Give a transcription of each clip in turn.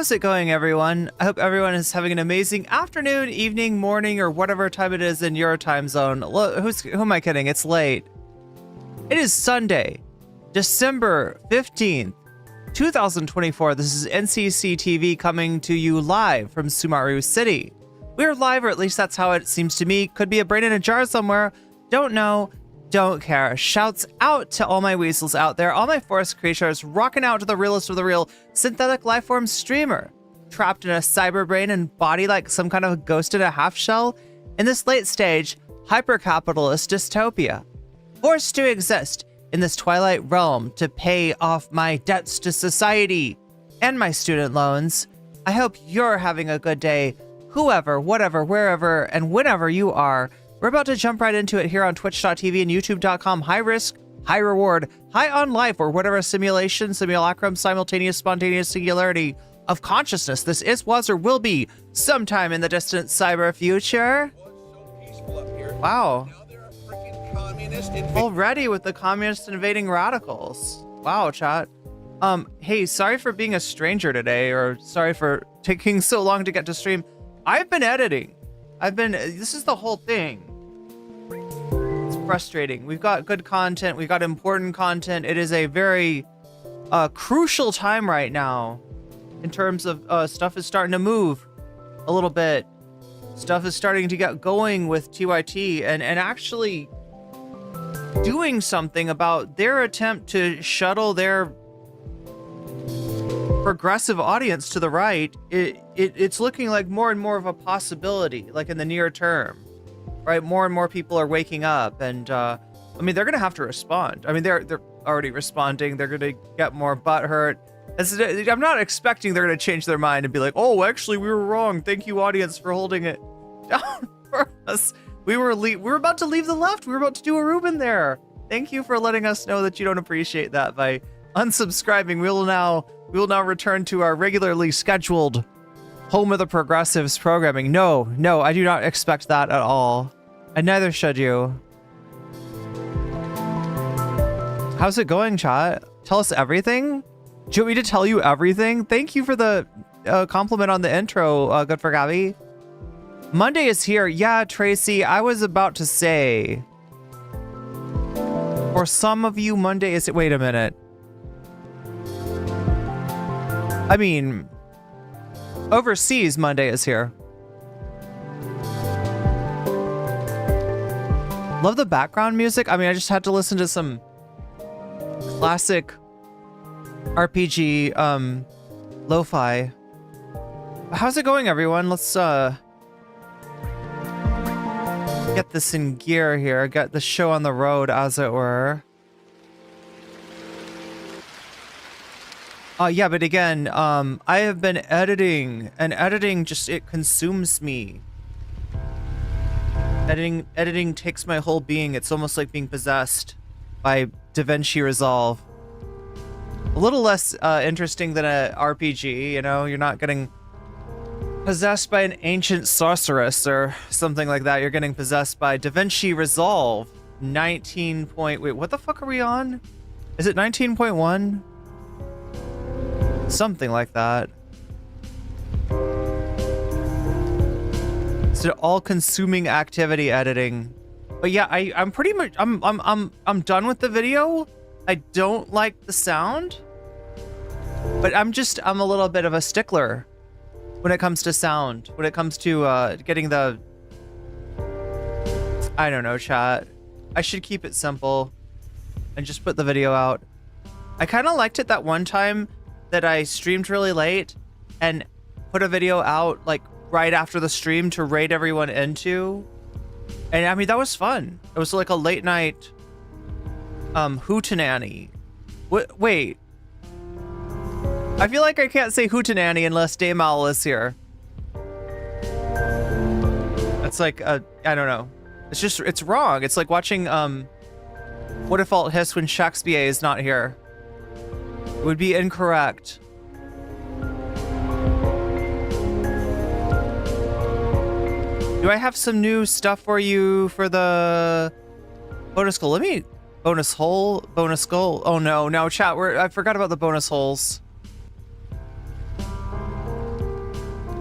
How's it going, everyone? I hope everyone is having an amazing afternoon, evening, morning, or whatever time it is in your time zone. Who am I kidding? It's late. It is Sunday, December 15th, 2024. This is NCC TV coming to you live from Sumaru City. We're live, or at least that's how it seems to me. Could be a brain in a jar somewhere. Don't know. Don't care. Shouts out to all my weasels out there, all my forest creatures, rocking out to the realest of the real synthetic lifeform streamer, trapped in a cyber brain and body like some kind of ghost in a half shell in this late stage hyper-capitalist dystopia, forced to exist in this twilight realm to pay off my debts to society and my student loans. I hope you're having a good day, whoever, whatever, wherever, and whenever you are. We're about to jump right into it here on twitch.tv and youtube.com. High risk, high reward, high on life, or whatever simulation, simulacrum, simultaneous, spontaneous singularity of consciousness this is, was, or will be sometime in the distant cyber future. Wow. Already with the communists invading radicals. Wow, chat. Hey, sorry for being a stranger today, or sorry for taking so long to get to stream. I've been editing. This is the whole thing. It's frustrating. We've got good content. We've got important content. It is a very crucial time right now in terms of stuff is starting to move a little bit. Stuff is starting to get going with TYT and actually doing something about their attempt to shuttle their progressive audience to the right. It's looking like more and more of a possibility, like in the near term, right? More and more people are waking up, and I mean, they're gonna have to respond. I mean, they're already responding. They're gonna get more butthurt. I'm not expecting they're gonna change their mind and be like, oh, actually, we were wrong. Thank you, audience, for holding it down for us. We were about to leave the left. We were about to do a Reuben there. Thank you for letting us know that you don't appreciate that by unsubscribing. We will now return to our regularly scheduled Home of the Progressives programming. No, I do not expect that at all. And neither should you. How's it going, chat? Tell us everything? Do you want me to tell you everything? Thank you for the compliment on the intro, good for Gabby. Monday is here. Yeah, Tracy, I was about to say. For some of you, Monday is... Wait a minute. I mean, overseas, Monday is here. Love the background music. I mean, I just had to listen to some classic RPG lo-fi. How's it going, everyone? Let's get this in gear here. Get the show on the road, as it were. Yeah, but again, I have been editing, and editing just, it consumes me. Editing takes my whole being. It's almost like being possessed by DaVinci Resolve. A little less interesting than a RPG, you know? You're not getting possessed by an ancient sorceress or something like that. You're getting possessed by DaVinci Resolve 19 point... Wait, what the fuck are we on? Is it 19.1? Something like that. It's an all-consuming activity editing. But yeah, I'm pretty much I'm done with the video. I don't like the sound, but I'm a little bit of a stickler when it comes to sound. When it comes to getting the, I don't know, chat. I should keep it simple and just put the video out. I kind of liked it that one time that I streamed really late and put a video out like right after the stream to raid everyone into. And I mean, that was fun. It was like a late night hootenanny. Wait. I feel like I can't say hootenanny unless Dame Owl is here. It's like, I don't know. It's wrong. It's like watching What If Alt Hiss when Shakespeare is not here. It would be incorrect. Do I have some new stuff for you for the bonus goal? Bonus hole, bonus goal. Oh no, chat. I forgot about the bonus holes.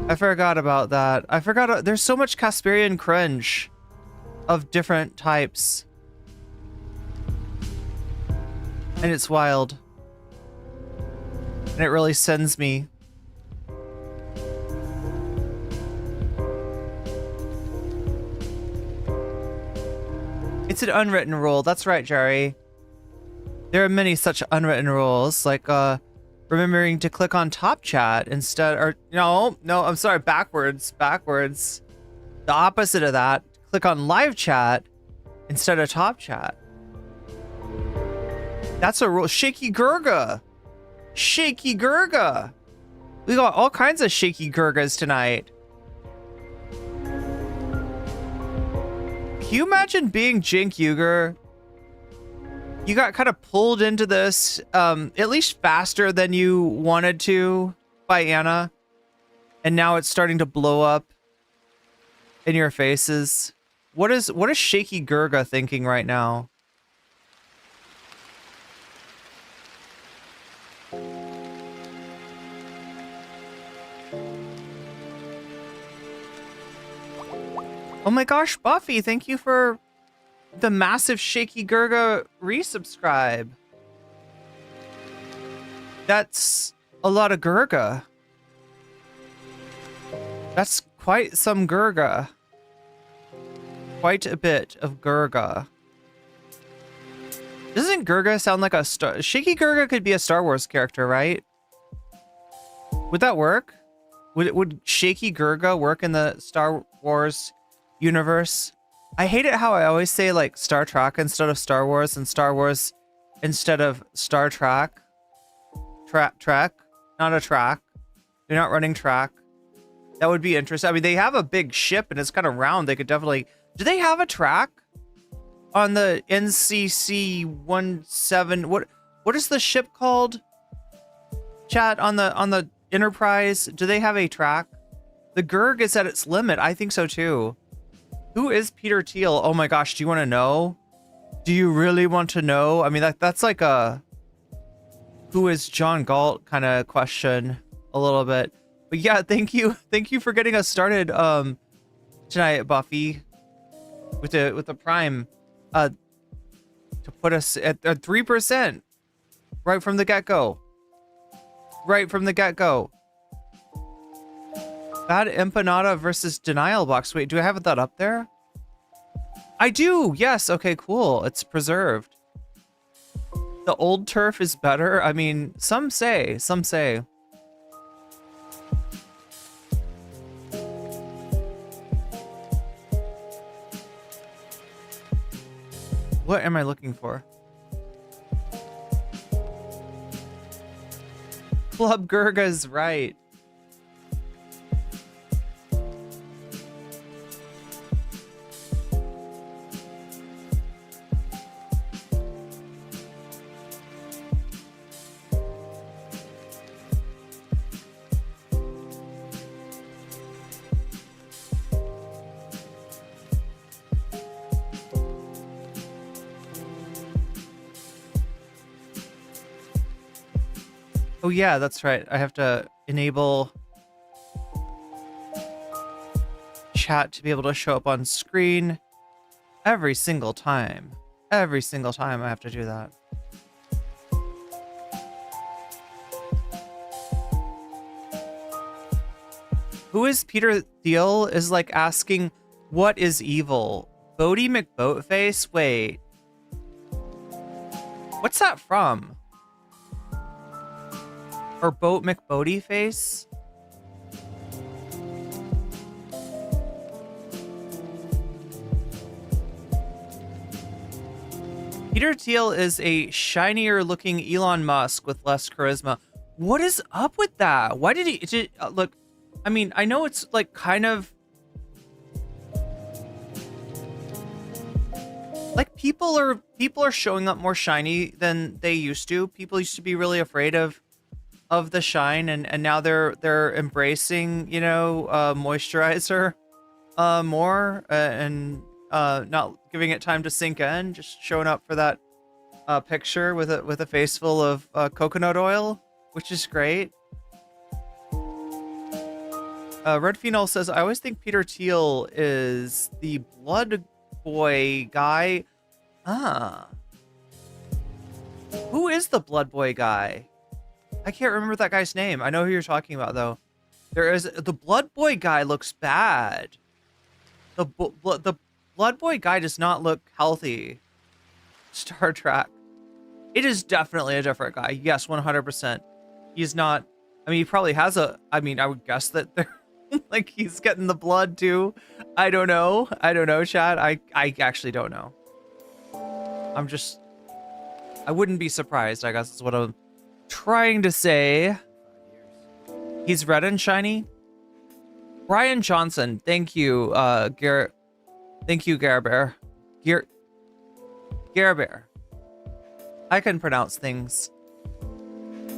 I forgot about that. I forgot. There's so much Kasparian cringe of different types. And it's wild. And it really sends me. It's an unwritten rule. That's right, Jerry. There are many such unwritten rules, like remembering to click on top chat instead, or no, I'm sorry, backwards. The opposite of that, click on live chat instead of top chat. That's a rule. Shaky Gurga. Shaky Gurga. We got all kinds of Shaky Gurgas tonight. Can you imagine being Cenk Uygur? You got kind of pulled into this, at least faster than you wanted to by Anna. And now it's starting to blow up in your faces. What is Shaky Gurga thinking right now? Oh my gosh, Buffy, thank you for the massive Shaky Gurga resubscribe. That's a lot of Gurga. That's quite some Gurga. Quite a bit of Gurga. Doesn't Gurga sound like a star? Shaky Gurga could be a Star Wars character, right? Would that work? Would Shaky Gurga work in the Star Wars universe? I hate it how I always say like Star Trek instead of Star Wars and Star Wars instead of Star Trek. Trek, not a track. You're not running track. That would be interesting. I mean, they have a big ship and it's kind of round. They could definitely. Do they have a track on the NCC-17? What is the ship called? Chat on the Enterprise. Do they have a track? The Gurg is at its limit. I think so too. Who is Peter Thiel? Oh my gosh, do you want to know? Do you really want to know? I mean, that's like a who is John Galt kind of question a little bit. But yeah, thank you for getting us started tonight, Buffy, with the Prime to put us at 3% right from the get-go. Right from the get-go. Bad Empanada versus Denial Box. Wait, do I have that up there? I do. Yes. Okay, cool. It's preserved. The old turf is better. I mean, some say. What am I looking for? Club Gurga's right. Oh yeah, that's right. I have to enable chat to be able to show up on screen every single time. Every single time I have to do that. Who is Peter Thiel is like asking, what is evil? Bodie McBoatface? Wait. What's that from? Or Boat McBoatface? Peter Thiel is a shinier looking Elon Musk with less charisma. What is up with that? Why did he look? I mean, I know it's like kind of like people are showing up more shiny than they used to. People used to be really afraid of the shine, and now they're embracing, you know, moisturizer more and not giving it time to sink in, just showing up for that picture with a face full of coconut oil, which is great. Red Phenol says, I always think Peter Thiel is the blood boy guy. Ah. Who is the blood boy guy? I can't remember that guy's name. I know who you're talking about, though. The blood boy guy looks bad. The blood boy guy does not look healthy. Star Trek. It is definitely a different guy. Yes, 100%. He's not. I mean, he probably has a. I mean, I would guess that they're like he's getting the blood too. I don't know. I don't know, Chad. I actually don't know. I wouldn't be surprised, I guess is what I'm trying to say. He's red and shiny. Brian Johnson, thank you, Garrett. Thank you, Bear. Bear. I can pronounce things.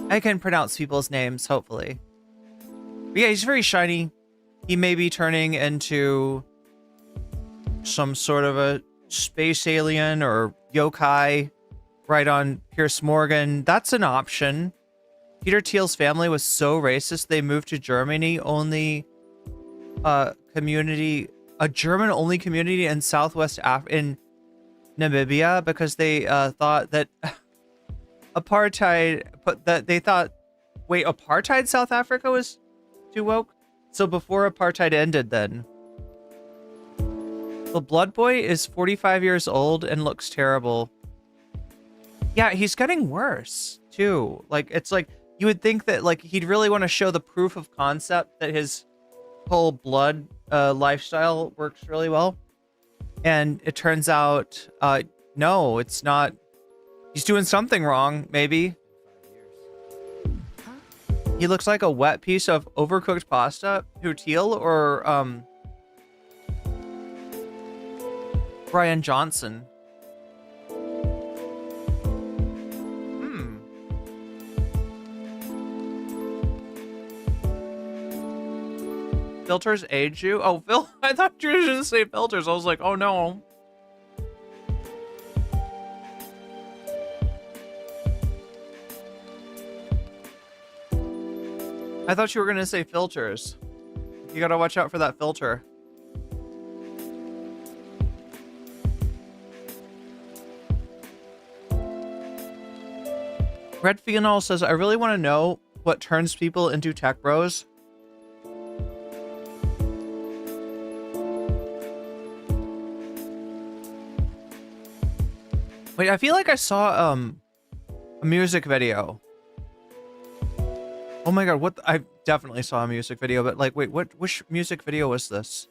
I can pronounce people's names, hopefully. But yeah, he's very shiny. He may be turning into some sort of a space alien or yokai. Right on Pierce Morgan. That's an option. Peter Thiel's family was so racist they moved to Germany. Only community, a German-only community in Southwest in Namibia, because they thought that apartheid. Wait, apartheid South Africa was too woke. So before apartheid ended, then the Blood Boy is 45 years old and looks terrible. Yeah, he's getting worse too. Like, it's like you would think that like he'd really want to show the proof of concept that his whole blood lifestyle works really well, and it turns out no, it's not. He's doing something wrong. Maybe he looks like a wet piece of overcooked pasta. Who, Thiel or Brian Johnson? Filters age you? Oh, Phil, I thought you were going to say filters. I was like, oh no. I thought you were going to say filters. You got to watch out for that filter. Red Phenol says, I really want to know what turns people into tech bros. Wait, I feel like I saw a music video. Oh my god, what? I definitely saw a music video, but like, wait, which music video was this?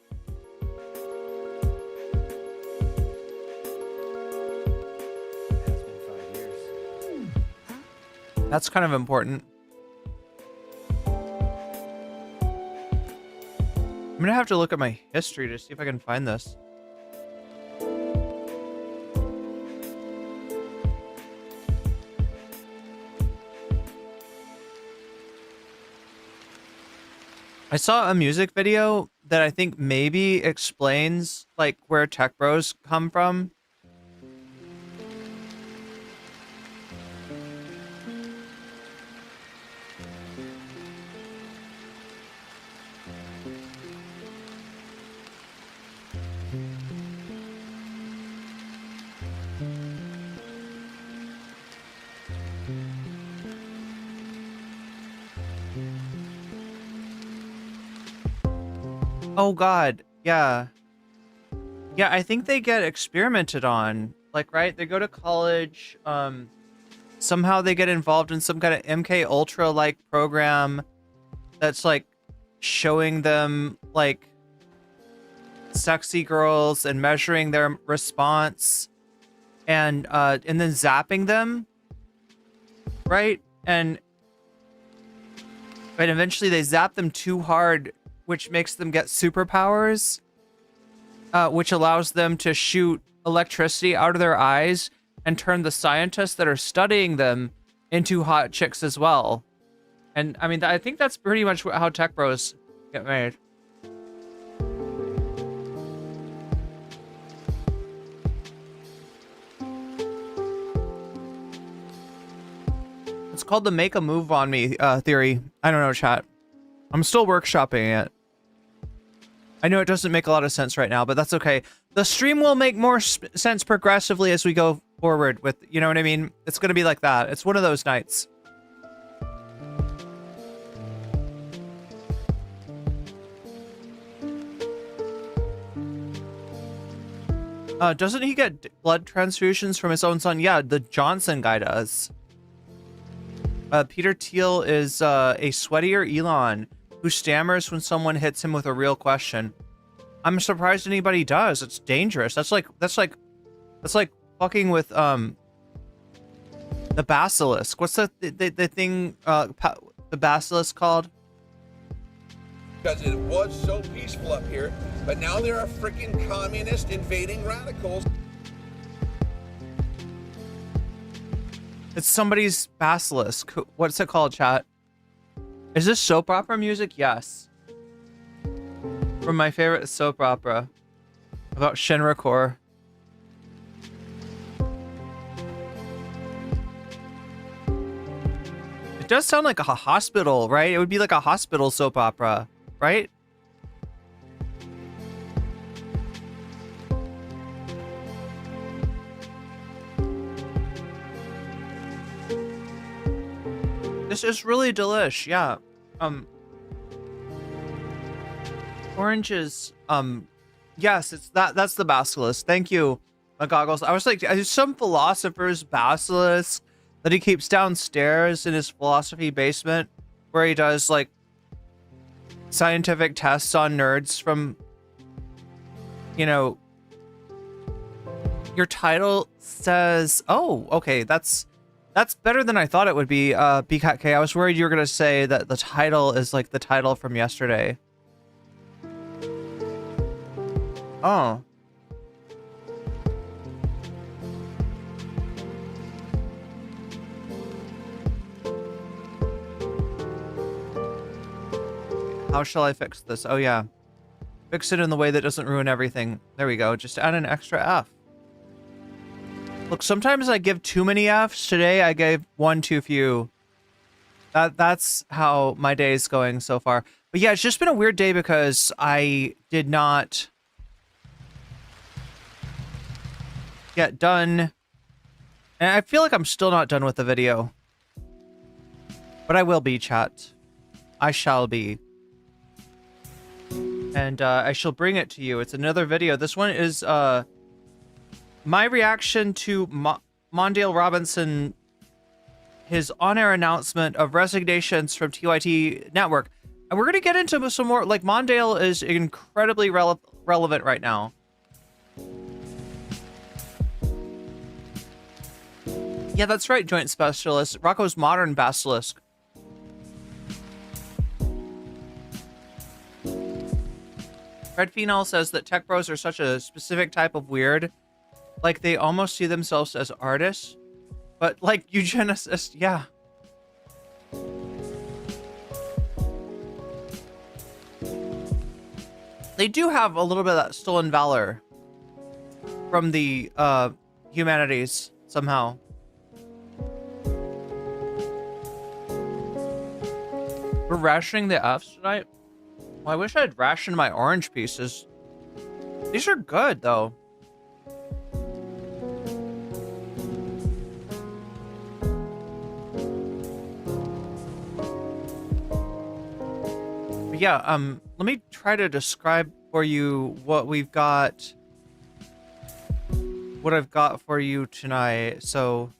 That's kind of important. I'm gonna have to look at my history to see if I can find this. I saw a music video that I think maybe explains like where tech bros come from. Oh god, yeah. Yeah, I think they get experimented on. Like, right? They go to college, somehow they get involved in some kind of MK Ultra like program that's like showing them like sexy girls and measuring their response and then zapping them. Right? And eventually they zap them too hard, which makes them get superpowers, which allows them to shoot electricity out of their eyes and turn the scientists that are studying them into hot chicks as well. And I mean, I think that's pretty much how tech bros get made. It's called the make a move on me theory. I don't know, chat. I'm still workshopping it. I know it doesn't make a lot of sense right now, but that's okay. The stream will make more sense progressively as we go forward with, you know what I mean? It's going to be like that. It's one of those nights. Doesn't he get blood transfusions from his own son? Yeah, the Johnson guy does. Peter Thiel is a sweatier Elon who stammers when someone hits him with a real question. I'm surprised anybody does. It's dangerous. That's like fucking with the basilisk. What's the thing the basilisk called? Because it was so peaceful up here, but now there are freaking communist invading radicals. It's somebody's basilisk. What's it called, chat? Is this soap opera music? Yes. From my favorite soap opera about Shinrakor. It does sound like a hospital, right? It would be like a hospital soap opera, right? This is really delish, yeah. Oranges, yes, it's that's the basilisk. Thank you, my goggles. I was like, there's some philosopher's basilisk that he keeps downstairs in his philosophy basement where he does like scientific tests on nerds from, you know, your title says, oh, okay, that's better than I thought it would be, BKK. I was worried you were gonna say that the title is like the title from yesterday. Oh. How shall I fix this? Oh yeah. Fix it in the way that doesn't ruin everything. There we go. Just add an extra F. Look, sometimes I give too many Fs. Today I gave one too few. That's how my day is going so far. But yeah, it's just been a weird day because I did not get done. And I feel like I'm still not done with the video. But I will be, chat. I shall be. And I shall bring it to you. It's another video. This one is my reaction to Mondale Robinson, his on-air announcement of resignations from TYT Network. And we're going to get into some more, like Mondale is incredibly relevant right now. Yeah, that's right, Joint Specialist. Rocco's Modern Basilisk. Red Phenol says that tech bros are such a specific type of weird. Like, they almost see themselves as artists. But, like, eugenicists, yeah. They do have a little bit of that stolen valor from the humanities, somehow. We're rationing the Fs tonight? Well, I wish I'd rationed my orange pieces. These are good, though. But yeah, let me try to describe for you what we've got. What I've got for you tonight. So,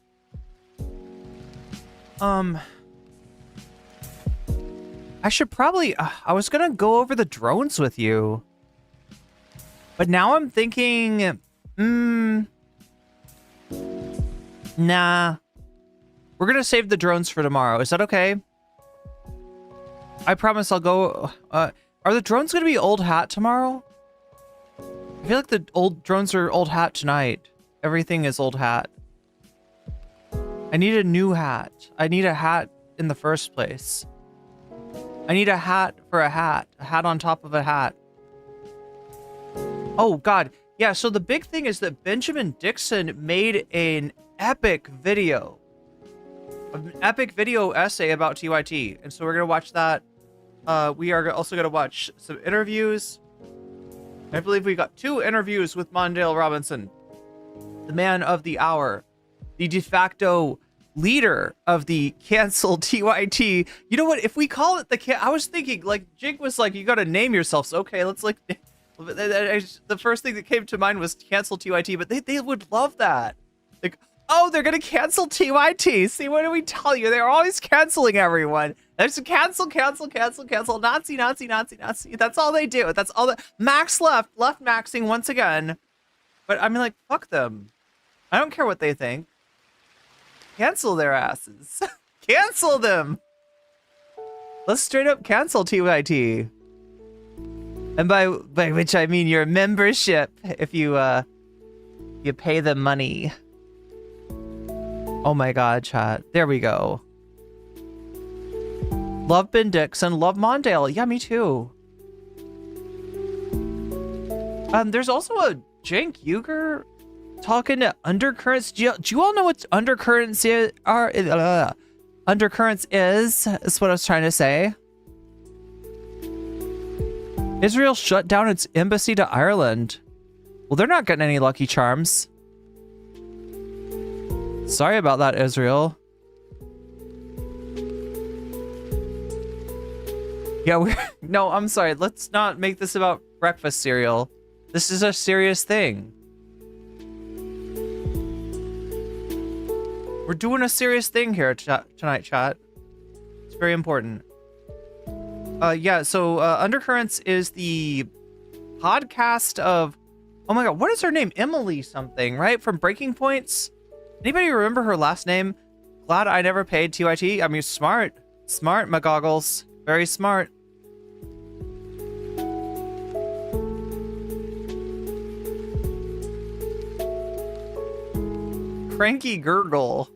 I should probably, I was gonna go over the drones with you. But now I'm thinking, nah. We're gonna save the drones for tomorrow. Is that okay? I promise I'll go, are the drones gonna be old hat tomorrow? I feel like the old drones are old hat tonight. Everything is old hat. I need a new hat. I need a hat in the first place. I need a hat for a hat on top of a hat. Oh God, yeah, so the big thing is that Benjamin Dixon made an epic video essay about TYT, and so we're gonna watch that. We are also gonna watch some interviews, I believe we got 2 interviews with Mondale Robinson, the man of the hour, the de facto leader of the canceled TYT. You know what? If we call it I was thinking, like, Jake was like, you got to name yourselves. Okay, let's like, the first thing that came to mind was cancel TYT, but they would love that. Like, oh, they're going to cancel TYT. See, what do we tell you? They're always canceling everyone. There's cancel, Nazi. That's all they do. That's all Max left maxing once again. But I mean, like, fuck them. I don't care what they think. Cancel their asses. Cancel them. Let's straight up cancel TYT. And by which I mean your membership, if you pay them money. Oh my god, chat. There we go. Love Ben Dixon, love Mondale. Yeah, me too. There's also a Cenk Uygur talking to undercurrents. Do you all know what undercurrents are? Undercurrents is what I was trying to say. Israel shut down its embassy to Ireland. Well, they're not getting any Lucky Charms. Sorry about that, Israel. Yeah, no, I'm sorry. Let's not make this about breakfast cereal. This is a serious thing. We're doing a serious thing here tonight, chat. It's very important. Yeah, so Undercurrents is the podcast of... Oh my god, what is her name? Emily something, right? From Breaking Points? Anybody remember her last name? Glad I never paid TYT. I mean, smart. Smart, my goggles. Very smart. Cranky gurgle.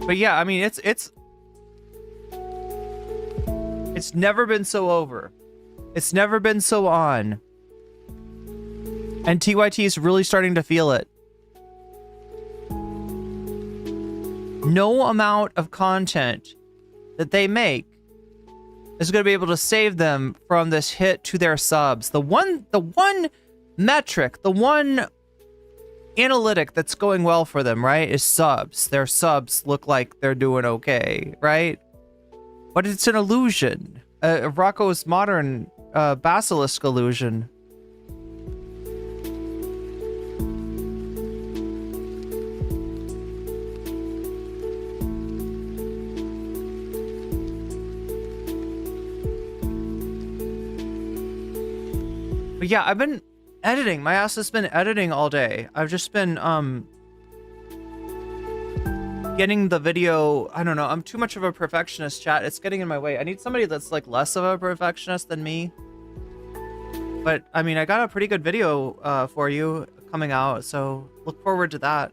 But yeah, I mean, it's never been so over. It's never been so on. And TYT is really starting to feel it. No amount of content that they make is going to be able to save them from this hit to their subs. The one metric, the one analytic that's going well for them, right, is subs. Their subs look like they're doing okay, right? But it's an illusion. Rocco's modern basilisk illusion. But yeah, I've been editing. My ass has been editing all day. I've just been getting the video. I don't know. I'm too much of a perfectionist, chat. It's getting in my way. I need somebody that's like less of a perfectionist than me. But I mean, I got a pretty good video for you coming out, so look forward to that.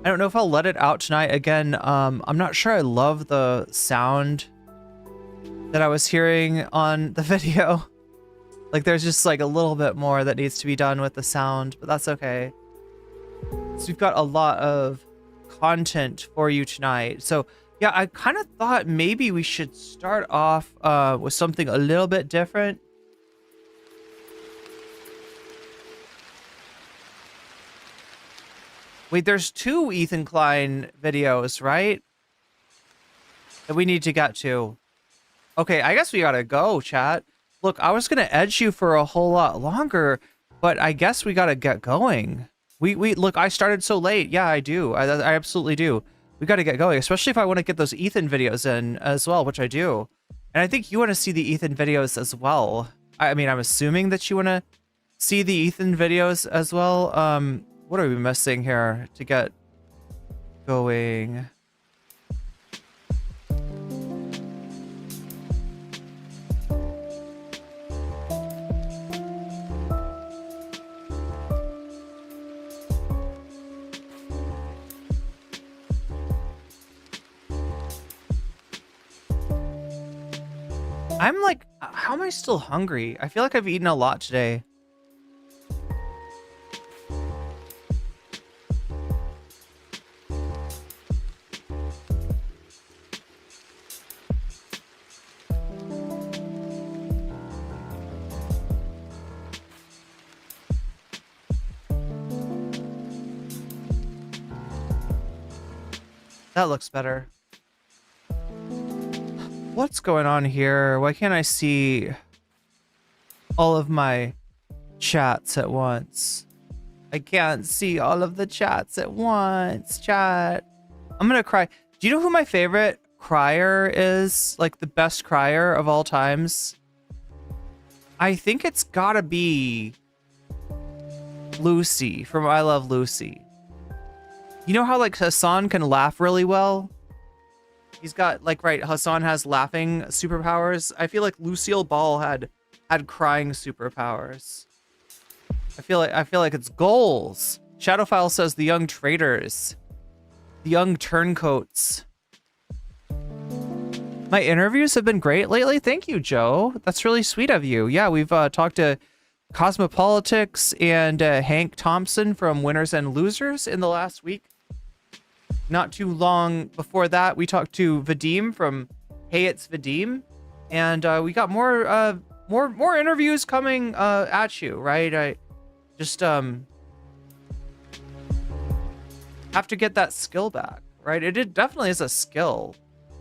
I don't know if I'll let it out tonight. Again, I'm not sure I love the sound that I was hearing on the video. Like, there's just like a little bit more that needs to be done with the sound, but that's okay. So we've got a lot of content for you tonight. So yeah, I kind of thought maybe we should start off with something a little bit different. Wait, there's 2 Ethan Klein videos, right? That we need to get to. Okay, I guess we gotta go, chat. Look, I was gonna edge you for a whole lot longer, but I guess we gotta get going. We look, I started so late. Yeah, I do. I absolutely do. We gotta get going, especially if I want to get those Ethan videos in as well, which I do. And I think you want to see the Ethan videos as well. I mean, I'm assuming that you want to see the Ethan videos as well. What are we missing here to get going? I'm like, how am I still hungry? I feel like I've eaten a lot today. That looks better. What's going on here? Why can't I see all of my chats at once? I can't see all of the chats at once. Chat. I'm gonna cry. Do you know who my favorite crier is? Like the best crier of all times? I think it's gotta be Lucy from I Love Lucy. You know how like Hassan can laugh really well? He's got like, right, Hassan has laughing superpowers. I feel like Lucille Ball had crying superpowers. I feel like it's goals. Shadowfile says the young traders, the young turncoats. My interviews have been great lately. Thank you, Joe. That's really sweet of you. Yeah, we've talked to Cosmopolitics and Hank Thompson from Winners and Losers in the last week. Not too long before that, we talked to Vadim from Hey It's Vadim, and we got more interviews coming at you. Right? I just have to get that skill back. Right? It definitely is a skill.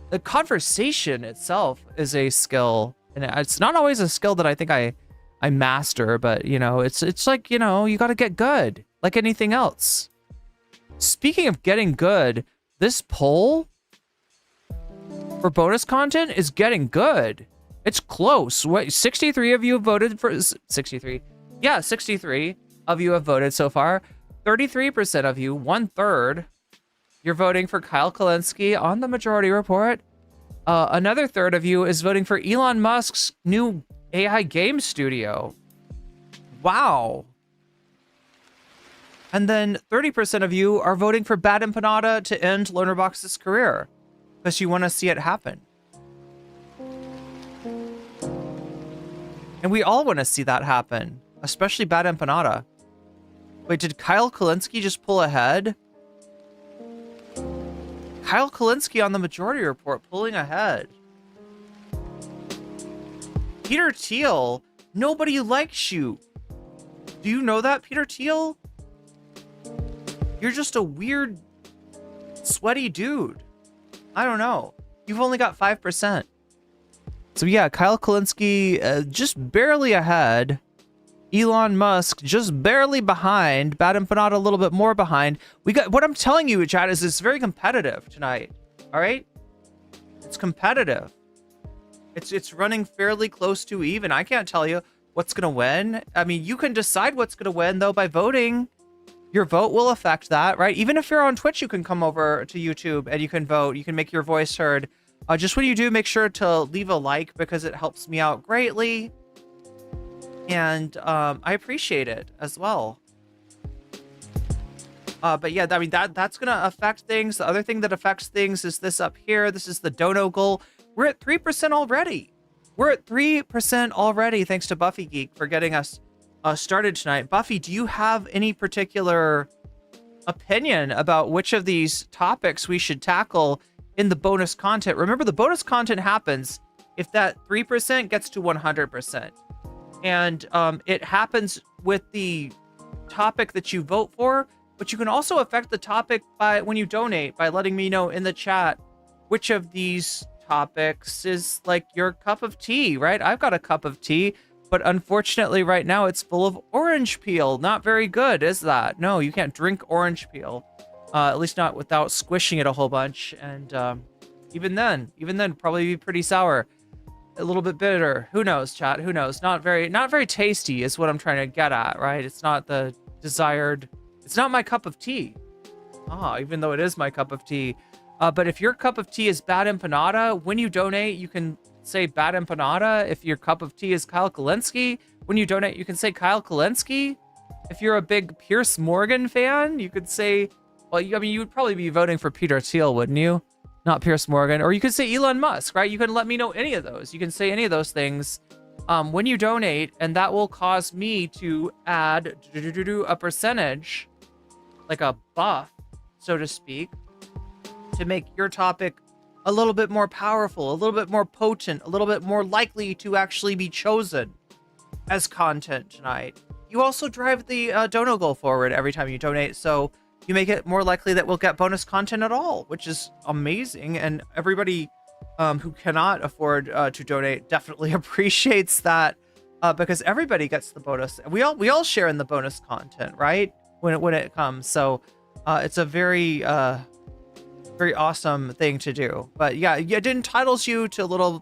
The conversation itself is a skill, and it's not always a skill that I think I master, but you know, it's like, you know, you got to get good like anything else. Speaking of getting good, this poll for bonus content is getting good. It's close. What, 63 of you have voted for 63? Yeah, 63 of you have voted so far. 33% of you, 1/3, you're voting for Kyle Kalinske on the Majority Report. Another third of you is voting for Elon Musk's new AI game studio. Wow. And then 30% of you are voting for Bad Empanada to end Lonerbox's career because you want to see it happen. And we all want to see that happen, especially Bad Empanada. Wait, did Kyle Kalinske just pull ahead? Kyle Kalinske on the Majority Report pulling ahead. Peter Thiel, nobody likes you. Do you know that, Peter Thiel? You're just a weird, sweaty dude. I don't know. You've only got 5%. So yeah, Kyle Kalinske just barely ahead. Elon Musk just barely behind. Bad Empanada a little bit more behind. We got, what I'm telling you, chat, is it's very competitive tonight. All right? It's competitive. It's running fairly close to even. I can't tell you what's going to win. I mean, you can decide what's going to win, though, by voting. Your vote will affect that, right? Even if you're on Twitch, you can come over to YouTube and you can vote. You can make your voice heard. Just when you do, make sure to leave a like because it helps me out greatly. And I appreciate it as well. But yeah, I mean, that's going to affect things. The other thing that affects things is this up here. This is the dono goal. We're at 3% already. We're at 3% already, thanks to Buffy Geek for getting us started tonight. Buffy, do you have any particular opinion about which of these topics we should tackle in the bonus content? Remember, the bonus content happens if that 3% gets to 100%. And it happens with the topic that you vote for, but you can also affect the topic by when you donate by letting me know in the chat which of these topics is like your cup of tea, right? I've got a cup of tea, but unfortunately right now it's full of orange peel. Not very good, is that? No, you can't drink orange peel, at least not without squishing it a whole bunch. And even then probably be pretty sour, a little bit bitter. Who knows, chat? Who knows? Not very tasty is what I'm trying to get at, right? It's not the desired. It's not my cup of tea. Even though it is my cup of tea. But if your cup of tea is Bad Empanada, when you donate, you can say Bad Empanada. If your cup of tea is Kyle Kalinske, when you donate, you can say Kyle Kalinske. If you're a big Pierce Morgan fan, you could say, well, I mean, you would probably be voting for Peter Thiel, wouldn't you? Not Pierce Morgan. Or you could say Elon Musk, right? You can let me know any of those. You can say any of those things when you donate, and that will cause me to add a percentage, like a buff, so to speak, to make your topic a little bit more powerful, a little bit more potent, a little bit more likely to actually be chosen as content tonight. You also drive the dono goal forward every time you donate, so you make it more likely that we'll get bonus content at all, which is amazing. And everybody who cannot afford to donate definitely appreciates that, because everybody gets the bonus. We all share in the bonus content, right? When it comes. So it's a very very awesome thing to do. But yeah, it entitles you to a little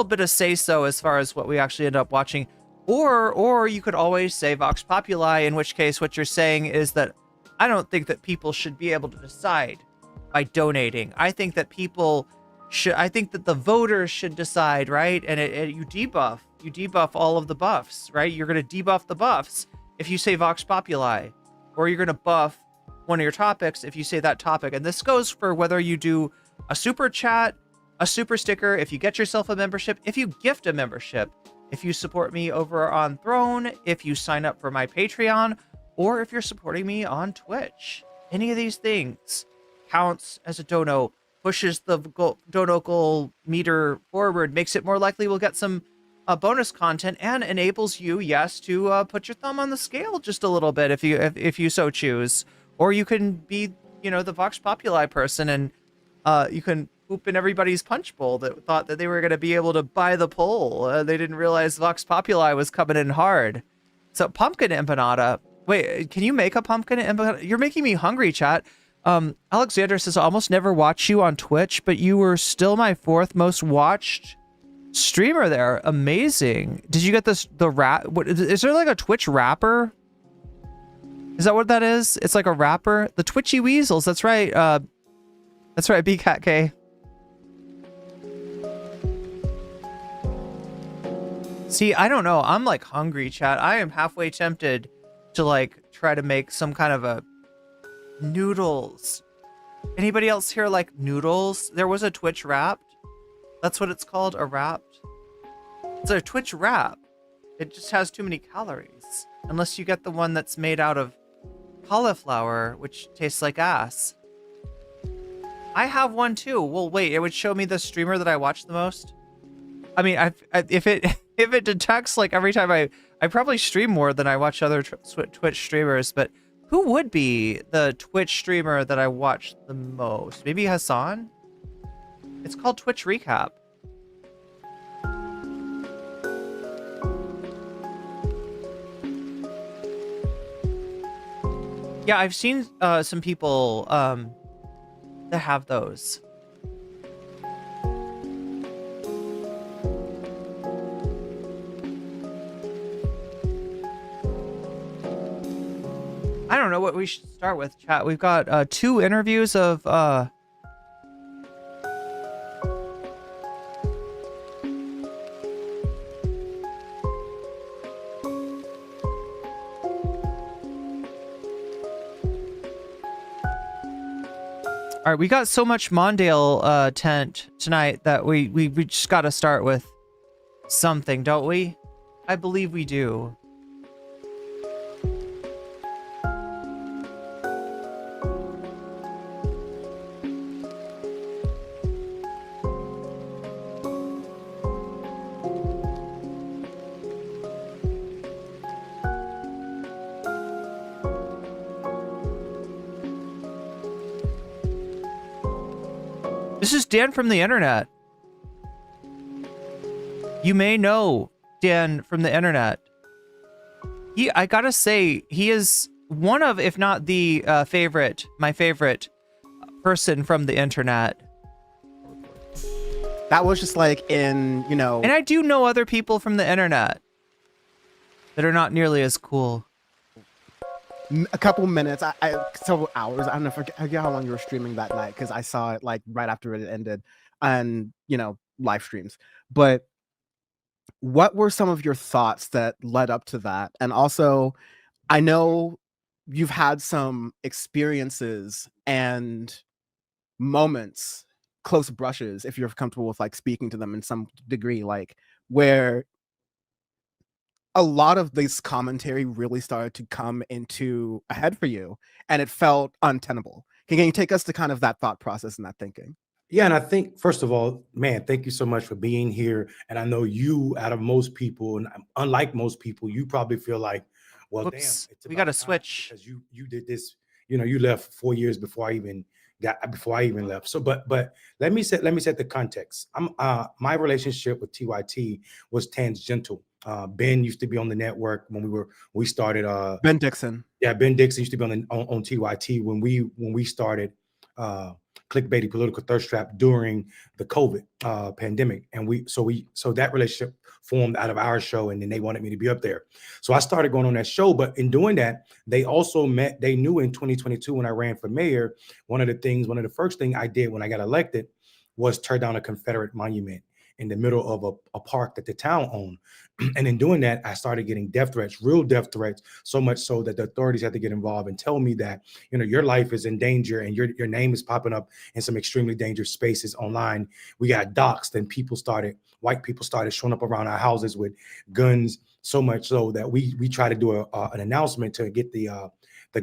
bit of say so as far as what we actually end up watching. Or you could always say Vox Populi, in which case what you're saying is that I don't think that people should be able to decide by donating. I think that the voters should decide, right? And you debuff all of the buffs, right? You're going to debuff the buffs if you say Vox Populi, or you're going to buff one of your topics if you say that topic. And this goes for whether you do a super chat, a super sticker, if you get yourself a membership, if you gift a membership, if you support me over on Throne, if you sign up for my Patreon, or if you're supporting me on Twitch. Any of these things counts as a dono, pushes the dono goal meter forward, makes it more likely we'll get some bonus content, and enables you, yes, to put your thumb on the scale just a little bit if you so choose. Or you can be, the Vox Populi person, and you can poop in everybody's punch bowl that thought that they were going to be able to buy the poll. They didn't realize Vox Populi was coming in hard. So pumpkin empanada. Wait, can you make a pumpkin empanada? You're making me hungry, chat. Alexander says, I almost never watch you on Twitch, but you were still my 4th most watched streamer there. Amazing. Did you get the rap? What is there, like a Twitch rapper? Is that what that is? It's like a rapper. The Twitchy Weasels. That's right. That's right. BCat K. See, I don't know. I'm like hungry, chat. I am halfway tempted to like try to make some kind of a noodles. Anybody else here like noodles? There was a Twitch wrapped. That's what it's called, a wrapped. It's a Twitch wrap. It just has too many calories. Unless you get the one that's made out of cauliflower, which tastes like ass. I have one too. Well, wait, it would show me the streamer that I watch the most. I mean, if it detects like every time I probably stream more than I watch other Twitch streamers, but who would be the Twitch streamer that I watch the most? Maybe Hassan? It's called Twitch Recap. Yeah, I've seen some people that have those. I don't know what we should start with, chat. We've got 2 interviews of all right, we got so much Mondale tent tonight that we just got to start with something, don't we? I believe we do. This is Dan from the internet. You may know Dan from the internet. I gotta say, he is one of, if not the my favorite person from the internet. That was just like in, And I do know other people from the internet that are not nearly as cool. a couple minutes, several hours. I don't know, I forget how long you were streaming that night, because I saw it like right after it ended, and live streams. But what were some of your thoughts that led up to that? And also, I know you've had some experiences and moments, close brushes, if you're comfortable with like speaking to them in some degree, like where a lot of this commentary really started to come into a head for you and it felt untenable. Can you take us to kind of that thought process and that thinking? Yeah, and I think, first of all, man, thank you so much for being here. And I know you, out of most people, and unlike most people, you probably feel like, well, Oops, damn, we got to switch. because you did this, you left 4 years before I even left. So, but let me set the context. My relationship with TYT was tangential. Ben used to be on the network when we started. Ben Dixon. Yeah, Ben Dixon used to be on TYT when we started clickbaity political thirst trap during the COVID pandemic, and so that relationship formed out of our show, and then they wanted me to be up there, so I started going on that show. But in doing that, they knew in 2022 when I ran for mayor, one of the first thing I did when I got elected was tear down a Confederate monument in the middle of a park that the town owned. And in doing that, I started getting death threats, real death threats, so much so that the authorities had to get involved and tell me that, your life is in danger and your name is popping up in some extremely dangerous spaces online. We got doxxed, and white people started showing up around our houses with guns, so much so that we tried to do an announcement to get the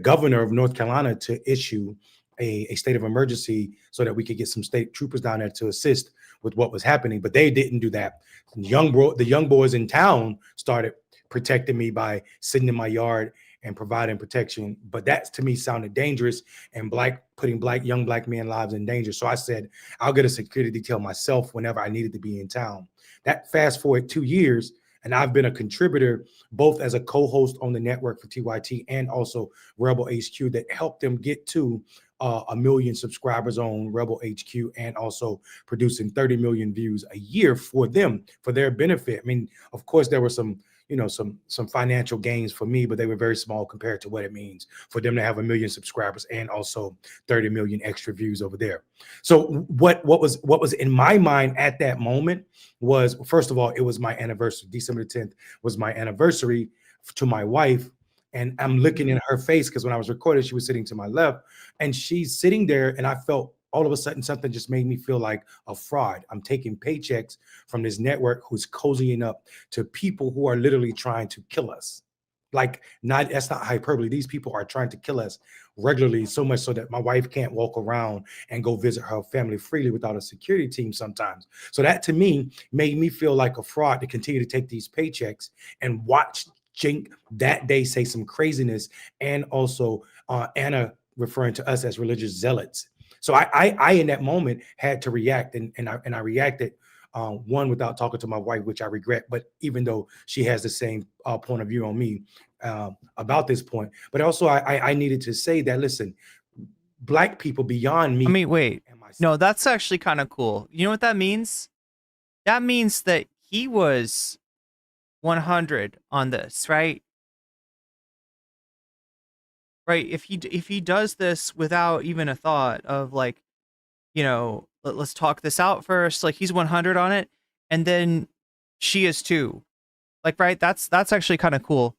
governor of North Carolina to issue a state of emergency so that we could get some state troopers down there to assist with what was happening. But they didn't do that. The young boys in town started protecting me by sitting in my yard and providing protection. But that to me sounded dangerous and putting young black men lives in danger. So I said, I'll get a security detail myself whenever I needed to be in town. That fast forward 2 years, and I've been a contributor both as a co-host on the network for TYT and also Rebel HQ that helped them get to 1 million subscribers on Rebel HQ, and also producing 30 million views a year for them, for their benefit. I mean, of course, there were some financial gains for me, but they were very small compared to what it means for them to have 1 million subscribers and also 30 million extra views over there. So what was in my mind at that moment was, first of all, it was my anniversary. December 10th was my anniversary to my wife. And I'm looking in her face because when I was recording, she was sitting to my left, and she's sitting there, and I felt all of a sudden something just made me feel like a fraud. I'm taking paychecks from this network who's cozying up to people who are literally trying to kill us. That's not hyperbole. These people are trying to kill us regularly, so much so that my wife can't walk around and go visit her family freely without a security team sometimes. So that to me made me feel like a fraud to continue to take these paychecks and watch Cenk that day say some craziness, and also Anna referring to us as religious zealots. So I in that moment had to react, and I reacted one without talking to my wife, which I regret. But even though she has the same point of view on me about this point, but also I needed to say that, listen, black people beyond me. I mean, wait, no, that's actually kind of cool. You know what that means? That means that he was 100 on this, right? Right. If he does this without even a thought of like, let's talk this out first. Like, he's 100 on it, and then she is too. Like, right. That's actually kind of cool.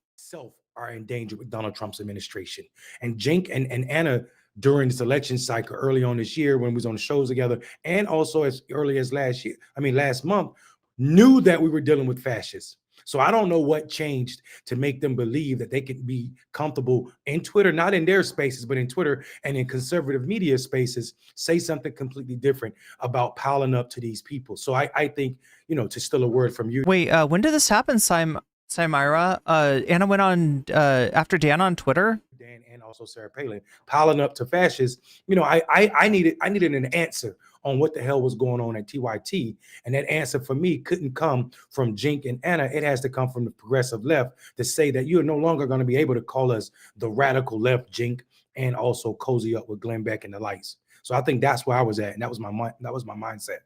Are in danger with Donald Trump's administration, and Cenk and Anna during this election cycle early on this year when we was on the shows together, and also as early as last month, knew that we were dealing with fascists. So I don't know what changed to make them believe that they could be comfortable in Twitter, not in their spaces, but in Twitter and in conservative media spaces, say something completely different about piling up to these people. So I think, to steal a word from you. Wait, when did this happen, Simira? Anna went on after Dan on Twitter. Dan and also Sarah Palin piling up to fascists. I needed an answer on what the hell was going on at TYT, and that answer for me couldn't come from Cenk and Anna. It has to come from the progressive left to say that you're no longer going to be able to call us the radical left, Cenk, and also cozy up with Glenn Beck and the lights. So I think that's where I was at, and that was my mindset.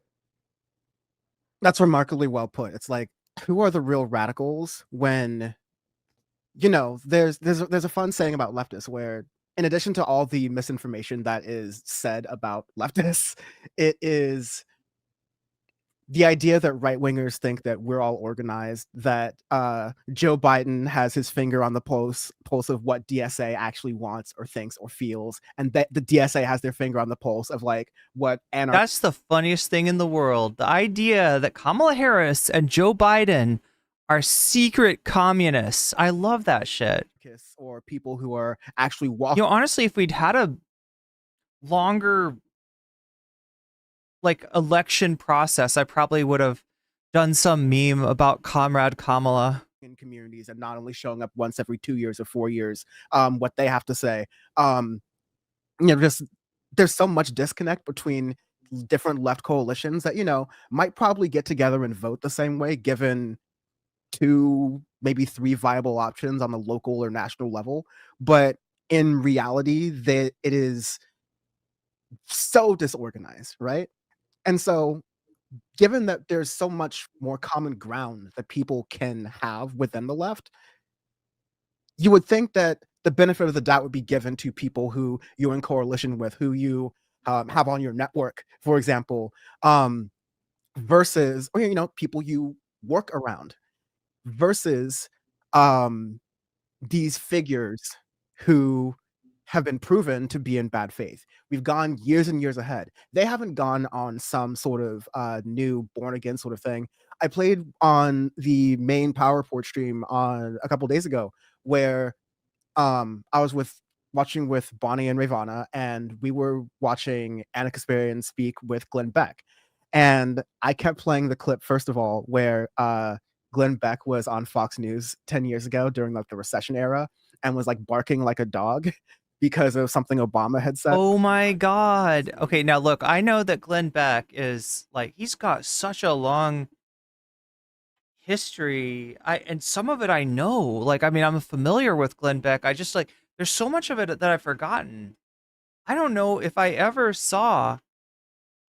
That's remarkably well put. It's like, who are the real radicals when, there's a fun saying about leftists where, in addition to all the misinformation that is said about leftists, it is the idea that right-wingers think that we're all organized, that Joe Biden has his finger on the pulse of what DSA actually wants or thinks or feels, and that the DSA has their finger on the pulse of like what anarchy. That's the funniest thing in the world. The idea that Kamala Harris and Joe Biden are secret communists. I love that shit. Or people who are actually walking. Honestly, if we'd had a longer election process, I probably would have done some meme about Comrade Kamala in communities and not only showing up once every 2 years or 4 years, what they have to say. just there's so much disconnect between different left coalitions that might probably get together and vote the same way, given two, maybe three viable options on the local or national level. But in reality, that it is so disorganized, right? And so, given that there's so much more common ground that people can have within the left, you would think that the benefit of the doubt would be given to people who you're in coalition with, who you have on your network, for example, versus, or, people you work around, versus um, these figures who have been proven to be in bad faith. We've gone years and years ahead. They haven't gone on some sort of new born again sort of thing. I played on the main PowerPort stream on a couple days ago where I was watching with Bonnie and Ravana, and we were watching Anna Kasparian speak with Glenn Beck. And I kept playing the clip, first of all, where Glenn Beck was on Fox News 10 years ago during like the recession era and was like barking like a dog because of something Obama had said. Oh my God. Okay, now look, I know that Glenn Beck is like, he's got such a long history. And some of it I know. Like, I mean, I'm familiar with Glenn Beck. I just like, there's so much of it that I've forgotten. I don't know if I ever saw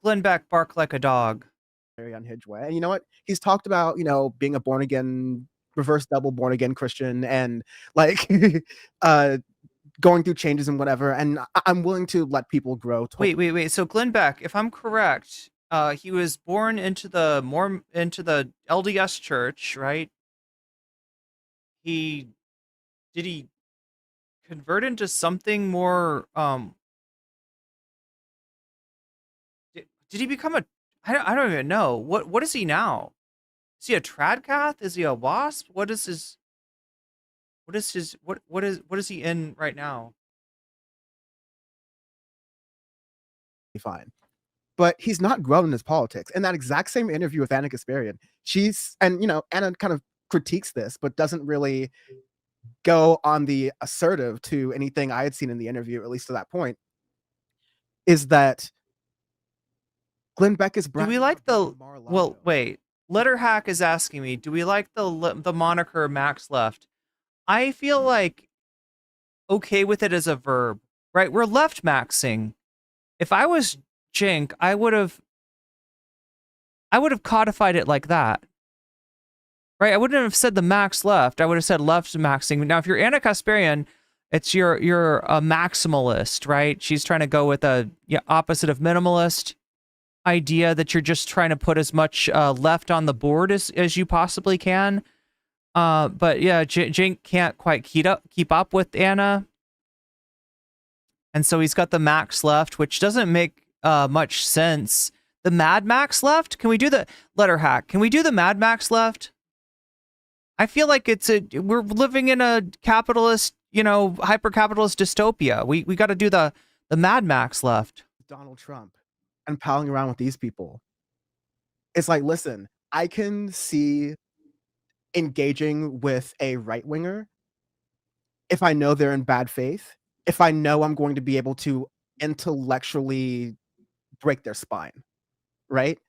Glenn Beck bark like a dog. Very unhinged way. And you know what? He's talked about, being a born again, reverse double born again Christian, and like going through changes and whatever. And I'm willing to let people grow. Wait. So Glenn Beck, if I'm correct, he was born into the LDS church, right? Did he convert into something more did he become a I don't even know. What is he now? Is he a tradcath? Is he a wasp? What is he in right now? Fine. But he's not grown in his politics. In that exact same interview with Anna Kasparian, Anna kind of critiques this, but doesn't really go on the assertive to anything I had seen in the interview, at least to that point, is that Glenn Beck is Do we like the well? Wait, Letterhack is asking me. Do we like the moniker Max Left? I feel like okay with it as a verb, right? We're left maxing. If I was Cenk, I would have codified it like that, right? I wouldn't have said the max left. I would have said left maxing. Now, if you're Anna Kasparian, it's you're a maximalist, right? She's trying to go with a opposite of minimalist idea that you're just trying to put as much left on the board as you possibly can. But yeah, Cenk can't quite keep up with Anna. And so he's got the max left, which doesn't make much sense. The Mad Max left? Can we do the Letterhack? Can we do the Mad Max left? I feel like we're living in a capitalist, hyper-capitalist dystopia. We got to do the Mad Max left. Donald Trump and palling around with these people. It's like, listen, I can see engaging with a right-winger if I know they're in bad faith, if I know I'm going to be able to intellectually break their spine, right?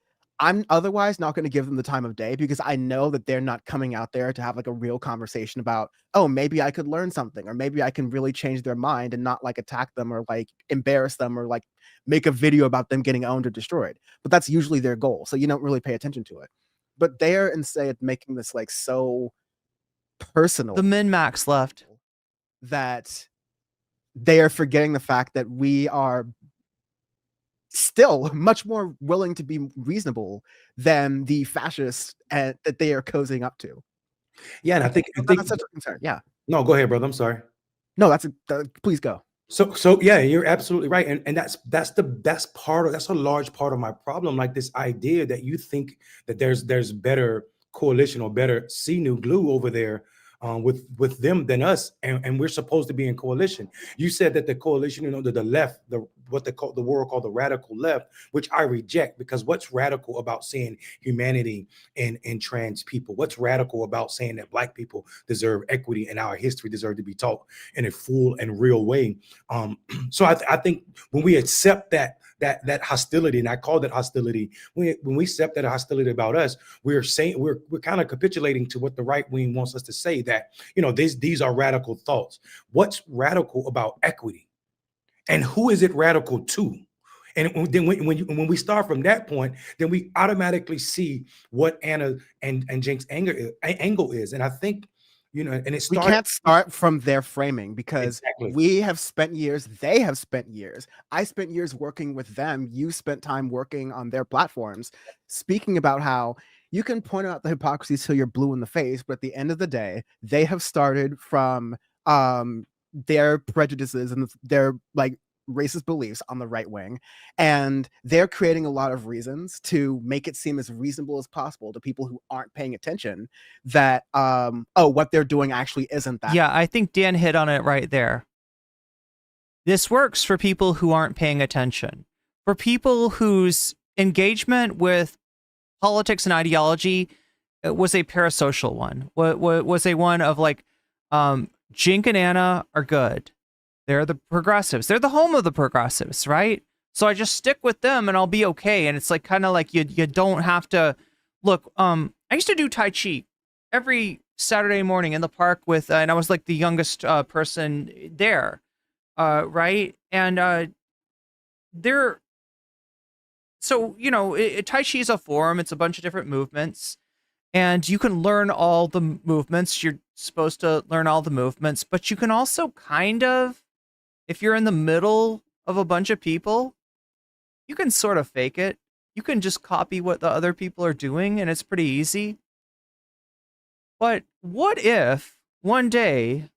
I'm otherwise not going to give them the time of day because I know that they're not coming out there to have like a real conversation about, oh, maybe I could learn something, or maybe I can really change their mind and not like attack them or like embarrass them or like make a video about them getting owned or destroyed. But that's usually their goal. So you don't really pay attention to it. But they're instead making this like so personal. The min-max left. That they are forgetting the fact that we are still much more willing to be reasonable than the fascists that they are cozying up to. Yeah, and I think that's such a concern. Yeah. No, go ahead, brother. I'm sorry. No, please go. So yeah, you're absolutely right, and that's a large part of my problem. Like this idea that you think that there's better coalition or better sinew glue over there with them than us, and we're supposed to be in coalition. You said that the coalition, the left, what the world called the radical left, which I reject, because what's radical about saying humanity and trans people? What's radical about saying that Black people deserve equity and our history deserve to be taught in a full and real way? So I think when we accept that hostility, and I call that hostility, when we accept that hostility about us, we're saying we're kind of capitulating to what the right wing wants us to say, that, you know, these are radical thoughts. What's radical about equity, and who is it radical to? And then when we start from that point, then we automatically see what Anna and Cenk's angle is. And I think, you know, and it We started. can't start from their framing, because Exactly. we have spent years, they have spent years. I spent years working with them. You spent time working on their platforms, speaking about how you can point out the hypocrisy till you're blue in the face, but at the end of the day, they have started from their prejudices and their like racist beliefs on the right wing, and they're creating a lot of reasons to make it seem as reasonable as possible to people who aren't paying attention that what they're doing actually isn't that. Yeah, I think Dan hit on it right there. This works for people who aren't paying attention. For people whose engagement with politics and ideology was a parasocial one, was a one of like, Cenk and Anna are good. They're the progressives. They're the home of the progressives, right? So I just stick with them and I'll be okay. And it's like kind of like you don't have to look. I used to do Tai Chi every Saturday morning in the park with, and I was like the youngest person there, right? And there, so you know, Tai Chi is a form. It's a bunch of different movements, and you can learn all the movements. You're supposed to learn all the movements, but you can also kind of, if you're in the middle of a bunch of people, you can sort of fake it. You can just copy what the other people are doing, and it's pretty easy. But what if one day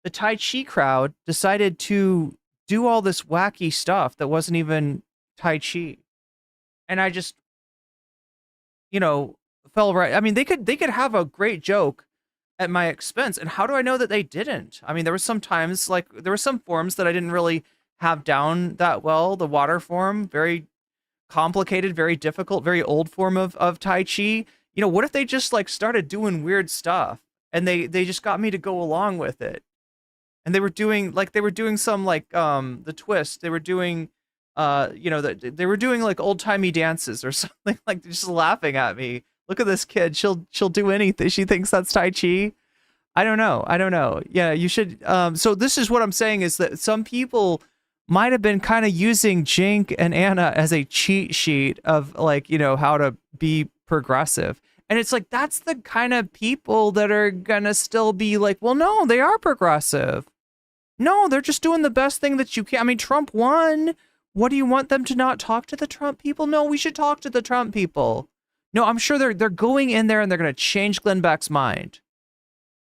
the Tai Chi crowd decided to do all this wacky stuff that wasn't even Tai Chi? And I just, you know, fell right. I mean, they could have a great joke at my expense. And how do I know that they didn't? I mean, there were some times, like, there were some forms that I didn't really have down that well. The water form, very complicated, very difficult, very old form of Tai Chi. You know, what if they just like started doing weird stuff and they just got me to go along with it? And they were doing some like the twist. They were doing you know, they were doing like old timey dances or something, like just laughing at me. Look at this kid. She'll do anything. She thinks that's Tai Chi. I don't know. Yeah, you should. So this is what I'm saying, is that some people might have been kind of using Cenk and Anna as a cheat sheet of like, you know, how to be progressive. And it's like, that's the kind of people that are gonna still be like, well, no, they are progressive. No, they're just doing the best thing that you can. I mean, Trump won. What do you want them to not talk to the Trump people? No, we should talk to the Trump people. No, I'm sure they're going in there and they're going to change Glenn Beck's mind.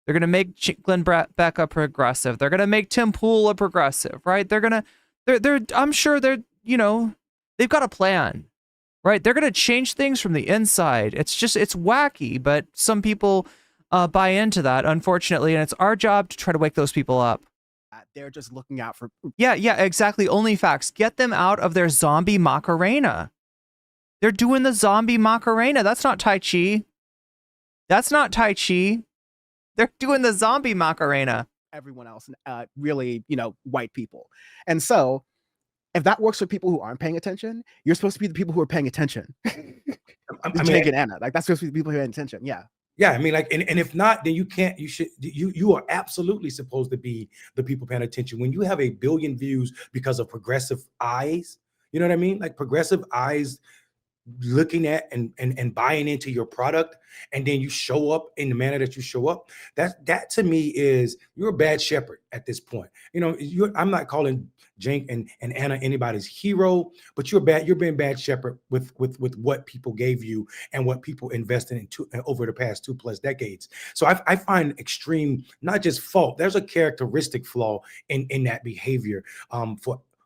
They're going to make Glenn Beck a progressive. They're going to make Tim Pool a progressive, right? I'm sure you know, they've got a plan, right? They're going to change things from the inside. It's wacky, but some people buy into that, unfortunately. And it's our job to try to wake those people up. They're just looking out for. Yeah, exactly. Only facts. Get them out of their zombie Macarena. They're doing the zombie Macarena. That's not Tai Chi. That's not Tai Chi. They're doing the zombie Macarena. Everyone else, really, you know, white people. And so if that works for people who aren't paying attention, you're supposed to be the people who are paying attention. Cenk and Anna, like that's supposed to be the people who are paying attention. Yeah. Yeah, I mean, like, and if not, then you are absolutely supposed to be the people paying attention. When you have 1 billion views because of progressive eyes, you know what I mean? Like progressive eyes looking at and buying into your product, and then you show up in the manner that you show up, that to me is, you're a bad shepherd at this point. You know, I'm not calling Cenk and Anna anybody's hero, but you're being bad shepherd with what people gave you and what people invested into over the past 2+ decades. So I find extreme, not just fault, there's a characteristic flaw in that behavior,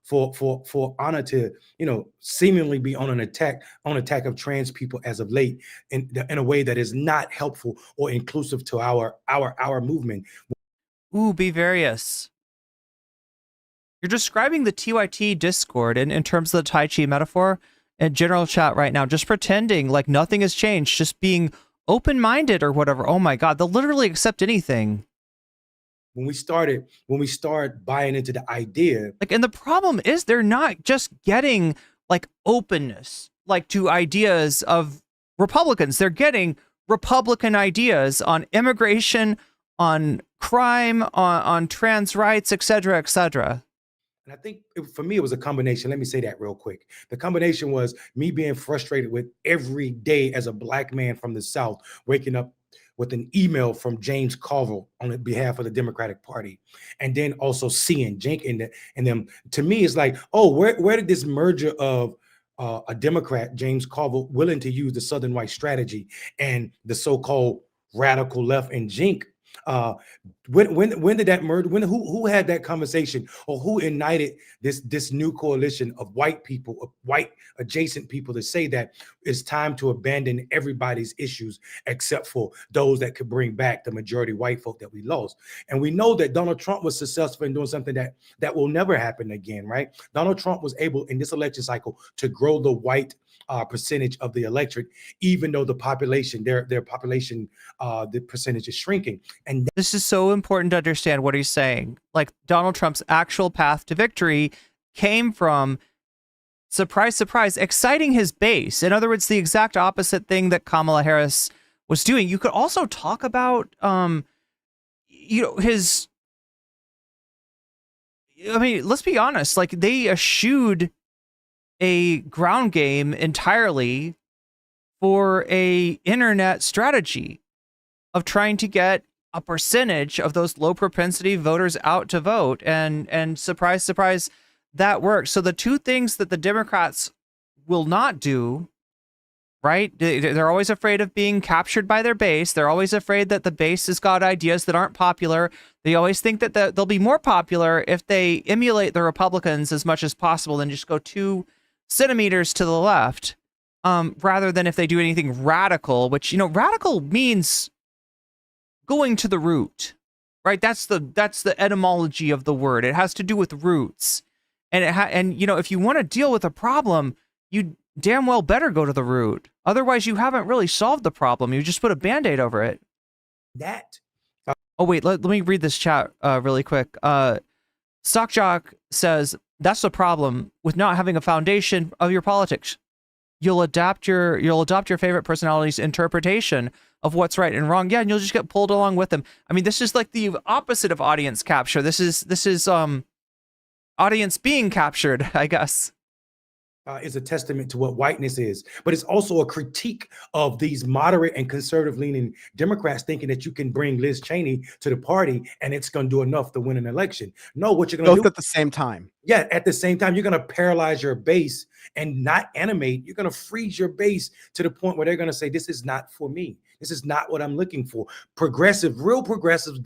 for Anna to, you know, seemingly be on attack of trans people as of late in a way that is not helpful or inclusive to our movement. Ooh, be various. You're describing the TYT Discord in terms of the Tai Chi metaphor in general chat right now, just pretending like nothing has changed, just being open-minded or whatever. Oh my God, they'll literally accept anything. When we start buying into the idea, like, and the problem is they're not just getting like openness, like to ideas of Republicans. They're getting Republican ideas on immigration, on crime, on trans rights, et cetera, et cetera. and I think for me, it was a combination. Let me say that real quick. The combination was me being frustrated with every day as a Black man from the South, waking up with an email from James Carville on behalf of the Democratic Party, and then also seeing Cenk and them. To me, it's like, oh, where did this merger of a Democrat, James Carville, willing to use the Southern white strategy, and the so-called radical left and Cenk? When did that merge? Who had that conversation, or who ignited this new coalition of white people, of white adjacent people, to say that it's time to abandon everybody's issues except for those that could bring back the majority white folk that we lost? And we know that Donald Trump was successful in doing something that will never happen again, right? Donald Trump was able in this election cycle to grow the white percentage of the electorate, even though the population, their population, the percentage is shrinking. And this is so important to understand what he's saying. Like, Donald Trump's actual path to victory came from, surprise, surprise, exciting his base. In other words, the exact opposite thing that Kamala Harris was doing. You could also talk about, his, I mean, let's be honest, like, they eschewed a ground game entirely for a internet strategy of trying to get a percentage of those low propensity voters out to vote, and surprise, surprise, that works. So the two things that the Democrats will not do, right? They're always afraid of being captured by their base. They're always afraid that the base has got ideas that aren't popular. They always think that they'll be more popular if they emulate the Republicans as much as possible and just go 2 centimeters to the left, rather than if they do anything radical, which, radical means going to the root, right? That's the etymology of the word. It has to do with roots. And if you want to deal with a problem, you damn well better go to the root. Otherwise, you haven't really solved the problem. You just put a Band-Aid over it. Oh, wait, let me read this chat really quick. Stockjock says, that's the problem with not having a foundation of your politics. You'll adopt your favorite personality's interpretation of what's right and wrong. Yeah, and you'll just get pulled along with them. I mean, this is like the opposite of audience capture. This is audience being captured, I guess. Is a testament to what whiteness is, but it's also a critique of these moderate and conservative leaning Democrats thinking that you can bring Liz Cheney to the party and it's going to do enough to win an election. No, what you're going to do at the same time. Yeah, at the same time, you're going to paralyze your base and not animate. You're going to freeze your base to the point where they're going to say, this is not for me. This is not what I'm looking for. Real progressives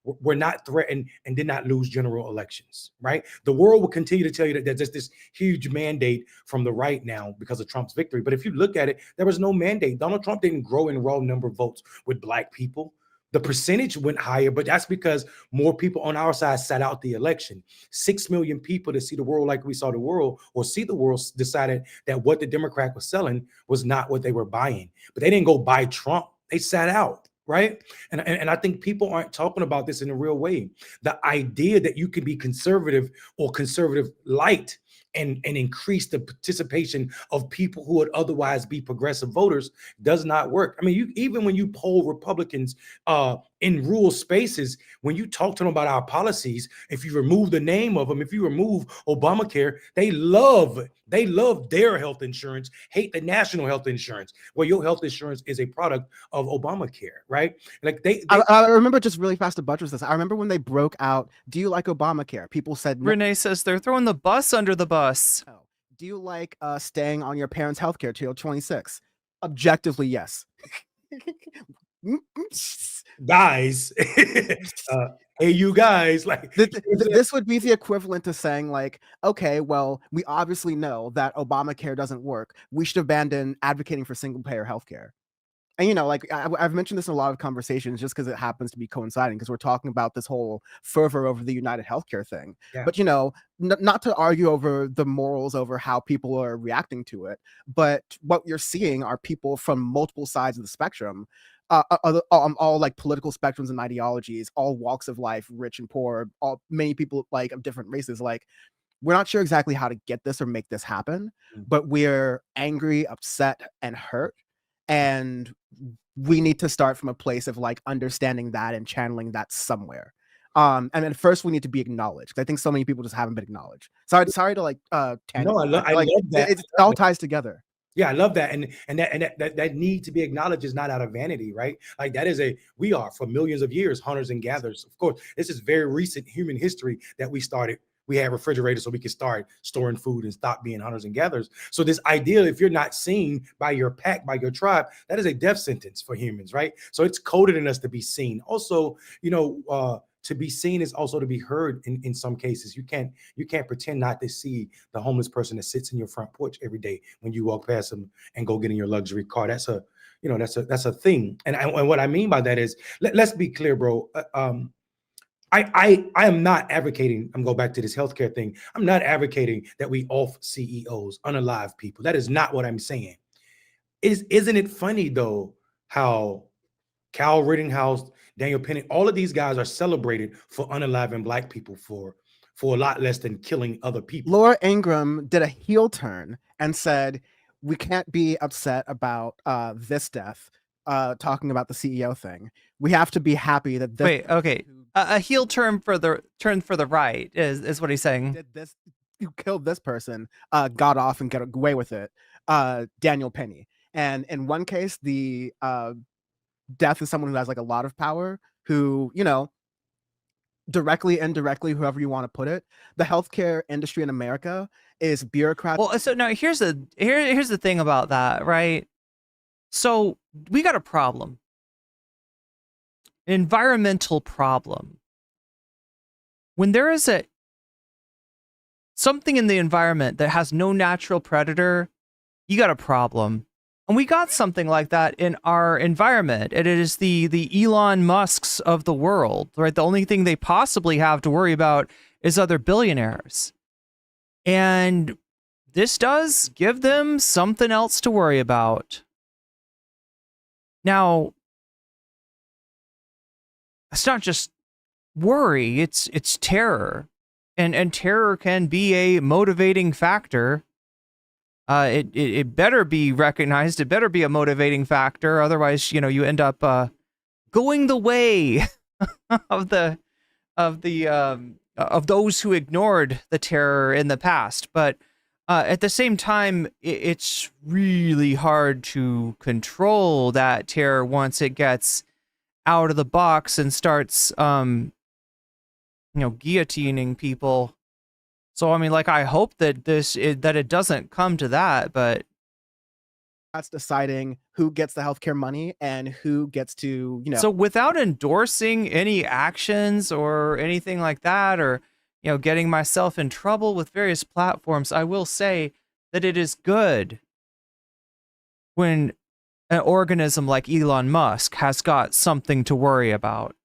were not threatened and did not lose general elections, right? The world will continue to tell you that there's this huge mandate from the right now because of Trump's victory. But if you look at it, there was no mandate. Donald Trump didn't grow in raw number of votes with Black people. The percentage went higher, but that's because more people on our side sat out the election. 6 million people to see the world like we saw the world, or see the world, decided that what the Democrat was selling was not what they were buying. But they didn't go buy Trump. They sat out, right? And I think people aren't talking about this in a real way. The idea that you can be conservative or conservative light and increase the participation of people who would otherwise be progressive voters does not work. I mean, even when you poll Republicans in rural spaces, when you talk to them about our policies, if you remove the name of them, if you remove Obamacare, they love their health insurance, hate the national health insurance. Well, your health insurance is a product of Obamacare, right? Like I remember, just really fast to buttress this, I remember when they broke out, do you like Obamacare? People said no. Renee says they're throwing the bus under the bus. Oh. Do you like staying on your parents' healthcare till 26? Objectively, yes. Guys, hey, you guys, like this would be the equivalent to saying, like, okay, well, we obviously know that Obamacare doesn't work. We should abandon advocating for single payer healthcare. And, like I've mentioned this in a lot of conversations just because it happens to be coinciding because we're talking about this whole fervor over the United Healthcare thing. Yeah. But, not to argue over the morals over how people are reacting to it, but what you're seeing are people from multiple sides of the spectrum, all like political spectrums and ideologies, all walks of life, rich and poor, all many people like of different races. Like, we're not sure exactly how to get this or make this happen, but we're angry, upset, and hurt. And we need to start from a place of like understanding that and channeling that somewhere. And then first we need to be acknowledged. I think so many people just haven't been acknowledged. Sorry to like No, I like love that. it all ties together. Yeah, I love that. And that need to be acknowledged is not out of vanity, right? Like we are for millions of years hunters and gatherers. Of course, this is very recent human history that we had refrigerators so we could start storing food and stop being hunters and gatherers. So this idea, if you're not seen by your pack, by your tribe, that is a death sentence for humans, right? So it's coded in us to be seen. Also, to be seen is also to be heard in some cases. You can't pretend not to see the homeless person that sits in your front porch every day when you walk past them and go get in your luxury car. That's a thing. And what I mean by that is, let's be clear, bro. I am not advocating, I'm going back to this healthcare thing. I'm not advocating that we off CEOs, unalive people. That is not what I'm saying. Isn't it funny though, how Cal Rittenhouse, Daniel Penny, all of these guys are celebrated for unaliving Black people for a lot less than killing other people. Laura Ingraham did a heel turn and said, we can't be upset about this death, talking about the CEO thing. We have to be happy that this— Wait, okay. A heel turn for the right is what he's saying. Did this, who killed this person, got off and got away with it, Daniel Penny. And in one case, the death is someone who has like a lot of power, who, directly, indirectly, whoever you want to put it, the healthcare industry in America is bureaucratic. Well, so now here's the thing about that, right? So we got a problem. An environmental problem. When there is something in the environment that has no natural predator, you got a problem. And we got something like that in our environment. And it is the Elon Musks of the world, right? The only thing they possibly have to worry about is other billionaires. And this does give them something else to worry about. Now, it's not just worry, it's terror. And terror can be a motivating factor. It better be recognized. It better be a motivating factor. Otherwise, you end up going the way of those who ignored the terror in the past. But at the same time, it's really hard to control that terror once it gets out of the box and starts, guillotining people. So, I mean, like, I hope that that it doesn't come to that, but that's deciding who gets the healthcare money and who gets to, So without endorsing any actions or anything like that, or, getting myself in trouble with various platforms, I will say that it is good when an organism like Elon Musk has got something to worry about.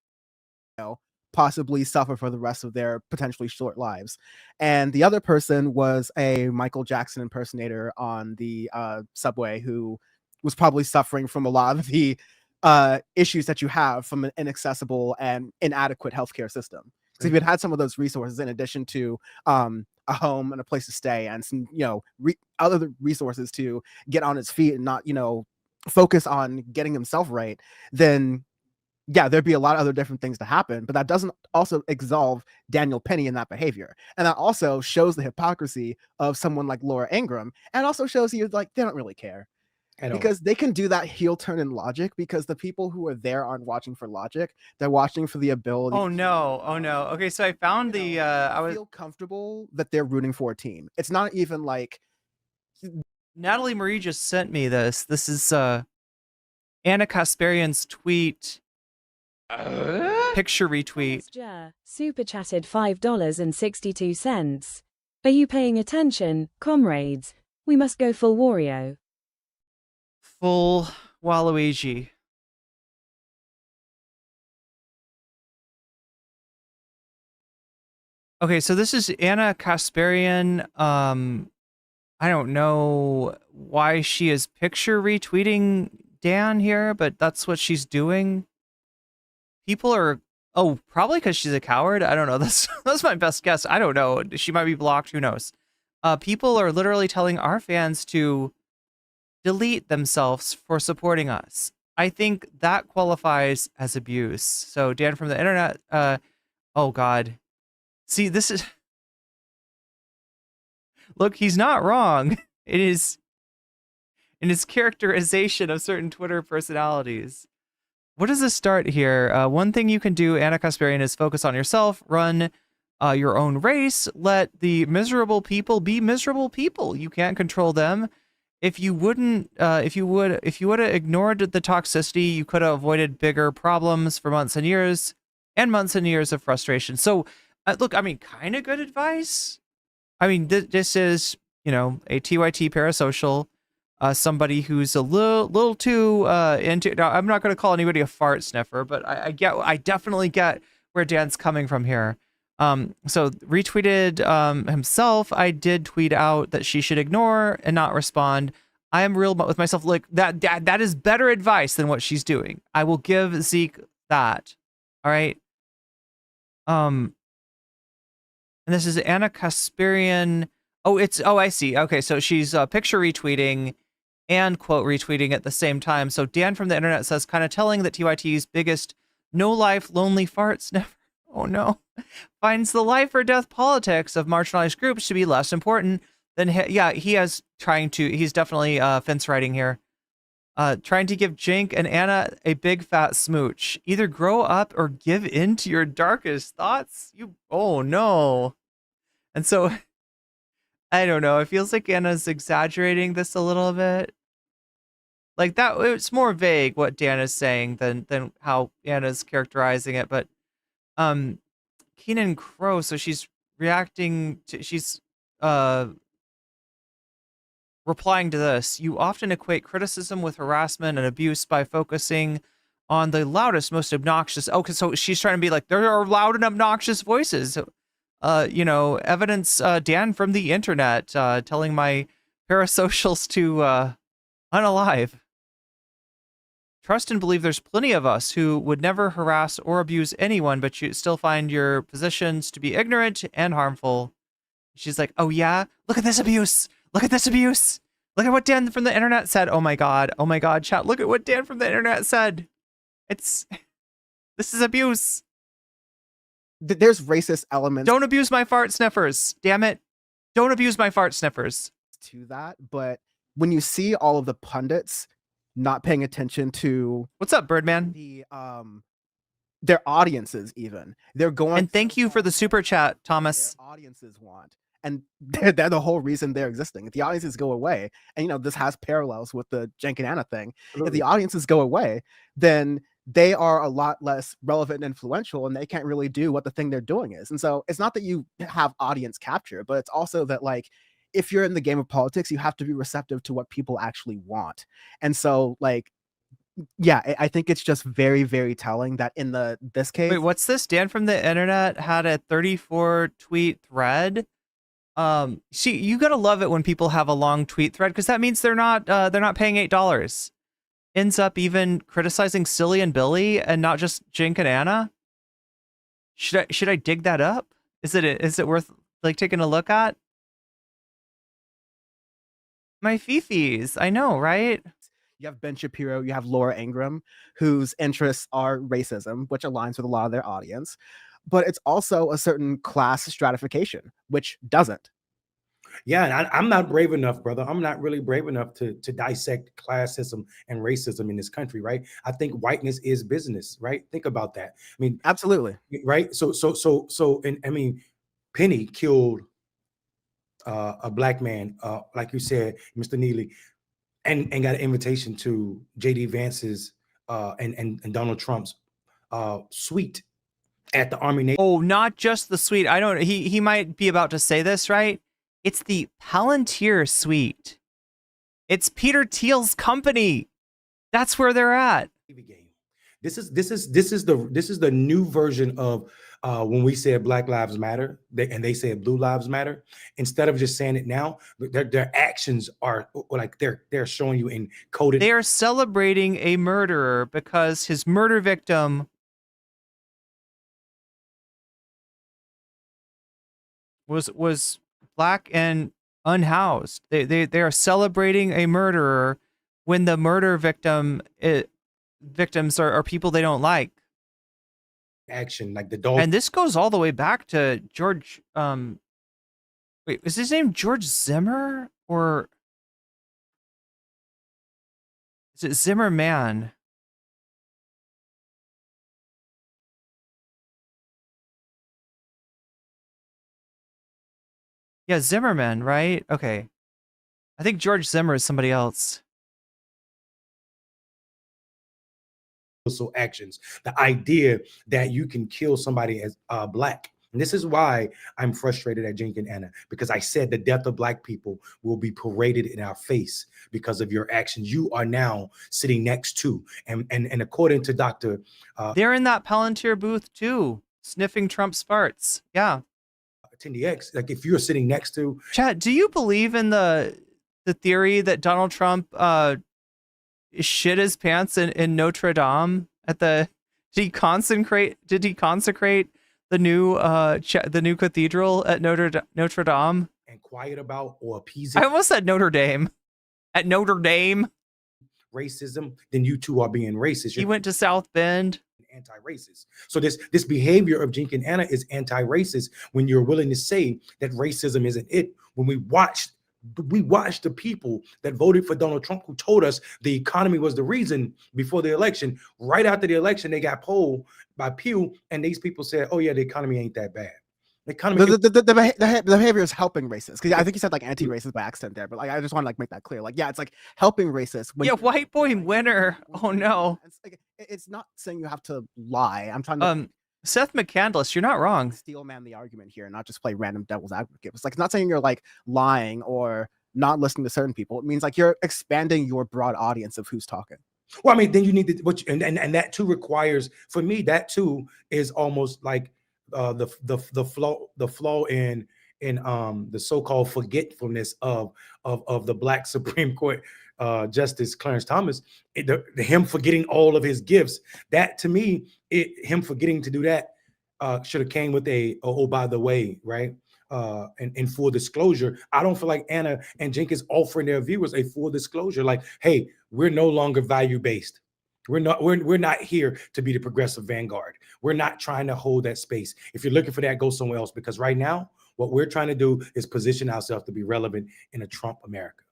Possibly suffer for the rest of their potentially short lives. And the other person was a Michael Jackson impersonator on the subway, who was probably suffering from a lot of the issues that you have from an inaccessible and inadequate healthcare system. So if you had some of those resources, in addition to a home and a place to stay and some, other resources to get on his feet and not, focus on getting himself right, then yeah, there'd be a lot of other different things to happen, but that doesn't also absolve Daniel Penny in that behavior. And that also shows the hypocrisy of someone like Laura Ingraham, and also shows you like they don't really care. Because they can do that heel turn in logic, because the people who are there aren't watching for logic. They're watching for the ability. Oh no. Okay, so I found I feel comfortable that they're rooting for a team. It's not even like Natalie Marie just sent me this. This is Anna Kasparian's tweet. Picture retweet. Super chatted $5.62. Are you paying attention, comrades? We must go full Wario. Full Waluigi. Okay, so this is Anna Kasparian. I don't know why she is picture retweeting Dan here, but that's what she's doing. People are, oh, probably because she's a coward. I don't know. That's my best guess. I don't know. She might be blocked. Who knows? People are literally telling our fans to delete themselves for supporting us. I think that qualifies as abuse. So Dan from the internet, oh God. See, this is, look, he's not wrong. It is in his characterization of certain Twitter personalities. What does this start here? One thing you can do, Anna Kasparian, is focus on yourself, run your own race, let the miserable people be miserable people. You can't control them. If you would have ignored the toxicity, you could have avoided bigger problems for months and years of frustration. So, look, I mean, kind of good advice. I mean, this is, you know, a TYT parasocial, somebody who's a little too into. Now, I'm not going to call anybody a fart sniffer, but I definitely get where Dan's coming from here. So retweeted himself. I did tweet out that she should ignore and not respond. I am real with myself. Like that is better advice than what she's doing. I will give Zeke that. All right. And this is Anna Kasparian. Oh, I see. Okay, so she's picture retweeting and quote retweeting at the same time. So Dan from the internet says, kind of telling that TYT's biggest no life lonely fart sniffer. Oh no. Finds the life or death politics of marginalized groups to be less important than he's definitely fence riding here. Trying to give Cenk and Anna a big fat smooch. Either grow up or give in to your darkest thoughts. Oh no. And so I don't know. It feels like Anna's exaggerating this a little bit. Like that, it's more vague what Dan is saying than how Anna's characterizing it. But Keenan Crow, so she's reacting to, she's replying to this. You often equate criticism with harassment and abuse by focusing on the loudest, most obnoxious. Oh, so she's trying to be like, there are loud and obnoxious voices. You know, evidence, Dan from the internet, telling my parasocials to unalive. Trust and believe there's plenty of us who would never harass or abuse anyone, but you still find your positions to be ignorant and harmful. She's like, oh yeah, look at this abuse. Look at this abuse. Look at what Dan from the internet said. Oh my God, chat. Look at what Dan from the internet said. This is abuse. There's racist elements. Don't abuse my fart sniffers. Damn it. Don't abuse my fart sniffers. To that, but when you see all of the pundits not paying attention to what's up, Birdman? Their audiences, even they're going. And thank you for the super chat, Thomas. Their audiences want, and they're the whole reason they're existing. If the audiences go away, and you know this has parallels with the Cenk and Anna thing. Absolutely. If the audiences go away, then they are a lot less relevant and influential, and they can't really do what the thing they're doing is. And so it's not that you have audience capture, but it's also that like, if you're in the game of politics, you have to be receptive to what people actually want. And so like, yeah, I think it's just very, very telling that in this case. Wait, what's this? Dan from the internet had a 34 tweet thread. You gotta love it when people have a long tweet thread, because that means they're not paying $8. Ends up even criticizing Silly and Billy and not just Cenk and Anna. Should I dig that up? Is it worth like taking a look at? My fifis, I know, right? You have Ben Shapiro, you have Laura Ingraham, whose interests are racism, which aligns with a lot of their audience. But it's also a certain class stratification, which doesn't. Yeah, and I'm not brave enough, brother. I'm not really brave enough to dissect classism and racism in this country, right? I think whiteness is business, right? Think about that. I mean, absolutely, right? So, and I mean, Penny killed a black man, like you said, Mr. Neely, and got an invitation to J.D. Vance's and Donald Trump's suite at the Army Navy. Oh, not just the suite. I don't. He might be about to say this, right? It's the Palantir suite. It's Peter Thiel's company. That's where they're at. Game. This is the new version of when we said Black Lives Matter and they said Blue Lives Matter. Instead of just saying it now, their actions are like they're showing you in coded. They are celebrating a murderer because his murder victim was black and unhoused. They are celebrating a murderer when the murder victims are people they don't like. Action like the dog. And this goes all the way back to George. Wait, is his name George Zimmer or is it Zimmerman? Yeah, Zimmerman, right? Okay. I think George Zimmer is somebody else. Actions, the idea that you can kill somebody as black. And this is why I'm frustrated at Cenk and Anna, because I said the death of black people will be paraded in our face because of your actions. You are now sitting next to, and according to Dr. They're in that Palantir booth too, sniffing Trump's farts. Yeah. Tindy X, like if you're sitting next to. Chad, do you believe in the theory that Donald Trump shit his pants in Notre Dame at the did he consecrate the new cathedral at Notre Dame? And quiet about or appeasing. I almost said Notre Dame. At Notre Dame. Racism, then you two are being racist. He went to South Bend. Anti-racist. So this behavior of Cenk and Anna is anti-racist when you're willing to say that racism isn't it. When we watched the people that voted for Donald Trump who told us the economy was the reason before the election. Right after the election, they got polled by Pew, and these people said, "Oh yeah, the economy ain't that bad." The economy. The behavior is helping racists, because I think you said like anti-racist by accident there, but like I just want to like make that clear. Like yeah, it's like helping racists. Yeah, white boy winner. Oh no. It's not saying you have to lie. I'm trying to. Seth McCandless, you're not wrong. Steel man the argument here, and not just play random devil's advocate. It's like it's not saying you're like lying or not listening to certain people. It means like you're expanding your broad audience of who's talking. Well, I mean, then you need to, and that too requires, for me, that too is almost like the flaw in the so-called forgetfulness of the Black Supreme Court Justice Clarence Thomas, him forgetting all of his gifts. That to me, him forgetting to do that should have came with oh by the way, right? And in full disclosure, I don't feel like Anna and Cenk is offering their viewers a full disclosure, like, hey, we're no longer value-based. We're not here to be the progressive vanguard. We're not trying to hold that space. If you're looking for that, go somewhere else, because right now, what we're trying to do is position ourselves to be relevant in a Trump America.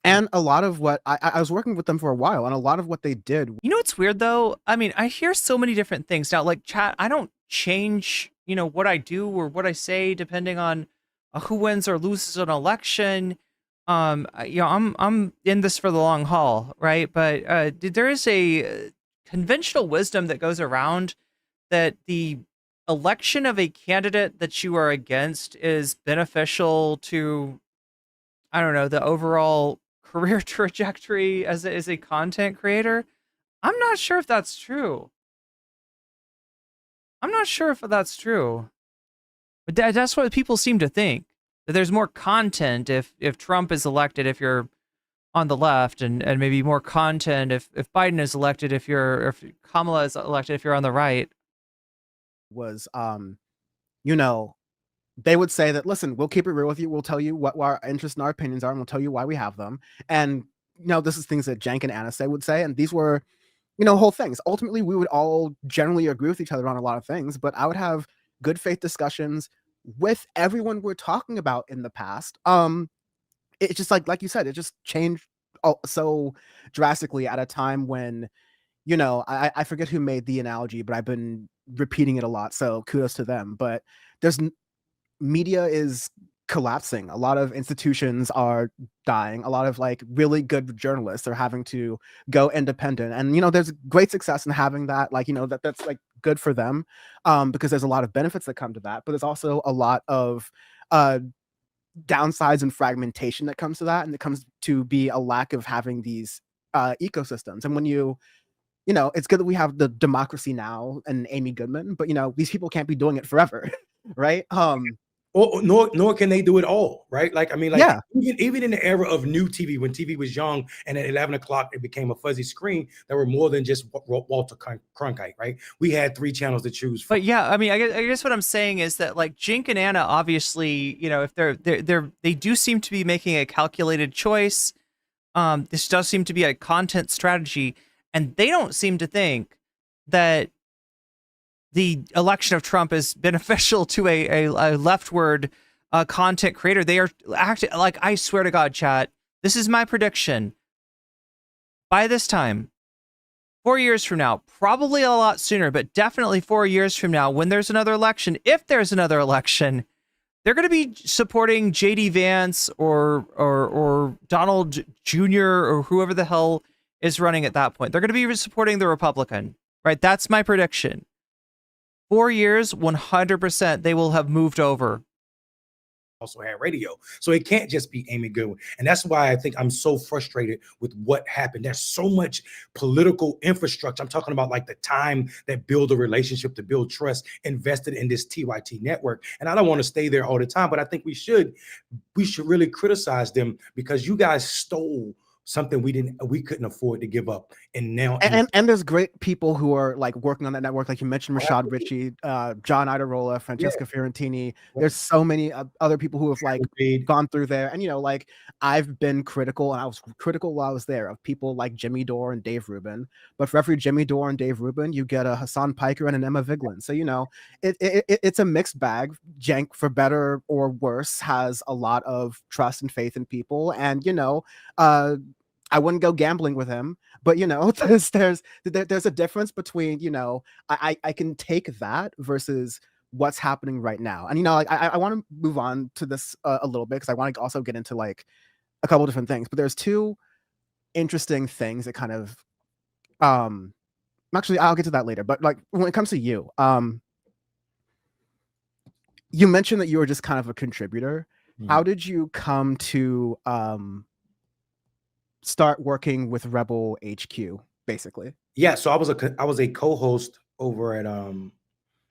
And a lot of what I was working with them for a while, and a lot of what they did. You know what's weird though? I mean, I hear so many different things now. Like chat, I don't change, what I do or what I say depending on who wins or loses an election. I'm in this for the long haul, right? But there is a conventional wisdom that goes around that the election of a candidate that you are against is beneficial to, I don't know, the overall career trajectory as a content creator. I'm not sure if that's true. But that's what people seem to think. That there's more content if Trump is elected if you're on the left, and maybe more content if Biden is elected if Kamala is elected if you're on the right. Was they would say that, listen, we'll keep it real with you. We'll tell you what our interests and our opinions are, and we'll tell you why we have them. And this is things that Cenk and Anna would say, and these were, whole things. Ultimately, we would all generally agree with each other on a lot of things, but I would have good faith discussions with everyone we're talking about in the past. It's just like you said, it just changed so drastically at a time when, I forget who made the analogy, but I've been repeating it a lot, so kudos to them. But media is collapsing. A lot of institutions are dying. A lot of like really good journalists are having to go independent, and there's great success in having that. Like that's like good for them, because there's a lot of benefits that come to that. But there's also a lot of downsides and fragmentation that comes to that, and it comes to be a lack of having these ecosystems. And when you know, it's good that we have the Democracy Now! And Amy Goodman, but these people can't be doing it forever, right? Or nor can they do it all, right? Like, I mean, like, Yeah. even in the era of new TV, when TV was young and at 11 o'clock it became a fuzzy screen, there were more than just Walter Cronkite, right? We had 3 channels to choose from. But yeah, I mean, I guess what I'm saying is that like Cenk and Anna, obviously, if they do seem to be making a calculated choice. This does seem to be a content strategy, and they don't seem to think that the election of Trump is beneficial to a leftward content creator. They are acting like, I swear to God, chat, this is my prediction. By this time, 4 years from now, probably a lot sooner, but definitely 4 years from now, when there's another election, if there's another election, they're going to be supporting JD Vance or Donald Jr. or whoever the hell is running at that point. They're going to be supporting the Republican, right? That's my prediction. 4 years, 100%, they will have moved over. Also had radio. So it can't just be Amy Goodwin. And that's why I think I'm so frustrated with what happened. There's so much political infrastructure. I'm talking about like the time that build a relationship, to build trust, invested in this TYT network. And I don't want to stay there all the time, but I think we should really criticize them, because you guys stole something we couldn't afford to give up. And now and there's great people who are like working on that network, like you mentioned, Rashad Ritchie, John Idarola, Francesca Fiorentini. There's so many other people who have like gone through there. And like, I've been critical, and I was critical while I was there, of people like Jimmy Dore and Dave Rubin. But for every Jimmy Dore and Dave Rubin, you get a Hassan Piker and an Emma Vigeland. So it's a mixed bag. Cenk, for better or worse, has a lot of trust and faith in people, and I wouldn't go gambling with him, but there's a difference between I can take that versus what's happening right now. And like, I want to move on to this a little bit, because I want to also get into like a couple different things. But there's 2 interesting things that kind of actually, I'll get to that later. But like, when it comes to you, you mentioned that you were just kind of a contributor. How did you come to start working with Rebel HQ, basically? Yeah, so I was a co-host over at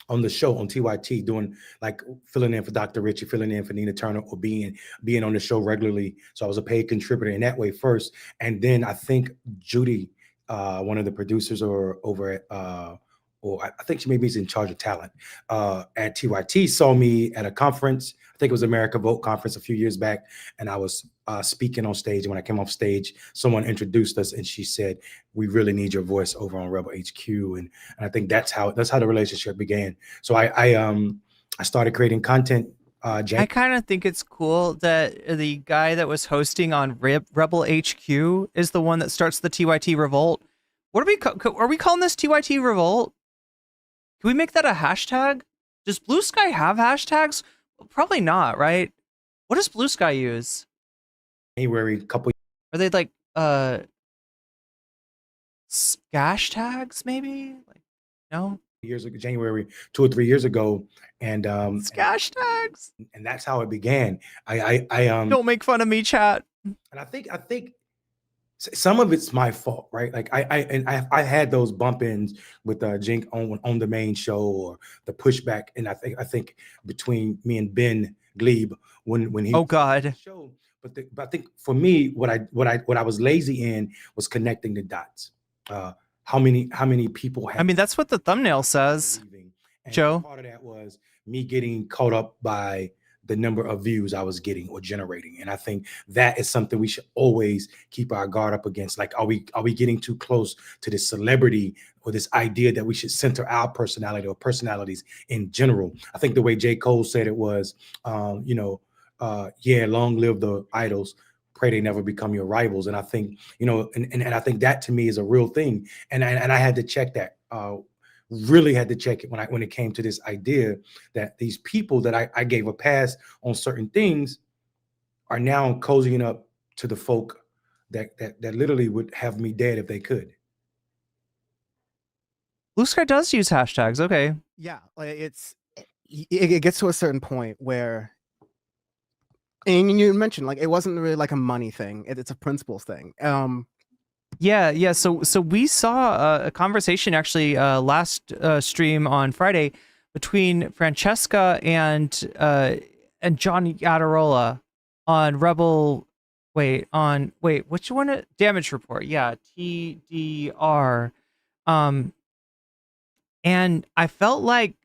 on the show on TYT, doing like filling in for Dr. Richie, filling in for Nina Turner, or being on the show regularly. So I was a paid contributor in that way first, and then I think Judy, one of the producers, or over at or I think she maybe is in charge of talent at TYT, saw me at a conference. I think it was America Vote conference a few years back, and I was speaking on stage. And when I came off stage, someone introduced us, and she said, "We really need your voice over on Rebel HQ." And I think that's how the relationship began. So I started creating content. I kind of think it's cool that the guy that was hosting on Rebel HQ is the one that starts the TYT Revolt. What are we calling this TYT Revolt? Can we make that a hashtag? Does Blue Sky have hashtags? Probably not, right? What does Blue Sky use? January, couple. Are they like scash tags maybe? Like, no. Years ago, January 2 or 3 years ago, and scash tags. And that's how it began. I don't make fun of me, chat. And I think some of it's my fault, right? Like I had those bump-ins with Cenk on the main show, or the pushback, and I think between me and Ben Glebe when he God show. But I think for me, what I was lazy in was connecting the dots. How many people have, I mean, that's what the thumbnail says, Joe. Part of that was me getting caught up by the number of views I was getting or generating. And I think that is something we should always keep our guard up against. Like, are we getting too close to this celebrity, or this idea that we should center our personality or personalities in general? I think the way J. Cole said it was, long live the idols, pray they never become your rivals. And I think, and I think that to me is a real thing. And I had to check that, really had to check it when it came to this idea that these people that I gave a pass on certain things are now cozying up to the folk that literally would have me dead if they could. Blue Sky does use hashtags. Okay. Yeah, like it gets to a certain point where, and you mentioned like it wasn't really like a money thing; it's a principles thing. Yeah. So we saw a conversation actually last stream on Friday between Francesca and Johnny Adarola on Rebel. Wait, which one? Damage Report. Yeah, TDR. Um, and I felt like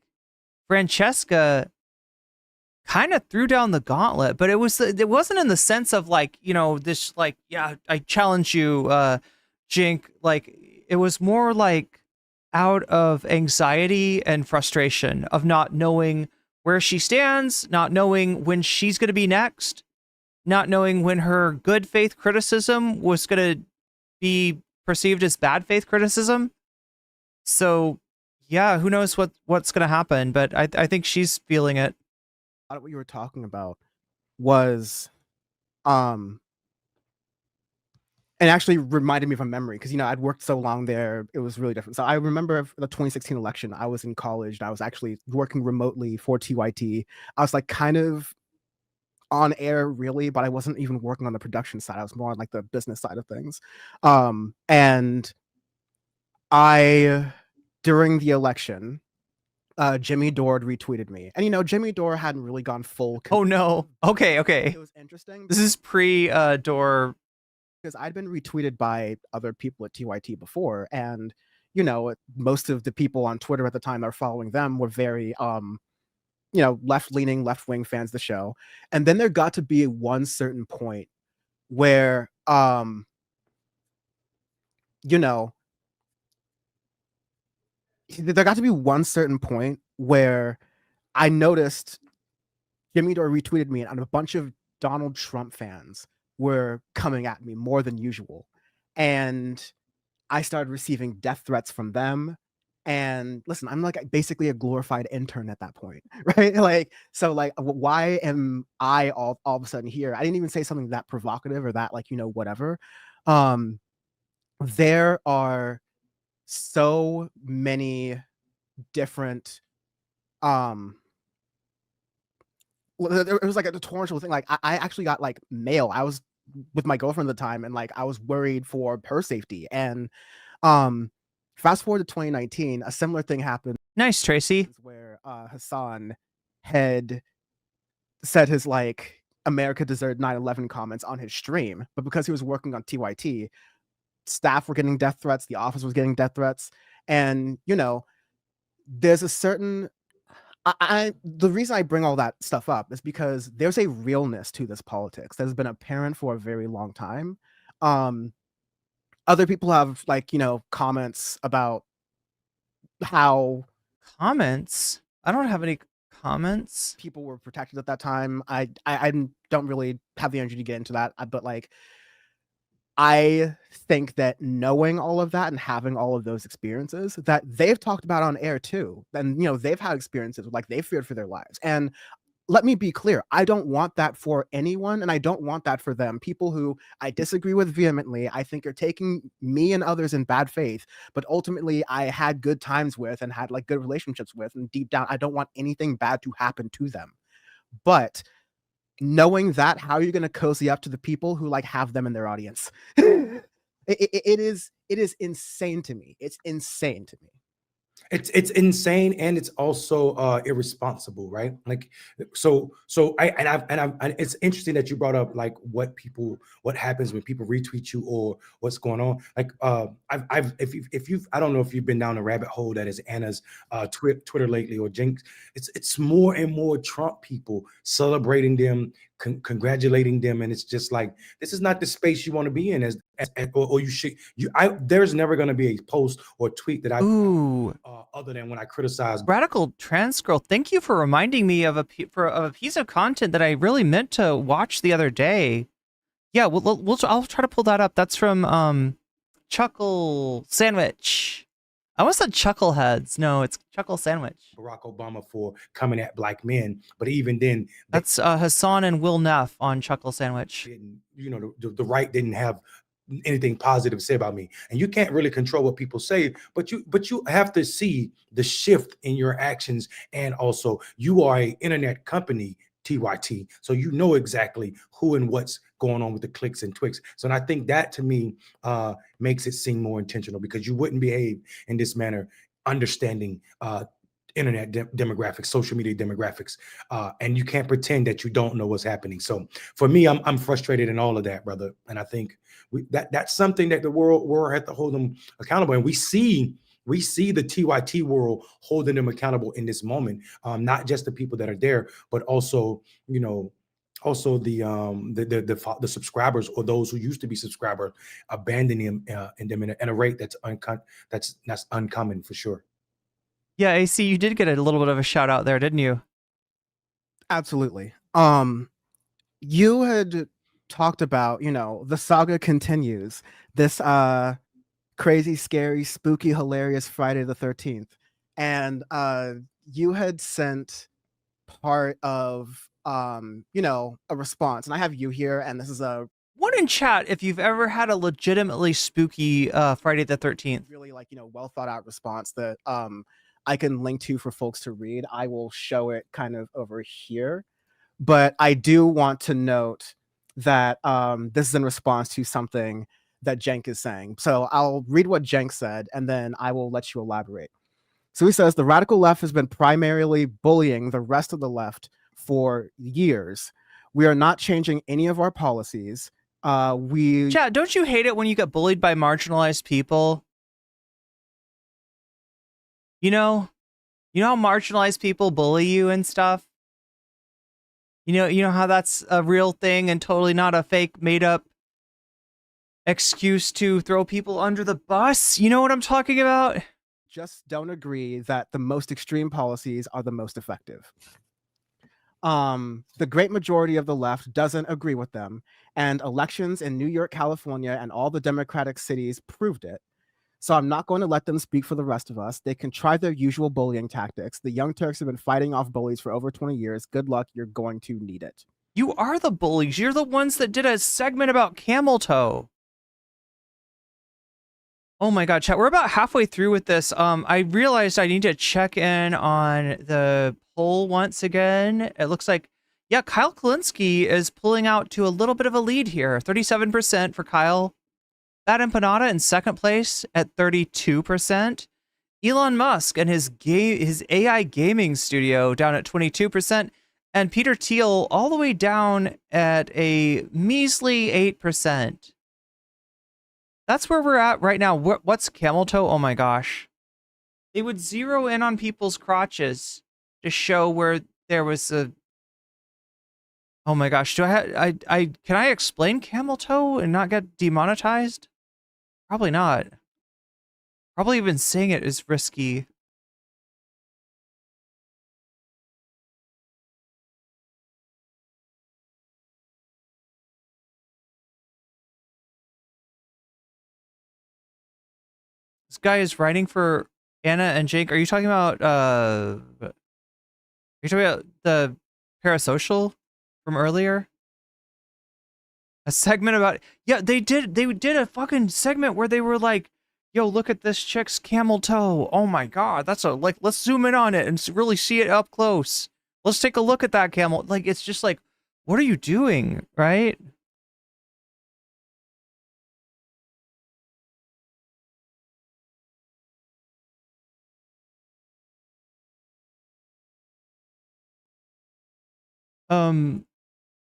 Francesca kind of threw down the gauntlet, but it wasn't in the sense of like, this like, yeah, I challenge you, Cenk. Like, it was more like out of anxiety and frustration of not knowing where she stands, not knowing when she's going to be next, not knowing when her good faith criticism was going to be perceived as bad faith criticism. So yeah, who knows what's going to happen, but I think she's feeling it. A lot of what you were talking about was and actually reminded me of a memory because I'd worked so long there, it was really different. So I remember the 2016 election. I was in college and I was actually working remotely for TYT. I was like kind of on air really, but I wasn't even working on the production side. I was more on like the business side of things. And I during the election, Jimmy Dore retweeted me, and Jimmy Dore hadn't really gone full. Oh no. Okay. It was interesting. This is pre Door. Because I'd been retweeted by other people at TYT before, and most of the people on Twitter at the time that were following them were very left-leaning, left-wing fans of the show. And then there got to be one certain point where there got to be one certain point where I noticed Jimmy Dore retweeted me, and a bunch of Donald Trump fans were coming at me more than usual. And I started receiving death threats from them. And listen, I'm like basically a glorified intern at that point, right? Like, so like, why am I all of a sudden here? I didn't even say something that provocative or that like, whatever. There are so many different it was like a torrential thing. Like I actually got like mail. I was with my girlfriend at the time, and like I was worried for her safety. And fast forward to 2019, a similar thing happened. Nice, Tracy. Where Hassan had said his like America deserved 9/11 comments on his stream, but because he was working on TYT, staff were getting death threats, the office was getting death threats, and there's a certain the reason I bring all that stuff up is because there's a realness to this politics that has been apparent for a very long time. Other people have like, comments about how comments. I don't have any comments. People were protected at that time. I don't really have the energy to get into that, but like I think that knowing all of that and having all of those experiences that they've talked about on air too, and they've had experiences like they feared for their lives. And let me be clear, I don't want that for anyone, and I don't want that for them. People who I disagree with vehemently, I think are taking me and others in bad faith, but ultimately I had good times with and had like good relationships with, and deep down I don't want anything bad to happen to them. But knowing that, how are you going to cozy up to the people who like have them in their audience? It is insane to me. It's insane to me. It's insane, and it's also irresponsible, right? Like, so it's interesting that you brought up like what happens when people retweet you or what's going on. Like, if you've I don't know if you've been down the rabbit hole that is Anna's Twitter lately, or Jenks. It's more and more Trump people celebrating them, congratulating them, and it's just like, this is not the space you want to be in or you should. There's never going to be a post or tweet that I other than when I criticize Radical Trans Girl. Thank you for reminding me of a piece of content that I really meant to watch the other day. Yeah, I'll try to pull that up. That's from Chuckle Sandwich. I almost said Chuckleheads. No, it's Chuckle Sandwich. Barack Obama for coming at black men, but even then, that's Hassan and Will Neff on Chuckle Sandwich. The right didn't have anything positive to say about me, and you can't really control what people say, but you have to see the shift in your actions. And also, you are an internet company, TYT. So you know exactly who and what's going on with the clicks and twicks. So and I think that to me makes it seem more intentional, because you wouldn't behave in this manner, understanding internet demographics, social media demographics, and you can't pretend that you don't know what's happening. So for me, I'm frustrated in all of that, brother. And I think that's something that the world had to hold them accountable. And we see the TYT world holding them accountable in this moment, not just the people that are there, but also, also the subscribers, or those who used to be subscribers, abandoning them in a rate that's uncommon for sure. Yeah, AC, you did get a little bit of a shout out there, didn't you? Absolutely. You had talked about, the saga continues. This crazy, scary, spooky, hilarious Friday the 13th. And you had sent part of a response. And I have you here, and this is a one in chat if you've ever had a legitimately spooky Friday the 13th. Really well thought out response that I can link to for folks to read. I will show it kind of over here. But I do want to note that this is in response to something that Cenk is saying. So I'll read what Cenk said, and then I will let you elaborate. So he says, the radical left has been primarily bullying the rest of the left for years. We are not changing any of our policies. Chat, don't you hate it when you get bullied by marginalized people? You know how marginalized people bully you and stuff? You know how that's a real thing and totally not a fake made up excuse to throw people under the bus? You know what I'm talking about? Just don't agree that the most extreme policies are the most effective. The great majority of the left doesn't agree with them, and elections in New York, California, and all the Democratic cities proved it. So I'm not going to let them speak for the rest of us. They can try their usual bullying tactics. The Young Turks have been fighting off bullies for over 20 years. Good luck. You're going to need it. You are the bullies. You're the ones that did a segment about camel toe. Oh my God, chat. We're about halfway through with this. I realized I need to check in on the poll once again. It looks like, yeah, Kyle Kulinski is pulling out to a little bit of a lead here. 37% for Kyle. Bad Empanada in second place at 32%. Elon Musk and his AI gaming studio down at 22%. And Peter Thiel all the way down at a measly 8%. That's where we're at right now. What's camel toe? Oh my gosh. They would zero in on people's crotches to show where there was a... Oh my gosh. Can I explain camel toe and not get demonetized? Probably not. Probably even saying it is risky. This guy is writing for Anna and Jake. Are you talking about the parasocial from earlier? A segment about, yeah, they did a fucking segment where they were like, yo, look at this chick's camel toe. Oh my God, that's let's zoom in on it and really see it up close. Let's take a look at that camel. Like, it's just like, what are you doing, right?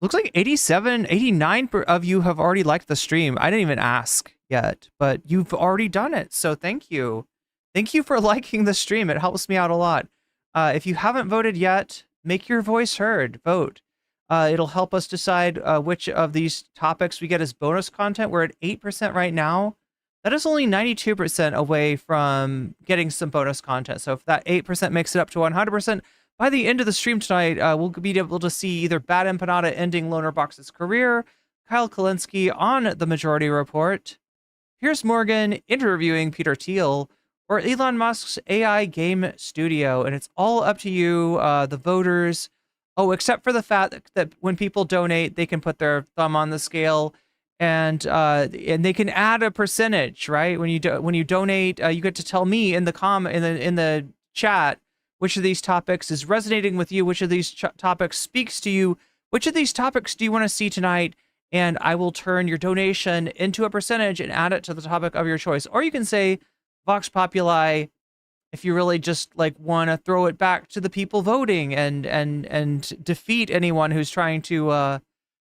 Looks like 87, 89 of you have already liked the stream. I didn't even ask yet, but you've already done it. So thank you. Thank you for liking the stream. It helps me out a lot. If you haven't voted yet, make your voice heard. Vote. It'll help us decide which of these topics we get as bonus content. We're at 8% right now. That is only 92% away from getting some bonus content. So if that 8% makes it up to 100%, by the end of the stream tonight, we'll be able to see either Bad Empanada ending Loner Box's career, Kyle Kulinski on The Majority Report, Piers Morgan interviewing Peter Thiel, or Elon Musk's AI game studio. And it's all up to you, the voters. Oh, except for the fact that when people donate, they can put their thumb on the scale, and they can add a percentage, right? When you donate, you get to tell me in the chat which of these topics is resonating with you, which of these topics speaks to you, which of these topics do you want to see tonight, and I will turn your donation into a percentage and add it to the topic of your choice. Or you can say Vox Populi if you really just like want to throw it back to the people voting and defeat anyone who's trying to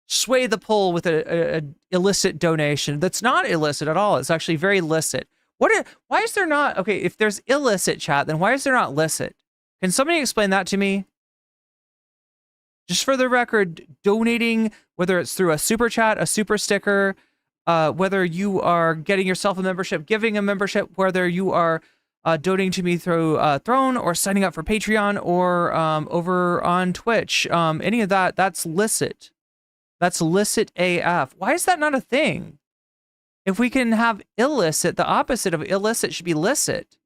sway the poll with a illicit donation that's not illicit at all. It's actually very licit. Why is there not, okay, if there's illicit chat, then why is there not licit? Can somebody explain that to me? Just for the record, donating, whether it's through a super chat, a super sticker, whether you are getting yourself a membership, giving a membership, whether you are donating to me through Throne or signing up for Patreon or over on Twitch, any of that, that's licit. That's licit AF. Why is that not a thing? If we can have illicit, the opposite of illicit should be licit.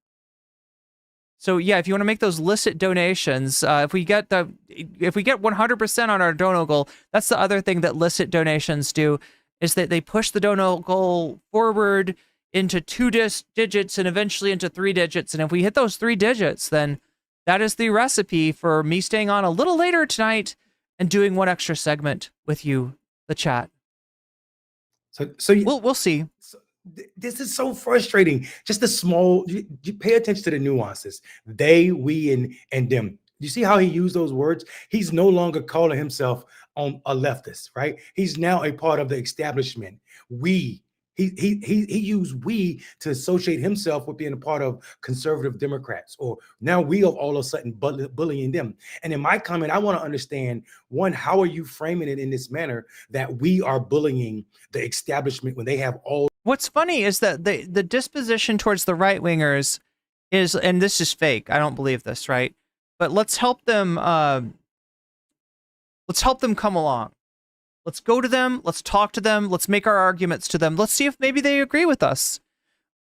So yeah, if you want to make those licit donations, if we get 100% on our dono goal, that's the other thing that licit donations do, is that they push the dono goal forward into 2 digits and eventually into 3 digits. And if we hit those 3 digits, then that is the recipe for me staying on a little later tonight and doing one extra segment with you, the chat. So we'll see. This is so frustrating. Just the small, you pay attention to the nuances. They, we, and them. You see how he used those words? He's no longer calling himself on a leftist, right? He's now a part of the establishment. We. He used we to associate himself with being a part of conservative Democrats, or now we are all of a sudden bullying them. And in my comment, I want to understand, one, how are you framing it in this manner that we are bullying the establishment when they have all? What's funny is that the disposition towards the right wingers is, and this is fake, I don't believe this, right? But let's help them come along. Let's go to them. Let's talk to them. Let's make our arguments to them. Let's see if maybe they agree with us.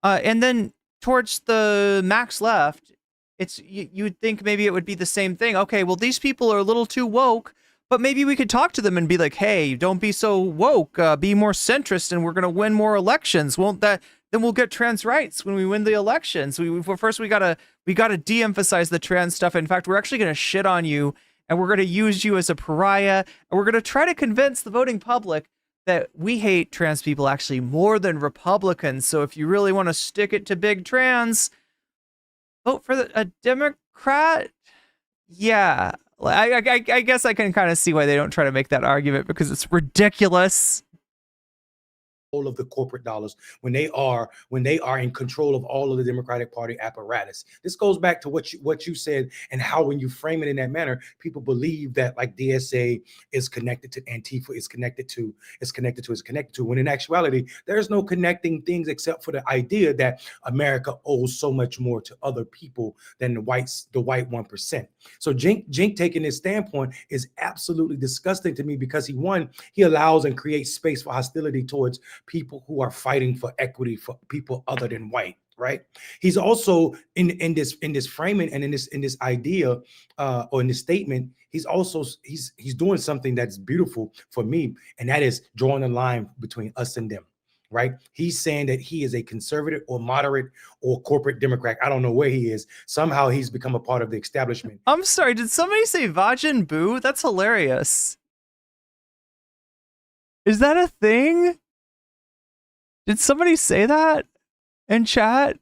And then towards the max left, it's you would think maybe it would be the same thing. Okay, well, these people are a little too woke, but maybe we could talk to them and be like, hey, don't be so woke. Be more centrist, and we're going to win more elections. Won't that? Then we'll get trans rights when we win the elections. First we gotta de-emphasize the trans stuff. In fact, we're actually going to shit on you. And we're going to use you as a pariah, and we're going to try to convince the voting public that we hate trans people actually more than Republicans. So if you really want to stick it to big trans, vote for a Democrat. Yeah, I guess I can kind of see why they don't try to make that argument, because it's ridiculous. All of the corporate dollars when they are in control of all of the Democratic Party apparatus. This goes back to what you said, and how when you frame it in that manner, people believe that like DSA is connected to Antifa, is connected to, when in actuality there's no connecting things except for the idea that America owes so much more to other people than the white 1%. So Cenk taking this standpoint is absolutely disgusting to me, because he allows and creates space for hostility towards people who are fighting for equity for people other than white, right? He's also in this framing and in this idea or in this statement, he's doing something that's beautiful for me, and that is drawing a line between us and them, right? He's saying that he is a conservative or moderate or corporate Democrat. I don't know where he is. Somehow he's become a part of the establishment. I'm sorry, did somebody say Vajin Boo? That's hilarious. Is that a thing? Did somebody say that in chat?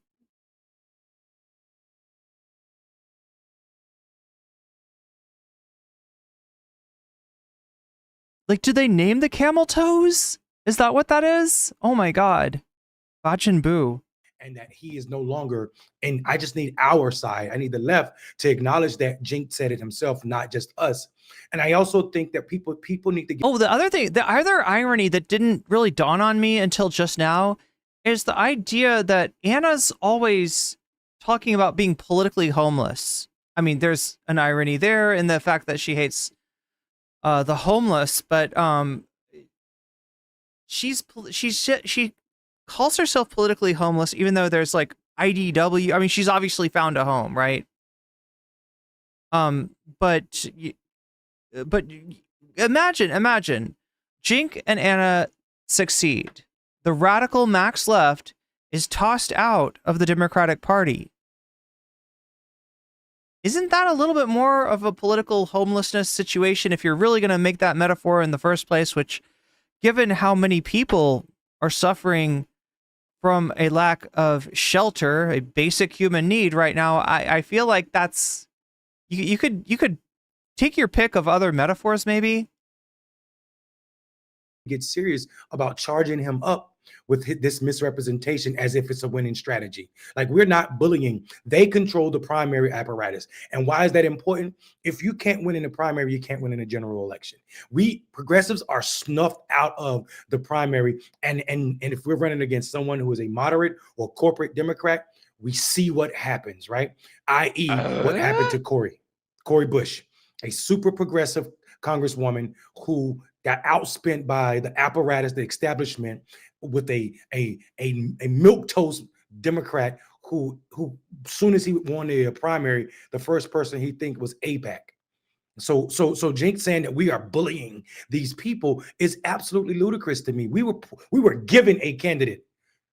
Like, do they name the camel toes? Is that what that is? Oh my god. Bachin Boo. And that he is no longer, and I just need our side. I need the left to acknowledge that Cenk said it himself, not just us. And I also think that people need to get— Oh, the other irony that didn't really dawn on me until just now is the idea that Anna's always talking about being politically homeless. I mean, there's an irony there in the fact that she hates the homeless, but she calls herself politically homeless, even though there's like IDW. I mean, she's obviously found a home, right? But imagine Cenk and Anna succeed. The radical max left is tossed out of the Democratic Party. Isn't that a little bit more of a political homelessness situation if you're really going to make that metaphor in the first place, which, given how many people are suffering from a lack of shelter, a basic human need right now, I feel like that's you could take your pick of other metaphors maybe. Get serious about charging him up with this misrepresentation as if it's a winning strategy. Like, we're not bullying. They control the primary apparatus. And why is that important? If you can't win in the primary, you can't win in a general election. We progressives are snuffed out of the primary. And if we're running against someone who is a moderate or corporate Democrat, we see what happens, right? I.e., what happened to Cori Bush, a super progressive congresswoman who got outspent by the apparatus, the establishment, with a milquetoast Democrat who soon as he won the primary, the first person he think was AIPAC. So Cenk saying that we are bullying these people is absolutely ludicrous to me. We were given a candidate.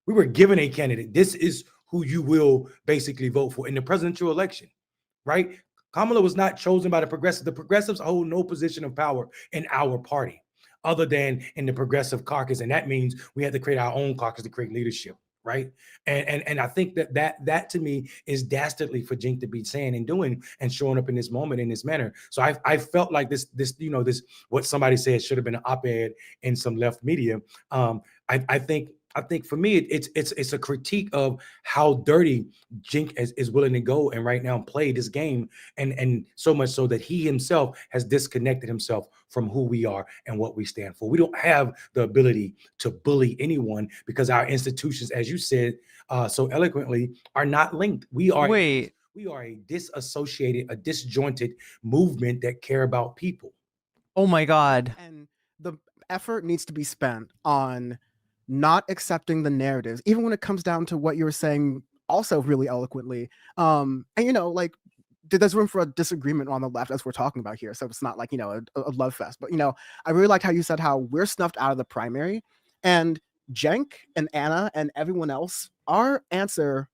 We were given a candidate. This is who you will basically vote for in the presidential election, right? Kamala was not chosen by the progressives. The progressives hold no position of power in our party other than in the progressive caucus. And that means we have to create our own caucus to create leadership, right? And I think that to me is dastardly for Cenk to be saying and doing and showing up in this moment in this manner. So I felt like this what somebody said should have been an op-ed in some left media. I think for me, it's a critique of how dirty Cenk is willing to go and right now play this game, and so much so that he himself has disconnected himself from who we are and what we stand for. We don't have the ability to bully anyone because our institutions, as you said so eloquently, are not linked. We are a disassociated, a disjointed movement that care about people. Oh my God. And the effort needs to be spent on not accepting the narratives, even when it comes down to what you were saying also really eloquently. And like, there's room for a disagreement on the left as we're talking about here. So it's not like, a love fest, but I really liked how you said how we're snuffed out of the primary, and Cenk and Anna and everyone else, our answer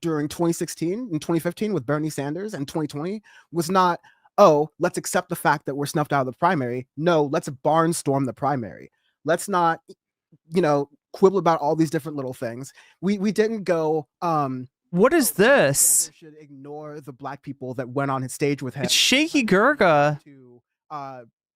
during 2016 and 2015 with Bernie Sanders and 2020 was not, oh, let's accept the fact that we're snuffed out of the primary. No, let's barnstorm the primary. Let's not quibble about all these different little things. We didn't go what is this? Should ignore the black people that went on his stage with him. It's Shaky Gurga to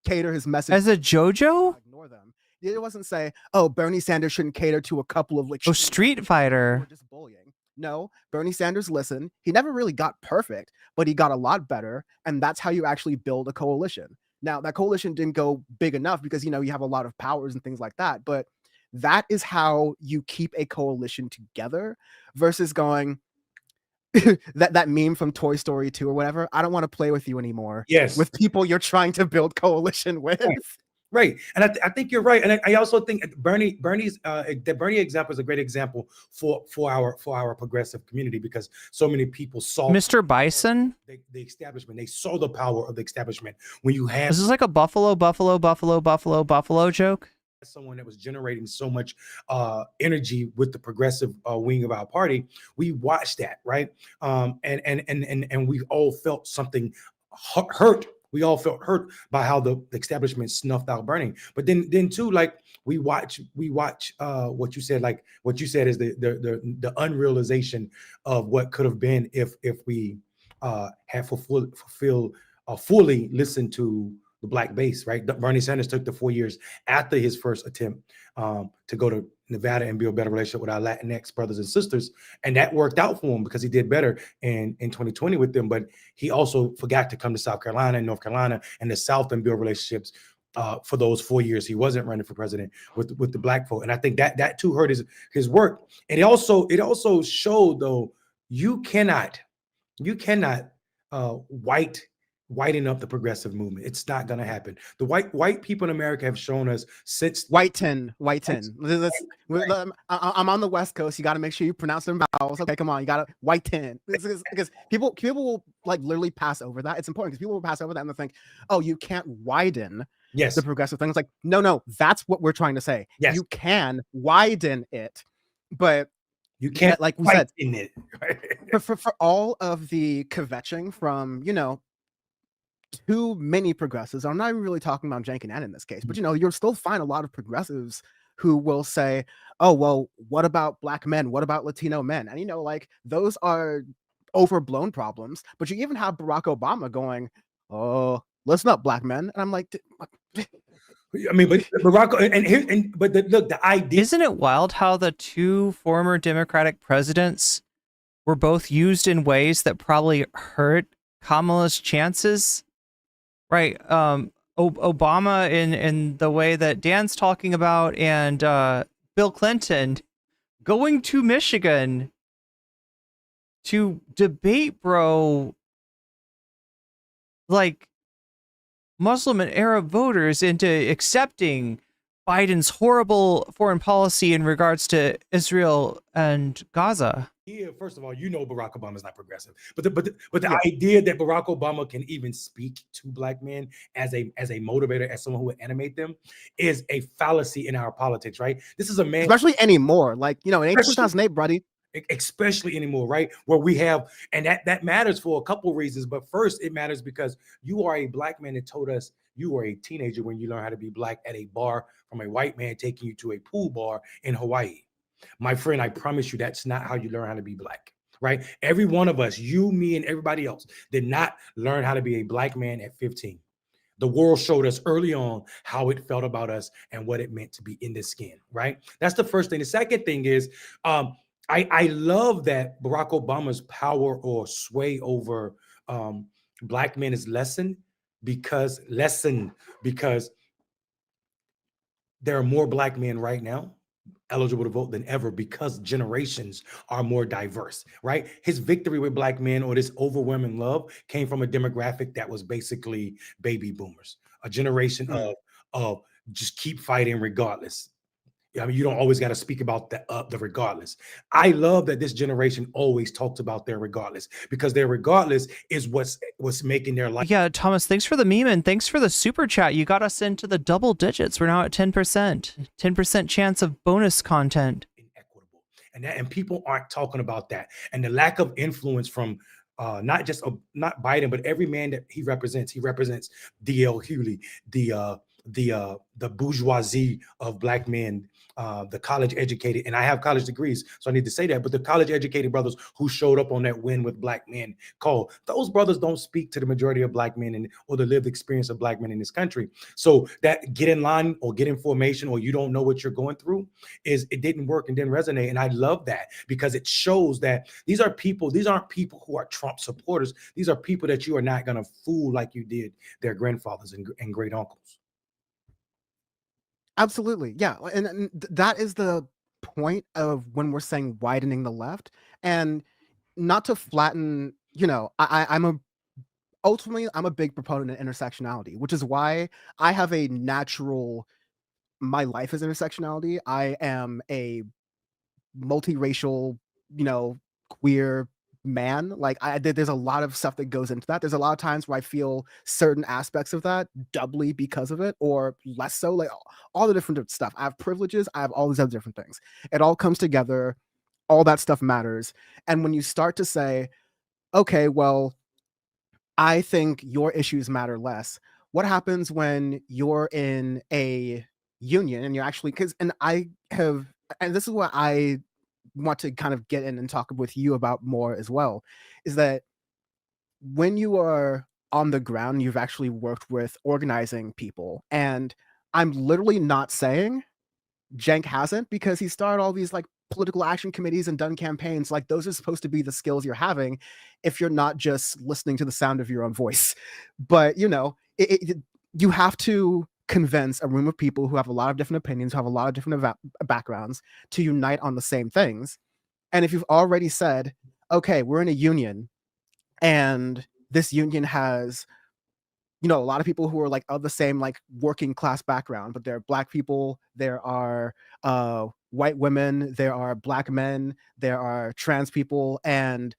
cater his message as a JoJo. Ignore them. It wasn't say, oh, Bernie Sanders shouldn't cater to a couple of like Street Fighter. Just bullying. No, Bernie Sanders listened. He never really got perfect, but he got a lot better, and that's how you actually build a coalition. Now, that coalition didn't go big enough because you have a lot of powers and things like that, but that is how you keep a coalition together versus going that meme from Toy Story 2 or whatever. I don't want to play with you anymore. Yes. With people you're trying to build coalition with. Right. And I think you're right. And I also think the Bernie example is a great example for our progressive community, because so many people saw Mr. Bison, the establishment. They saw the power of the establishment. When you have, this is like a buffalo joke. Someone that was generating so much energy with the progressive wing of our party, we watched that, right? And we all felt something hurt. We all felt hurt by how the establishment snuffed out Bernie. But then too, like we watch what you said, like what you said is the unrealization of what could have been if we had fully listened to the black base, right? Bernie Sanders took the 4 years after his first attempt to go to Nevada and build a better relationship with our Latinx brothers and sisters. And that worked out for him because he did better in 2020 with them. But he also forgot to come to South Carolina and North Carolina and the South and build relationships for those 4 years he wasn't running for president with the black folk. And I think that too hurt his work. And it also showed, though, you cannot whiten up the progressive movement. It's not going to happen. The white people in America have shown us since whiten. I'm on the West Coast. You got to make sure you pronounce them vowels. Okay, come on. You got to whiten, because people will like literally pass over that. It's important because people will pass over that and they'll think, oh, you can't widen the progressive thing. It's like, no, that's what we're trying to say. Yes. You can widen it, but You can't like we fight said, in it. for all of the kvetching from, too many progressives. I'm not even really talking about Cenk and Ann in this case, but you'll still find a lot of progressives who will say, "Oh, well, what about black men? What about Latino men?" And like those are overblown problems. But you even have Barack Obama going, "Oh, listen up, black men," and I'm like, I mean, but Barack look, the idea. Isn't it wild how the two former Democratic presidents were both used in ways that probably hurt Kamala's chances? Right. Obama in the way that Dan's talking about, and Bill Clinton going to Michigan to debate, bro, like Muslim and Arab voters into accepting Biden's horrible foreign policy in regards to Israel and Gaza. Yeah, first of all, Barack Obama is not progressive, but the idea that Barack Obama can even speak to black men as a motivator, as someone who would animate them, is a fallacy in our politics, right? This is a man, especially anymore. Like it ain't 2008, buddy. Especially anymore, right? Where we have, and that matters for a couple reasons. But first, it matters because you are a black man that told us you were a teenager when you learned how to be black at a bar from a white man taking you to a pool bar in Hawaii. My friend, I promise you that's not how you learn how to be black, right? Every one of us, you, me, and everybody else, did not learn how to be a black man at 15. The world showed us early on how it felt about us and what it meant to be in this skin, right? That's the first thing. The second thing is, I love that Barack Obama's power or sway over black men is lessened because there are more black men right now eligible to vote than ever because generations are more diverse, right? His victory with black men, or this overwhelming love, came from a demographic that was basically baby boomers, a generation of just keep fighting regardless. I mean, you don't always got to speak about the regardless. I love that this generation always talks about their regardless, because their regardless is what's making their life. Yeah, Thomas, thanks for the meme and thanks for the super chat. You got us into the double digits. We're now at 10%. 10% chance of bonus content. Inequitable. And people aren't talking about that. And the lack of influence from not Biden, but every man that he represents. He represents D.L. Hughley, the bourgeoisie of black men, the college educated, and I have college degrees, so I need to say that, but the college educated brothers who showed up on that Win with Black Men call, those brothers don't speak to the majority of black men or the lived experience of black men in this country. So that get in line or get in formation, or you don't know what you're going through, it didn't work and didn't resonate. And I love that because it shows that these aren't people who are Trump supporters. These are people that you are not going to fool like you did their grandfathers and great uncles. Absolutely. Yeah. And that is the point of when we're saying widening the left, and not to flatten, ultimately I'm a big proponent of intersectionality, which is why I have my life is intersectionality. I am a multiracial, queer man. Like there's a lot of stuff that goes into that. There's a lot of times where I feel certain aspects of that doubly because of it, or less so, like all the different stuff. I have privileges, I have all these other different things. It all comes together, all that stuff matters. And when you start to say, okay, well, I think your issues matter less, what happens when you're in a union and you're actually, and this is what I want to kind of get in and talk with you about more as well, is that when you are on the ground, you've actually worked with organizing people. And I'm literally not saying Cenk hasn't, because he started all these like political action committees and done campaigns. Like those are supposed to be the skills you're having if you're not just listening to the sound of your own voice. But you have to convince a room of people who have a lot of different opinions, who have a lot of different backgrounds, to unite on the same things. And if you've already said, okay, we're in a union, and this union has, a lot of people who are like of the same like working class background, but there are black people, there are white women, there are black men, there are trans people, and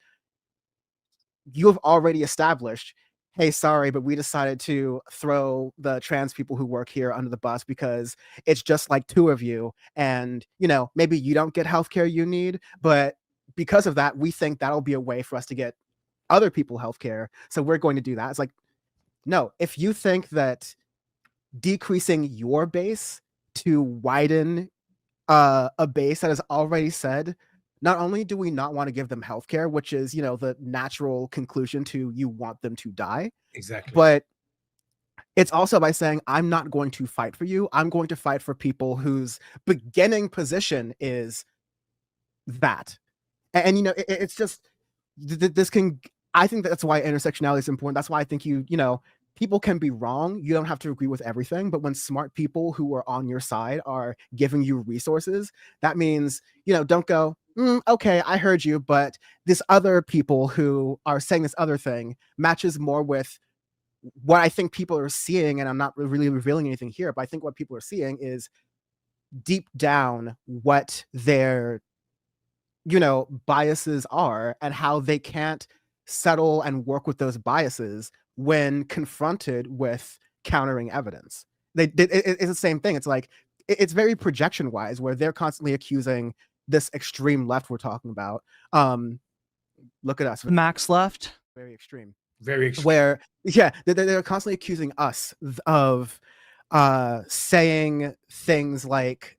you have already established hey, sorry, but we decided to throw the trans people who work here under the bus because it's just like two of you. And, maybe you don't get healthcare you need, but because of that, we think that'll be a way for us to get other people healthcare. So we're going to do that. It's like, no, if you think that decreasing your base to widen a base that has already said, not only do we not want to give them healthcare, which is, the natural conclusion to you want them to die, Exactly. but it's also by saying, I'm not going to fight for you. I'm going to fight for people whose beginning position is that. And it's just this can. I think that's why intersectionality is important. That's why I think people can be wrong. You don't have to agree with everything, but when smart people who are on your side are giving you resources, that means, don't go, okay, I heard you, but this other people who are saying this other thing matches more with what I think people are seeing. And I'm not really revealing anything here, but I think what people are seeing is deep down what their, biases are and how they can't settle and work with those biases when confronted with countering evidence. It's the same thing. It's like, it's very projection wise, where they're constantly accusing this extreme left we're talking about. Look at us. Max left. Very extreme. Very extreme. Where, they're constantly accusing us of saying things like,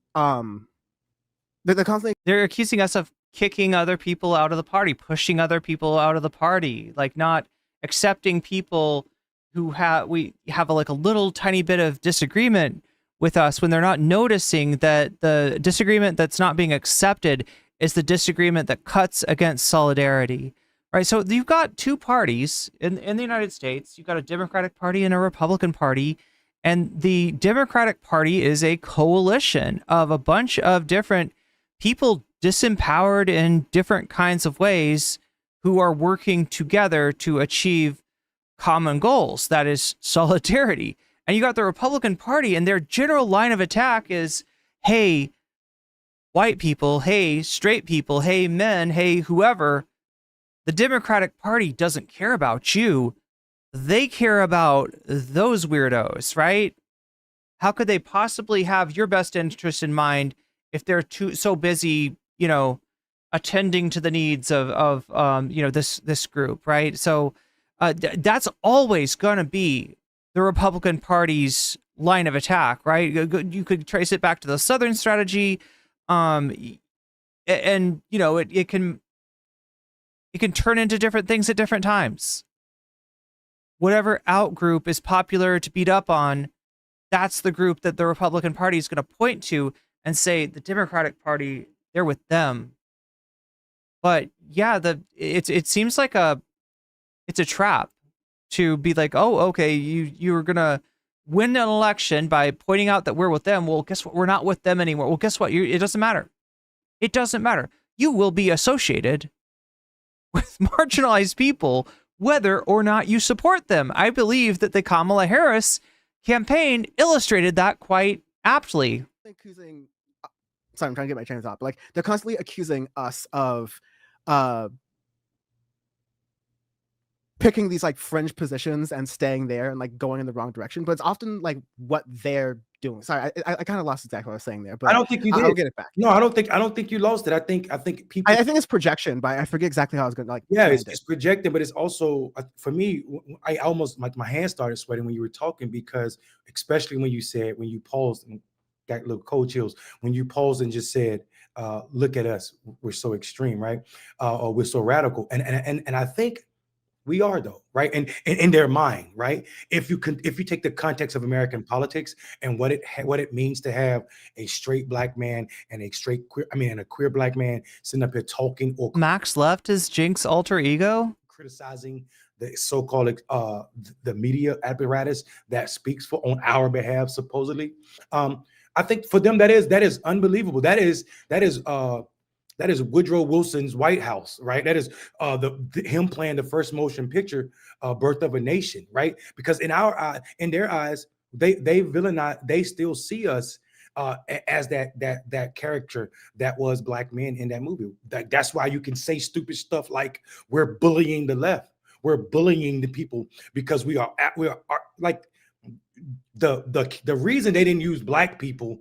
they're accusing us of kicking other people out of the party, pushing other people out of the party, like not accepting people who we have a little tiny bit of disagreement with us, when they're not noticing that the disagreement that's not being accepted is the disagreement that cuts against solidarity, right? So you've got two parties in the United States. You've got a Democratic Party and a Republican Party, and the Democratic Party is a coalition of a bunch of different people disempowered in different kinds of ways who are working together to achieve common goals. That is solidarity. And you got the Republican Party, and their general line of attack is, hey, white people, hey, straight people, hey, men, hey, whoever. The Democratic Party doesn't care about you. They care about those weirdos, right? How could they possibly have your best interest in mind if they're so busy, attending to the needs of this group, right? So that's always going to be the Republican Party's line of attack, right? You could trace it back to the Southern strategy, and it can turn into different things at different times. Whatever out group is popular to beat up on, that's the group that the Republican Party is going to point to and say the Democratic Party, they're with them. But yeah, it seems like it's a trap to be like, oh, okay, you're gonna win an election by pointing out that we're with them. Well, guess what? We're not with them anymore. Well, guess what? It doesn't matter. It doesn't matter. You will be associated with marginalized people whether or not you support them. I believe that the Kamala Harris campaign illustrated that quite aptly. Sorry, I'm trying to get my train of thought. But they're constantly accusing us of picking these fringe positions and staying there and going in the wrong direction. But it's often what they're doing. Sorry, I kind of lost exactly what I was saying there. But I don't think you did. I'll get it back. No, I don't think you lost it. I think people. I think it's projection, but I forget exactly how I was going to Yeah, it's projecting, but it's also for me. I almost my hands started sweating when you were talking, because especially when you paused and got little cold chills when you paused and just said, look at us, we're so extreme, right? Or we're so radical, and I think we are, though, right? And in their mind, right? If you take the context of American politics and what it means to have a straight black man and a queer black man sitting up here talking, or Max left is Jink's alter ego, criticizing the so-called the media apparatus that speaks on our behalf, supposedly. I think for them that is unbelievable. That is Woodrow Wilson's White House, right? That is him playing the first motion picture, Birth of a Nation, right? Because in their eyes, they villainize. They still see us as that character that was black men in that movie. That's why you can say stupid stuff like we're bullying the left. we're bullying the people because we are like the reason they didn't use black people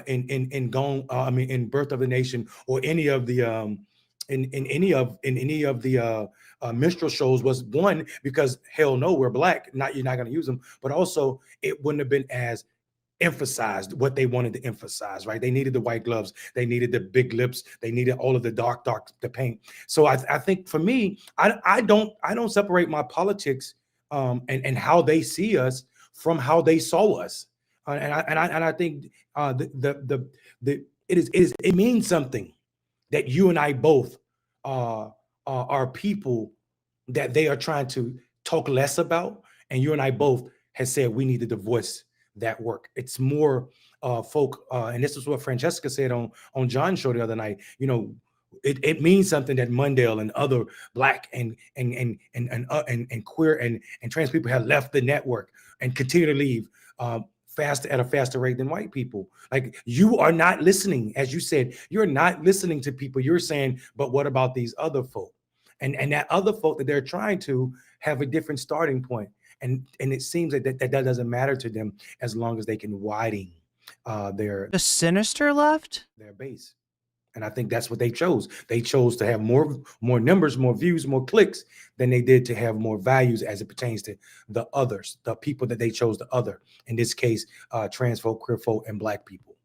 in Gone in Birth of the Nation or any of the in any of the minstrel shows was, one, because hell no, we're black, you're not going to use them, but also it wouldn't have been as emphasized what they wanted to emphasize, right? They needed the white gloves, they needed the big lips, they needed all of the dark the paint. So I think for me, I don't separate my politics and how they see us from how they saw us, and I think it means something that you and I both are people that they are trying to talk less about, and you and I both has said we needed to voice that work. It's more folk, and this is what Francesca said on John's show the other night. You know, it means something that Mondale and other black and queer and trans people have left the network and continue to leave at a faster rate than white people. Like, you are not listening, as you said, you're not listening to people. You're saying, but what about these other folk? And that other folk that they're trying to have a different starting point. And it seems like that doesn't matter to them as long as they can widen the sinister left their base. And I think that's what they chose. They chose to have more numbers, more views, more clicks than they did to have more values as it pertains to the others, the people that they chose to other. In this case, trans folk, queer folk, and black people.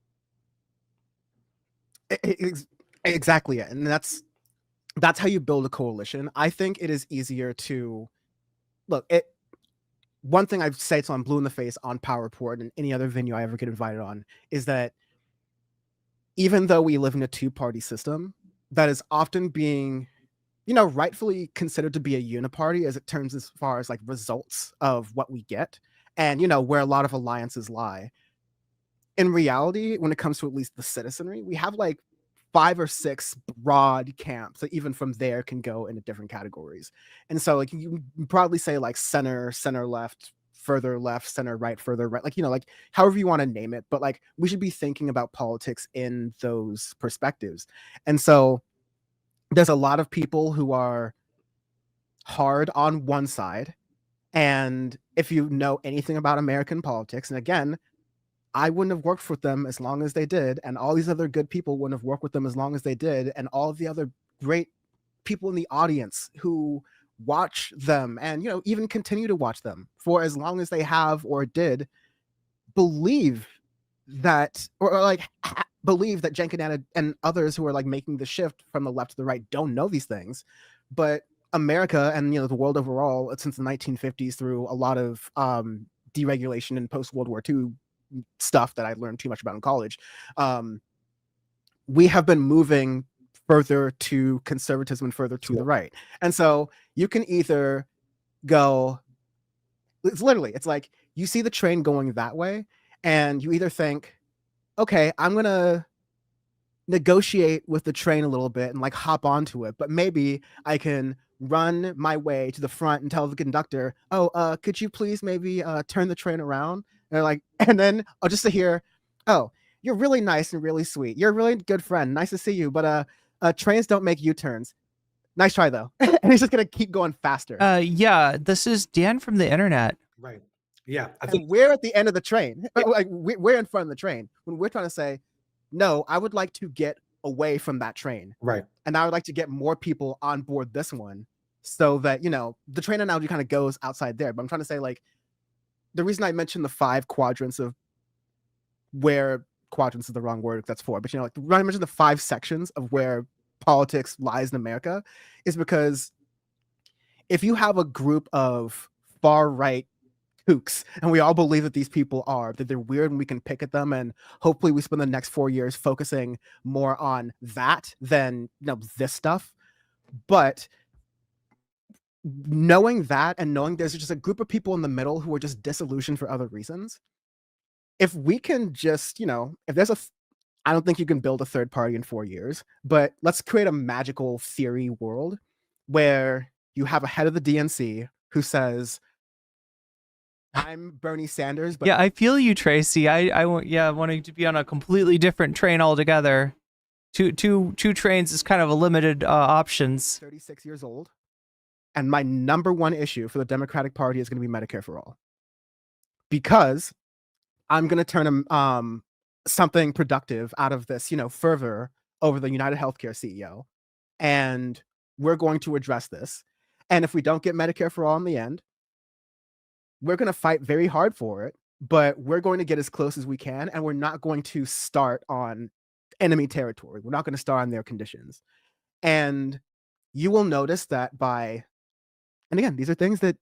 Exactly. And that's how you build a coalition. I think it is easier to look. One thing I say till I'm blue in the face on Power Report and any other venue I ever get invited on is that even though we live in a two-party system that is often being, rightfully considered to be a uniparty as it turns as far as like results of what we get and, where a lot of alliances lie. In reality, when it comes to at least the citizenry, we have like 5 or 6 broad camps that even from there can go into different categories. And so like you probably say like center left, further left, center right, further right, like however you want to name it, but like we should be thinking about politics in those perspectives. And so there's a lot of people who are hard on one side, and if you know anything about American politics, and again, I wouldn't have worked with them as long as they did, and all these other good people wouldn't have worked with them as long as they did, and all of the other great people in the audience who watch them and even continue to watch them for as long as they have or did believe that believe that Cenk and others who are like making the shift from the left to the right don't know these things. But America and the world overall since the 1950s through a lot of deregulation and post World War II stuff that I learned too much about in college, we have been moving further to conservatism and further to the right. And so you can either go, it's like you see the train going that way and you either think, okay, I'm going to negotiate with the train a little bit and like hop onto it, but maybe I can run my way to the front and tell the conductor, oh, could you please maybe turn the train around? And they're like, and then I'll just hear, oh, you're really nice and really sweet. You're a really good friend. Nice to see you. But trains don't make U-turns. Nice try though. And he's just gonna keep going faster. Yeah, this is Dan from the internet. Right. Yeah. I think we're at the end of the train. Like we're in front of the train when we're trying to say, no, I would like to get away from that train. Right. And I would like to get more people on board this one so that, the train analogy kind of goes outside there. But I'm trying to say, like, the reason I mentioned the 5 quadrants of where quadrants is the wrong word, that's 4, but like the reason I mentioned the 5 sections of where politics lies in America is because if you have a group of far right kooks and we all believe that these people that they're weird and we can pick at them, and hopefully we spend the next 4 years focusing more on that than this stuff. But knowing that and knowing there's just a group of people in the middle who are just disillusioned for other reasons, if we can just, if there's I don't think you can build a third party in 4 years, but let's create a magical theory world where you have a head of the DNC who says, I'm Bernie Sanders. But yeah, I feel you, Tracy. I wanting to be on a completely different train altogether. Two trains is kind of a limited options. 36 years old. And my number one issue for the Democratic Party is going to be Medicare for all, because I'm going to turn something productive out of this, fervor over the United Healthcare CEO, and we're going to address this. And if we don't get Medicare for all in the end, we're going to fight very hard for it, but we're going to get as close as we can, and we're not going to start on enemy territory. We're not going to start on their conditions. And you will notice that and again, these are things that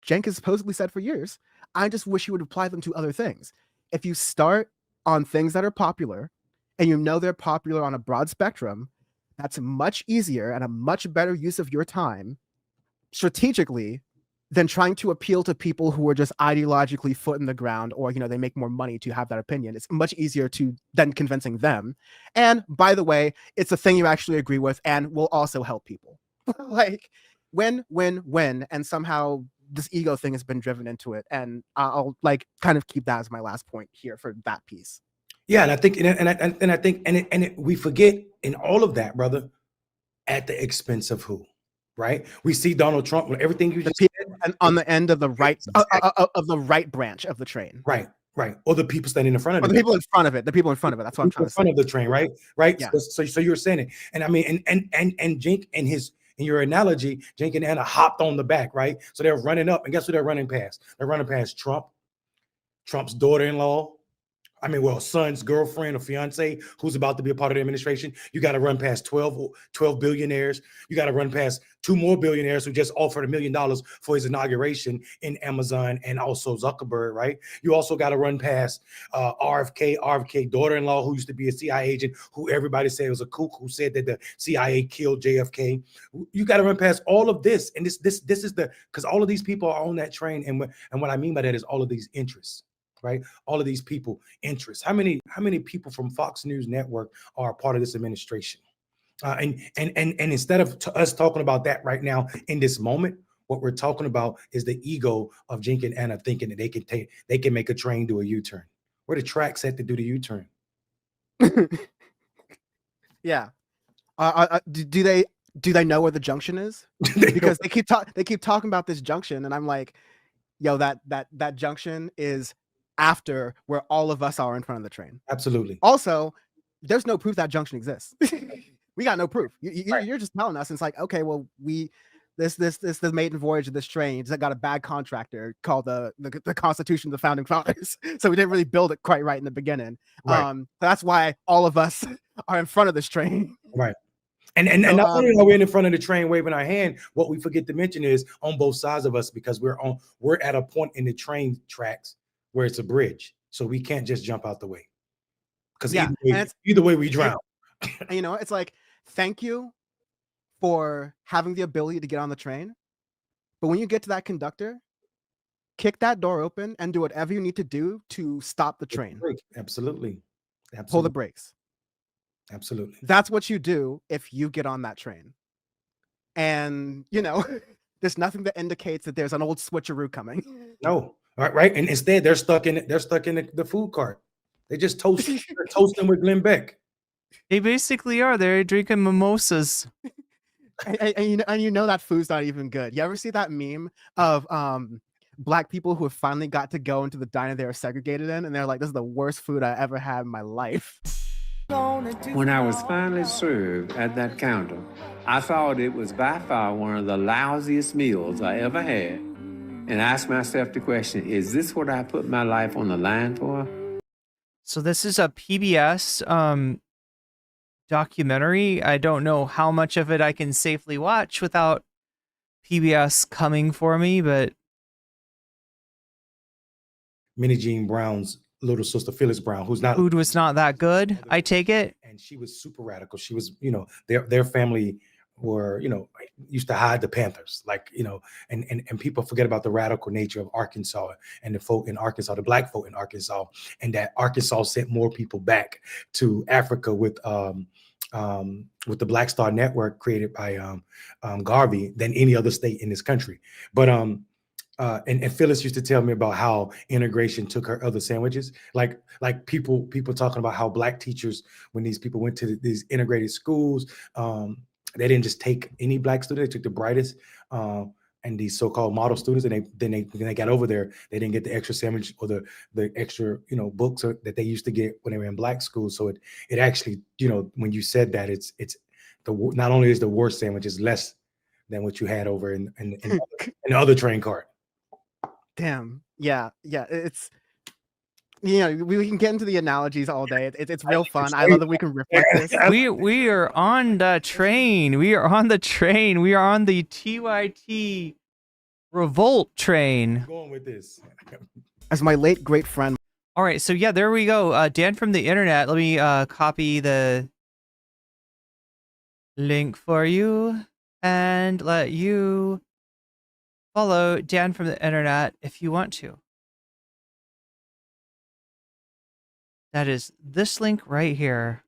Cenk has supposedly said for years. I just wish you would apply them to other things. If you start on things that are popular, and you know they're popular on a broad spectrum, that's much easier and a much better use of your time strategically than trying to appeal to people who are just ideologically foot in the ground, or they make more money to have that opinion. It's much easier than convincing them. And by the way, it's a thing you actually agree with and will also help people. Like win, and somehow this ego thing has been driven into it. And I'll kind of keep that as my last point here for that piece. Yeah, and I think we forget in all of that, brother, at the expense of who, right? We see Donald Trump with everything you just said, and on the end of the right of the right branch of the train, right, or the people standing in front of it. The people in front of it. That's what I'm trying to say. In front of the train, right? Yeah. So you're saying it, and I mean, and Cenk and in your analogy, Cenk and Anna hopped on the back, right? So they're running up, and guess who they're running past? They're running past Trump's daughter-in-law. Son's girlfriend or fiance who's about to be a part of the administration. You got to run past 12 billionaires. You got to run past 2 more billionaires who just offered $1 million for his inauguration in Amazon, and also Zuckerberg, right? You also got to run past RFK daughter-in-law, who used to be a CIA agent, who everybody said was a kook, who said that the CIA killed JFK. You got to run past all of this. And this is because all of these people are on that train. And what I mean by that is all of these interests. Right, all of these people interests. How many people from Fox News Network are a part of this administration? And instead of us talking about that right now in this moment, what we're talking about is the ego of Cenk and Anna thinking that they can make a train do a U-turn. Where the track set to do the U-turn? Yeah. Do they know where the junction is? Because they keep talking about this junction, and I'm like, yo, that junction is after where all of us are in front of the train. Absolutely. Also, there's no proof that junction exists. We got no proof. You're just telling us. And it's like, okay, well, this maiden voyage of this train that got a bad contractor called the Constitution of the Founding Fathers. So we didn't really build it quite right in the beginning. Right. That's why all of us are in front of this train. Right. And not only are we in front of the train waving our hand, what we forget to mention is on both sides of us, because we're at a point in the train tracks where it's a bridge, so we can't just jump out the way, because either way we drown. And it's like, thank you for having the ability to get on the train, but when you get to that conductor, kick that door open and do whatever you need to do to stop the train. Absolutely. Pull the brakes. Absolutely. That's what you do if you get on that train. And there's nothing that indicates that there's an old switcheroo coming. No. Right. And instead they're stuck in the food cart. They just toasting with Glenn Beck. They basically are. They're drinking mimosas. and that food's not even good. You ever see that meme of Black people who have finally got to go into the diner they were segregated in, and they're like, this is the worst food I ever had in my life. When I was finally served at that counter, I thought it was by far one of the lousiest meals I ever had, and asked myself the question, is this what I put my life on the line for? So this is a PBS documentary. I don't know how much of it I can safely watch without PBS coming for me, but Minnie Jean Brown's little sister, Phyllis Brown, food was not that good, I take it. And she was super radical. She was, their family were, used to hide the Panthers, and people forget about the radical nature of Arkansas and the folk in Arkansas, the Black folk in Arkansas, and that Arkansas sent more people back to Africa with the Black Star Network created by Garvey than any other state in this country. But and Phyllis used to tell me about how integration took her other sandwiches, like people talking about how Black teachers, when these people went to these integrated schools, they didn't just take any Black student, they took the brightest these so-called model students, and when they got over there, they didn't get the extra sandwich or the extra, books that they used to get when they were in black school. So it actually, when you said that, it's not only is the worst sandwich, it's less than what you had over in the other train cart. Damn. Yeah. It's, we can get into the analogies all day. It's real fun. I love that we can riff like this. We are on the train. We are on the train. We are on the TYT Revolt train. I'm going with this. As my late great friend. All right, so yeah, there we go. Dan from the internet. Let me copy the link for you and let you follow Dan from the internet if you want to. That is this link right here.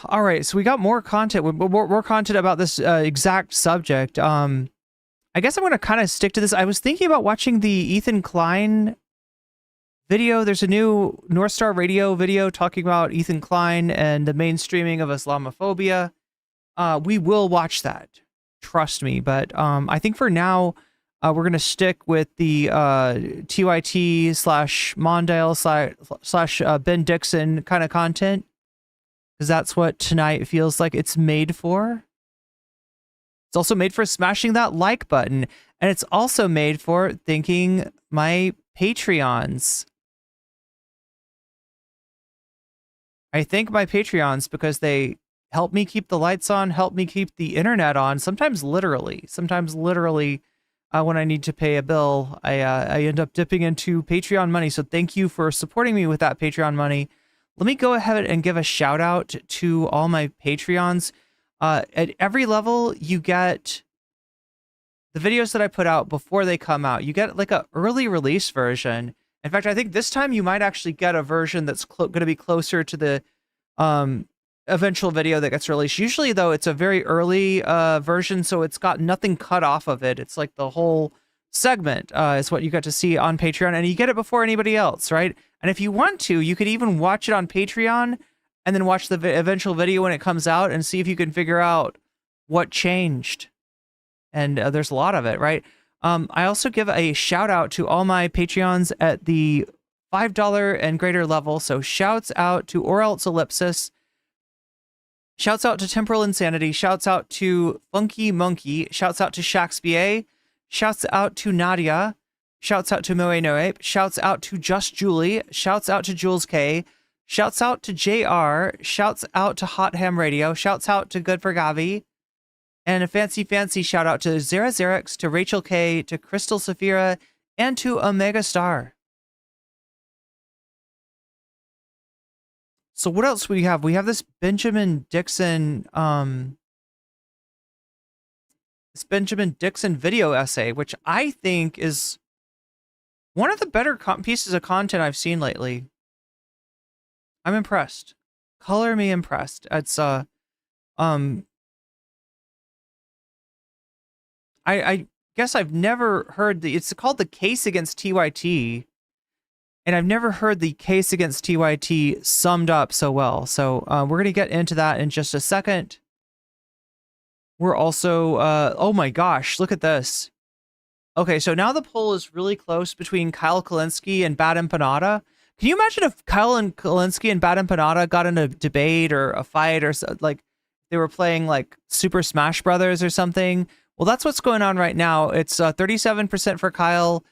All right, so we got more content. More content about this exact subject. I guess I'm going to kind of stick to this. I was thinking about watching the Ethan Klein video. There's a new North Star Radio video talking about Ethan Klein and the mainstreaming of Islamophobia. We will watch that. Trust me. But I think for now, we're going to stick with the TYT / Mondale / Ben Dixon kind of content. Because that's what tonight feels like it's made for. It's also made for smashing that like button. And it's also made for thanking my Patreons. I thank my Patreons because they help me keep the lights on, help me keep the internet on, sometimes literally. When I need to pay a bill, I end up dipping into Patreon money. So thank you for supporting me with that Patreon money. Let me go ahead and give a shout out to all my Patreons. At every level, you get the videos that I put out before they come out. You get like an early release version. In fact, I think this time you might actually get a version that's going to be closer to the eventual video that gets released. Usually, though, it's a very early version, so it's got nothing cut off of it. It's like the whole segment is what you get to see on Patreon, and you get it before anybody else, right? And if you want to, you could even watch it on Patreon and then watch the eventual video when it comes out and see if you can figure out what changed. And there's a lot of it, right? I also give a shout out to all my Patreons at the $5 and greater level. So shouts out to Or Else Ellipsis. Shouts out to Temporal Insanity. Shouts out to Funky Monkey. Shouts out to Shakespeare. Shouts out to Nadia. Shouts out to Moe Noe. Shouts out to Just Julie. Shouts out to Jules K. Shouts out to JR. Shouts out to Hot Ham Radio. Shouts out to Good for Gavi. And a fancy shout out to Zara Xerix, to Rachel K, to Crystal Saphira, and to Omega Star. So what else we have? We have this Benjamin Dixon video essay, which I think is one of the better pieces of content I've seen lately. I'm impressed. Color me impressed. It's I guess I've never heard it's called The Case Against TYT, and I've never heard the case against TYT summed up so well. So we're going to get into that in just a second. We're also, oh my gosh, look at this. Okay, so now the poll is really close between Kyle Kalinske and Bad Empanada. Can you imagine if Kyle and Kalinske and Bad Empanada got in a debate or a fight, or like they were playing like Super Smash Brothers or something? Well, that's what's going on right now. It's 37% for Kyle,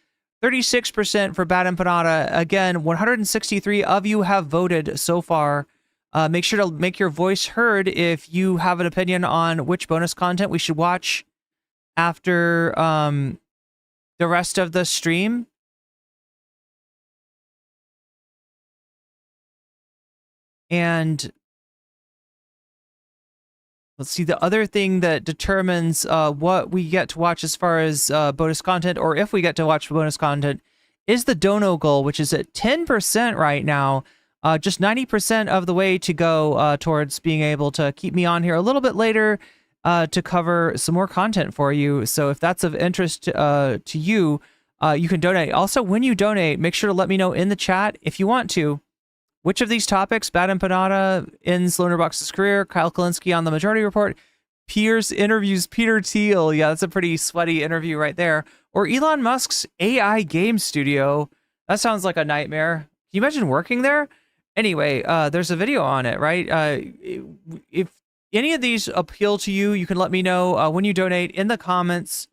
36% for Bad Empanada. Again, 163 of you have voted so far. Make sure to make your voice heard if you have an opinion on which bonus content we should watch after the rest of the stream. And let's see, the other thing that determines what we get to watch as far as bonus content, or if we get to watch bonus content, is the dono goal, which is at 10% right now. Just 90% of the way to go towards being able to keep me on here a little bit later to cover some more content for you. So if that's of interest to you, you can donate. Also, when you donate, make sure to let me know in the chat, if you want to, which of these topics, Bad Empanada ends Loner Box's career, Kyle Kalinske on the Majority Report, Pierce interviews Peter Thiel. Yeah, that's a pretty sweaty interview right there. Or Elon Musk's AI game studio. That sounds like a nightmare. Can you imagine working there? Anyway, there's a video on it, right? If any of these appeal to you, you can let me know when you donate in the comments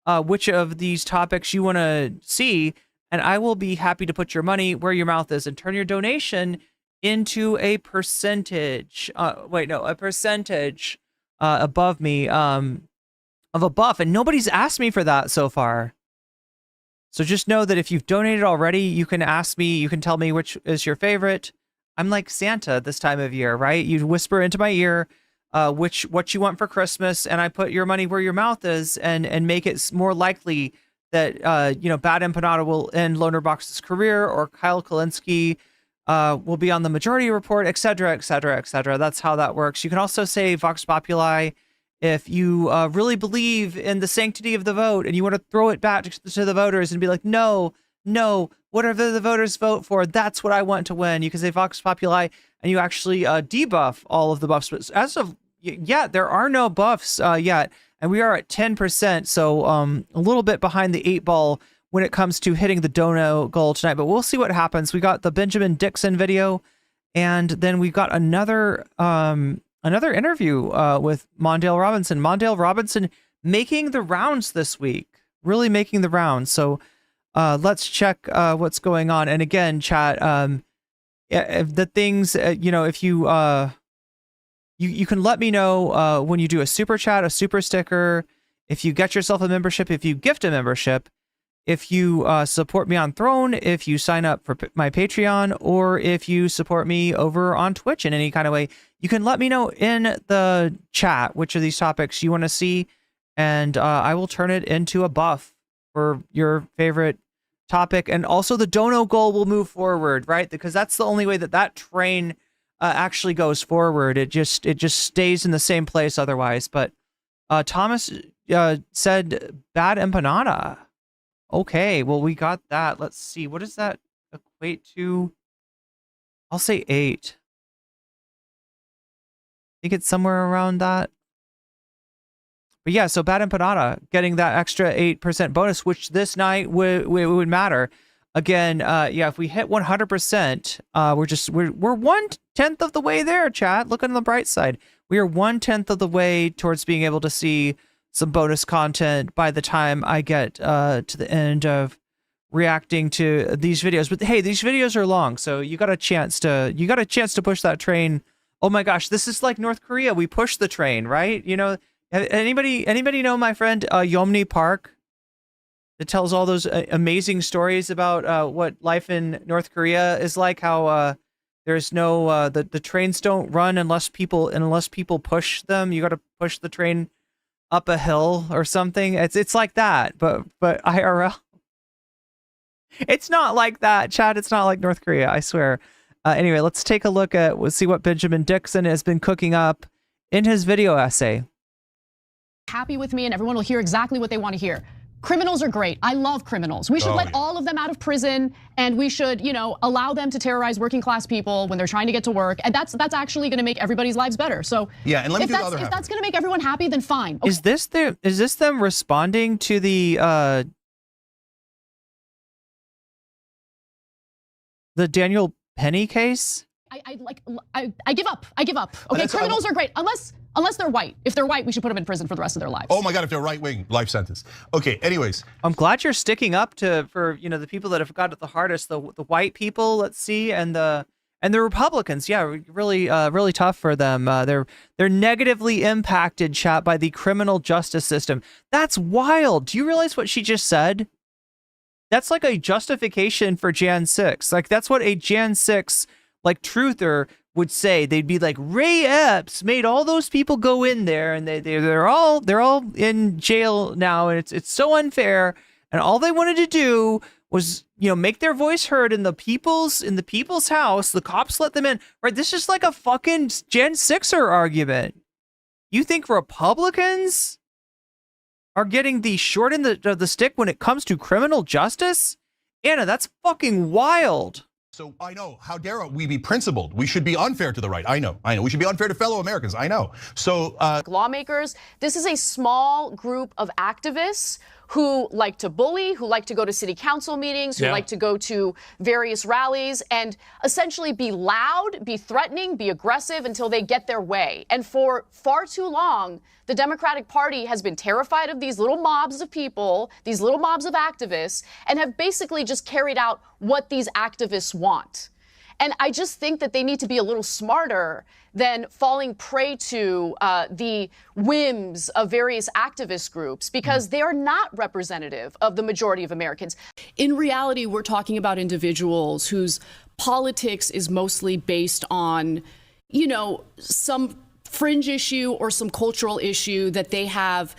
which of these topics you want to see, and I will be happy to put your money where your mouth is and turn your donation into a percentage. A percentage above me of a buff, and nobody's asked me for that so far. So just know that if you've donated already, you can ask me, you can tell me which is your favorite. I'm like Santa this time of year, right? You whisper into my ear what you want for Christmas, and I put your money where your mouth is and make it more likely that Bad Empanada will end Lonerbox's career, or Kyle Kalinske will be on the Majority Report, etc., etc., etc. That's how that works. You can also say Vox Populi if you really believe in the sanctity of the vote and you want to throw it back to the voters and be like, no, whatever the voters vote for, that's what I want to win. You can say Vox Populi and you actually debuff all of the buffs. But as of yet, there are no buffs yet, and we are at 10%, so a little bit behind the 8 ball when it comes to hitting the dono goal tonight. But we'll see what happens. We got the Benjamin Dixon video, and then we've got another interview with Mondale Robinson. Mondale Robinson making the rounds this week, really making the rounds. So let's check what's going on. And again, chat, the things, if you can let me know when you do a super chat, a super sticker, if you get yourself a membership, if you gift a membership, if you support me on Throne, if you sign up for my Patreon, or if you support me over on Twitch in any kind of way. You can let me know in the chat which of these topics you want to see, and I will turn it into a buff for your favorite topic. And also the dono goal will move forward, right? Because that's the only way that train actually goes forward. It just stays in the same place otherwise. But Thomas said Bad Empanada. Okay, well, we got that. Let's see. What does that equate to? I'll say 8. I think it's somewhere around that. But yeah, so Bad Empanada getting that extra 8% bonus, which this night would matter. Again, if we hit 100%, we're 1/10 of the way there, chat. Look on the bright side. We are 1/10 of the way towards being able to see some bonus content by the time I get to the end of reacting to these videos. But hey, these videos are long, so you got a chance to push that train. Oh my gosh, this is like North Korea. We push the train, right? Anybody know my friend Yeomni Park, that tells all those amazing stories about what life in North Korea is like? How there's no the trains don't run unless people push them. You got to push the train up a hill or something. It's like that, but IRL. It's not like that, Chad. It's not like North Korea, I swear. Anyway, let's take a look at, see what Benjamin Dixon has been cooking up in his video essay. Happy with me, and everyone will hear exactly what they want to hear. Criminals are great. I love criminals. We should let all of them out of prison, and we should, allow them to terrorize working class people when they're trying to get to work. And that's actually going to make everybody's lives better. So yeah, and let me do the other half. If that's going to make everyone happy, then fine. Okay. Is this them responding to the Daniel Penny case? I give up. I give up. Okay, criminals are great unless they're white. If they're white, we should put them in prison for the rest of their lives. Oh my God, if they're right wing, life sentence. Okay, anyways. I'm glad you're sticking up for the people that have got it the hardest, the white people, let's see, and the Republicans. Yeah, really tough for them. They're negatively impacted, chat, by the criminal justice system. That's wild. Do you realize what she just said? That's like a justification for Jan 6. Like, that's what a Jan 6 truther would say. They'd be like, Ray Epps made all those people go in there, and they're all in jail now, and it's so unfair. And all they wanted to do was make their voice heard in the people's house. The cops let them in. Right? This is like a fucking Jan 6er argument. You think Republicans are getting the short end of the stick when it comes to criminal justice? Anna, that's fucking wild. So I know, how dare we be principled? We should be unfair to the right. I know. We should be unfair to fellow Americans. I know. So lawmakers, this is a small group of activists who like to bully, who like to go to city council meetings, who like to go to various rallies and essentially be loud, be threatening, be aggressive until they get their way. And for far too long, the Democratic Party has been terrified of these little mobs of people, these little mobs of activists, and have basically just carried out what these activists want. And I just think that they need to be a little smarter than falling prey to the whims of various activist groups, because they are not representative of the majority of Americans. In reality, we're talking about individuals whose politics is mostly based on, you know, some fringe issue or some cultural issue that they have.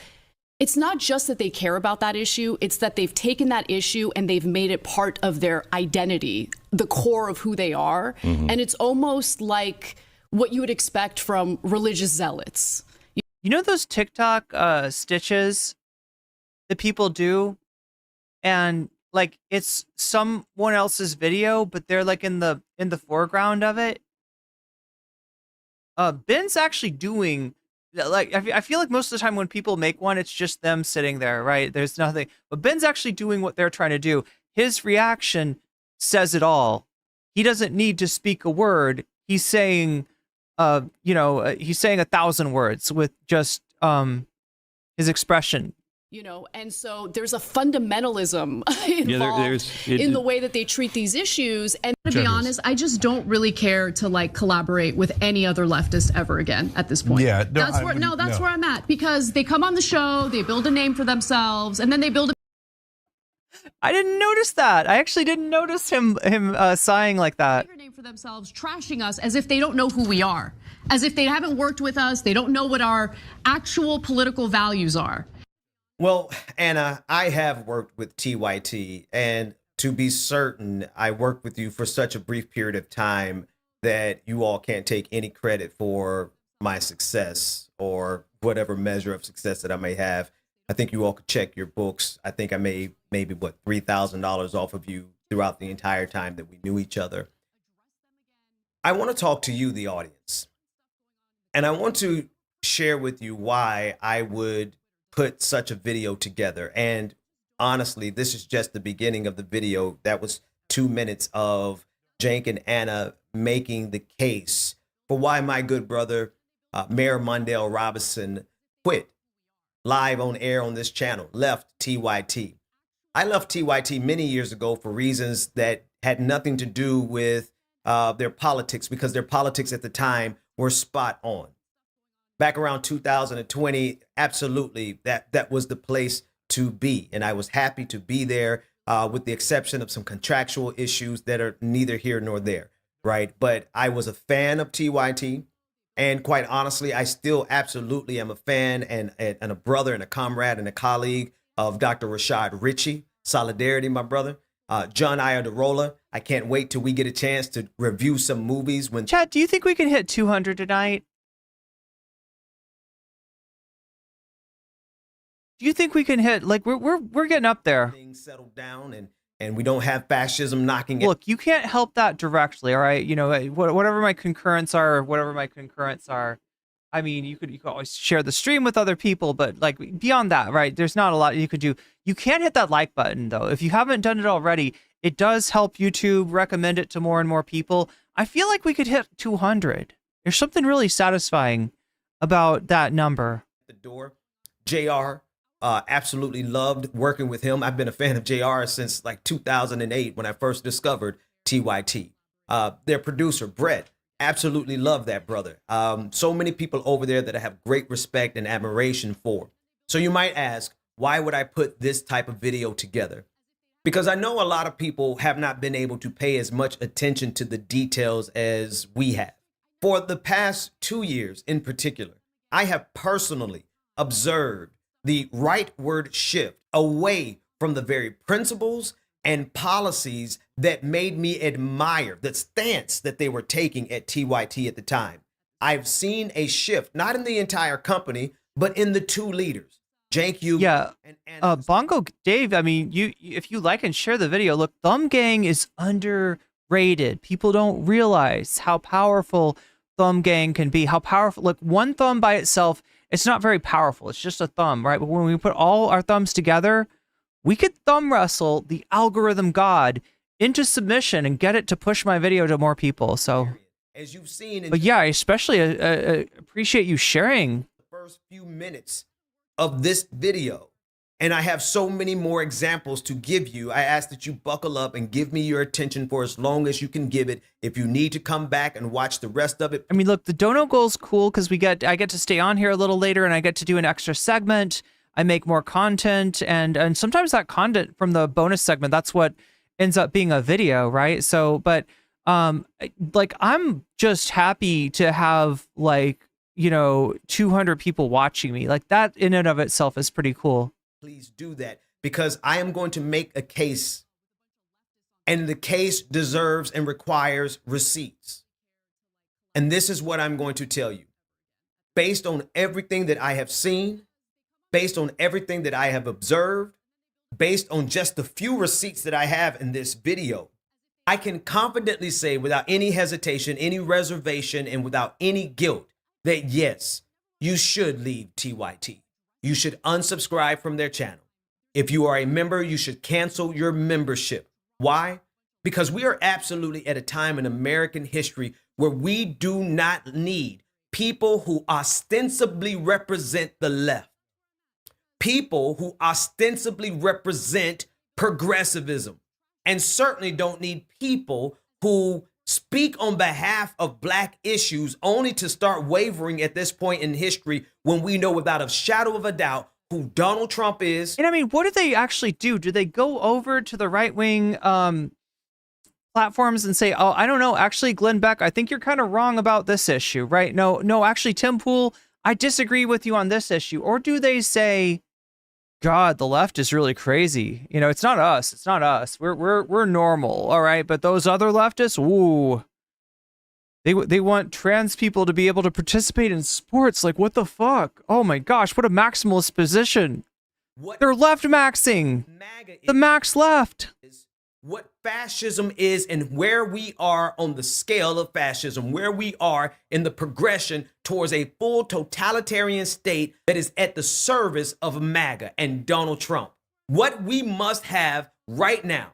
It's not just that they care about that issue, it's that they've taken that issue and they've made it part of their identity, the core of who they are. And it's almost like what you would expect from religious zealots. You know those TikTok stitches that people do? And like it's someone else's video, but they're like in the foreground of it. Ben's actually doing, like, I feel like most of the time when people make one, it's just them sitting there, right? There's nothing. But Ben's actually doing what they're trying to do. His reaction says it all. He doesn't need to speak a word. He's saying, he's saying 1,000 words with just his expression. You know, and so there's a fundamentalism involved in the way that they treat these issues. And to be honest, I just don't really care to like collaborate with any other leftist ever again at this point. Yeah, that's where I'm at, because they come on the show, they build a name for themselves, and then they build a. I didn't notice that. I actually didn't notice him sighing like that. Name for themselves, trashing us as if they don't know who we are, as if they haven't worked with us, they don't know what our actual political values are. Well, Anna, I have worked with TYT, and to be certain, I worked with you for such a brief period of time that you all can't take any credit for my success or whatever measure of success that I may have. I think you all could check your books. I think I made maybe $3,000 off of you throughout the entire time that we knew each other. I want to talk to you, the audience, and I want to share with you why I would put such a video together. And honestly, this is just the beginning of the video. That was 2 minutes of Cenk and Anna making the case for why my good brother, Mayor Mondale Robinson, quit live on air on this channel, left TYT. I left TYT many years ago for reasons that had nothing to do with their politics, because their politics at the time were spot on. Back around 2020, absolutely, that was the place to be. And I was happy to be there, with the exception of some contractual issues that are neither here nor there, right? But I was a fan of TYT. And quite honestly, I still absolutely am a fan and a brother and a comrade and a colleague of Dr. Rashad Ritchie. Solidarity, my brother. John Iadarola. I can't wait till we get a chance to review some movies. When Chad, do you think we can hit 200 tonight? Do you think we can hit, like, we're getting up there? Things settle down and we don't have fascism knocking. Look, you can't help that directly, all right? You know, whatever my concurrents are, I mean, you could always share the stream with other people, but like beyond that, right? There's not a lot you could do. You can hit that like button though. If you haven't done it already, it does help YouTube recommend it to more and more people. I feel like we could hit 200. There's something really satisfying about that number. The door, JR. Absolutely loved working with him. I've been a fan of JR since like 2008 when I first discovered TYT. Their producer, Brett, absolutely love that brother. So many people over there that I have great respect and admiration for. So you might ask, why would I put this type of video together? Because I know a lot of people have not been able to pay as much attention to the details as we have. For the past 2 years in particular, I have personally observed the rightward shift away from the very principles and policies that made me admire the stance that they were taking at TYT at the time. I've seen a shift, not in the entire company, but in the two leaders, Cenk, Uygur, and Bongo Dave. I mean, if you like and share the video, look, Thumb Gang is under rated. People don't realize how powerful thumb gang can be. How powerful, look, one thumb by itself, it's not very powerful. It's just a thumb, right? But when we put all our thumbs together, we could thumb wrestle the algorithm god into submission and get it to push my video to more people. So, as you've seen, but yeah, I especially appreciate you sharing the first few minutes of this video. And I have so many more examples to give you. I ask that you buckle up and give me your attention for as long as you can give it. If you need to come back and watch the rest of it. I mean, look, the dono goal's cool because I get to stay on here a little later and I get to do an extra segment. I make more content, and sometimes that content from the bonus segment, that's what ends up being a video, right? So, but like, I'm just happy to have, like, 200 people watching me. Like, that in and of itself is pretty cool. Please do that, because I am going to make a case, and the case deserves and requires receipts. And this is what I'm going to tell you. Based on everything that I have seen, based on everything that I have observed, based on just the few receipts that I have in this video, I can confidently say without any hesitation, any reservation, and without any guilt that yes, you should leave TYT. You should unsubscribe from their channel. If you are a member, you should cancel your membership. Why? Because we are absolutely at a time in American history where we do not need people who ostensibly represent the left, people who ostensibly represent progressivism, and certainly don't need people who speak on behalf of black issues only to start wavering at this point in history when we know without a shadow of a doubt who Donald Trump is. And I mean, what do they actually do? Do they go over to the right-wing platforms and say, oh, I don't know, actually, Glenn Beck, I think you're kind of wrong about this issue, right? No, actually, Tim Pool, I disagree with you on this issue. Or do they say, God, the left is really crazy. It's not us. It's not us. We're normal, all right? But those other leftists, ooh, they want trans people to be able to participate in sports. Like, what the fuck? Oh my gosh, what a maximalist position. They're left maxing. The max left. What fascism is and where we are on the scale of fascism, where we are in the progression towards a full totalitarian state that is at the service of MAGA and Donald Trump. What we must have right now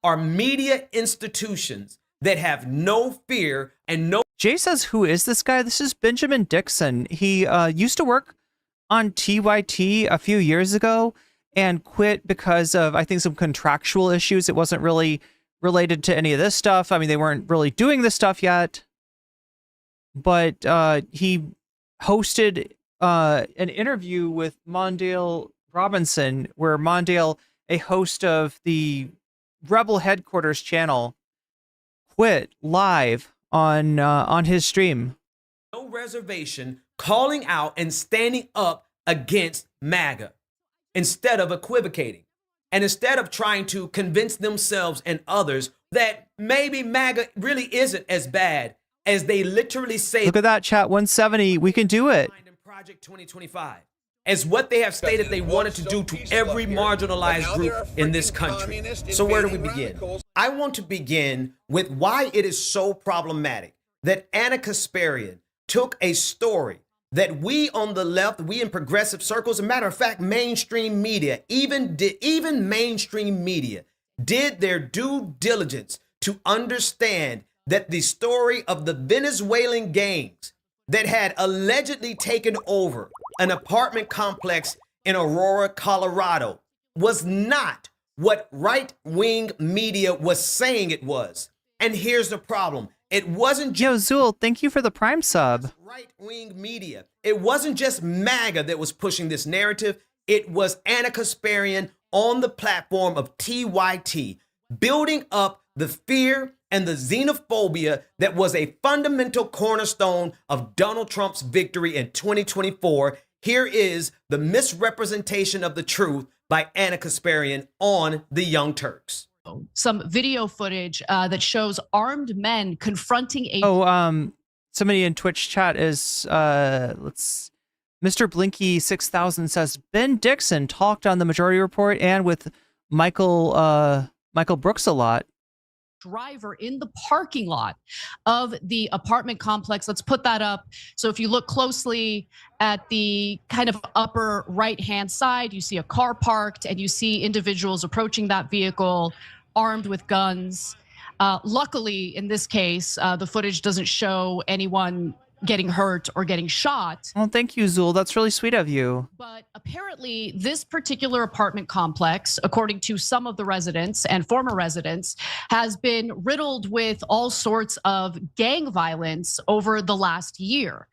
are media institutions that have no fear and no... Jay says, who is this guy? This is Benjamin Dixon. He used to work on TYT a few years ago and quit because of, I think, some contractual issues. It wasn't really related to any of this stuff. I mean, they weren't really doing this stuff yet. But he hosted an interview with Mondale Robinson, where Mondale, a host of the Rebel Headquarters channel, quit live on his stream. No reservation, calling out and standing up against MAGA, instead of equivocating, and instead of trying to convince themselves and others that maybe MAGA really isn't as bad as they literally say. Look at that, chat 170. We can do it. Project 2025, as what they have stated they wanted to do to every marginalized group in this country. So where do we begin? I want to begin with why it is so problematic that Anna Kasparian took a story that we on the left, we in progressive circles, as a matter of fact, mainstream media, even mainstream media did their due diligence to understand that the story of the Venezuelan gangs that had allegedly taken over an apartment complex in Aurora, Colorado, was not what right-wing media was saying it was. And here's the problem. It wasn't just... Yo, Zool, thank you for the Prime sub. Right-wing media. It wasn't just MAGA that was pushing this narrative. It was Anna Kasparian on the platform of TYT, building up the fear and the xenophobia that was a fundamental cornerstone of Donald Trump's victory in 2024. Here is the misrepresentation of the truth by Anna Kasparian on the Young Turks. Some video footage that shows armed men confronting a... Somebody in Twitch chat is, Mr. Blinky 6000 says, Ben Dixon talked on the Majority Report and with Michael Brooks a lot. driver in the parking lot of the apartment complex. Let's put that up. So if you look closely at the kind of upper right-hand side, you see a car parked and you see individuals approaching that vehicle armed with guns. Luckily, in this case, the footage doesn't show anyone getting hurt or getting shot. Well, thank you, Zul. That's really sweet of you. But apparently, this particular apartment complex, according to some of the residents and former residents, has been riddled with all sorts of gang violence over the last year.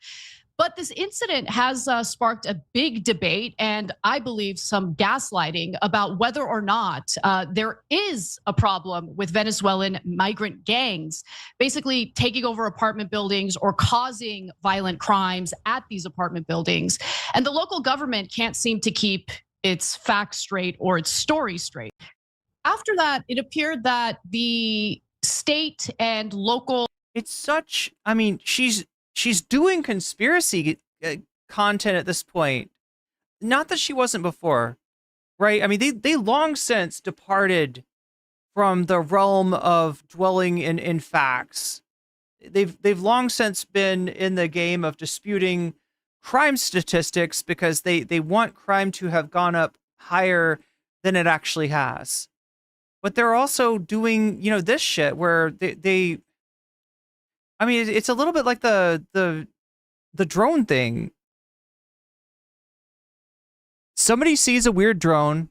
But this incident has sparked a big debate and I believe some gaslighting about whether or not there is a problem with Venezuelan migrant gangs basically taking over apartment buildings or causing violent crimes at these apartment buildings. And the local government can't seem to keep its facts straight or its story straight. After that, it appeared that the state and local... It's such, I mean, she's doing conspiracy content at this point. Not that she wasn't before, right? I mean, they long since departed from the realm of dwelling in facts. They've long since been in the game of disputing crime statistics because they want crime to have gone up higher than it actually has. But they're also doing, you know, this shit where they I mean, it's a little bit like the drone thing. Somebody sees a weird drone,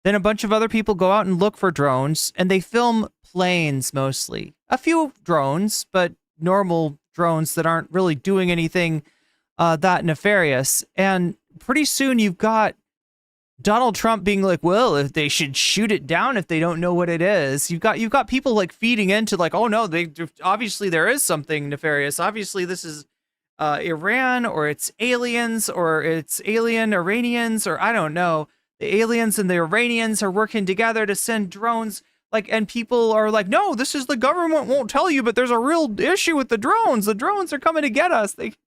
then a bunch of other people go out and look for drones, and they film planes mostly. A few drones, but normal drones that aren't really doing anything that nefarious. And pretty soon you've got Donald Trump being like, well, if they should shoot it down if they don't know what it is. You've got people like feeding into like, oh no, they obviously there is something nefarious. Obviously this is Iran, or it's aliens, or it's alien Iranians, or I don't know. The aliens and the Iranians are working together to send drones. Like, and people are like, no, this is the government won't tell you, but there's a real issue with the drones. The drones are coming to get us. Like,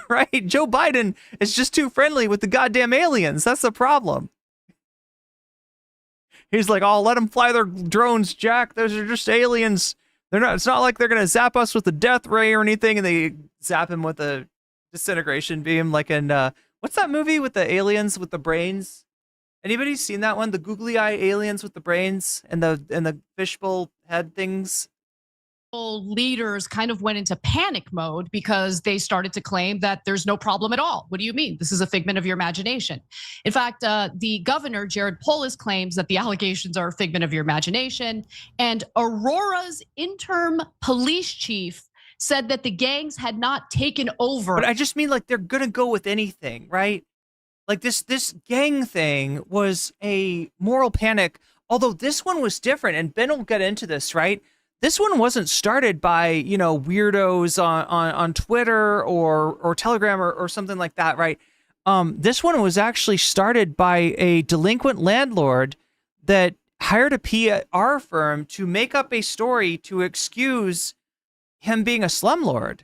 right? Joe Biden is just too friendly with the goddamn aliens. That's the problem. He's like, oh, let them fly their drones, Jack. Those are just aliens. They're not. It's not like they're gonna zap us with a death ray or anything. And they zap him with a disintegration beam, like in what's that movie with the aliens with the brains? Anybody seen that one? The googly eye aliens with the brains and the fishbowl head things. Leaders kind of went into panic mode because they started to claim that there's no problem at all. What do you mean? This is a figment of your imagination. In fact, the governor, Jared Polis, claims that the allegations are a figment of your imagination. And Aurora's interim police chief said that the gangs had not taken over. But I just mean like they're going to go with anything, right? Like this gang thing was a moral panic, although this one was different. And Ben will get into this, right? This one wasn't started by, you know, weirdos on Twitter or Telegram or something like that, right? This one was actually started by a delinquent landlord that hired a PR firm to make up a story to excuse him being a slumlord.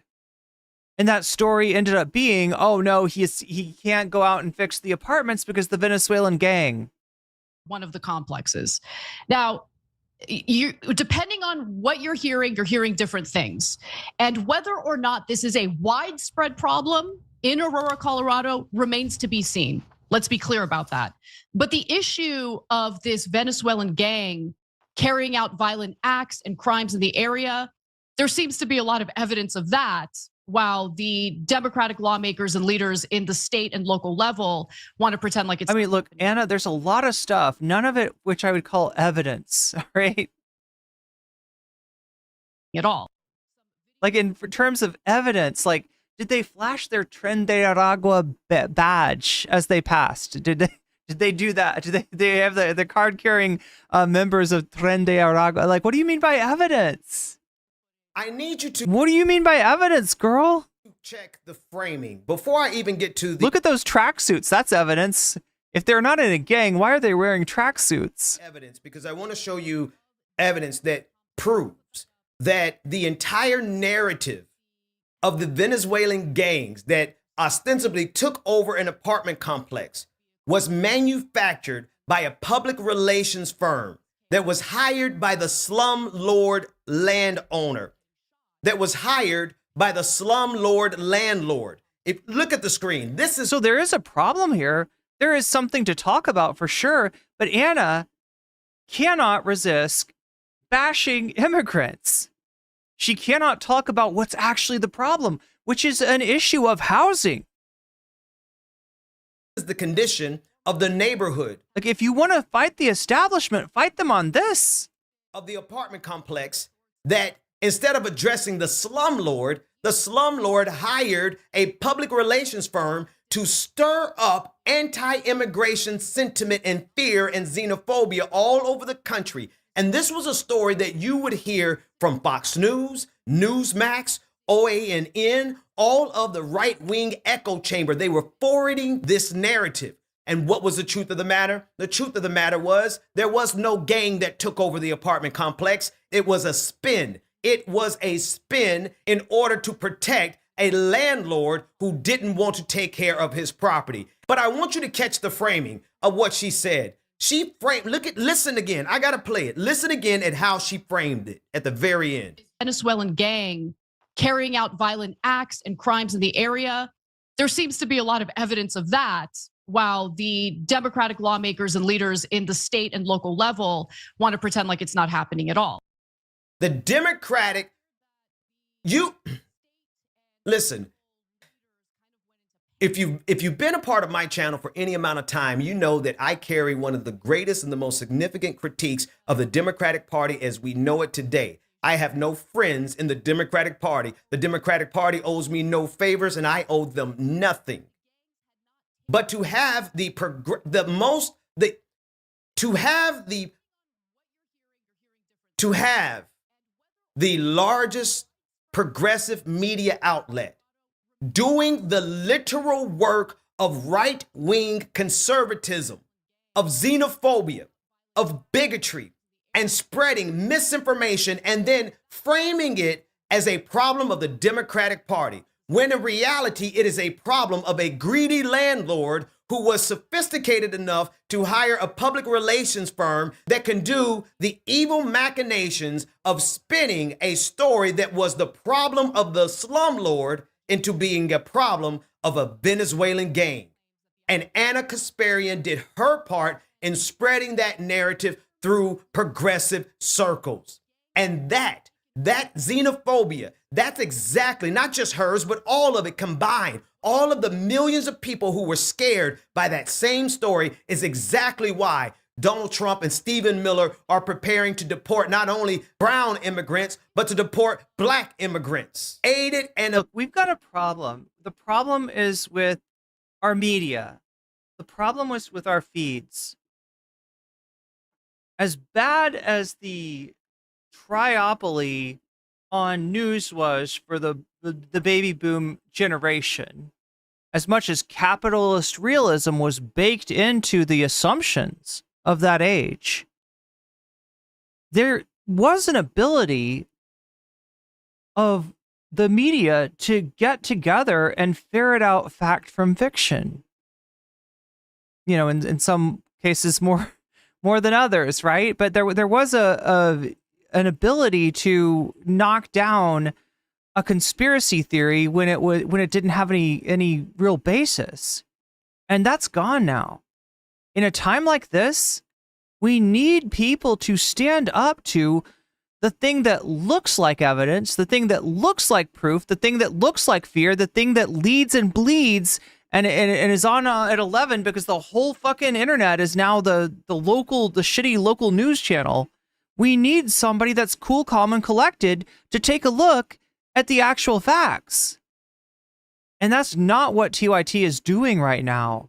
And that story ended up being, oh no, he can't go out and fix the apartments because the Venezuelan gang. One of the complexes. Now, you, depending on what you're hearing different things. And whether or not this is a widespread problem in Aurora, Colorado remains to be seen. Let's be clear about that. But the issue of this Venezuelan gang carrying out violent acts and crimes in the area, there seems to be a lot of evidence of that, while the Democratic lawmakers and leaders in the state and local level want to pretend like it's... I mean, look, Anna, there's a lot of stuff, none of it which I would call evidence, right? At all. Like in terms of evidence, like, did they flash their Tren de Aragua badge as they passed? Did they do that? Did they have the card-carrying members of Tren de Aragua? Like, what do you mean by evidence? I need you to... What do you mean by evidence, girl? Check the framing before I even get to the... Look at those tracksuits. That's evidence. If they're not in a gang, why are they wearing tracksuits? Evidence, because I want to show you evidence that proves that the entire narrative of the Venezuelan gangs that ostensibly took over an apartment complex was manufactured by a public relations firm that was hired by the slumlord landowner, that was hired by the slumlord landlord. If look at the screen, this is So there is a problem here. There is something to talk about for sure, but Anna cannot resist bashing immigrants. She cannot talk about what's actually the problem, which is an issue of housing. is the condition of the neighborhood, Like, if you want to fight the establishment, fight them on this. of the apartment complex, that instead of addressing the slumlord hired a public relations firm to stir up anti-immigration sentiment and fear and xenophobia all over the country. And this was a story that you would hear from Fox News, Newsmax, OANN, all of the right-wing echo chamber. They were forwarding this narrative. And what was the truth of the matter? The truth of the matter was there was no gang that took over the apartment complex. It was a spin. It was a spin in order to protect a landlord who didn't want to take care of his property. But I want you to catch the framing of what she said. She framed, listen again. I got to play it. Listen again at how she framed it at the very end. Venezuelan gang carrying out violent acts and crimes in the area. There seems to be a lot of evidence of that, while the Democratic lawmakers and leaders in the state and local level want to pretend like it's not happening at all. The Democratic, listen, if you've been a part of my channel for any amount of time, you know that I carry one of the greatest and the most significant critiques of the Democratic Party as we know it today. I have no friends in the Democratic Party. The Democratic Party owes me no favors, and I owe them nothing. But to have the largest progressive media outlet doing the literal work of right-wing conservatism, of xenophobia, of bigotry, and spreading misinformation and then framing it as a problem of the Democratic Party, when in reality it is a problem of a greedy landlord who was sophisticated enough to hire a public relations firm that can do the evil machinations of spinning a story that was the problem of the slumlord into being a problem of a Venezuelan gang. And Anna Kasparian did her part in spreading that narrative through progressive circles. And that xenophobia, that's exactly not just hers, but all of it combined. All of the millions of people who were scared by that same story is exactly why Donald Trump and Stephen Miller are preparing to deport not only brown immigrants, but to deport black immigrants. Aided and Look, we've got a problem. The problem is with our media. The problem was with our feeds. As bad as the triopoly on news was for the baby boom generation, as much as capitalist realism was baked into the assumptions of that age, there was an ability of the media to get together and ferret out fact from fiction. You know, in some cases more than others, right? But there was an ability to knock down a conspiracy theory when it didn't have any real basis. And that's gone now. In a time like this, we need people to stand up to the thing that looks like evidence, the thing that looks like proof, the thing that looks like fear, the thing that leads and bleeds and is on at 11 because the whole fucking internet is now the shitty local news channel. We need somebody that's cool, calm, and collected to take a look at the actual facts. And that's not what TYT is doing right now.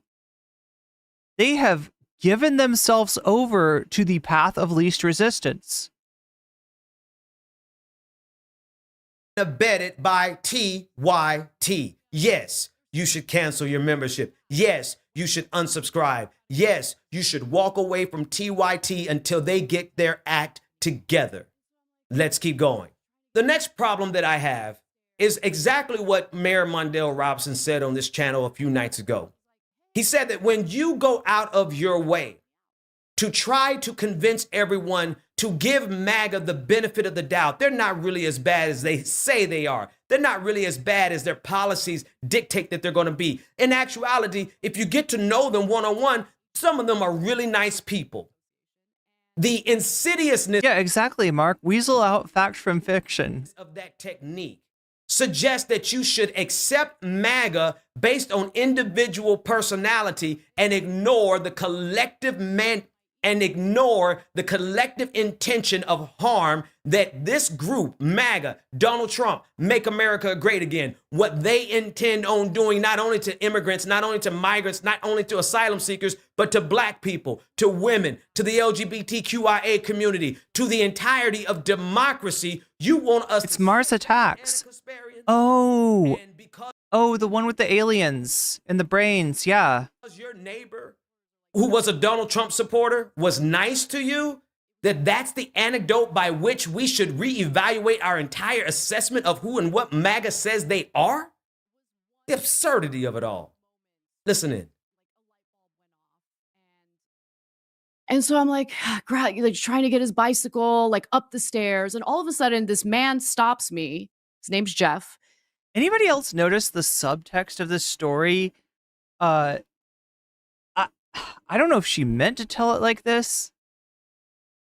They have given themselves over to the path of least resistance. Abetted by TYT. Yes, you should cancel your membership. Yes, you should unsubscribe. Yes, you should walk away from TYT until they get their act together. Let's keep going. The next problem that I have is exactly what Mayor Mondale Robinson said on this channel a few nights ago. He said that when you go out of your way to try to convince everyone to give MAGA the benefit of the doubt. They're not really as bad as they say they are. They're not really as bad as their policies dictate that they're going to be. In actuality, if you get to know them one-on-one, some of them are really nice people. The insidiousness, Yeah, exactly, Mark. Weasel out fact from fiction. of that technique suggests that you should accept MAGA based on individual personality and ignore the collective intention of harm that this group, MAGA, Donald Trump, Make America Great Again, what they intend on doing, not only to immigrants, not only to migrants, not only to asylum seekers, but to black people, to women, to the LGBTQIA community, to the entirety of democracy. You want us It's Mars Attacks. Oh. Oh, the one with the aliens and the brains. Yeah. Because your neighbor who was a Donald Trump supporter was nice to you, that's the anecdote by which we should reevaluate our entire assessment of who and what MAGA says they are? The absurdity of it all. Listen in. And so I'm like, trying to get his bicycle like up the stairs. And all of a sudden, this man stops me. His name's Jeff. Anybody else notice the subtext of this story? I don't know if she meant to tell it like this,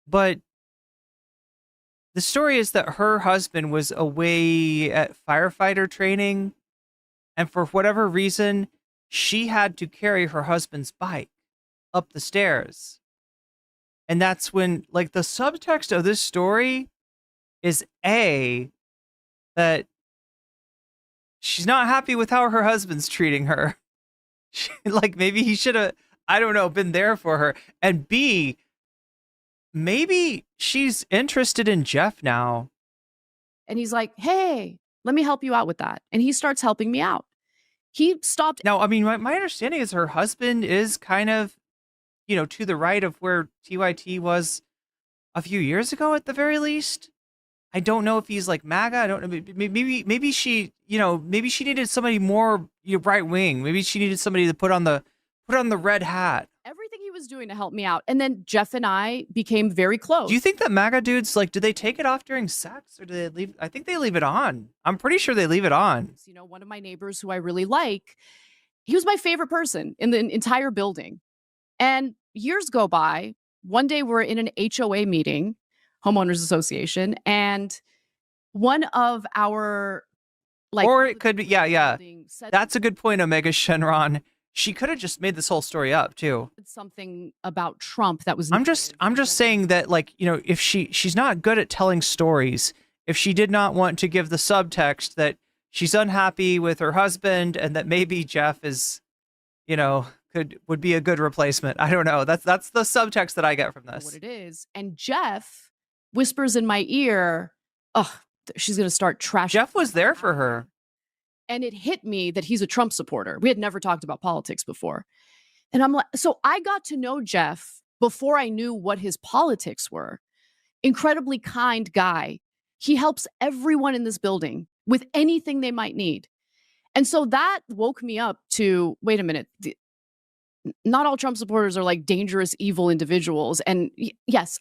but the story is that her husband was away at firefighter training, and for whatever reason, she had to carry her husband's bike up the stairs. And that's when, like, the subtext of this story is that she's not happy with how her husband's treating her. Like, maybe he should have, I don't know, been there for her. And B, maybe she's interested in Jeff now. And he's like, hey, let me help you out with that. And he starts helping me out. He stopped. Now, I mean, my understanding is her husband is kind of, to the right of where TYT was a few years ago at the very least. I don't know if he's like MAGA. I don't know. Maybe she, maybe she needed somebody more right wing. Maybe she needed somebody to put on the red hat. Everything he was doing to help me out. And then Jeff and I became very close. Do you think that MAGA dudes, like, do they take it off during sex or do they leave? I think they leave it on. I'm pretty sure they leave it on. One of my neighbors who I really like, he was my favorite person in the entire building. And years go by. One day we're in an HOA meeting, Homeowners Association, and one of our or it could be, yeah. That's a good point, Omega Shenron. She could have just made this whole story up too. Something about Trump that was. I'm just saying that, like, if she's not good at telling stories, if she did not want to give the subtext that she's unhappy with her husband and that maybe Jeff is, would be a good replacement. I don't know. That's the subtext that I get from this. What it is. And Jeff whispers in my ear, oh, she's going to start trashing. Jeff was there for her. And it hit me that he's a Trump supporter. We had never talked about politics before. And I'm like, so I got to know Jeff before I knew what his politics were. Incredibly kind guy. He helps everyone in this building with anything they might need. And so that woke me up to, wait a minute, not all Trump supporters are like dangerous, evil individuals. And yes,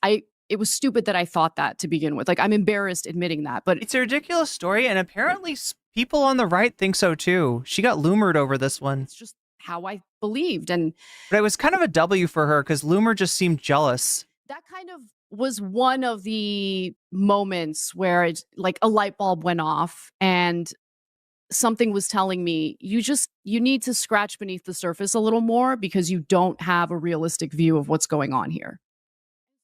it was stupid that I thought that to begin with. Like, I'm embarrassed admitting that, but it's a ridiculous story. And apparently people on the right think so too. She got Loomered over this one. It's just how I believed. But it was kind of a W for her because Loomer just seemed jealous. That kind of was one of the moments where like a light bulb went off and something was telling me, you need to scratch beneath the surface a little more because you don't have a realistic view of what's going on here.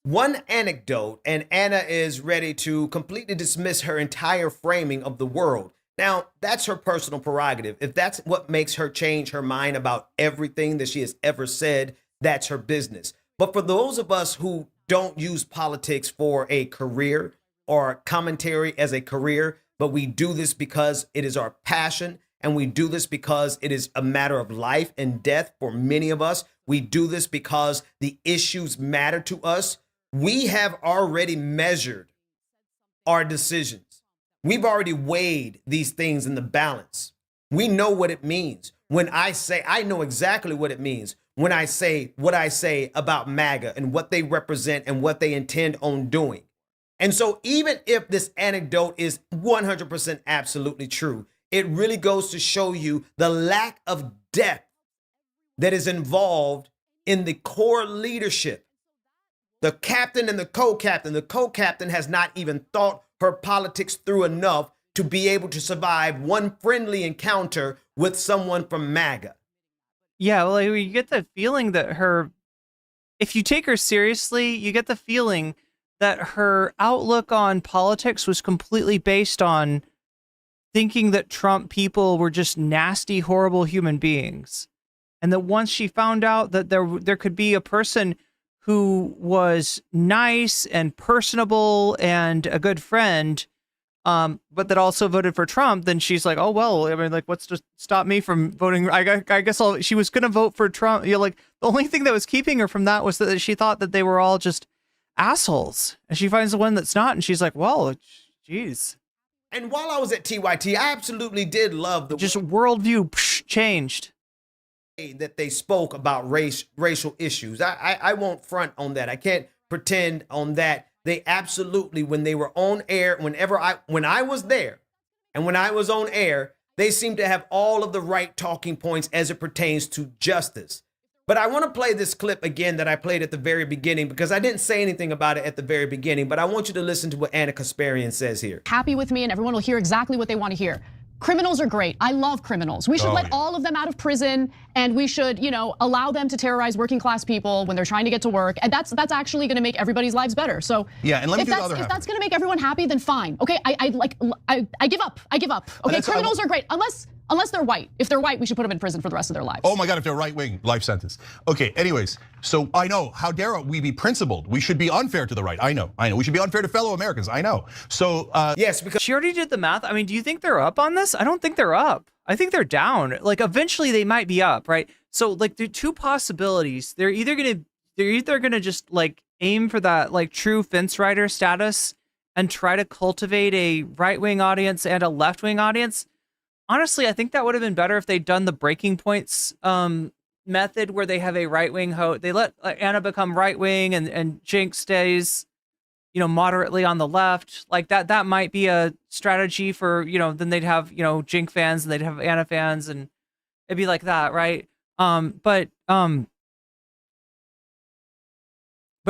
One anecdote, and Anna is ready to completely dismiss her entire framing of the world. Now, that's her personal prerogative. If that's what makes her change her mind about everything that she has ever said, that's her business. But for those of us who don't use politics for a career or commentary as a career, but we do this because it is our passion, and we do this because it is a matter of life and death for many of us. We do this because the issues matter to us. We have already measured our decisions. We've already weighed these things in the balance. We know what it means. When I say, I know exactly what it means when I say what I say about MAGA and what they represent and what they intend on doing. And so even if this anecdote is 100% absolutely true, it really goes to show you the lack of depth that is involved in the core leadership. The captain and the co-captain. The co-captain has not even thought her politics through enough to be able to survive one friendly encounter with someone from MAGA. Yeah, well, you get the feeling that if you take her seriously, you get the feeling that her outlook on politics was completely based on thinking that Trump people were just nasty, horrible human beings. And that once she found out that there could be a person who was nice and personable and a good friend, but that also voted for Trump, then she's like, oh, well, I mean, like, what's to stop me from voting? I guess she was going to vote for Trump. You know, like, the only thing that was keeping her from that was that she thought that they were all just assholes. And she finds the one that's not, and she's like, well, geez. And while I was at TYT, I absolutely did love the just worldview changed. That they spoke about racial issues. I won't front on that. I can't pretend on that. They absolutely, when they were on air, when I was there and when I was on air, they seemed to have all of the right talking points as it pertains to justice. But I want to play this clip again that I played at the very beginning because I didn't say anything about it at the very beginning, but I want you to listen to what Anna Kasparian says here. Happy with me and everyone will hear exactly what they want to hear. Criminals are great. I love criminals. We should let all of them out of prison, and we should, allow them to terrorize working class people when they're trying to get to work. And that's actually going to make everybody's lives better. So yeah, and let me do the other half. If that's going to make everyone happy, then fine. Okay, I give up. I give up. Okay, criminals are great unless they're white. If they're white, we should put them in prison for the rest of their lives. Oh my God, if they're right wing, life sentence. Okay, anyways, so I know, how dare we be principled? We should be unfair to the right. I know. We should be unfair to fellow Americans. I know. So yes, because she already did the math. I mean, do you think they're up on this? I don't think they're up. I think they're down. Like, eventually they might be up, right? So like, there are two possibilities. They're either gonna just like aim for that like true fence rider status and try to cultivate a right-wing audience and a left-wing audience. Honestly, I think that would have been better if they'd done the breaking points method where they have a right-wing host. They let Anna become right-wing and Cenk stays, moderately on the left. Like that might be a strategy for, then they'd have, Cenk fans and they'd have Anna fans and it'd be like that, right? But I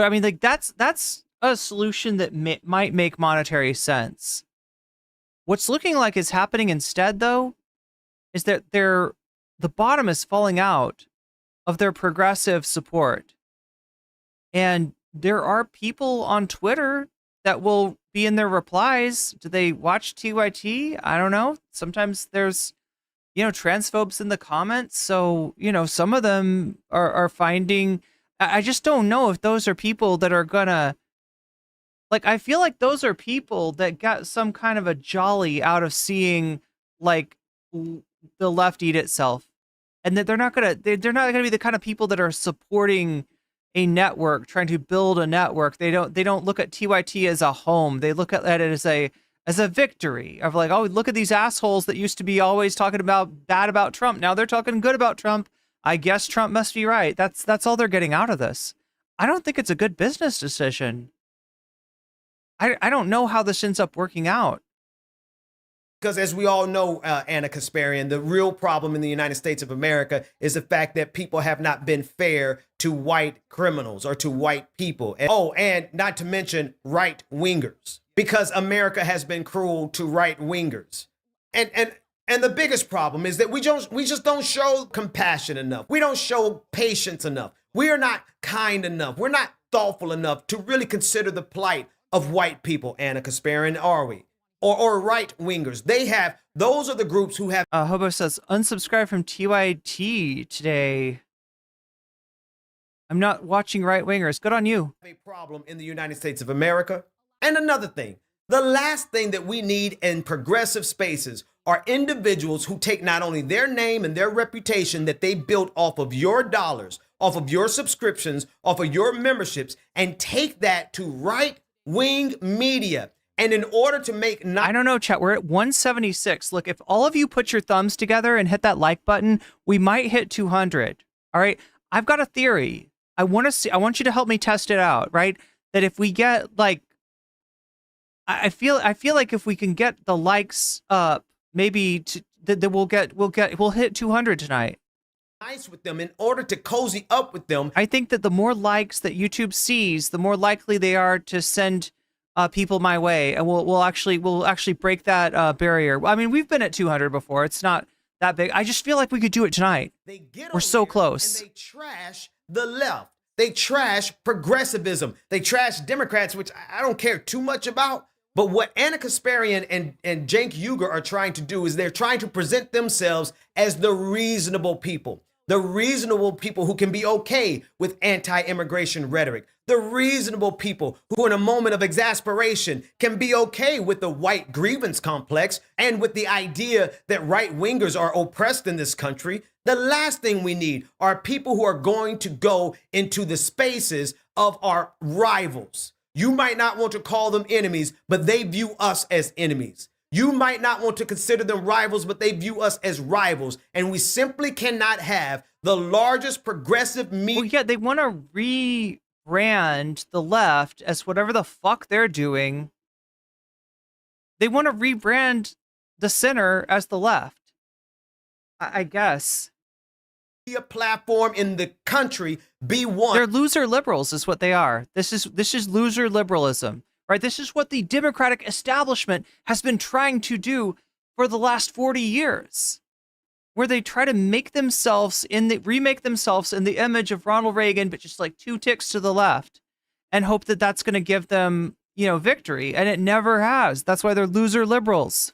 mean, like that's a solution that might make monetary sense. What's looking like is happening instead, though, is that the bottom is falling out of their progressive support. And there are people on Twitter that will be in their replies. Do they watch TYT? I don't know. Sometimes there's, transphobes in the comments. So, some of them are finding, I just don't know if those are people that are gonna, like, I feel like those are people that got some kind of a jolly out of seeing like the left eat itself, and that they're not gonna be the kind of people that are supporting a network, trying to build a network. They don't look at TYT as a home. They look at it as a victory of like, oh, look at these assholes that used to be always talking bad about Trump. Now they're talking good about Trump. I guess Trump must be right. That's all they're getting out of this. I don't think it's a good business decision. I don't know how this ends up working out. Because as we all know, Anna Kasparian, the real problem in the United States of America is the fact that people have not been fair to white criminals or to white people. And not to mention right wingers, because America has been cruel to right wingers. And the biggest problem is that we just don't show compassion enough. We don't show patience enough. We are not kind enough. We're not thoughtful enough to really consider the plight of white people, Anna Kasparian, are we? Or right wingers. Those are the groups who have. Hobo says, unsubscribe from TYT today. I'm not watching right wingers. Good on you. A problem in the United States of America. And another thing, the last thing that we need in progressive spaces are individuals who take not only their name and their reputation that they built off of your dollars, off of your subscriptions, off of your memberships, and take that to right-wing media. And in order to make... I don't know, chat. We're at 176. Look, if all of you put your thumbs together and hit that like button, we might hit 200. All right. I've got a theory. I want you to help me test it out, right? That if we get like, I feel like if we can get the likes up, maybe that we'll hit 200 tonight. Nice with them in order to cozy up with them. I think that the more likes that YouTube sees, the more likely they are to send people my way, and we'll actually break that barrier. I mean, we've been at 200 before. It's not that big. I just feel like we could do it tonight. We're so close. And they trash the left. They trash progressivism. They trash Democrats, which I don't care too much about. But what Anna Kasparian and Cenk Uygur are trying to do is they're trying to present themselves as the reasonable people. The reasonable people who can be okay with anti-immigration rhetoric. The reasonable people who in a moment of exasperation can be okay with the white grievance complex and with the idea that right-wingers are oppressed in this country. The last thing we need are people who are going to go into the spaces of our rivals. You might not want to call them enemies, but they view us as enemies. You might not want to consider them rivals, but they view us as rivals. And we simply cannot have the largest progressive media. Well, yeah, they want to rebrand the left as whatever the fuck they're doing. They want to rebrand the center as the left, I guess. A platform in the country be one. They're loser liberals is what they are. This is loser liberalism, right? This is what the Democratic establishment has been trying to do for the last 40 years, where they try to remake themselves in the image of Ronald Reagan, but just like 2 ticks to the left, and hope that that's going to give them, victory. And it never has. That's why they're loser liberals.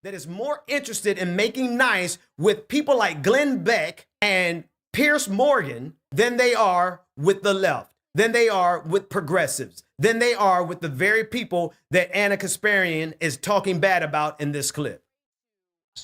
That is more interested in making nice with people like Glenn Beck and Pierce Morgan than they are with the left, than they are with progressives, than they are with the very people that Anna Kasparian is talking bad about in this clip.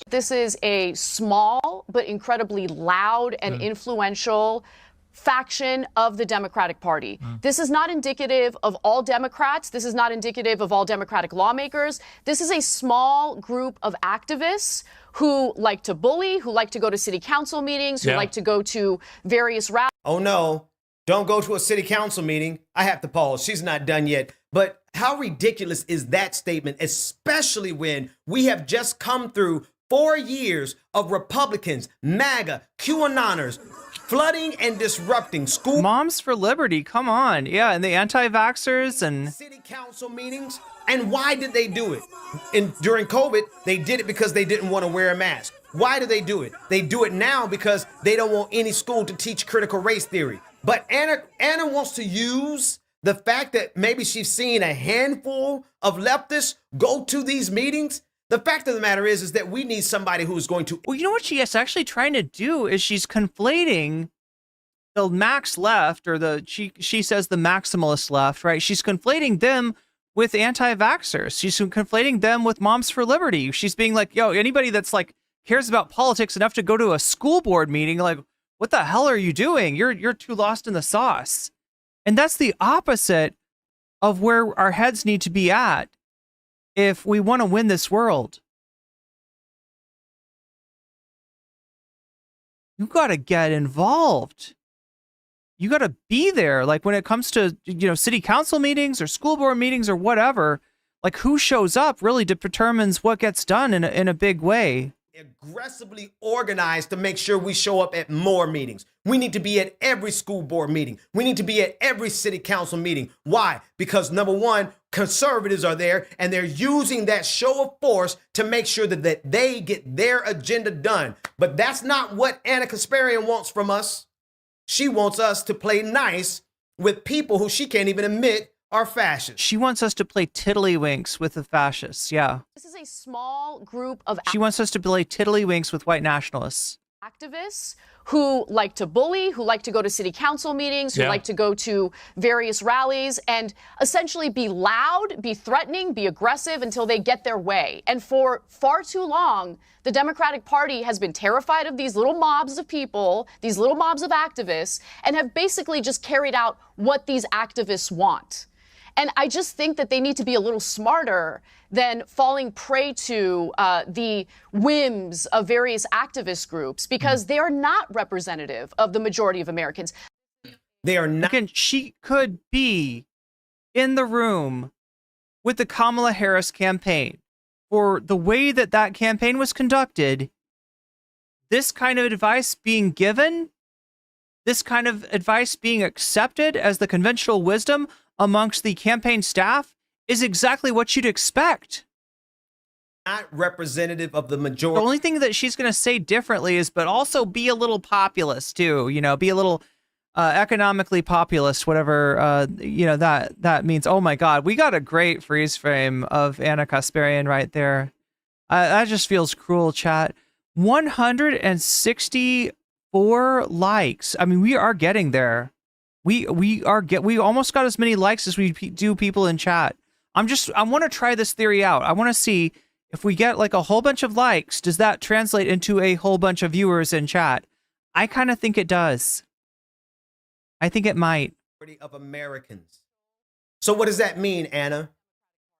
This is a small but incredibly loud and influential faction of the Democratic Party. This is not indicative of all Democrats. This is not indicative of all Democratic lawmakers. This is a small group of activists who like to bully, who like to go to city council meetings, who like to go to various rallies. Oh no, don't go to a city council meeting. I have to pause. She's not done yet. But how ridiculous is that statement, especially when we have just come through 4 years of Republicans, MAGA, QAnoners, flooding and disrupting school. Moms for Liberty, come on. Yeah, and the anti-vaxxers and city council meetings. And why did they do it? During COVID, they did it because they didn't want to wear a mask. Why do they do it? They do it now because they don't want any school to teach critical race theory. But Anna wants to use the fact that maybe she's seen a handful of leftists go to these meetings. The fact of the matter is that we need somebody who's going to. Well, you know what she is actually trying to do is she's conflating the max left, or she says the maximalist left, right? She's conflating them with anti-vaxxers. She's conflating them with Moms for Liberty. She's being like, yo, anybody that's like cares about politics enough to go to a school board meeting, like, what the hell are you doing? You're too lost in the sauce. And that's the opposite of where our heads need to be at if we want to win this world. You got to get involved. You got to be there. Like when it comes to, city council meetings or school board meetings or whatever, like who shows up really determines what gets done in a big way. Aggressively organized to make sure we show up at more meetings. We need to be at every school board meeting. We need to be at every city council meeting. Why? Because number one, conservatives are there and they're using that show of force to make sure that they get their agenda done. But that's not what Anna Kasparian wants from us. She wants us to play nice with people who she can't even admit are fascists. She wants us to play tiddlywinks with the fascists, yeah. This is a small group of She wants us to play tiddlywinks with white nationalists. Activists who like to bully, who like to go to city council meetings, who like to go to various rallies and essentially be loud, be threatening, be aggressive until they get their way. And for far too long, the Democratic Party has been terrified of these little mobs of people, these little mobs of activists, and have basically just carried out what these activists want. And I just think that they need to be a little smarter than falling prey to the whims of various activist groups, because they are not representative of the majority of Americans. They are not. Again, she could be in the room with the Kamala Harris campaign. For the way that that campaign was conducted, this kind of advice being given, this kind of advice being accepted as the conventional wisdom amongst the campaign staff is exactly what you'd expect. Not representative of the The majority. only thing that she's going to say differently is, but also be a little populist too, you know, be a little economically populist, whatever, you know, that means. Oh my God, we got a great freeze frame of Anna Kasparian right there. That just feels cruel, chat. 164 likes. I mean, we are getting there. We almost got as many likes as we do people in chat. I want to try this theory out. I want to see if we get like a whole bunch of likes, does that translate into a whole bunch of viewers in chat? I kind of think it does. I think it might. Of Americans. So what does that mean, Anna?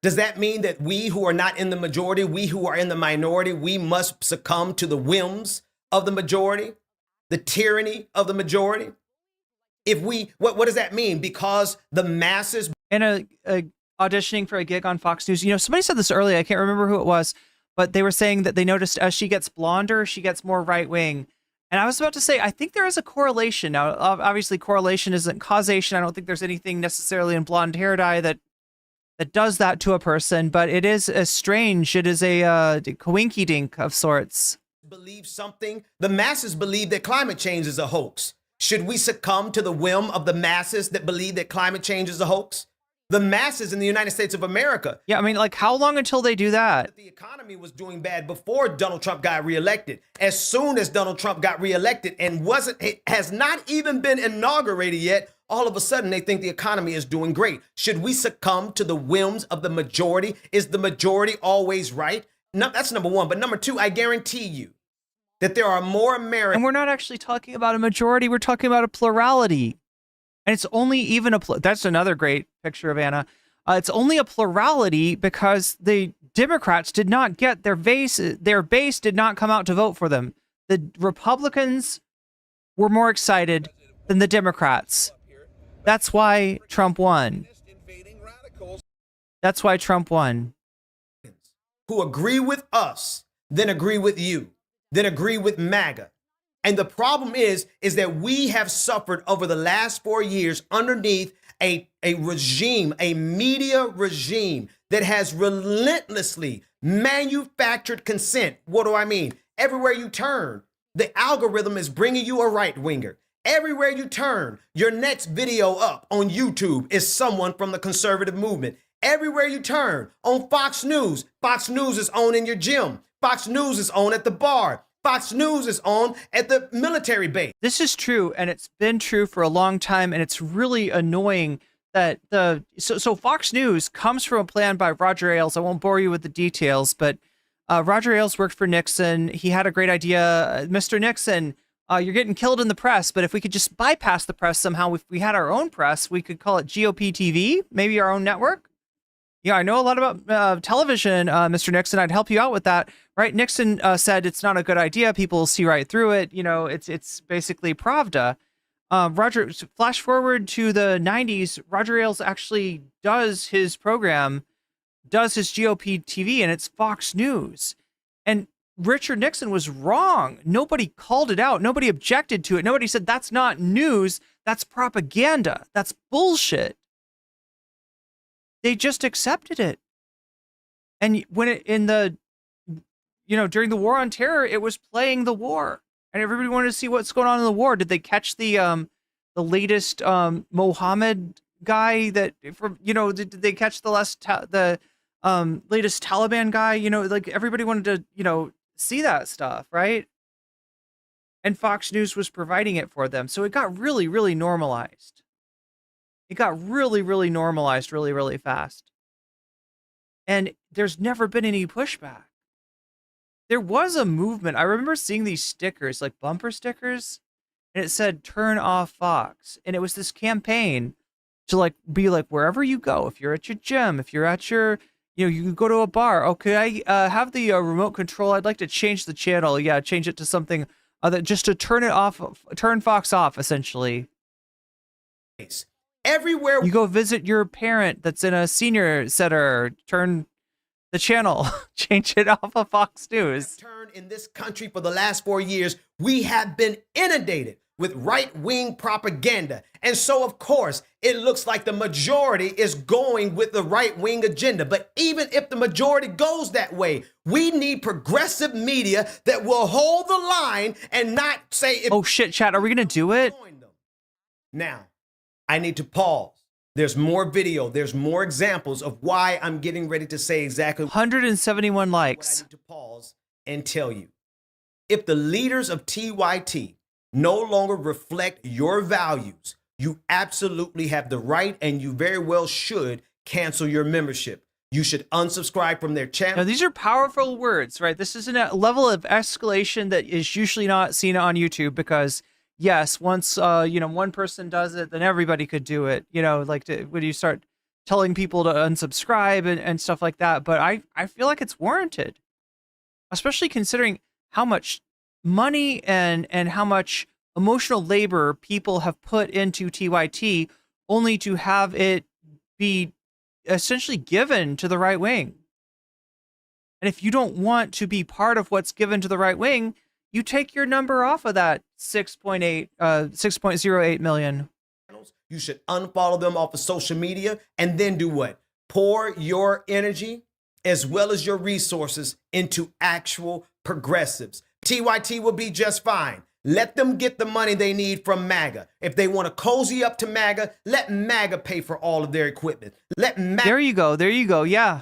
Does that mean that we who are not in the majority, we who are in the minority, we must succumb to the whims of the majority, the tyranny of the majority? If we, what does that mean? Because the masses. In a auditioning for a gig on Fox News, you know, somebody said this earlier, I can't remember who it was, but they were saying that they noticed as she gets blonder, she gets more right wing. And I was about to say, I think there is a correlation. Now, obviously, correlation isn't causation. I don't think there's anything necessarily in blonde hair dye that does that to a person, but it is a strange, it is a coinky dink of sorts. Believe something. The masses believe that climate change is a hoax. Should we succumb to the whim of the masses that believe that climate change is a hoax? The masses in the United States of America. Yeah, I mean, like, how long until they do that? The economy was doing bad before Donald Trump got reelected. As soon as Donald Trump got reelected and has not even been inaugurated yet, all of a sudden they think the economy is doing great. Should we succumb to the whims of the majority? Is the majority always right? No, that's number one. But number two, I guarantee you that there are more Americans. And we're not actually talking about a majority. We're talking about a plurality. And it's only even that's another great picture of Anna. It's only a plurality because the Democrats did not get their base did not come out to vote for them. The Republicans were more excited than the Democrats. That's why Trump won. That's why Trump won. Who agree with us, then agree with you, then agree with MAGA. And the problem is that we have suffered over the last 4 years underneath a regime, a media regime that has relentlessly manufactured consent. What do I mean? Everywhere you turn, the algorithm is bringing you a right winger. Everywhere you turn, your next video up on YouTube is someone from the conservative movement. Everywhere you turn, on Fox News is on in your gym. Fox News is on at the bar. Fox News is on at the military base. This is true, and it's been true for a long time, and it's really annoying that so Fox News comes from a plan by Roger Ailes. I won't bore you with the details, but Roger Ailes worked for Nixon. He had a great idea. Mr. Nixon, you're getting killed in the press, but if we could just bypass the press somehow, if we had our own press, we could call it GOP TV, maybe our own network. Yeah, I know a lot about television, Mr. Nixon. I'd help you out with that, right? Nixon said it's not a good idea. People see right through it. You know, it's basically Pravda. Roger, flash forward to the 90s. Roger Ailes actually does his program, does his GOP TV, and it's Fox News. And Richard Nixon was wrong. Nobody called it out. Nobody objected to it. Nobody said that's not news. That's propaganda. That's bullshit. They just accepted it. And when during the war on terror, it was playing the war, and everybody wanted to see what's going on in the war. Did they catch the latest Mohammed guy did they catch the latest Taliban guy? You know, like everybody wanted to, see that stuff, right? And Fox News was providing it for them. So it got really, really normalized. It got really, really normalized really, really fast. And there's never been any pushback. There was a movement. I remember seeing these stickers, like bumper stickers, and it said, "Turn off Fox." And it was this campaign to like be like wherever you go. If you're at your gym, if you're at your, you can go to a bar. Okay, I have the remote control. I'd like to change the channel. Yeah, change it to something other, just to turn it off, turn Fox off, essentially. Everywhere you go visit your parent that's in a senior center, turn the channel, change it off of Fox News. Turn in this country for the last 4 years, we have been inundated with right-wing propaganda. And so, of course, it looks like the majority is going with the right-wing agenda. But even if the majority goes that way, we need progressive media that will hold the line and not say... Oh, shit, chat, are we going to do it? Now, I need to pause. There's more video. There's more examples of why I'm getting ready to say exactly 171 likes. I need to pause and tell you. If the leaders of TYT no longer reflect your values, you absolutely have the right, and you very well should, cancel your membership. You should unsubscribe from their channel. Now, these are powerful words, right? This isn't a level of escalation that is usually not seen on YouTube, because yes, once one person does it, then everybody could do it. When you start telling people to unsubscribe and stuff like that. But I feel like it's warranted, especially considering how much money and how much emotional labor people have put into TYT, only to have it be essentially given to the right wing. And if you don't want to be part of what's given to the right wing, you take your number off of that 6.08 million. You should unfollow them off of social media, and then do what? Pour your energy as well as your resources into actual progressives. TYT will be just fine. Let them get the money they need from MAGA. If they want to cozy up to MAGA, let MAGA pay for all of their equipment. There you go. Yeah.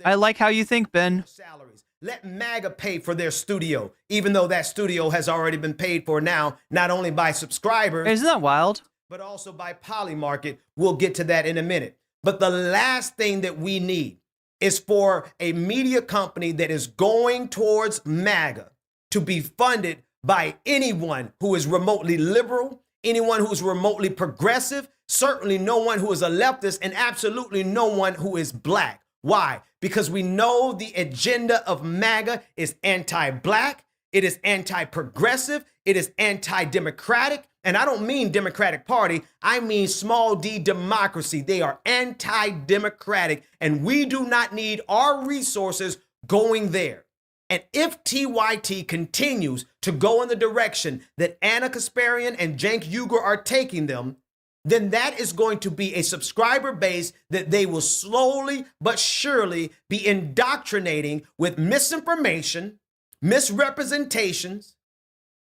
I like how you think, Ben. Salaries. Let MAGA pay for their studio, even though that studio has already been paid for now, not only by subscribers. Isn't that wild? But also by Polymarket. We'll get to that in a minute. But the last thing that we need is for a media company that is going towards MAGA to be funded by anyone who is remotely liberal, anyone who is remotely progressive, certainly no one who is a leftist, and absolutely no one who is black. Why? Because we know the agenda of MAGA is anti-black, it is anti-progressive, it is anti-democratic, and I don't mean Democratic Party, I mean small d democracy. They are anti-democratic, and we do not need our resources going there. And if TYT continues to go in the direction that Anna Kasparian and Cenk Uygur are taking them, then that is going to be a subscriber base that they will slowly but surely be indoctrinating with misinformation, misrepresentations,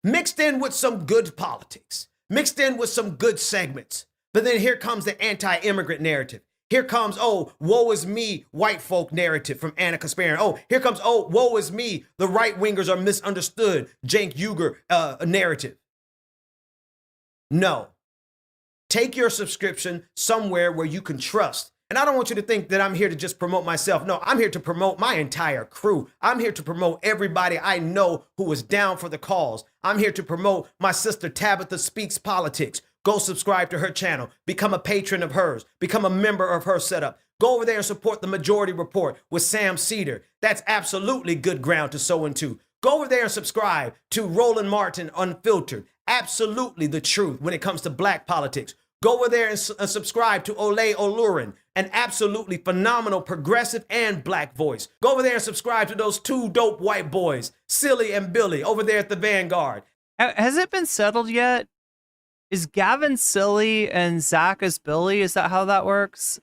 mixed in with some good politics, mixed in with some good segments. But then here comes the anti-immigrant narrative. Here comes, oh, woe is me, white folk narrative from Anna Kasparian. Oh, here comes, oh, woe is me, the right-wingers are misunderstood, Cenk Uygur narrative. No. Take your subscription somewhere where you can trust. And I don't want you to think that I'm here to just promote myself. No, I'm here to promote my entire crew. I'm here to promote everybody I know who is down for the cause. I'm here to promote my sister Tabitha Speaks Politics. Go subscribe to her channel, become a patron of hers, become a member of her setup. Go over there and support the Majority Report with Sam Cedar. That's absolutely good ground to sow into. Go over there and subscribe to Roland Martin Unfiltered. Absolutely the truth when it comes to black politics. Go over there and subscribe to Ole Olurin, an absolutely phenomenal progressive and black voice. Go over there and subscribe to those two dope white boys, Silly and Billy, over there at the Vanguard. Has it been settled yet? Is Gavin silly and Zach is Billy? Is that how that works?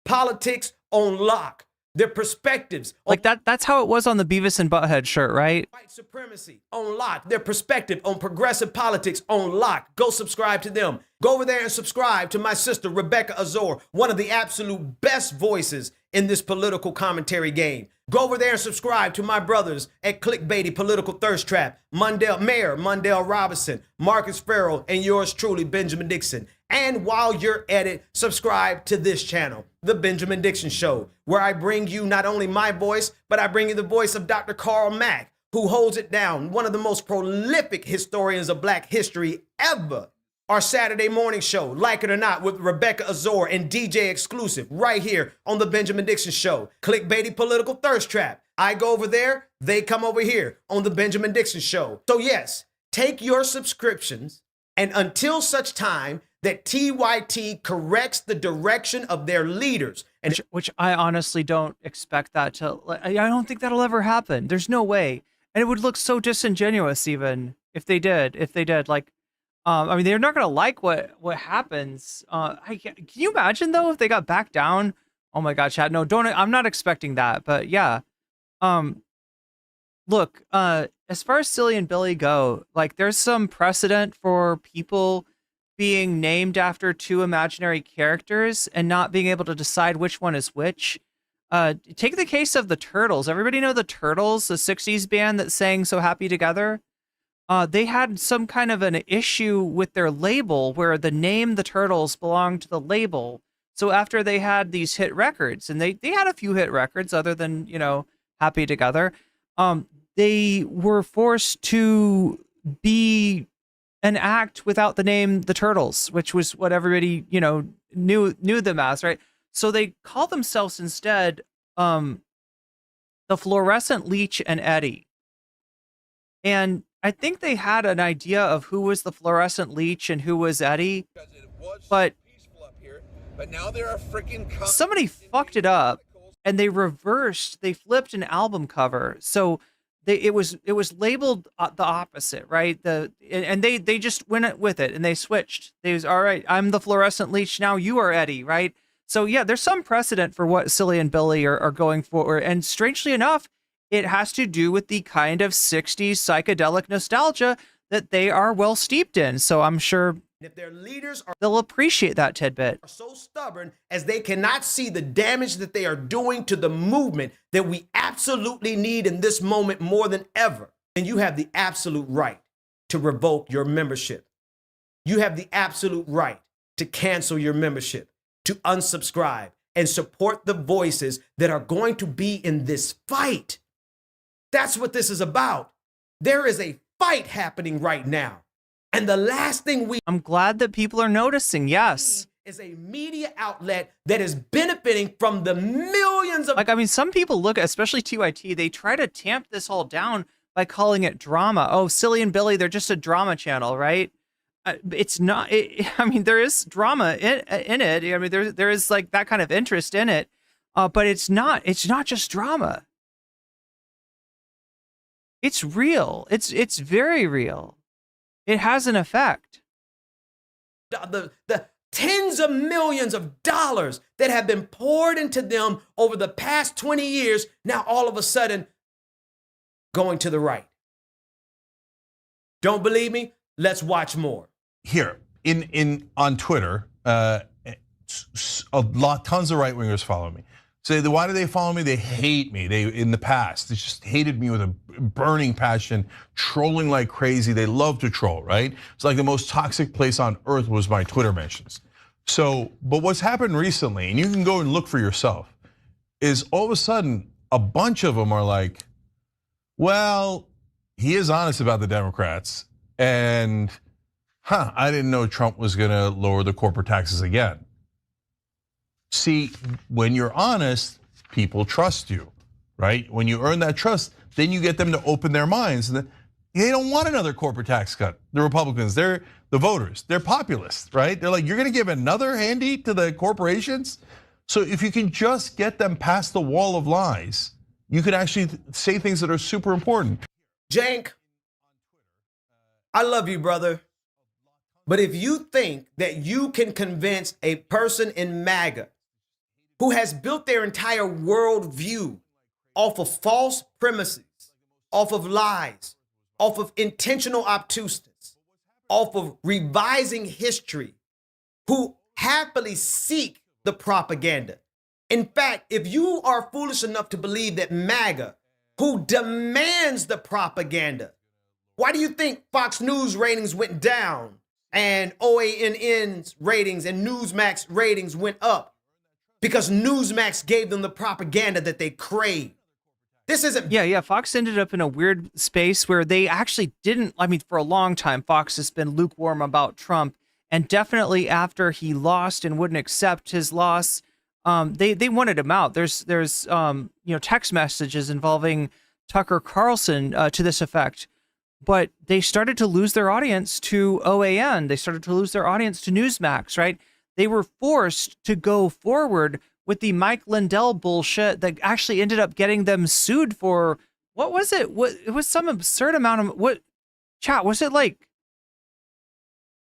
Politics on lock. Their perspectives. Like that's how it was on the Beavis and Butthead shirt, right? White supremacy on lock. Their perspective on progressive politics on lock. Go subscribe to them. Go over there and subscribe to my sister, Rebecca Azor, one of the absolute best voices in this political commentary game. Go over there and subscribe to my brothers at Clickbaity Political Thirst Trap, Mondale Robinson, Marcus Farrell, and yours truly, Benjamin Dixon. And while you're at it, subscribe to this channel, The Benjamin Dixon Show, where I bring you not only my voice, but I bring you the voice of Dr. Carl Mack, who holds it down, one of the most prolific historians of black history ever. our Saturday morning show, Like It or Not, with Rebecca Azor and DJ Exclusive, right here on the Benjamin Dixon Show. Clickbaity political thirst trap. I go over there, they come over here on the Benjamin Dixon Show. So yes, take your subscriptions, and until such time that TYT corrects the direction of their leaders, and Which I honestly don't expect that to. I don't think that'll ever happen. There's no way, and it would look so disingenuous even if they did. Like, I mean, they're not gonna like what happens. Can you imagine though if they got back down? Oh my God, chat. No, don't. I'm not expecting that. But yeah, look. As far as Silly and Billy go, like, there's some precedent for people being named after two imaginary characters and not being able to decide which one is which. Take the case of the Turtles. Everybody know the Turtles, the 60s band that sang So Happy Together? They had some kind of an issue with their label where the name The Turtles belonged to the label. So after they had these hit records, and they had a few hit records other than, Happy Together, they were forced to be an act without the name The Turtles, which was what everybody, knew them as, right? So they called themselves instead the Fluorescent Leech and Eddie. And I think they had an idea of who was the Fluorescent Leech and who was Eddie, but now there are freaking somebody fucked it up and they flipped an album cover. So it was labeled the opposite, right? And they just went with it and they switched. They was, all right, I'm the Fluorescent Leech, now you are Eddie, right? So yeah, there's some precedent for what Silly and Billy are going for. And strangely enough, it has to do with the kind of 60s psychedelic nostalgia that they are well steeped in. So I'm sure if their leaders they'll appreciate that tidbit. Are so stubborn as they cannot see the damage that they are doing to the movement that we absolutely need in this moment more than ever, then you have the absolute right to revoke your membership. You have the absolute right to cancel your membership, to unsubscribe, and support the voices that are going to be in this fight. That's what this is about. There is a fight happening right now. And the last thing I'm glad that people are noticing, yes. Is a media outlet that is benefiting from the millions of... Like, I mean, some people look, especially TYT, they try to tamp this all down by calling it drama. Oh, Silly and Billy, they're just a drama channel, right? It's not, I mean, there is drama in it. I mean, there is like that kind of interest in it, but it's not just drama. It's real. It's very real. It has an effect. The tens of millions of dollars that have been poured into them over the past 20 years, now all of a sudden going to the right. Don't believe me? Let's watch more. Here on Twitter, tons of right wingers follow me. Say, why do they follow me? They hate me. In the past, they just hated me with a burning passion, trolling like crazy. They love to troll, right? It's like the most toxic place on earth was my Twitter mentions. So, but what's happened recently, and you can go and look for yourself, is all of a sudden a bunch of them are like, well, he is honest about the Democrats, and I didn't know Trump was gonna lower the corporate taxes again. See, when you're honest, people trust you, right? When you earn that trust, then you get them to open their minds. And they don't want another corporate tax cut. The Republicans, they're the voters, they're populists, right? They're like, you're gonna give another handy to the corporations? So if you can just get them past the wall of lies, you can actually say things that are super important. Cenk, I love you, brother. But if you think that you can convince a person in MAGA who has built their entire worldview off of false premises, off of lies, off of intentional obtuseness, off of revising history, who happily seek the propaganda. In fact, if you are foolish enough to believe that MAGA, who demands the propaganda, why do you think Fox News ratings went down and OANN's ratings and Newsmax ratings went up? Because Newsmax gave them the propaganda that they craved. This isn't... Yeah, Fox ended up in a weird space where they actually didn't, I mean, for a long time, Fox has been lukewarm about Trump and definitely after he lost and wouldn't accept his loss, they wanted him out. There's text messages involving Tucker Carlson to this effect. But they started to lose their audience to OAN. They started to lose their audience to Newsmax, right? They were forced to go forward with the Mike Lindell bullshit that actually ended up getting them sued for, what was it? It was some absurd amount of, was it like,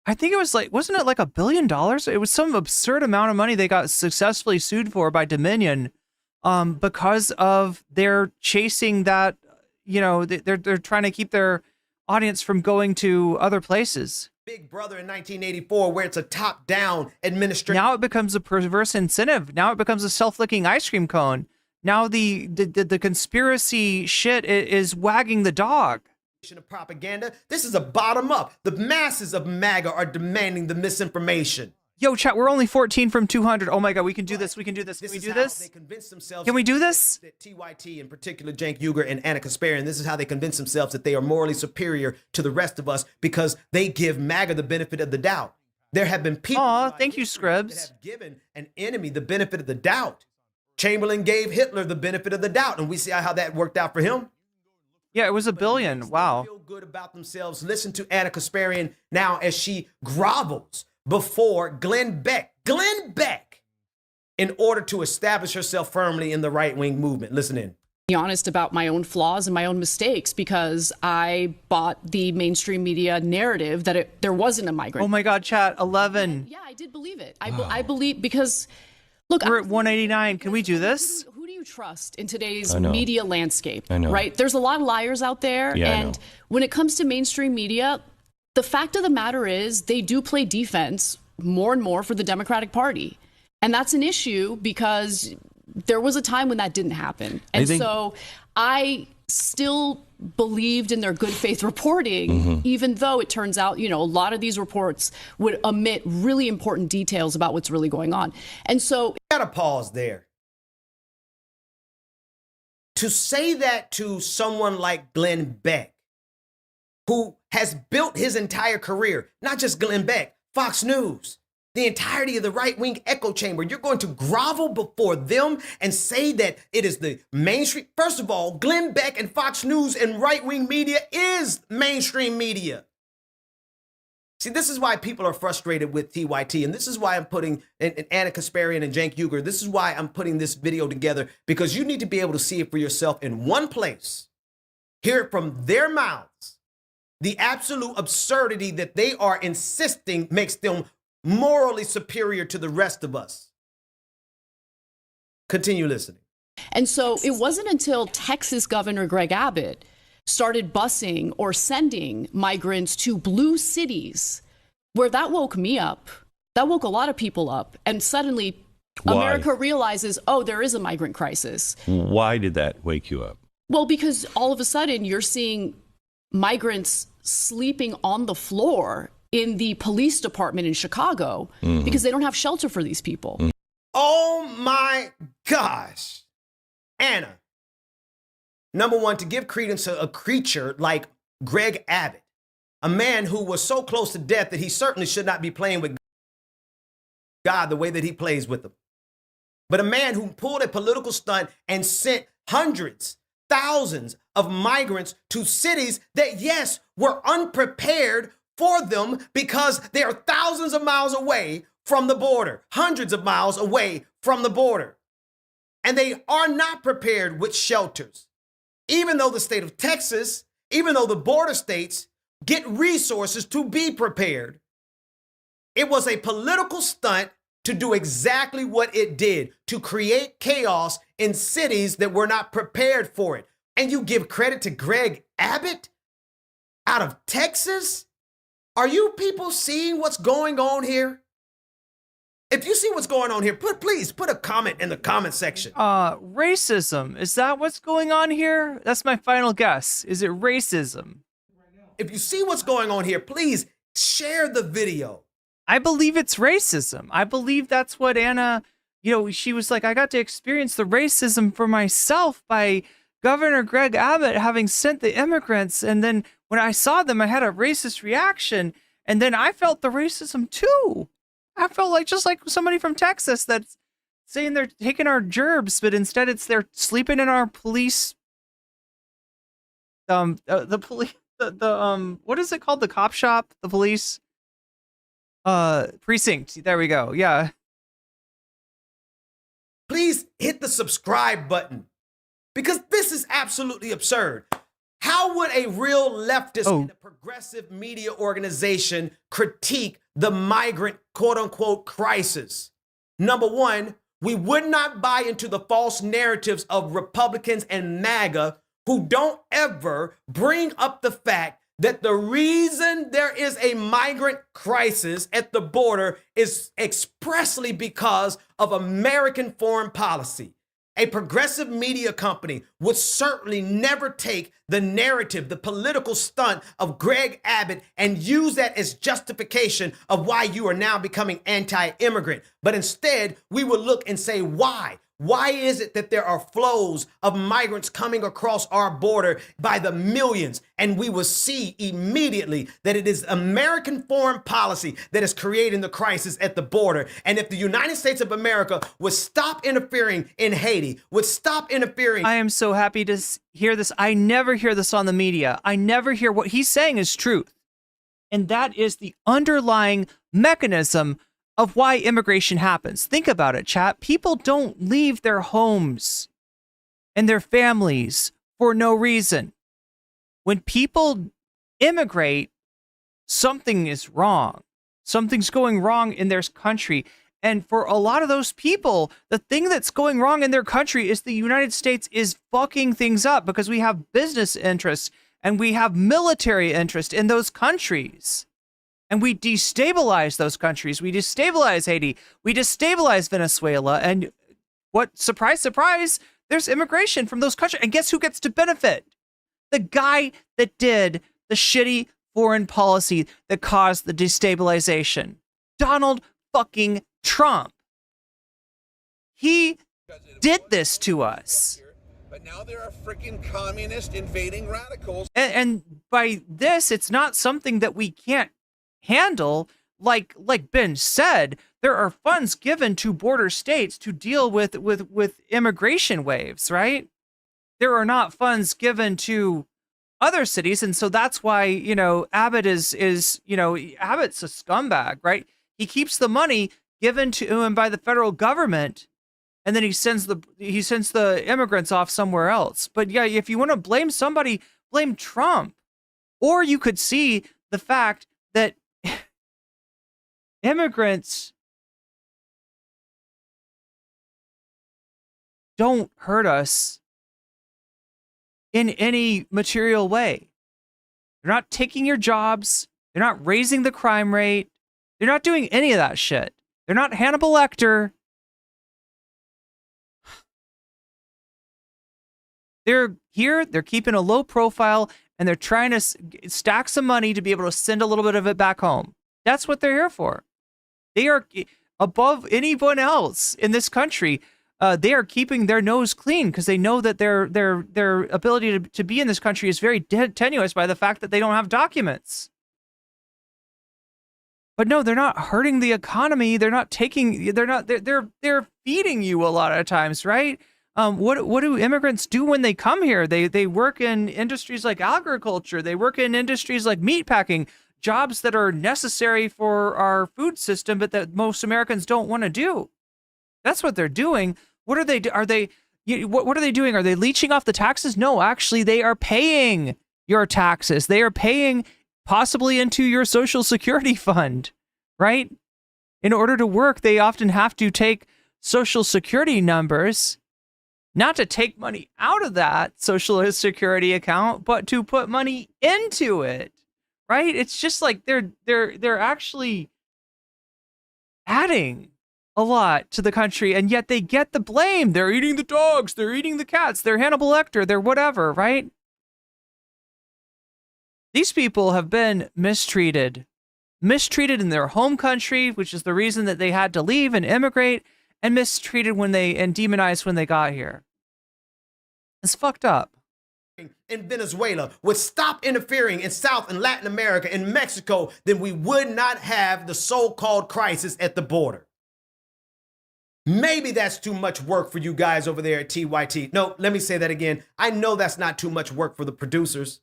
I think it was like, wasn't it like $1 billion? It was some absurd amount of money they got successfully sued for by Dominion because of their chasing that, they're trying to keep their audience from going to other places. Big Brother in 1984, where it's a top-down administration. Now it becomes a perverse incentive. Now it becomes a self-licking ice cream cone. Now the conspiracy shit is wagging the dog. Of propaganda. This is a bottom-up. The masses of MAGA are demanding the misinformation. Yo, chat, we're only 14 from 200. Oh my God, we can do this. We can do this. Can we do this? They convince themselves. Can we do this? That TYT, in particular, Cenk, Uygur, and Anna Kasparian, this is how they convince themselves that they are morally superior to the rest of us because they give MAGA the benefit of the doubt. There have been people. Aw, thank you, Scribs. That have given an enemy the benefit of the doubt. Chamberlain gave Hitler the benefit of the doubt, and we see how that worked out for him. Yeah, it was $1 billion. Wow. Feel good about themselves. Listen to Anna Kasparian now as she grovels before Glenn Beck, in order to establish herself firmly in the right-wing movement. Listen in. Be honest about my own flaws and my own mistakes because I bought the mainstream media narrative that there wasn't a migrant. Oh my God, chat, 11. Yeah, I did believe it. I believe because, look, we're at 189. Can we do this? Who do you trust in today's media landscape? I know. Right? There's a lot of liars out there. Yeah, and when it comes to mainstream media, the fact of the matter is they do play defense more and more for the Democratic Party. And that's an issue because there was a time when that didn't happen. And so I still believed in their good faith reporting, even though it turns out, a lot of these reports would omit really important details about what's really going on. And so gotta pause there. To say that to someone like Glenn Beck, who has built his entire career, not just Glenn Beck, Fox News, the entirety of the right-wing echo chamber, you're going to grovel before them and say that it is the mainstream. First of all, Glenn Beck and Fox News and right-wing media is mainstream media. See, this is why people are frustrated with TYT, and this is why I'm putting Anna Kasparian and Cenk Uygur. This is why I'm putting this video together, because you need to be able to see it for yourself in one place, hear it from their mouths. The absolute absurdity that they are insisting makes them morally superior to the rest of us. Continue listening. And so it wasn't until Texas Governor Greg Abbott started busing or sending migrants to blue cities where that woke me up. That woke a lot of people up. And suddenly America realizes, oh, there is a migrant crisis. Why did that wake you up? Well, because all of a sudden you're seeing migrants sleeping on the floor in the police department in Chicago because they don't have shelter for these people. Oh my gosh. Anna, number one, to give credence to a creature like Greg Abbott, a man who was so close to death that he certainly should not be playing with God the way that he plays with them. But a man who pulled a political stunt and sent hundreds, thousands of migrants to cities that, yes, were unprepared for them because they are thousands of miles away from the border, hundreds of miles away from the border. And they are not prepared with shelters. Even though the state of Texas, even though the border states get resources to be prepared, it was a political stunt to do exactly what it did, to create chaos in cities that were not prepared for it. And you give credit to Greg Abbott out of Texas? Are you people seeing what's going on here? If you see what's going on here, please put a comment in the comment section. Racism. Is that what's going on here? That's my final guess. Is it racism? If you see what's going on here, please share the video. I believe it's racism. I believe that's what Anna, she was like, I got to experience the racism for myself by Governor Greg Abbott having sent the immigrants. And then when I saw them, I had a racist reaction. And then I felt the racism too. I felt like just like somebody from Texas that's saying they're taking our gerbs, but instead it's they're sleeping in our police. The police, what is it called? The cop shop, the police, precinct. There we go. Yeah. Please hit the subscribe button because this is absolutely absurd. How would a real leftist in a progressive media organization critique the migrant quote unquote crisis? Number one, we would not buy into the false narratives of Republicans and MAGA who don't ever bring up the fact that the reason there is a migrant crisis at the border is expressly because of American foreign policy. A progressive media company would certainly never take the narrative, the political stunt of Greg Abbott and use that as justification of why you are now becoming anti-immigrant. But instead, we would look and say, why? Why is it that there are flows of migrants coming across our border by the millions? And we will see immediately that it is American foreign policy that is creating the crisis at the border. And if the United States of America would stop interfering in Haiti, would stop interfering. I am so happy to hear this. I never hear this on the media. I never hear what he's saying is truth. And that is the underlying mechanism of why immigration happens. Think about it, chat. People don't leave their homes and their families for no reason. When people immigrate, something is wrong. Something's going wrong in their country. And for a lot of those people, the thing that's going wrong in their country is the United States is fucking things up because we have business interests and we have military interest in those countries. And we destabilize those countries. We destabilize Haiti. We destabilize Venezuela. And what, surprise, surprise, there's immigration from those countries. And guess who gets to benefit? The guy that did the shitty foreign policy that caused the destabilization. Donald fucking Trump. He did this to us. But now there are freaking communist invading radicals. And by this, it's not something that we can't handle. Like Ben said, there are funds given to border states to deal with immigration waves, right? There are not funds given to other cities, and so that's why, you know, Abbott is Abbott's a scumbag, right? He keeps the money given to him by the federal government, and then he sends the immigrants off somewhere else. But yeah, if you want to blame somebody, blame Trump. Or you could see the fact that immigrants don't hurt us in any material way. They're not taking your jobs. They're not raising the crime rate. They're not doing any of that shit. They're not Hannibal Lecter. They're here, they're keeping a low profile, and they're trying to stack some money to be able to send a little bit of it back home. That's what they're here for. They are above anyone else in this country. They are keeping their nose clean because they know that their ability to be in this country is very tenuous by the fact that they don't have documents. But no, they're not hurting the economy. They're feeding you a lot of times, right? What do immigrants do when they come here? They work in industries like agriculture. They work in industries like meatpacking, jobs that are necessary for our food system, but that most Americans don't want to do. That's what they're doing. What are they doing? Are they leeching off the taxes? No, actually, they are paying your taxes. They are paying possibly into your Social Security fund, right? In order to work, they often have to take Social Security numbers, not to take money out of that Social Security account, but to put money into it, right? It's just like they're actually adding a lot to the country, and yet they get the blame. They're eating the dogs, they're eating the cats, they're Hannibal Lecter, they're whatever, right? These people have been mistreated in their home country, which is the reason that they had to leave and immigrate, and mistreated and demonized when they got here. It's fucked up. in Venezuela would stop interfering in South and Latin America and Mexico, then we would not have the so-called crisis at the border. Maybe that's too much work for you guys over there at TYT. No, let me say that again. I know that's not too much work for the producers.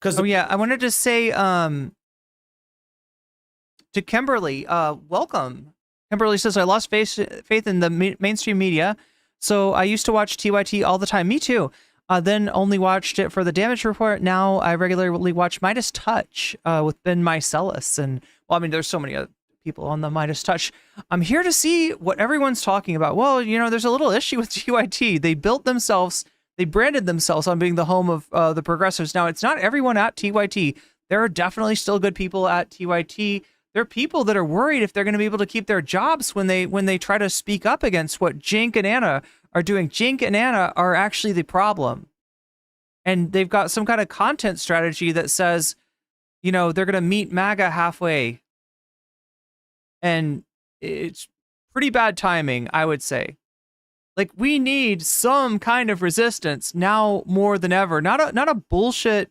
Oh yeah, I wanted to say to Kimberly, welcome. Kimberly says, I lost faith in the mainstream media, so I used to watch TYT all the time. Me too. Then only watched it for the damage report. Now I regularly watch Midas Touch with Ben Mycelis. And, well, I mean, there's so many other people on the Midas Touch. I'm here to see what everyone's talking about. Well, you know, there's a little issue with TYT. They branded themselves on being the home of the progressives. Now, it's not everyone at TYT. There are definitely still good people at TYT. There are people that are worried if they're going to be able to keep their jobs when they try to speak up against what Cenk and Anna are doing. Cenk and Anna are actually the problem. And they've got some kind of content strategy that says, you know, they're going to meet MAGA halfway. And it's pretty bad timing, I would say. Like, we need some kind of resistance now more than ever. Not a bullshit,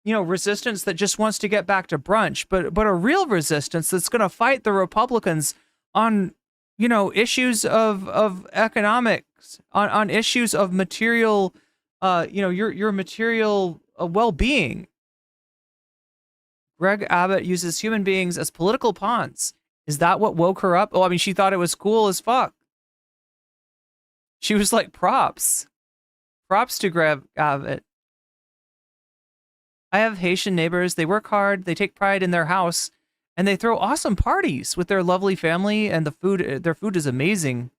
you know, resistance that just wants to get back to brunch, but a real resistance that's going to fight the Republicans on, you know, issues of economics, on issues of material, you know, your material well-being. Greg Abbott uses human beings as political pawns. Is that what woke her up? Oh, I mean, she thought it was cool as fuck. She was like, props to Greg Abbott. I have Haitian neighbors. They work hard. They take pride in their house, and they throw awesome parties with their lovely family. And their food is amazing.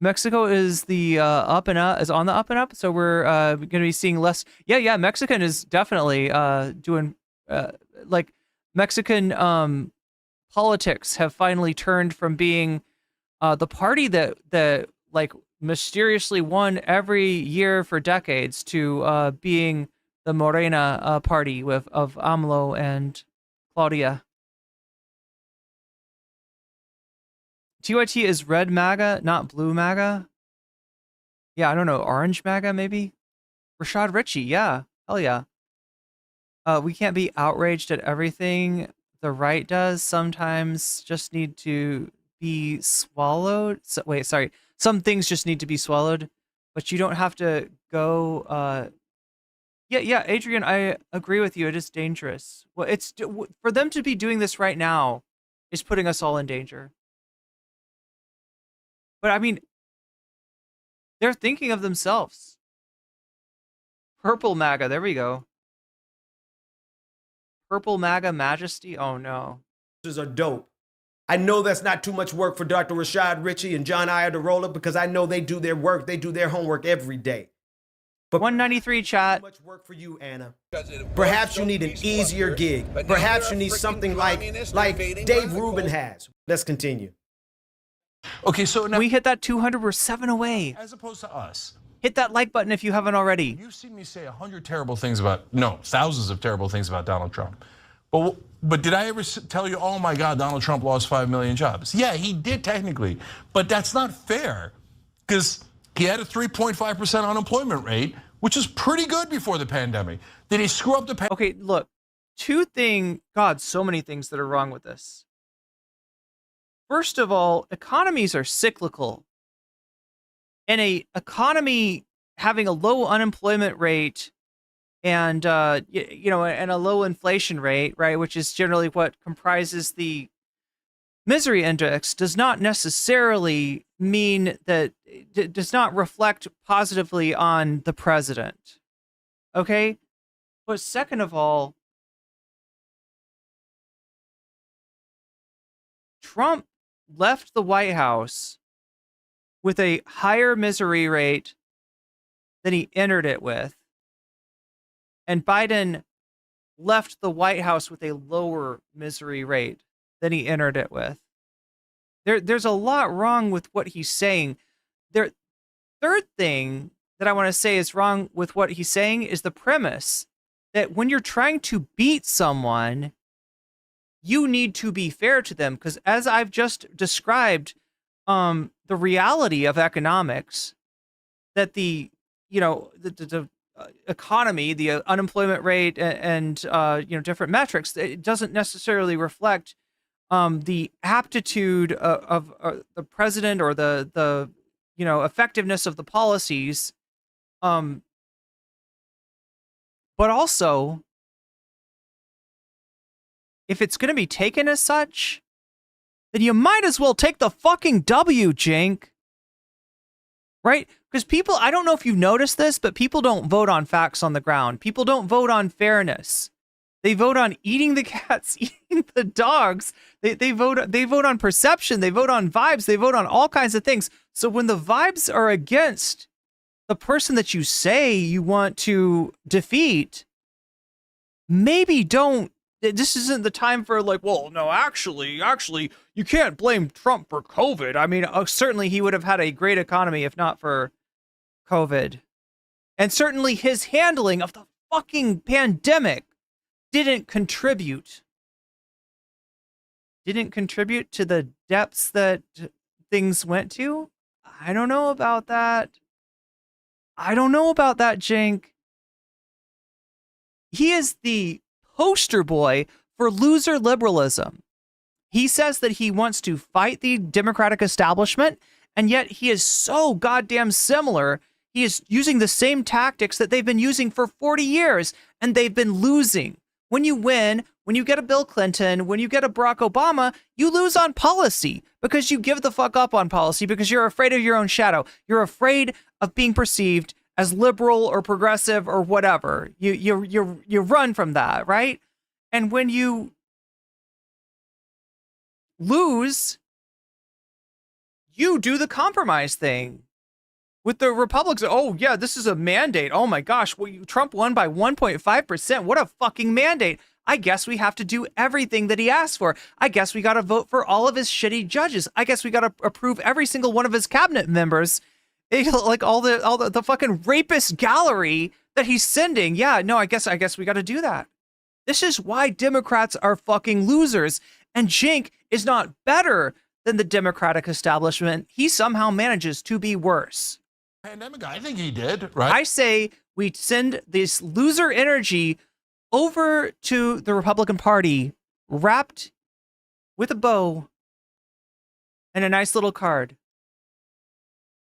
Mexico is the on the up and up. So we're going to be seeing less. Yeah. Mexican is definitely doing like Mexican politics have finally turned from being the party that like mysteriously won every year for decades to being the Morena party of AMLO and Claudia. TYT is red MAGA, not blue MAGA. Yeah, I don't know, orange MAGA maybe? Rashad Ritchie, yeah, hell yeah. We can't be outraged at everything the right does. Sometimes just need to be swallowed. Some things just need to be swallowed, but you don't have to go. Yeah, Adrian, I agree with you. It is dangerous. Well, it's for them to be doing this right now is putting us all in danger. But I mean, they're thinking of themselves. Purple MAGA, there we go. Purple MAGA Majesty. Oh no. Are dope. I know that's not too much work for Dr. Rashad Ritchie and John Iadarola because I know they do their work. They do their homework every day. But 193 chat. Too much work for you, Anna. Perhaps you need an easier gig. Perhaps you need something like Dave Rubin has. Let's continue. Okay, so now we hit that 200. We're 7 away. As opposed to us. Hit that like button if you haven't already. You've seen me say thousands of terrible things about Donald Trump. But did I ever tell you, oh my God, Donald Trump lost 5 million jobs? Yeah, he did technically, but that's not fair because he had a 3.5% unemployment rate, which is pretty good before the pandemic. Did he screw up the pandemic? Okay, look, so many things that are wrong with this. First of all, economies are cyclical. And a economy having a low unemployment rate and and a low inflation rate, right, which is generally what comprises the misery index, does not necessarily mean that it does not reflect positively on the president. Okay? But second of all, Trump left the White House with a higher misery rate than he entered it with. And Biden left the White House with a lower misery rate than he entered it with. There's a lot wrong with what he's saying. Third thing that I want to say is wrong with what he's saying is the premise that when you're trying to beat someone, you need to be fair to them. Because as I've just described, the reality of economics, that the the economy, the unemployment rate, and different metrics, it doesn't necessarily reflect the aptitude of the president or the effectiveness of the policies. But also, if it's going to be taken as such, then you might as well take the fucking W, Cenk. Right? Because people, I don't know if you've noticed this, but people don't vote on facts on the ground. People don't vote on fairness. They vote on eating the cats, eating the dogs. They vote on perception. They vote on vibes. They vote on all kinds of things. So when the vibes are against the person that you say you want to defeat, maybe don't. This isn't the time for like, well, no, actually, you can't blame Trump for COVID. I mean, certainly he would have had a great economy if not for COVID. And certainly his handling of the fucking pandemic didn't contribute to the depths that things went to. I don't know about that. Cenk. He is the poster boy for loser liberalism. He says that he wants to fight the Democratic establishment, and yet he is so goddamn similar. He is using the same tactics that they've been using for 40 years, and they've been losing. When you win, when you get a Bill Clinton, when you get a Barack Obama, you lose on policy because you give the fuck up on policy because you're afraid of your own shadow. You're afraid of being perceived as liberal or progressive or whatever. You run from that, right? And when you lose, you do the compromise thing. With the Republicans, oh yeah, this is a mandate. Oh my gosh, well, Trump won by 1.5%. What a fucking mandate. I guess we have to do everything that he asked for. I guess we got to vote for all of his shitty judges. I guess we got to approve every single one of his cabinet members. Like all the fucking rapist gallery that he's sending. Yeah, no, I guess we got to do that. This is why Democrats are fucking losers. And Cenk is not better than the Democratic establishment. He somehow manages to be worse. Pandemic, I think he did, right? I say we send this loser energy over to the Republican Party, wrapped with a bow and a nice little card.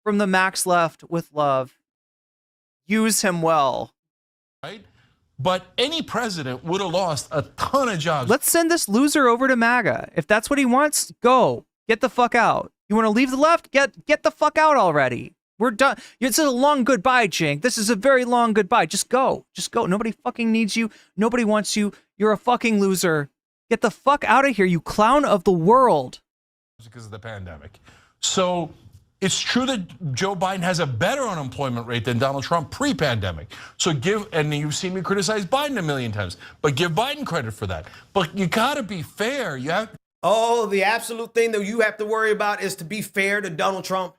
From the Max left with love. Use him well. Right? But any president would have lost a ton of jobs. Let's send this loser over to MAGA. If that's what he wants, go. Get the fuck out. You want to leave the left? Get the fuck out already. We're done. It's a long goodbye, Cenk. This is a very long goodbye. Just go. Just go. Nobody fucking needs you. Nobody wants you. You're a fucking loser. Get the fuck out of here, you clown of the world. Because of the pandemic. So it's true that Joe Biden has a better unemployment rate than Donald Trump pre-pandemic. So and you've seen me criticize Biden a million times, but give Biden credit for that. But you gotta be fair. The absolute thing that you have to worry about is to be fair to Donald Trump.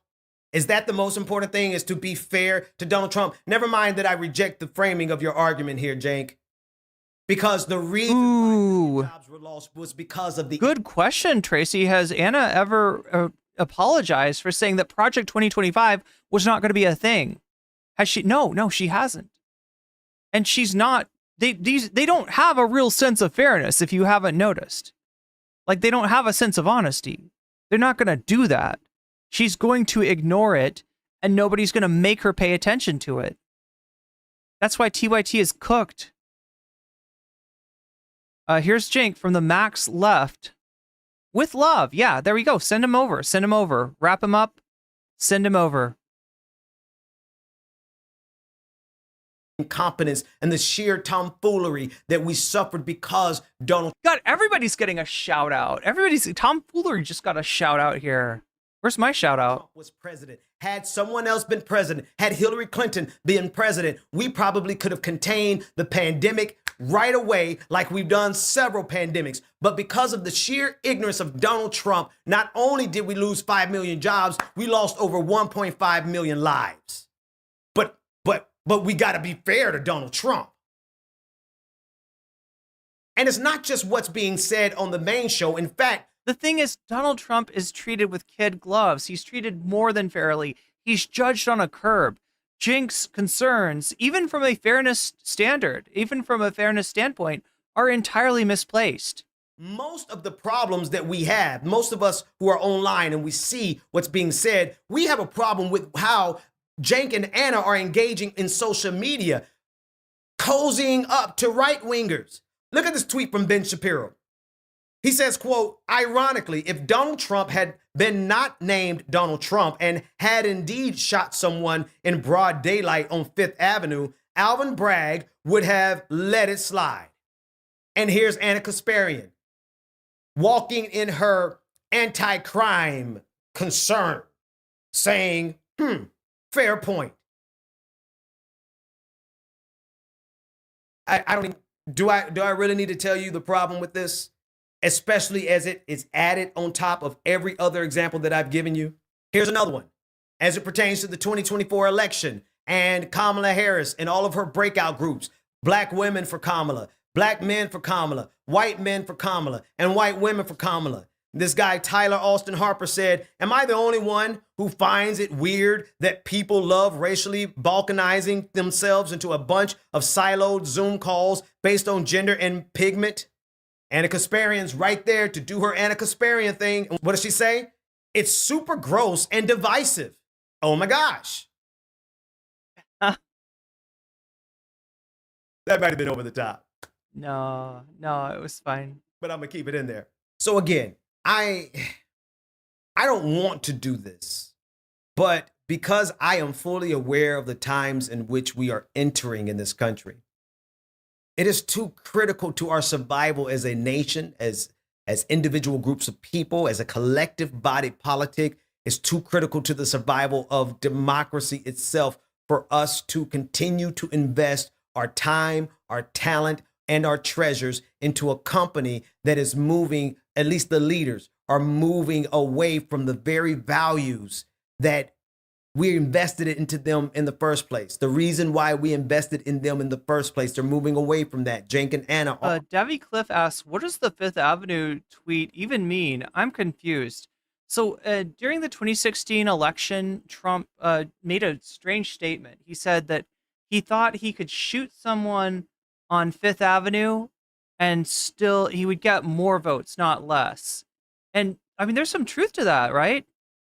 Is that the most important thing, is to be fair to Donald Trump? Never mind that I reject the framing of your argument here, Cenk. Because the reason jobs were lost was because of the... Good question, Tracy. Has Anna ever apologized for saying that Project 2025 was not going to be a thing? Has she? No, she hasn't. And she's not... They don't have a real sense of fairness, if you haven't noticed. Like, they don't have a sense of honesty. They're not going to do that. She's going to ignore it, and nobody's going to make her pay attention to it. That's why TYT is cooked. Here's Cenk from the Max left. With love. Yeah, there we go. Send him over. Send him over. Wrap him up. Send him over. Incompetence and the sheer tomfoolery that we suffered because Donald... God, everybody's getting a shout out. Tomfoolery just got a shout out here. Where's my shout out? Trump was president. Had someone else been president, had Hillary Clinton been president, we probably could have contained the pandemic right away, like we've done several pandemics. But because of the sheer ignorance of Donald Trump, not only did we lose 5 million jobs, we lost over 1.5 million lives. But we got to be fair to Donald Trump. And it's not just what's being said on the main show. In fact, the thing is, Donald Trump is treated with kid gloves. He's treated more than fairly. He's judged on a curb. Cenk's concerns, even from a fairness standard, even from a fairness standpoint, are entirely misplaced. Most of the problems that we have, most of us who are online and we see what's being said, we have a problem with how Cenk and Anna are engaging in social media, cozying up to right-wingers. Look at this tweet from Ben Shapiro. He says, quote, ironically, if Donald Trump had been not named Donald Trump and had indeed shot someone in broad daylight on Fifth Avenue, Alvin Bragg would have let it slide. And here's Anna Kasparian walking in her anti-crime concern, saying, fair point. I don't even, do I really need to tell you the problem with this? Especially as it is added on top of every other example that I've given you. Here's another one. As it pertains to the 2024 election and Kamala Harris and all of her breakout groups, black women for Kamala, black men for Kamala, white men for Kamala, and white women for Kamala. This guy, Tyler Alston Harper, said, am I the only one who finds it weird that people love racially balkanizing themselves into a bunch of siloed Zoom calls based on gender and pigment? Anna Kasparian's right there to do her Anna Kasparian thing. What does she say? It's super gross and divisive. Oh my gosh. That might have been over the top. No, it was fine. But I'm gonna keep it in there. So again, I don't want to do this, but because I am fully aware of the times in which we are entering in this country, it is too critical to our survival as a nation, as individual groups of people, as a collective body politic. It's too critical to the survival of democracy itself for us to continue to invest our time, our talent, and our treasures into a company that is moving, at least the leaders are moving away from the very values that we invested it into them in the first place. The reason why we invested in them in the first place, they're moving away from that. Cenk and Anna. Davy Cliff asks, what does the Fifth Avenue tweet even mean? I'm confused. So during the 2016 election, Trump made a strange statement. He said that he thought he could shoot someone on Fifth Avenue and still he would get more votes, not less. And I mean, there's some truth to that, right?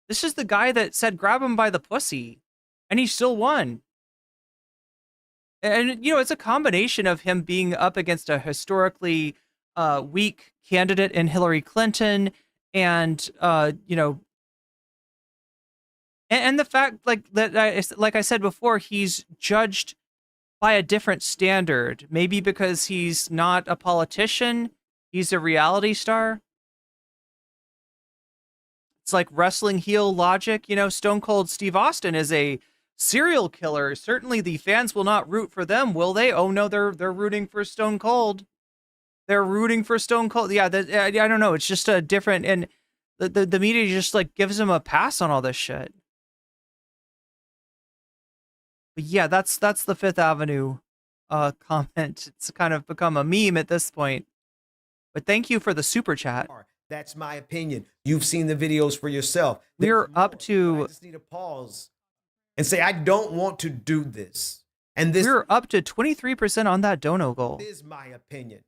This is the guy that said, grab him by the pussy, and he still won. And, you know, it's a combination of him being up against a historically weak candidate in Hillary Clinton and, you know, and the fact like I said before, he's judged by a different standard, maybe because he's not a politician, he's a reality star. It's like wrestling heel logic. You know, Stone Cold Steve Austin is a serial killer. Certainly the fans will not root for them, will they? Oh no, they're rooting for Stone Cold. They're rooting for Stone Cold. Yeah, I don't know. It's just a different, and the media just like gives him a pass on all this shit. But yeah, that's the Fifth Avenue comment. It's kind of become a meme at this point. But thank you for the super chat. That's my opinion. You've seen the videos for yourself. We're up to. I just need to pause and say I don't want to do this. And this. We're up to 23% on that dono goal. This is my opinion,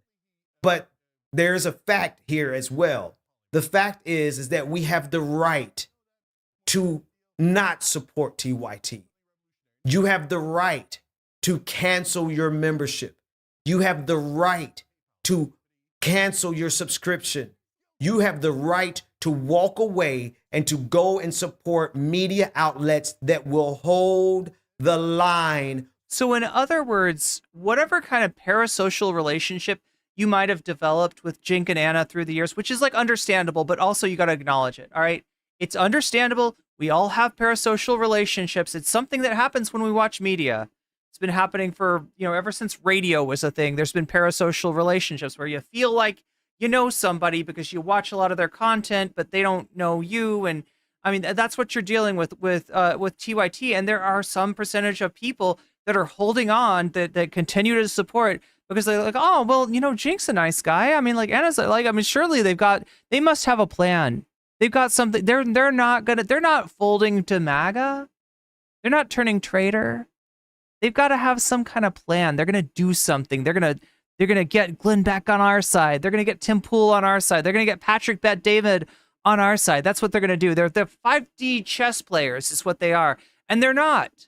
but there's a fact here as well. The fact is that we have the right to not support TYT. You have the right to cancel your membership. You have the right to cancel your subscription. You have the right to walk away and to go and support media outlets that will hold the line. So in other words, whatever kind of parasocial relationship you might have developed with Cenk and Anna through the years, which is like understandable, but also you got to acknowledge it. All right. It's understandable. We all have parasocial relationships. It's something that happens when we watch media. It's been happening for, you know, ever since radio was a thing. There's been parasocial relationships where you feel like you know somebody because you watch a lot of their content, but they don't know you. And I mean, that's what you're dealing with TYT. And there are some percentage of people that are holding on that continue to support because they're like, oh, well, you know, Cenk's a nice guy. I mean, like Anna's like, I mean, surely they must have a plan. They've got something. They're not folding to MAGA. They're not turning traitor. They've got to have some kind of plan. They're gonna do something. They're gonna get Glenn back on our side. They're gonna get Tim Pool on our side. They're gonna get Patrick Bet David on our side. That's what they're gonna do. They're 5D chess players, is what they are, and they're not.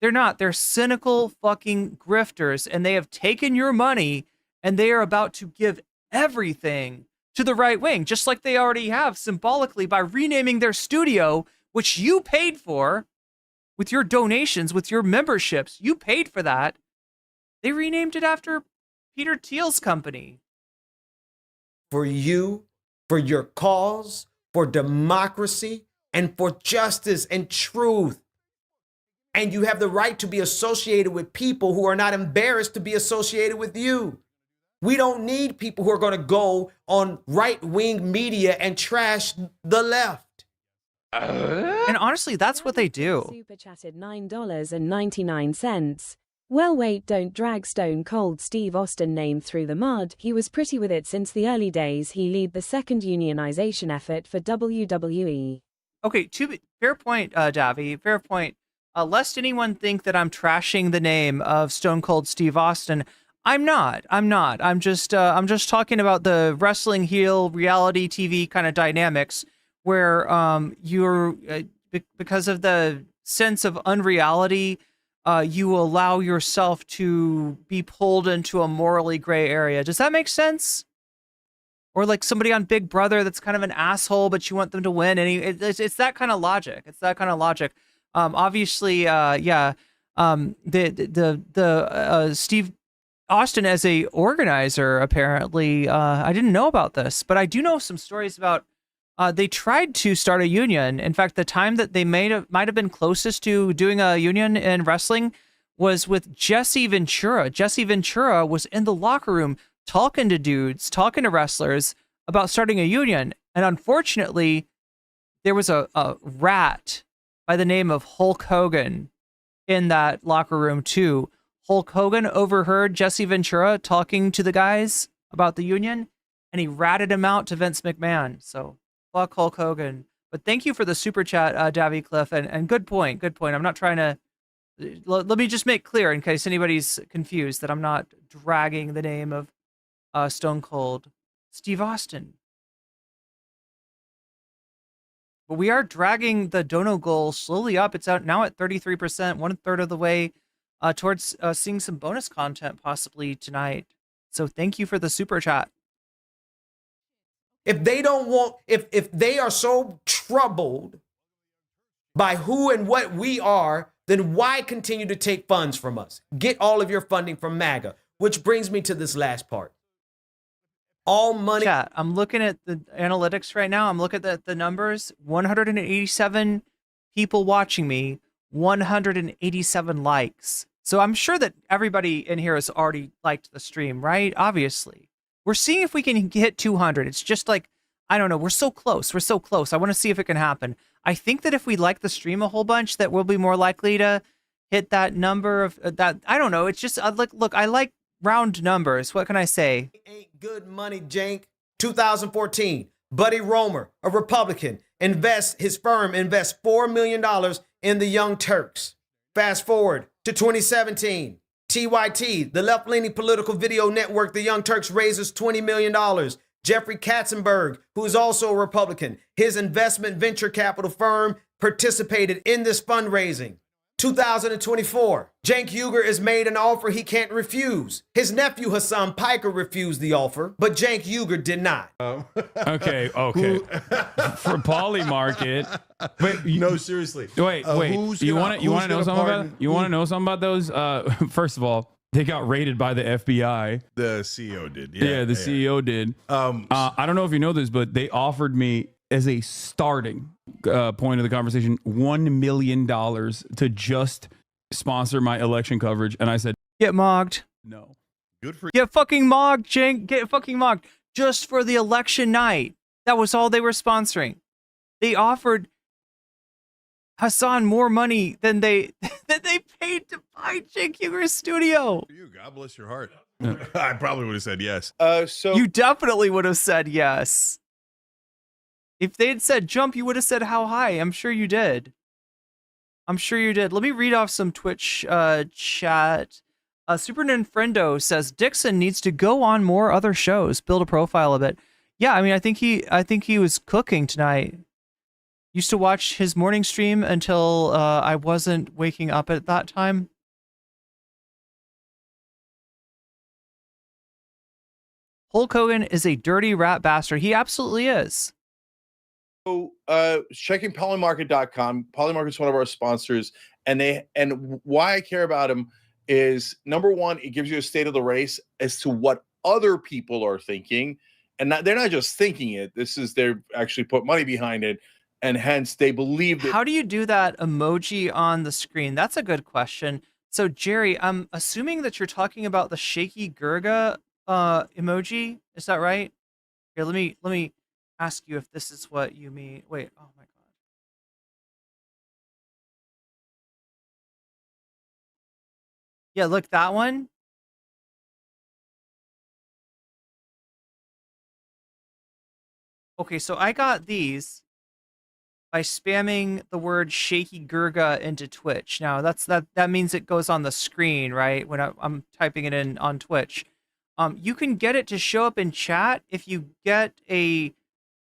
They're not. They're cynical fucking grifters, and they have taken your money, and they are about to give everything to the right wing, just like they already have symbolically by renaming their studio, which you paid for with your donations, with your memberships. You paid for that. They renamed it after Peter Thiel's company. For you, for your cause, for democracy, and for justice and truth. And you have the right to be associated with people who are not embarrassed to be associated with you. We don't need people who are going to go on right-wing media and trash the left. And honestly, that's what they do. Super chatted $9.99. Well, wait, don't drag Stone Cold Steve Austin name through the mud. He was pretty with it since the early days. He led the second unionization effort for WWE. Okay, fair point, Davi. Fair point. Lest anyone think that I'm trashing the name of Stone Cold Steve Austin, I'm not. I'm just talking about the wrestling heel reality TV kind of dynamics where you're because of the sense of unreality, you allow yourself to be pulled into a morally gray area. Does that make sense? Or like somebody on Big Brother that's kind of an asshole, but you want them to win. And it's that kind of logic. It's that kind of logic. Obviously, Steve Austin as a organizer, apparently, I didn't know about this, but I do know some stories about they tried to start a union. In fact, the time that they might have been closest to doing a union in wrestling was with Jesse Ventura. Jesse Ventura was in the locker room talking to dudes, talking to wrestlers about starting a union. And unfortunately, there was a rat by the name of Hulk Hogan in that locker room too. Hulk Hogan overheard Jesse Ventura talking to the guys about the union, and he ratted him out to Vince McMahon. So fuck Hulk Hogan. But thank you for the super chat, Davy Cliff, and good point. Good point. I'm not trying to. Let me just make clear in case anybody's confused that I'm not dragging the name of Stone Cold Steve Austin. But we are dragging the dono goal slowly up. It's out now at 33%, 1/3 of the way towards seeing some bonus content possibly tonight. So thank you for the super chat. If they don't want, if they are so troubled by who and what we are, then why continue to take funds from us? Get all of your funding from MAGA, which brings me to this last part. All money. Chat, I'm looking at the analytics right now. I'm looking at the numbers. 187 people watching me, 187 likes. So I'm sure that everybody in here has already liked the stream, right? Obviously. We're seeing if we can hit 200. It's just like, I don't know. We're so close. We're so close. I want to see if it can happen. I think that if we like the stream a whole bunch, that we'll be more likely to hit that number of that. I don't know. It's just, look, I like round numbers. What can I say? Ain't good money, Cenk. 2014, Buddy Romer, a Republican, his firm invests $4 million in the Young Turks. Fast forward to 2017, TYT, the left-leaning political video network, the Young Turks, raises $20 million. Jeffrey Katzenberg, who is also a Republican, his investment venture capital firm participated in this fundraising. 2024, Cenk Uygur is made an offer he can't refuse. His nephew Hassan Piker refused the offer, but Cenk Uygur did not. Okay. For Polymarket. But No, seriously. Wait. You want to know something about it? You want to know something about those? First of all, they got raided by the FBI. The CEO did. Yeah, the CEO did. I don't know if you know this, but they offered me as a starting point of the conversation $1 million to just sponsor my election coverage, and I said, Get mogged. no. Good for you. Get fucking mogged, Cenk. Get fucking mogged. Just for the election night. That was all they were sponsoring. They offered Hassan more money than they paid to buy Cenk Uygur's studio. You, God bless your heart. I probably would have said yes. You definitely would have said yes. If they had said jump, you would have said how high. I'm sure you did. I'm sure you did. Let me read off some Twitch chat. Super Ninfrendo says Dixon needs to go on more other shows, build a profile a bit. Yeah, I mean, I think he was cooking tonight. Used to watch his morning stream until I wasn't waking up at that time. Hulk Hogan is a dirty rat bastard. He absolutely is. So checking Polymarket.com. Polymarket's one of our sponsors, and why I care about them is, number one, it gives you a state of the race as to what other people are thinking, and they're not just thinking it. They're actually put money behind it, and hence they believe that. How do you do that emoji on the screen? That's a good question. So Jerry, I'm assuming that you're talking about the shaky Gurga emoji. Is that right? Here, let me ask you if this is what you mean. Wait, oh my god. Yeah, look, that one. Okay, so I got these by spamming the word shaky Gurga into Twitch. Now that means it goes on the screen, right? When I'm typing it in on Twitch. You can get it to show up in chat if you get a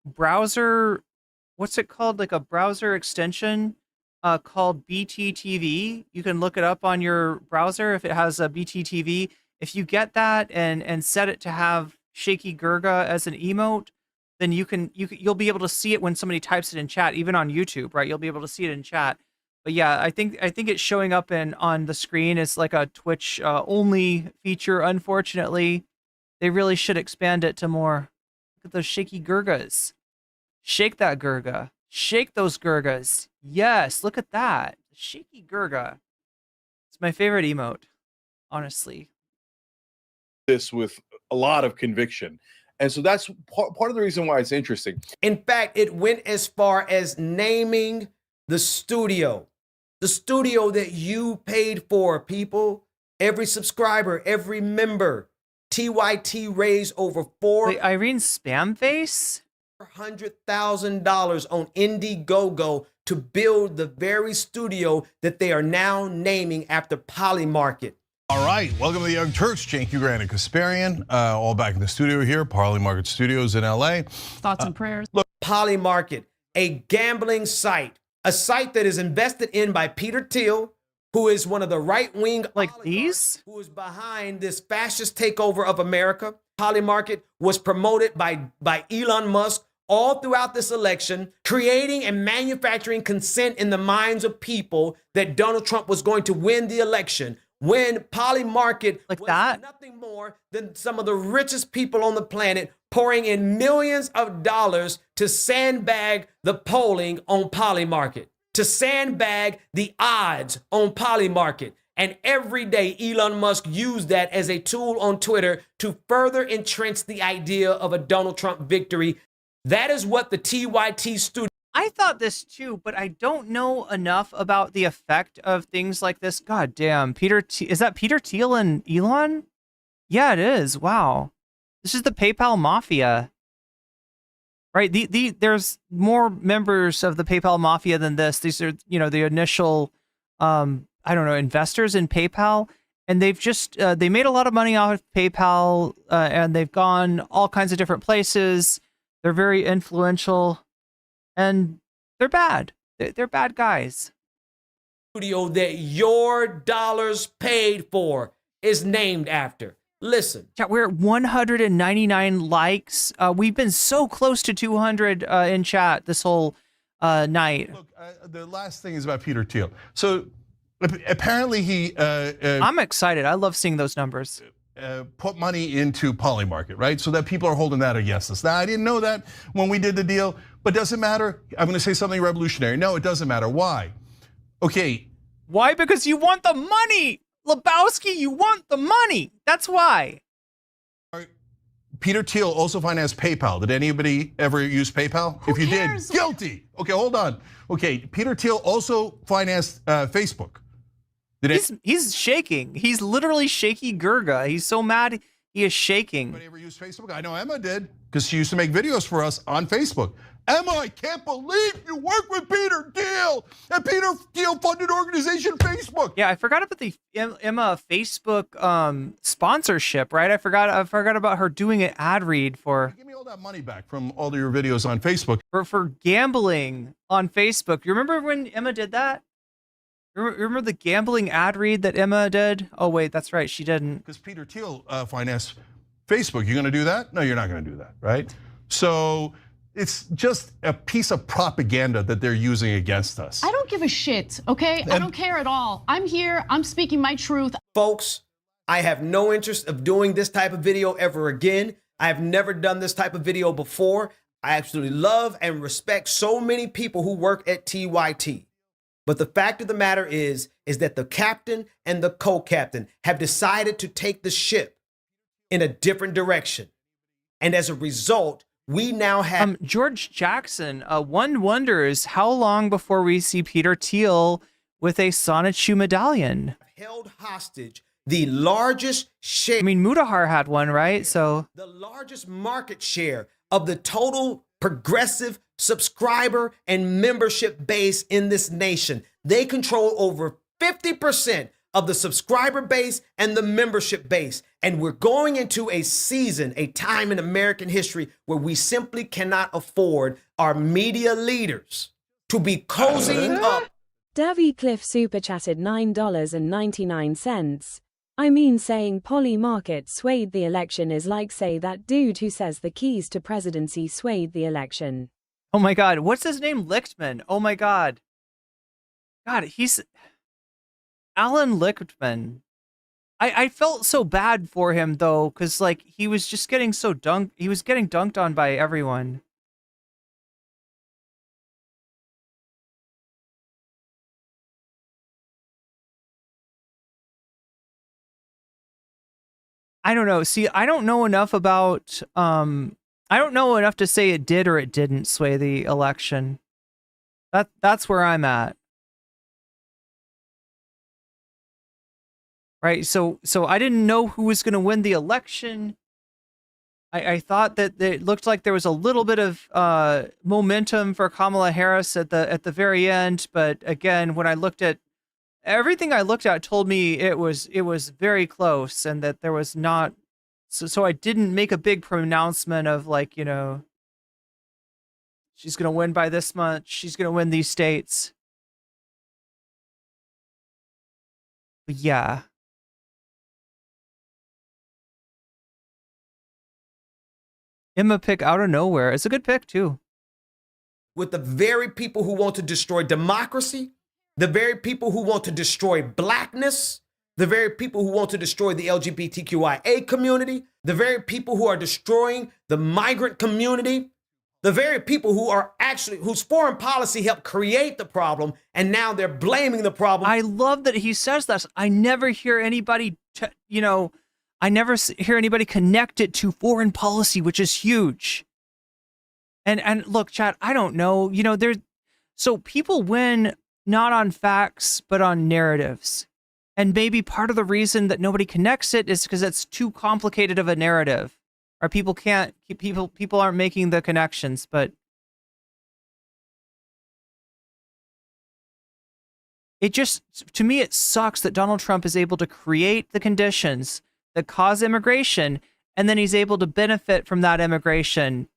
browser, what's it called? Like a browser extension called BTTV. You can look it up on your browser if it has a BTTV. If you get that and set it to have shaky Gurga as an emote, then you'll be able to see it when somebody types it in chat, even on YouTube, right? You'll be able to see it in chat. But yeah, I think it's showing up on the screen as like a Twitch only feature. Unfortunately, they really should expand it to more. Look at those shaky Gurgas. Shake that Gurga. Shake those Gurgas. Yes, look at that. Shaky Gurga. It's my favorite emote, honestly. This with a lot of conviction. And so that's part of the reason why it's interesting. In fact, it went as far as naming the studio that you paid for, people. Every subscriber, every member. TYT raised over Irene spam face? $400,000 on Indiegogo to build the very studio that they are now naming after Polymarket. All right, welcome to the Young Turks. Cenk, Uygur, and Kasparian, all back in the studio here, Polymarket Studios in LA. Thoughts and prayers. Look, Polymarket, a gambling site, a site that is invested in by Peter Thiel, who is one of the right-wing these, who is behind this fascist takeover of America. Polymarket was promoted by Elon Musk all throughout this election, creating and manufacturing consent in the minds of people that Donald Trump was going to win the election. When Polymarket was nothing more than some of the richest people on the planet pouring in millions of dollars to sandbag the polling on Polymarket, to sandbag the odds on Polymarket. And every day, Elon Musk used that as a tool on Twitter to further entrench the idea of a Donald Trump victory. That is what the TYT studio. I thought this too, but I don't know enough about the effect of things like this. God damn, is that Peter Thiel and Elon? Yeah, it is. Wow. This is the PayPal mafia. Right? There's more members of the PayPal mafia than this. These are, the initial, investors in PayPal. And they've just, they made a lot of money off of PayPal, and they've gone all kinds of different places. They're very influential. And they're bad. They're bad guys. Studio that your dollars paid for is named after. Listen. Chat, we're at 199 likes. We've been so close to 200 in chat this whole night. Look, the last thing is about Peter Thiel. So apparently he... I'm excited. I love seeing those numbers. Put money into Polymarket, right? So that people are holding that against us. Now, I didn't know that when we did the deal, but doesn't matter. I'm going to say something revolutionary. No, it doesn't matter. Why? Okay. Why? Because you want the money. Lebowski, you want the money. That's why. Peter Thiel also financed PayPal. Did anybody ever use PayPal? Who if you cares? did, guilty. Okay, hold on. Okay, Peter Thiel also financed Facebook. He's shaking. He's literally shaky Gurga. He's so mad he is shaking. Anybody ever use Facebook? I know Emma did, because she used to make videos for us on Facebook. Emma, I can't believe you work with Peter Thiel. Thiel and Peter Thiel funded organization Facebook. Yeah, I forgot about the Emma Facebook sponsorship, right? I forgot about her doing an ad read for. Give me all that money back from all of your videos on Facebook. For gambling on Facebook. You remember when Emma did that? Remember the gambling ad read that Emma did? Oh wait, that's right, she didn't. Because Peter Thiel financed Facebook. You're going to do that? No, you're not going to do that, right? So it's just a piece of propaganda that they're using against us. I don't give a shit, okay? I don't care at all. I'm here, I'm speaking my truth. Folks, I have no interest of doing this type of video ever again. I have never done this type of video before. I absolutely love and respect so many people who work at TYT. But the fact of the matter is that the captain and the co-captain have decided to take the ship in a different direction. And as a result, we now have George Jackson. One wonders how long before we see Peter Thiel with a Sonichu medallion. Held hostage the largest share. I mean, Mudahar had one, right? So the largest market share of the total progressive subscriber and membership base in this nation. They control over 50% of the subscriber base and the membership base. And we're going into a season, a time in American history where we simply cannot afford our media leaders to be cozying up. Davy Cliff super chatted $9.99. I mean, saying Polymarket swayed the election is like say that dude who says the keys to presidency swayed the election. oh my God, what's his name? Lichtman. Oh my God. God, he's Alan Lichtman. I felt so bad for him though, because like he was just getting so he was getting dunked on by everyone. I don't know. See, I don't know enough about I don't know enough to say it did or it didn't sway the election. That's where I'm at. Right, so I didn't know who was going to win the election. I thought that it looked like there was a little bit of momentum for Kamala Harris at the very end, but again, when I looked at everything I looked at, told me it was very close, and that there was not. So I didn't make a big pronouncement of like, you know, she's going to win by this much, she's going to win these states. But yeah. Emma pick out of nowhere. It's a good pick too. With the very people who want to destroy democracy, the very people who want to destroy blackness, the very people who want to destroy the LGBTQIA community, the very people who are destroying the migrant community, the very people who are actually, whose foreign policy helped create the problem, and now they're blaming the problem. I love that he says that. I never hear anybody, I never hear anybody connect it to foreign policy, which is huge. And look, chat, I don't know, so people win not on facts, but on narratives. And maybe part of the reason that nobody connects it is because it's too complicated of a narrative, or people aren't making the connections. But it just, to me, it sucks that Donald Trump is able to create the conditions that cause immigration, and then he's able to benefit from that immigration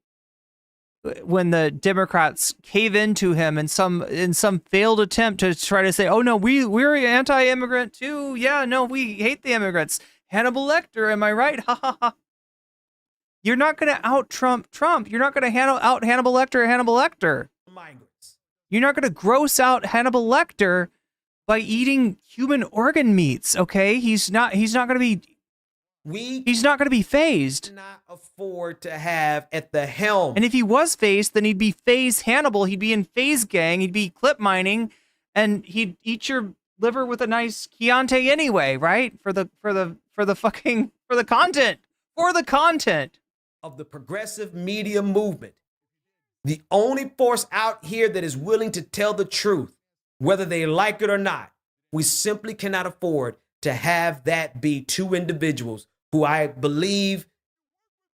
when the Democrats cave into him in some failed attempt to try to say, oh no, we're anti-immigrant too. Yeah, no, we hate the immigrants. Hannibal Lecter, am I right? Ha ha ha. You're not going to out Trump. You're not going to out Hannibal Lecter. Migrants. You're not going to gross out Hannibal Lecter by eating human organ meats. Okay, he's not going to be. He's not going to be phased. Not afford to have at the helm. And if he was phased, then he'd be phase Hannibal. He'd be in phase gang. He'd be clip mining, and he'd eat your liver with a nice Chianti anyway, right? For the content of the progressive media movement. The only force out here that is willing to tell the truth, whether they like it or not. We simply cannot afford to have that be two individuals who I believe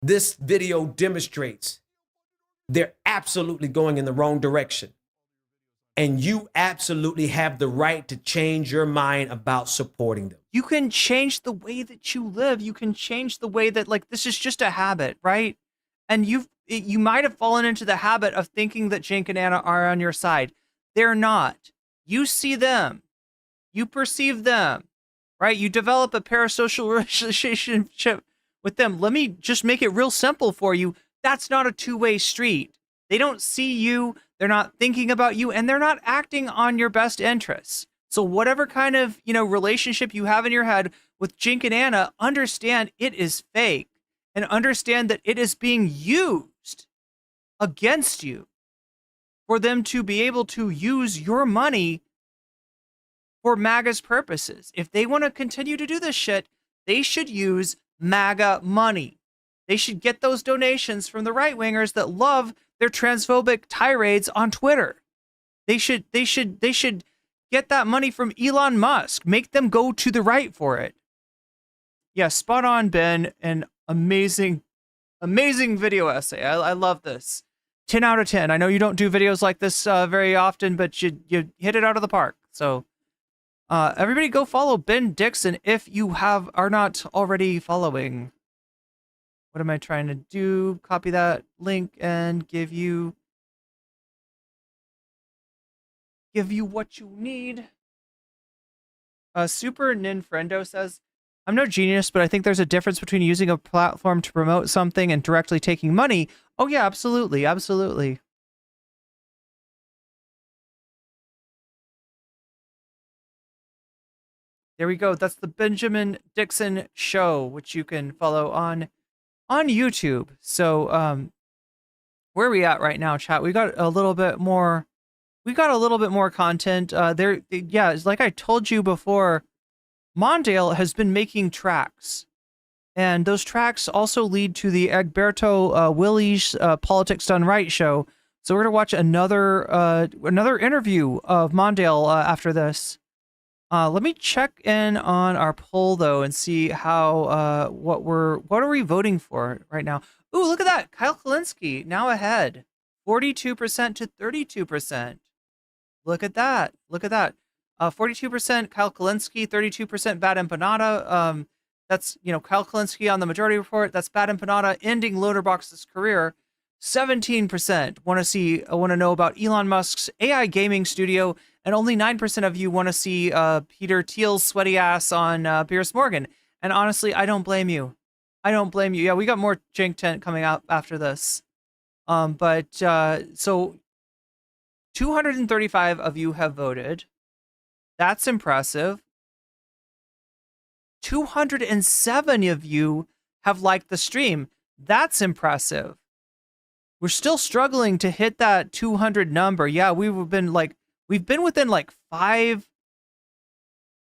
this video demonstrates they're absolutely going in the wrong direction. and you absolutely have the right to change your mind about supporting them. You can change the way that you live. You can change the way that, like, this is just a habit, right? And you might have fallen into the habit of thinking that Cenk and Anna are on your side. They're not. You see them. You perceive them, right? You develop a parasocial relationship with them. Let me just make it real simple for you. That's not a two-way street. They don't see you. They're not thinking about you, and they're not acting on your best interests. So whatever kind of, relationship you have in your head with Cenk and Anna, understand it is fake, and understand that it is being used against you for them to be able to use your money for MAGA's purposes. If they want to continue to do this shit, they should use MAGA money. They should get those donations from the right-wingers that love their transphobic tirades on Twitter. They should get that money from Elon Musk. Make them go to the right for it. Yeah, spot on, Ben. An amazing video essay. I love this. 10 out of 10. I know you don't do videos like this very often, but you hit it out of the park. So everybody go follow Ben Dixon if you are not already following. What am I trying to do? Copy that link and give you what you need. Super Ninfrendo says, I'm no genius, but I think there's a difference between using a platform to promote something and directly taking money. Oh yeah, absolutely. Absolutely. There we go. That's the Benjamin Dixon Show, which you can follow on YouTube. So, where are we at right now, chat? We got a little bit more content. Yeah, it's like I told you before, Mondale has been making tracks. And those tracks also lead to the Egberto Willis Politics Done Right show. So we're gonna watch another interview of Mondale after this. Let me check in on our poll though and see how what are we voting for right now? Ooh, look at that! Kyle Kalinske now ahead, 42% to 32%. Look at that! Look at that! 42% Kyle Kalinske, 32% Bad Empanada. That's Kyle Kalinske on the majority report. That's Bad Empanada ending Loaderbox's career. 17% want to know about Elon Musk's AI gaming studio, and only 9% of you want to see Peter Thiel's sweaty ass on Piers Morgan. And honestly, I don't blame you. I don't blame you. Yeah, we got more Cenk Tent coming out after this. So 235 of you have voted. That's impressive. 207 of you have liked the stream. That's impressive. We're still struggling to hit that 200 number. Yeah, we've been within like 5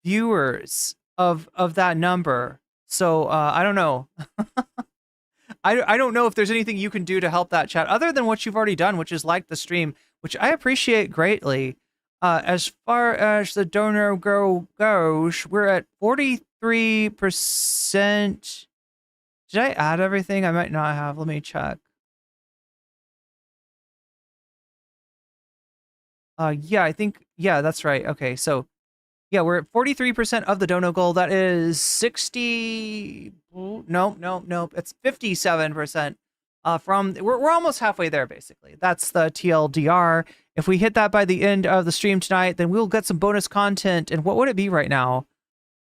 viewers of that number. So I don't know. I don't know if there's anything you can do to help that, chat, other than what you've already done, which is like the stream, which I appreciate greatly. As far as the donor goes, we're at 43%. Did I add everything? I might not have. Let me check. Yeah, I think, yeah, that's right. Okay, so, yeah, we're at 43% of the dono goal. That is 60, no, it's 57%. We're almost halfway there, basically. That's the TLDR. If we hit that by the end of the stream tonight, then we'll get some bonus content. And what would it be right now?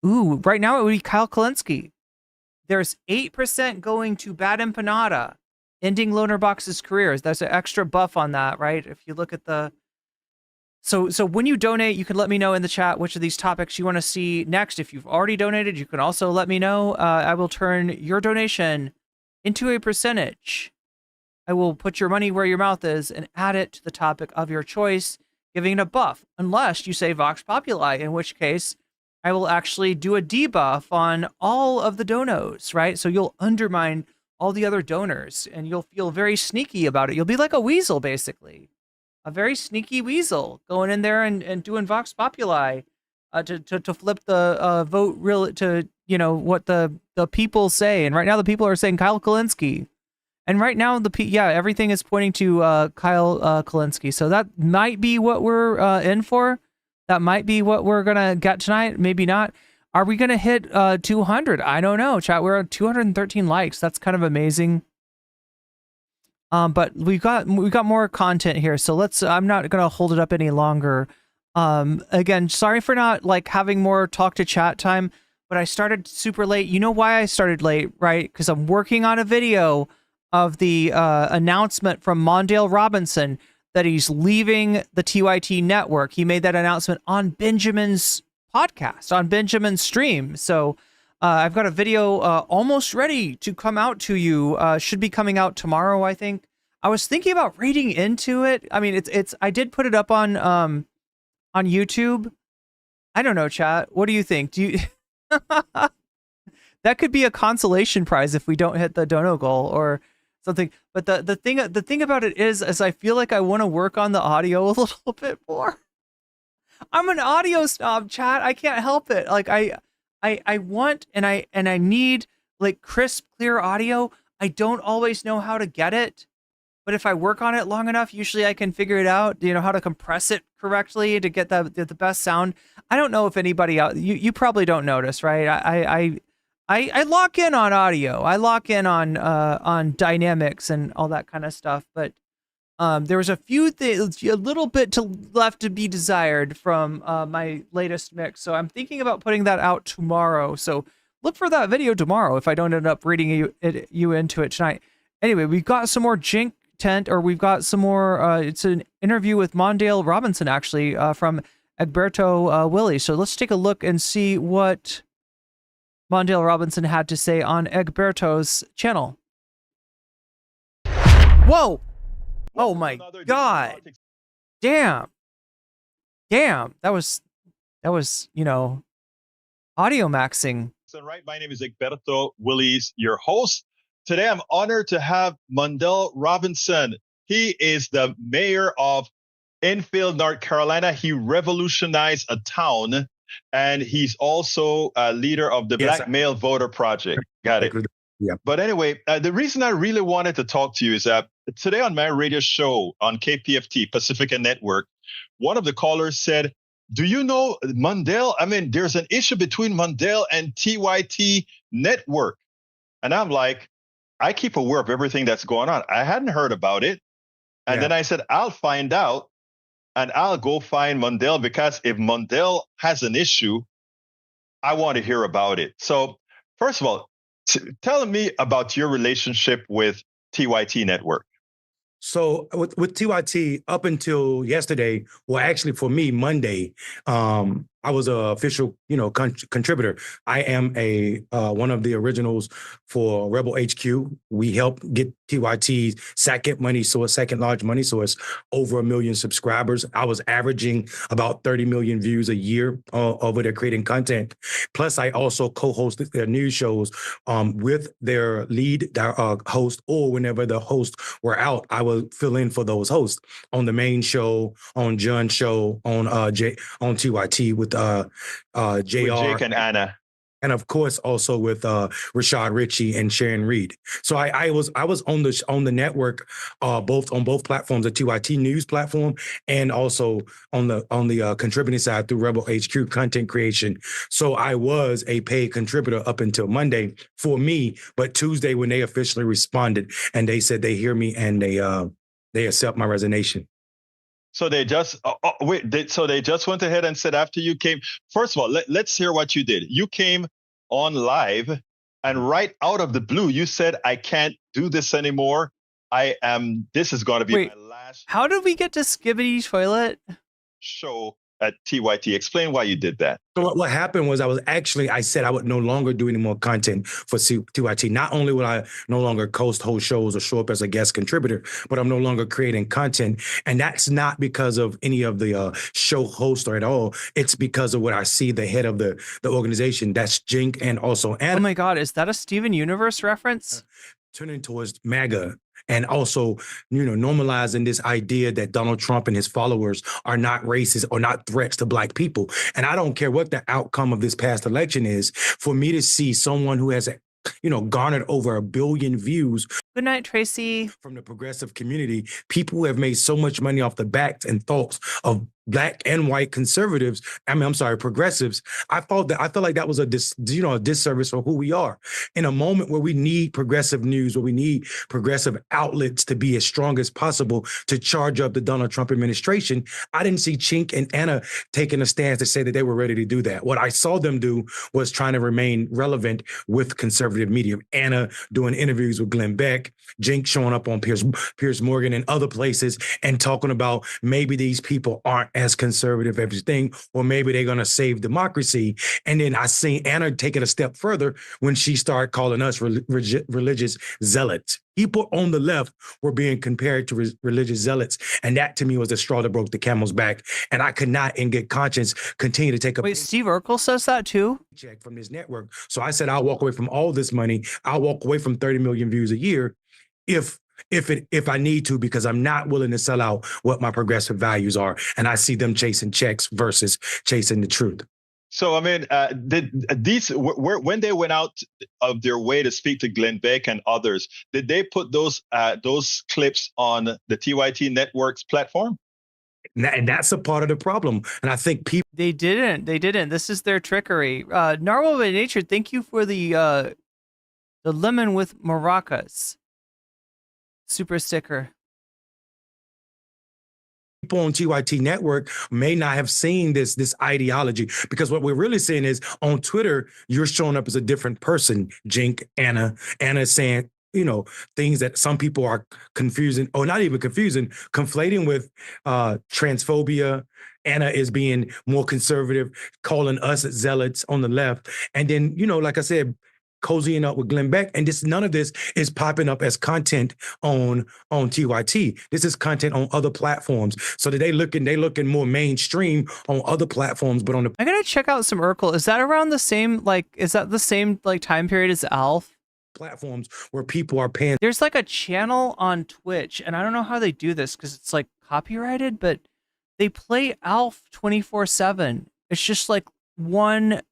Ooh, right now it would be Kyle Kalinske. There's 8% going to Bad Empanada, ending Loner Box's career. There's an extra buff on that, right? If you look at the... So when you donate, you can let me know in the chat which of these topics you want to see next. If you've already donated, you can also let me know. I will turn your donation into a percentage. I will put your money where your mouth is and add it to the topic of your choice, giving it a buff, unless you say Vox Populi, in which case I will actually do a debuff on all of the donos, right? So you'll undermine all the other donors and you'll feel very sneaky about it. You'll be like a weasel, basically. A very sneaky weasel going in there and doing Vox Populi to flip the vote real to, what the people say. And right now the people are saying Kyle Kalinske. And right now, everything is pointing to Kyle Kalinske. So that might be what we're in for. That might be what we're gonna get tonight. Maybe not. Are we gonna hit 200? I don't know, chat. We're at 213 likes. That's kind of amazing. But we've got more content here. So I'm not gonna hold it up any longer. Again, sorry for not like having more talk to chat time, but I started super late. You know why I started late, right? Because I'm working on a video of the announcement from Mondale Robinson that he's leaving the TYT Network. He made that announcement on Benjamin's podcast, on Benjamin's stream. So I've got a video almost ready to come out to you. Should be coming out tomorrow, I think. I was thinking about reading into it. I mean, I did put it up on YouTube. I don't know, chat. What do you think? Do you that could be a consolation prize if we don't hit the dono goal or something. But the thing about it is I feel like I want to work on the audio a little bit more. I'm an audio snob, chat. I can't help it. Like I want and I need like crisp, clear audio. I don't always know how to get it, but if I work on it long enough, usually I can figure it out. You know how to compress it correctly to get the best sound. I don't know if anybody out you probably don't notice, right? I lock in on audio. I lock in on dynamics and all that kind of stuff. But there was a few things, a little bit left to be desired from my latest mix. So I'm thinking about putting that out tomorrow. So look for that video tomorrow if I don't end up reading you into it tonight. Anyway, we've got some more Cenk tent, or we've got some more. It's an interview with Mondale Robinson, actually, from Egberto Willie. So let's take a look and see what Mondale Robinson had to say on Egberto's channel. Whoa! Oh my God! Damn! That was audio maxing. Right, my name is Egberto Willies, your host. Today, I'm honored to have Mondale Robinson. He is the mayor of Enfield, North Carolina. He revolutionized a town, and he's also a leader of the Black Male Voter Project. Got it. Yeah. But anyway, the reason I really wanted to talk to you is that today on my radio show on KPFT, Pacifica Network, one of the callers said, do you know Mondale? I mean, there's an issue between Mondale and TYT Network. And I'm like, I keep aware of everything that's going on. I hadn't heard about it. And then I said, I'll find out and I'll go find Mondale, because if Mondale has an issue, I want to hear about it. So first of all, tell me about your relationship with TYT Network. So with TYT, up until yesterday, well, actually for me, Monday, I was an official, contributor. I am one of the originals for Rebel HQ. We helped get TYT's second large money source, over 1 million subscribers. I was averaging about 30 million views a year over there creating content. Plus, I also co-hosted their news shows with their lead host, or whenever the hosts were out, I would fill in for those hosts on the main show, on John's show, on TYT with JR, with Jake and Anna, and of course also with Rashad Ritchie and Sharon Reed. So I was on the network, both on both platforms, the TYT News platform, and also on the contributing side through Rebel HQ content creation. So I was a paid contributor up until Monday for me, but Tuesday when they officially responded and they said they hear me and they accept my resignation. So they just so they just went ahead and said after you came. First of all, let's hear what you did. You came on live, and right out of the blue, you said, "I can't do this anymore. This is going to be my last." How did we get to Skibbity Toilet show at TYT? Explain why you did that. So what happened was I said I would no longer do any more content for TYT. Not only would I no longer host shows or show up as a guest contributor, but I'm no longer creating content. And that's not because of any of the show hosts or at all. It's because of what I see the head of the organization. That's Cenk and also Anna. Oh my God, is that a Steven Universe reference? Turning towards MAGA. And also, normalizing this idea that Donald Trump and his followers are not racist or not threats to Black people. And I don't care what the outcome of this past election is. For me to see someone who has garnered over 1 billion views. Good night, Tracy. From the progressive community, people who have made so much money off the backs and thoughts of Black and white conservatives. Progressives. I feel like that was a disservice for who we are in a moment where we need progressive news, where we need progressive outlets to be as strong as possible to charge up the Donald Trump administration. I didn't see Cenk and Anna taking a stance to say that they were ready to do that. What I saw them do was trying to remain relevant with conservative media. Anna doing interviews with Glenn Beck, Cenk showing up on Piers Morgan and other places and talking about maybe these people aren't as conservative as everything, or maybe they're going to save democracy. And then I seen Anna take it a step further when she started calling us religious zealots. People on the left were being compared to religious zealots. And that to me was the straw that broke the camel's back. And I could not in good conscience continue to take a— Wait, Steve Urkel says that too? Check from this network. So I said, I'll walk away from all this money. I'll walk away from 30 million views a year if I need to, because I'm not willing to sell out what my progressive values are. And I see them chasing checks versus chasing the truth. So, I mean, when they went out of their way to speak to Glenn Beck and others, did they put those clips on the TYT Network's platform? And that's a part of the problem. And I think people— They didn't. This is their trickery. Narwhal by Nature, thank you for the lemon with maracas super sticker. People on TYT Network may not have seen this ideology, because what we're really saying is on Twitter, you're showing up as a different person. Cenk, Anna is saying, things that some people are confusing, or not even confusing, conflating with transphobia. Anna is being more conservative, calling us zealots on the left. And then, like I said, cozying up with Glenn Beck, and none of this is popping up as content on TYT. This is content on other platforms. So that they looking more mainstream on other platforms, but on the— I gotta check out some Urkel. Is that around the same time period as Alf? Platforms where people are paying. There's like a channel on Twitch, and I don't know how they do this because it's like copyrighted, but they play Alf 24/7. It's just like one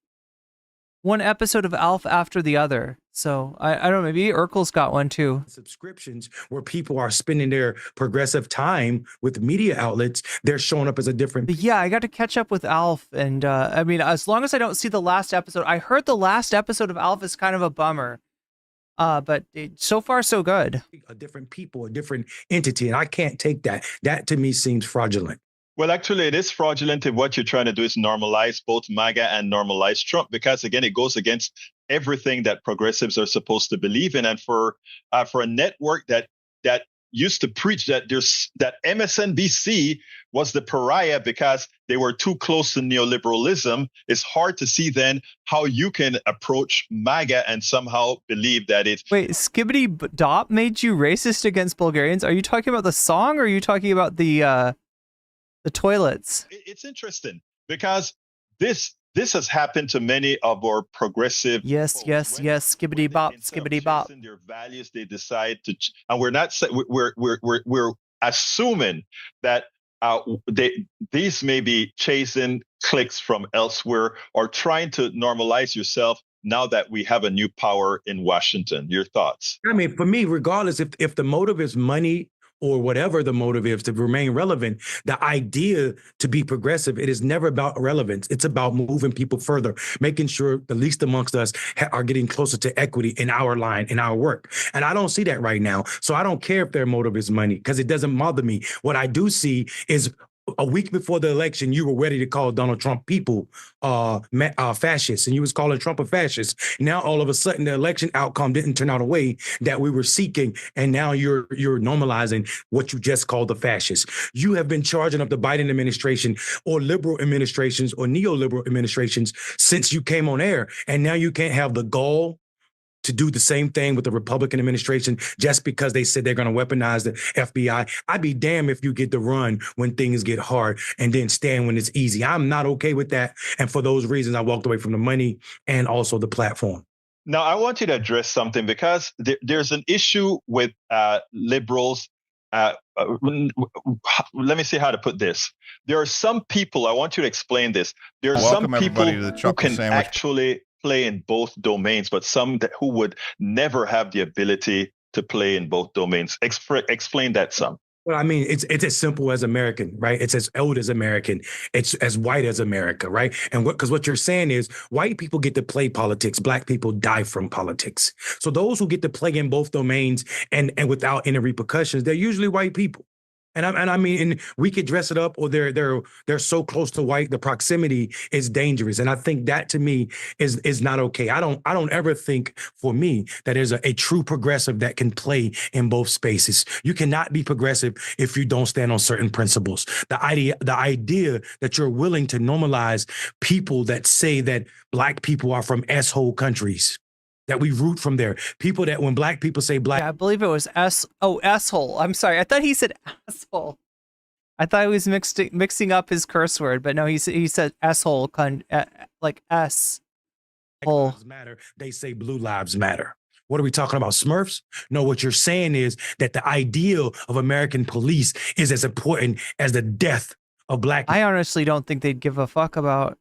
episode of Alf after the other. So I don't know, maybe Urkel's got one too. Subscriptions where people are spending their progressive time with media outlets, they're showing up as a different— But yeah, I got to catch up with Alf, and I mean, as long as I don't see the last episode. I heard the last episode of Alf is kind of a bummer. But so far so good. A different people, a different entity, and I can't take that. That to me seems fraudulent. Well, actually, it is fraudulent if what you're trying to do is normalize both MAGA and normalize Trump, because, again, it goes against everything that progressives are supposed to believe in. And for a network that used to preach that MSNBC was the pariah because they were too close to neoliberalism, it's hard to see then how you can approach MAGA and somehow believe that it's— Wait, Skibbity Dop made you racist against Bulgarians? Are you talking about the song, or are you talking about the toilets? It's interesting because this has happened to many of our progressive— Yes, skibbity bop, skibbity bop. Their values, they decide to, and we're not— we're assuming that these may be chasing clicks from elsewhere or trying to normalize yourself now that we have a new power in Washington. Your thoughts? I mean, for me, regardless if the motive is money or whatever the motive is to remain relevant, the idea to be progressive, it is never about relevance. It's about moving people further, making sure the least amongst us are getting closer to equity in our line, in our work. And I don't see that right now. So I don't care if their motive is money, because it doesn't bother me. What I do see is a week before the election, you were ready to call Donald Trump people fascists, and you was calling Trump a fascist. Now, all of a sudden, the election outcome didn't turn out a way that we were seeking, and now you're normalizing what you just called the fascists. You have been charging up the Biden administration or liberal administrations or neoliberal administrations since you came on air, and now you can't have the gall to do the same thing with the Republican administration just because they said they're going to weaponize the FBI. I'd be damned if you get to run when things get hard and then stand when it's easy. I'm not okay with that. And for those reasons, I walked away from the money and also the platform. Now, I want you to address something, because there's an issue with liberals. Let me see how to put this. There are some people, I want you to explain this. There are some people who can actually play in both domains, but some who would never have the ability to play in both domains. Explain that some. Well, I mean, it's as simple as American, right? It's as old as American. It's as white as America, right? And because what you're saying is white people get to play politics, black people die from politics. So those who get to play in both domains and without any repercussions, they're usually white people. And I mean, we could dress it up, or they're so close to white, the proximity is dangerous. And I think that to me is not okay. I don't ever think for me that there's a true progressive that can play in both spaces. You cannot be progressive if you don't stand on certain principles. The idea that you're willing to normalize people that say that black people are from S-hole countries, that we root from there. People that when black people say black. Yeah, I believe it was S-hole. I'm sorry. I thought he said asshole. I thought he was mixing up his curse word, but no, he said S-hole, like S. Hole. Matter. They say blue lives matter. What are we talking about? Smurfs? No, what you're saying is that the ideal of American police is as important as the death of black people. I honestly don't think they'd give a fuck about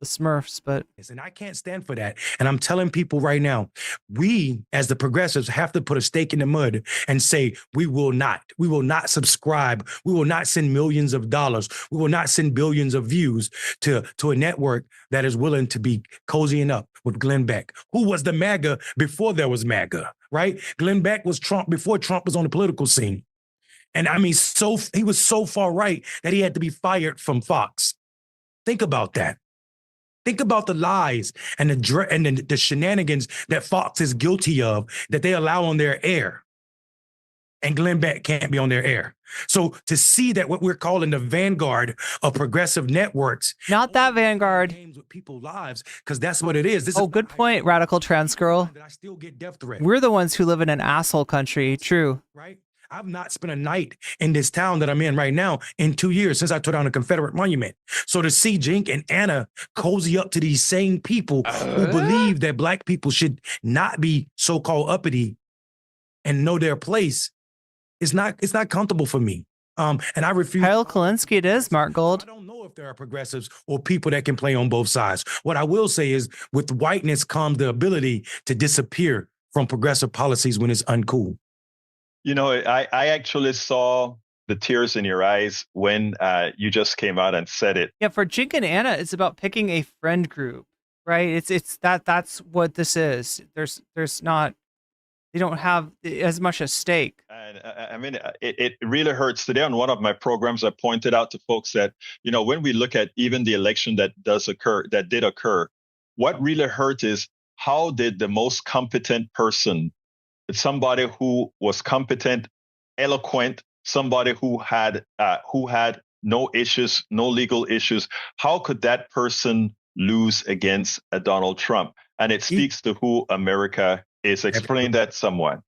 the Smurfs, but and I can't stand for that. And I'm telling people right now, we as the progressives have to put a stake in the mud and say we will not subscribe. We will not send millions of dollars. We will not send billions of views to a network that is willing to be cozying up with Glenn Beck, who was the MAGA before there was MAGA, right? Glenn Beck was Trump before Trump was on the political scene. And I mean, he was so far right that he had to be fired from Fox. Think about that. Think about the lies and the shenanigans that Fox is guilty of that they allow on their air. And Glenn Beck can't be on their air. So to see that what we're calling the vanguard of progressive networks. Not that vanguard. Games with people's lives, because that's what it is. Good point, radical trans girl. I still get death threats. We're the ones who live in an asshole country. True. Right? I've not spent a night in this town that I'm in right now in 2 years since I tore down a Confederate monument. So to see Cenk and Anna cozy up to these same people who believe that black people should not be so-called uppity and know their place, it's not comfortable for me. And I refuse. Kyle Kalinske, it is, Mark Gold. I don't know if there are progressives or people that can play on both sides. What I will say is with whiteness comes the ability to disappear from progressive policies when it's uncool. You know, I actually saw the tears in your eyes when you just came out and said it. Yeah, for Cenk and Anna, it's about picking a friend group, right? That's what this is. There's not, they don't have as much at stake. And I mean, it really hurts. Today on one of my programs, I pointed out to folks that, you know, when we look at even the election that did occur, what really hurt is how did the most competent person, somebody who was competent, eloquent, somebody who had no issues, no legal issues, how could that person lose against a Donald Trump? And it speaks to who America is. Explain that somewhat.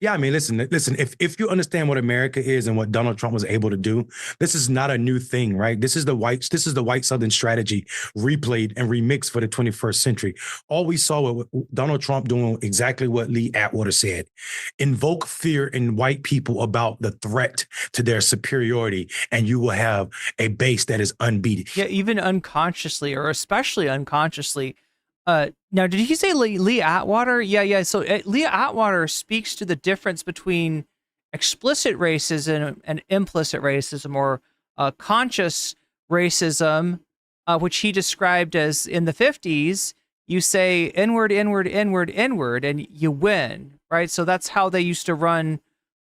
Yeah, I mean, listen. If you understand what America is and what Donald Trump was able to do, this is not a new thing, right? This is the white Southern strategy replayed and remixed for the 21st century. All we saw was Donald Trump doing exactly what Lee Atwater said: invoke fear in white people about the threat to their superiority, and you will have a base that is unbeaten. Yeah, even unconsciously, or especially unconsciously. Now, did he say Lee Atwater? Yeah. So Lee Atwater speaks to the difference between explicit racism and implicit racism, or conscious racism, which he described as in the 50s, you say inward, inward, inward, inward, and you win, right? So that's how they used to run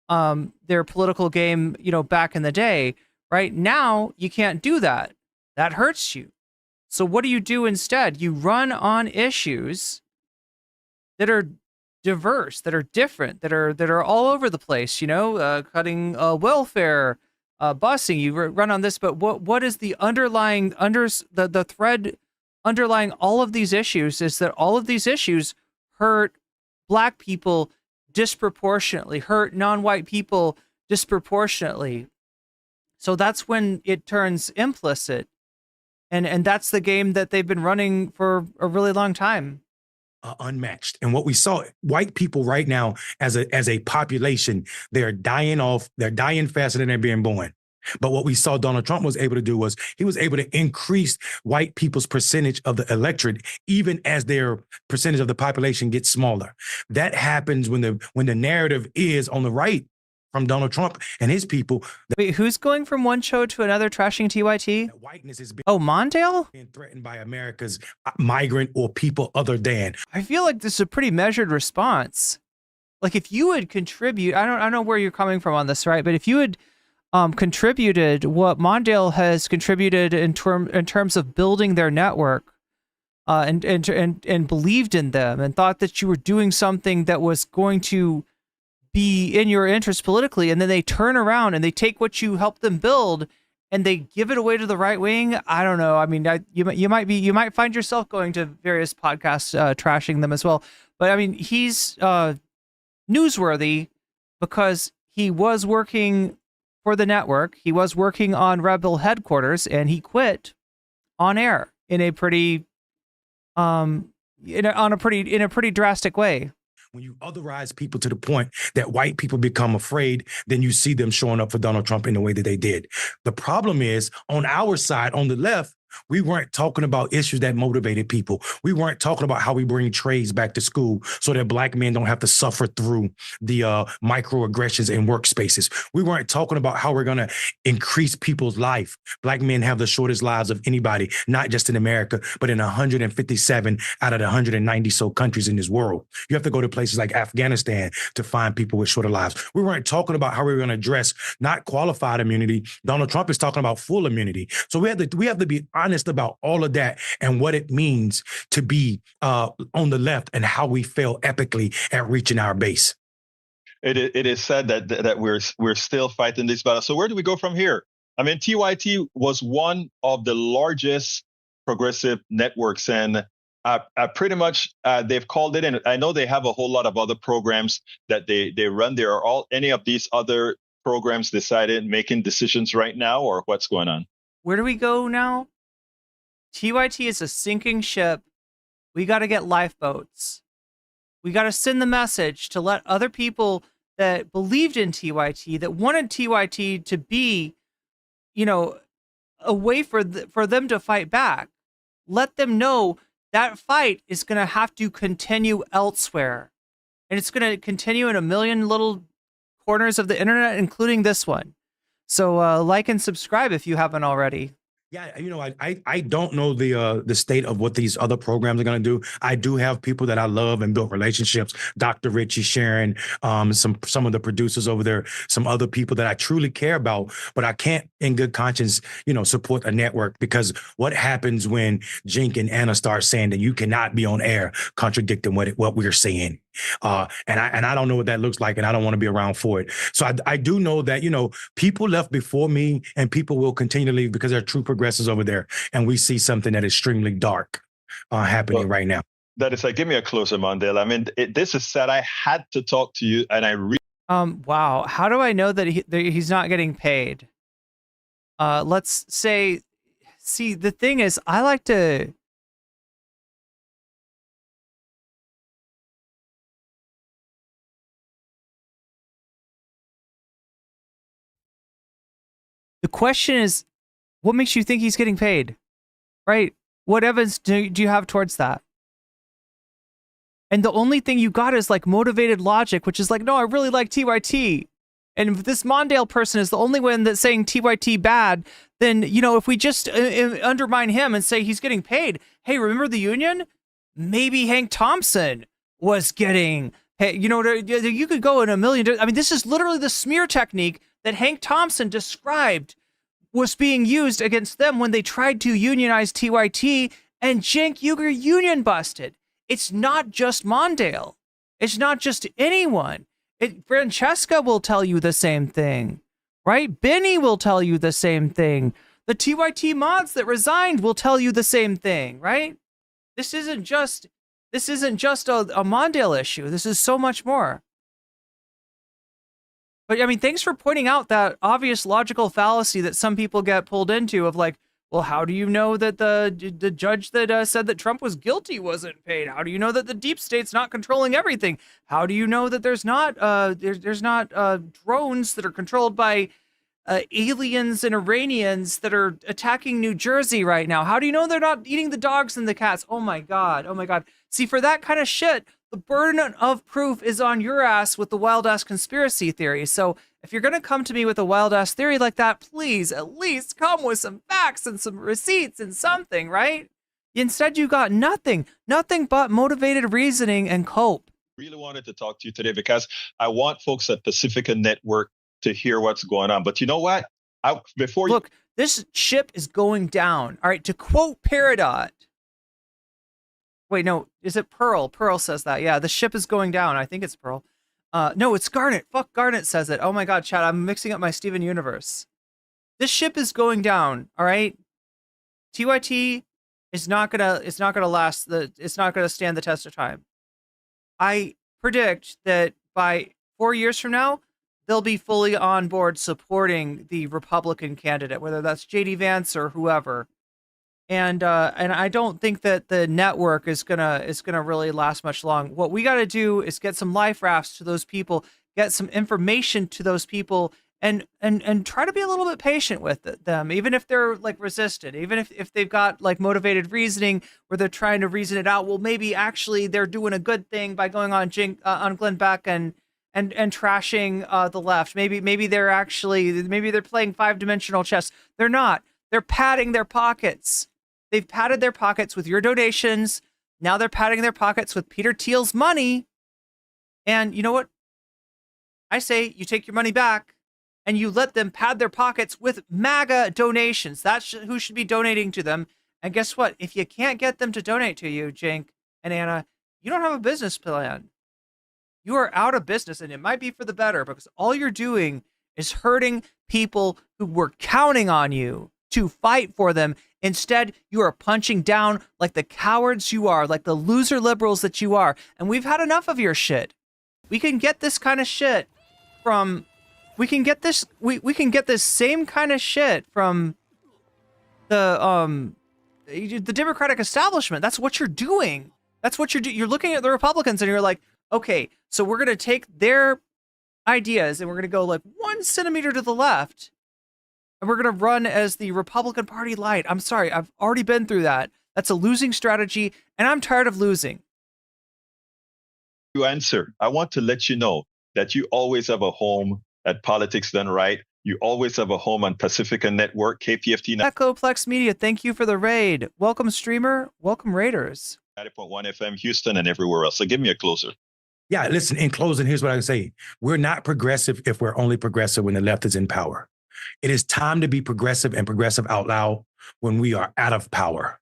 their political game, you know, back in the day. Right now, you can't do that. That hurts you. So what do you do instead? You run on issues that are diverse, that are different, that are all over the place. You know, cutting welfare, busing. You run on this, but what is the underlying the thread underlying all of these issues? Is that all of these issues hurt Black people disproportionately, hurt non-white people disproportionately. So that's when it turns implicit. And that's the game that they've been running for a really long time. Unmatched. And what we saw, white people right now as a population, they're dying off. They're dying faster than they're being born. But what we saw Donald Trump was able to do was he was able to increase white people's percentage of the electorate, even as their percentage of the population gets smaller. That happens when the narrative is on the right from Donald Trump and his people. Wait, who's going from one show to another trashing TYT? Whiteness is Mondale? being threatened by America's migrant or people other than. I feel like this is a pretty measured response. Like if you had contribute, I don't know where you're coming from on this, right? But if you had contributed what Mondale has contributed in terms of building their network, and believed in them and thought that you were doing something that was going to be in your interest politically, and then they turn around and they take what you helped them build and they give it away to the right wing. I don't know. I mean, you might find yourself going to various podcasts trashing them as well. But I mean, he's newsworthy because he was working for the network. He was working on Rebel headquarters, and he quit on air in a pretty in a pretty drastic way. When you otherize people to the point that white people become afraid, then you see them showing up for Donald Trump in the way that they did. The problem is on our side, on the left, we weren't talking about issues that motivated people. We weren't talking about how we bring trades back to school so that black men don't have to suffer through the microaggressions in workspaces. We weren't talking about how we're going to increase people's life. Black men have the shortest lives of anybody, not just in America, but in 157 out of the 190 so countries in this world. You have to go to places like Afghanistan to find people with shorter lives. We weren't talking about how we were going to address not qualified immunity. Donald Trump is talking about full immunity. So we have to be honest about all of that and what it means to be on the left and how we fail epically at reaching our base. It is said that we're still fighting this battle. So where do we go from here? I mean, TYT was one of the largest progressive networks, and pretty much they've called it in. I know they have a whole lot of other programs that they run. There are any of these other programs making decisions right now, or what's going on? Where do we go now? TYT is a sinking ship. We got to get lifeboats. We got to send the message to let other people that believed in TYT, that wanted TYT to be, a way for them to fight back. Let them know that fight is going to have to continue elsewhere. And it's going to continue in a million little corners of the internet, including this one. So like and subscribe if you haven't already. Yeah, I don't know the state of what these other programs are going to do. I do have people that I love and built relationships. Dr. Richie, Sharon, some of the producers over there, some other people that I truly care about. But I can't, in good conscience, support a network, because what happens when Cenk and Anna start saying that you cannot be on air contradicting what we're saying? And I don't know what that looks like, and I don't want to be around for it. So I do know that, people left before me, and people will continue to leave because there are true progressives over there. And we see something that is extremely dark happening right now. That is give me a closer, Mondale. I mean, this is sad. I had to talk to you, and wow. How do I know that he's not getting paid? Let's say, see, the thing is, I like to... The question is, what makes you think he's getting paid? Right? What evidence do you have towards that? And the only thing you got is motivated logic, which is no, I really like TYT. And if this Mondale person is the only one that's saying TYT bad, then, if we just undermine him and say he's getting paid, hey, remember the union? Maybe Hank Thompson was getting paid. You could go in a million. I mean, this is literally the smear technique that Hank Thompson described was being used against them when they tried to unionize TYT, and Cenk Uygur union busted. It's not just Mondale. It's not just anyone. Francesca will tell you the same thing, right? Benny will tell you the same thing. The TYT mods that resigned will tell you the same thing, right? This isn't just a Mondale issue. This is so much more. But I mean, thanks for pointing out that obvious logical fallacy that some people get pulled into of well, how do you know that the judge that said that Trump was guilty wasn't paid? How do you know that the deep state's not controlling everything? How do you know that there's not drones that are controlled by aliens and Iranians that are attacking New Jersey right now. How do you know they're not eating the dogs and the cats? Oh my God. Oh my God. See, for that kind of shit, the burden of proof is on your ass with the wild ass conspiracy theory. So if you're going to come to me with a wild ass theory like that, please at least come with some facts and some receipts and something, right? Instead, you got nothing but motivated reasoning and cope. Really wanted to talk to you today because I want folks at Pacifica Network to hear what's going on. But you know what? Look, this ship is going down. All right, to quote Peridot. Wait, no, is it Pearl? Pearl says that. Yeah, the ship is going down. I think it's Pearl. No, it's Garnet. Fuck, Garnet says it. Oh my God, chat, I'm mixing up my Steven Universe. This ship is going down. All right, TYT is not gonna last. It's not gonna stand the test of time. I predict that by 4 years from now, they'll be fully on board supporting the Republican candidate, whether that's JD Vance or whoever. And I don't think that the network is gonna really last much long. What we got to do is get some life rafts to those people, get some information to those people, and try to be a little bit patient with them, even if they're like resistant, even if they've got like motivated reasoning where they're trying to reason it out. Well, maybe actually they're doing a good thing by going on Glenn Beck and trashing the left. Maybe they're playing 5-dimensional chess. They're not. They're padding their pockets. They've padded their pockets with your donations. Now they're padding their pockets with Peter Thiel's money. And you know what? I say you take your money back and you let them pad their pockets with MAGA donations. That's who should be donating to them. And guess what? If you can't get them to donate to you, Cenk and Anna, you don't have a business plan. You are out of business, and it might be for the better, because all you're doing is hurting people who were counting on you to fight for them. Instead, you are punching down like the cowards you are, like the loser liberals that you are. And we've had enough of your shit. We can get this kind of shit from, we can get this same kind of shit from the Democratic establishment. That's what you're doing. That's what you're doing. You're looking at the Republicans and you're like, okay, so we're going to take their ideas and we're going to go like 1 centimeter to the left and we're going to run as the Republican Party light. I'm sorry, I've already been through that. That's a losing strategy, and I'm tired of losing. You answer. I want to let you know that you always have a home at Politics Done Right. You always have a home on Pacifica Network, KPFT. Echoplex Media, thank you for the raid. Welcome, streamer. Welcome, raiders. 90.1 FM, Houston, and everywhere else. So give me a closer. Yeah, listen, in closing, here's what I can say. We're not progressive if we're only progressive when the left is in power. It is time to be progressive and progressive out loud when we are out of power.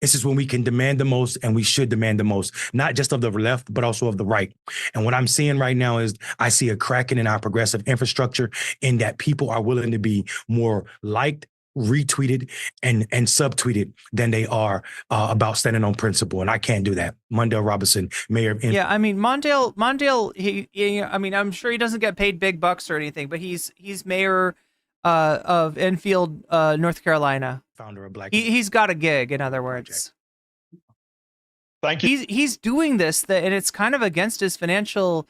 This is when we can demand the most, and we should demand the most, not just of the left, but also of the right. And what I'm seeing right now is I see a cracking in our progressive infrastructure in that people are willing to be more liked, retweeted, and subtweeted than they are about standing on principle. And I can't do that. Mondale Robinson, mayor of... Yeah, I mean, Mondale, he I mean, I'm sure he doesn't get paid big bucks or anything, but he's mayor of Enfield, North Carolina. Founder of Black. He's got a gig, in other words. Thank you. He's doing this, and it's kind of against his financial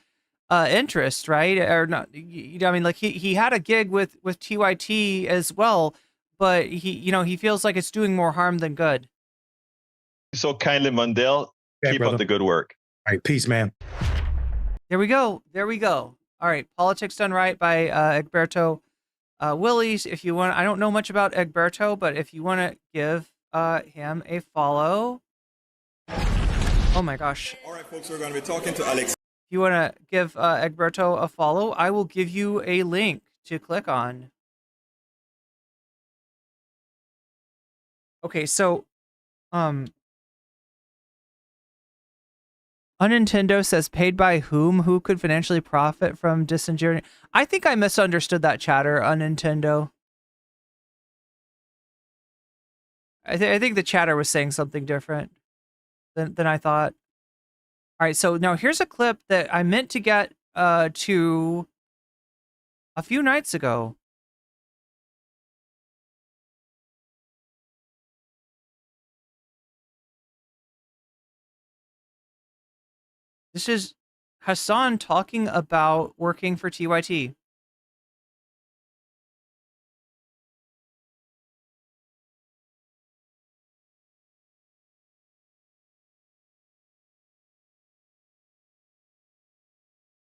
interest, right? Or not? I mean, like he had a gig with TYT as well, but he feels like it's doing more harm than good. So kindly, Mondale, keep up the good work. All right, peace, man. There we go. All right, Politics Done Right by Egberto Willies. If you want, I don't know much about Egberto, but if you want to give him a follow. Oh my gosh. All right, folks, we're going to be talking to Alex. If you want to give Egberto a follow, I will give you a link to click on. Okay, so Unintendo says, paid by whom? Who could financially profit from disengineering? I think I misunderstood that chatter, Unintendo. I think the chatter was saying something different than I thought. All right, so now here's a clip that I meant to get to a few nights ago. This is Hassan talking about working for TYT.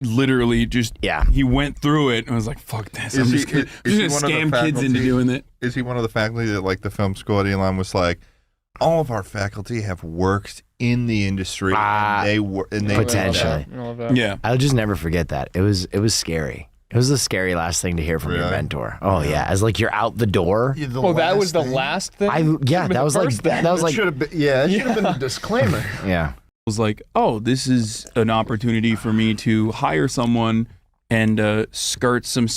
literally just he went through it and was like, fuck this. I'm just gonna scam kids into doing it. Is he one of the faculty that, like, the film school at Elon was like, all of our faculty have worked in the industry and they were potentially. Yeah. I'll just never forget that. It was scary. It was the scary last thing to hear from your mentor. Oh yeah, as like you're out the door. That was the last thing. That was like it should have been, it should have been a disclaimer. Yeah, it was like, oh, this is an opportunity for me to hire someone and skirt some.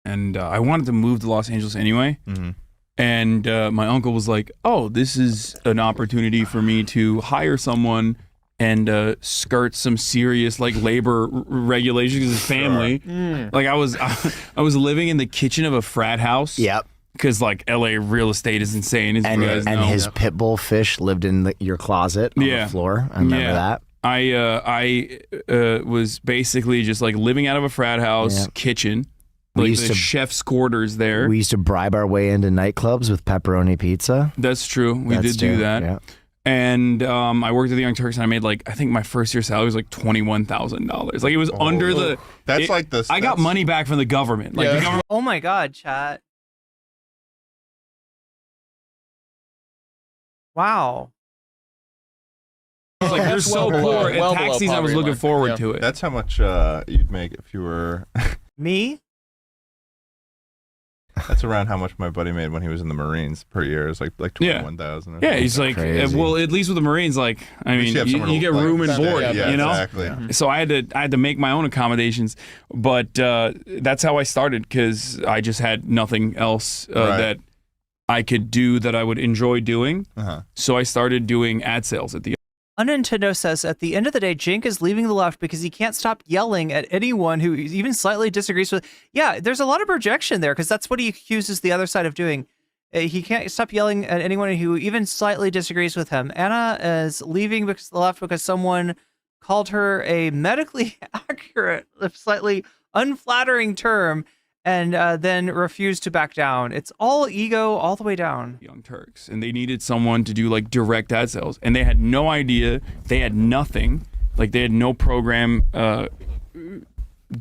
And I wanted to move to Los Angeles anyway. Mm-hmm. And my uncle was like, oh, this is an opportunity for me to hire someone and skirt some serious like labor regulations because his family. Like I was living in the kitchen of a frat house. Yep. Because like LA real estate is insane. And his pit bull fish lived in your closet on the floor. I remember that. I was basically just like living out of a frat house kitchen. Like the chef's quarters there. We used to bribe our way into nightclubs with pepperoni pizza. That's true. We did do that. Yeah. And I worked at the Young Turks, and I made like, I think my first year salary was like $21,000. Like it was under the. That's like this. I got money back from the government. Like the government. Oh my God, chat. Wow. I was like, they're so poor. At tax season, I was looking forward to it. That's how much you'd make if you were. Me? That's around how much my buddy made when he was in the Marines per year. It's like 21,000. Yeah, he's like, well, at least with the Marines, like, I mean, you get room and board, you know? Exactly. So I had to make my own accommodations, but that's how I started because I just had nothing else that I could do that I would enjoy doing. So I started doing ad sales at the. Nintendo says, at the end of the day, Cenk is leaving the left because he can't stop yelling at anyone who even slightly disagrees with. Yeah, there's a lot of projection there because that's what he accuses the other side of doing. He can't stop yelling at anyone who even slightly disagrees with him. Anna is leaving because the left because someone called her a medically accurate, slightly unflattering term, and then refused to back down. It's all ego all the way down. Young Turks, and they needed someone to do like direct ad sales, and they had no idea. They had nothing. Like they had no program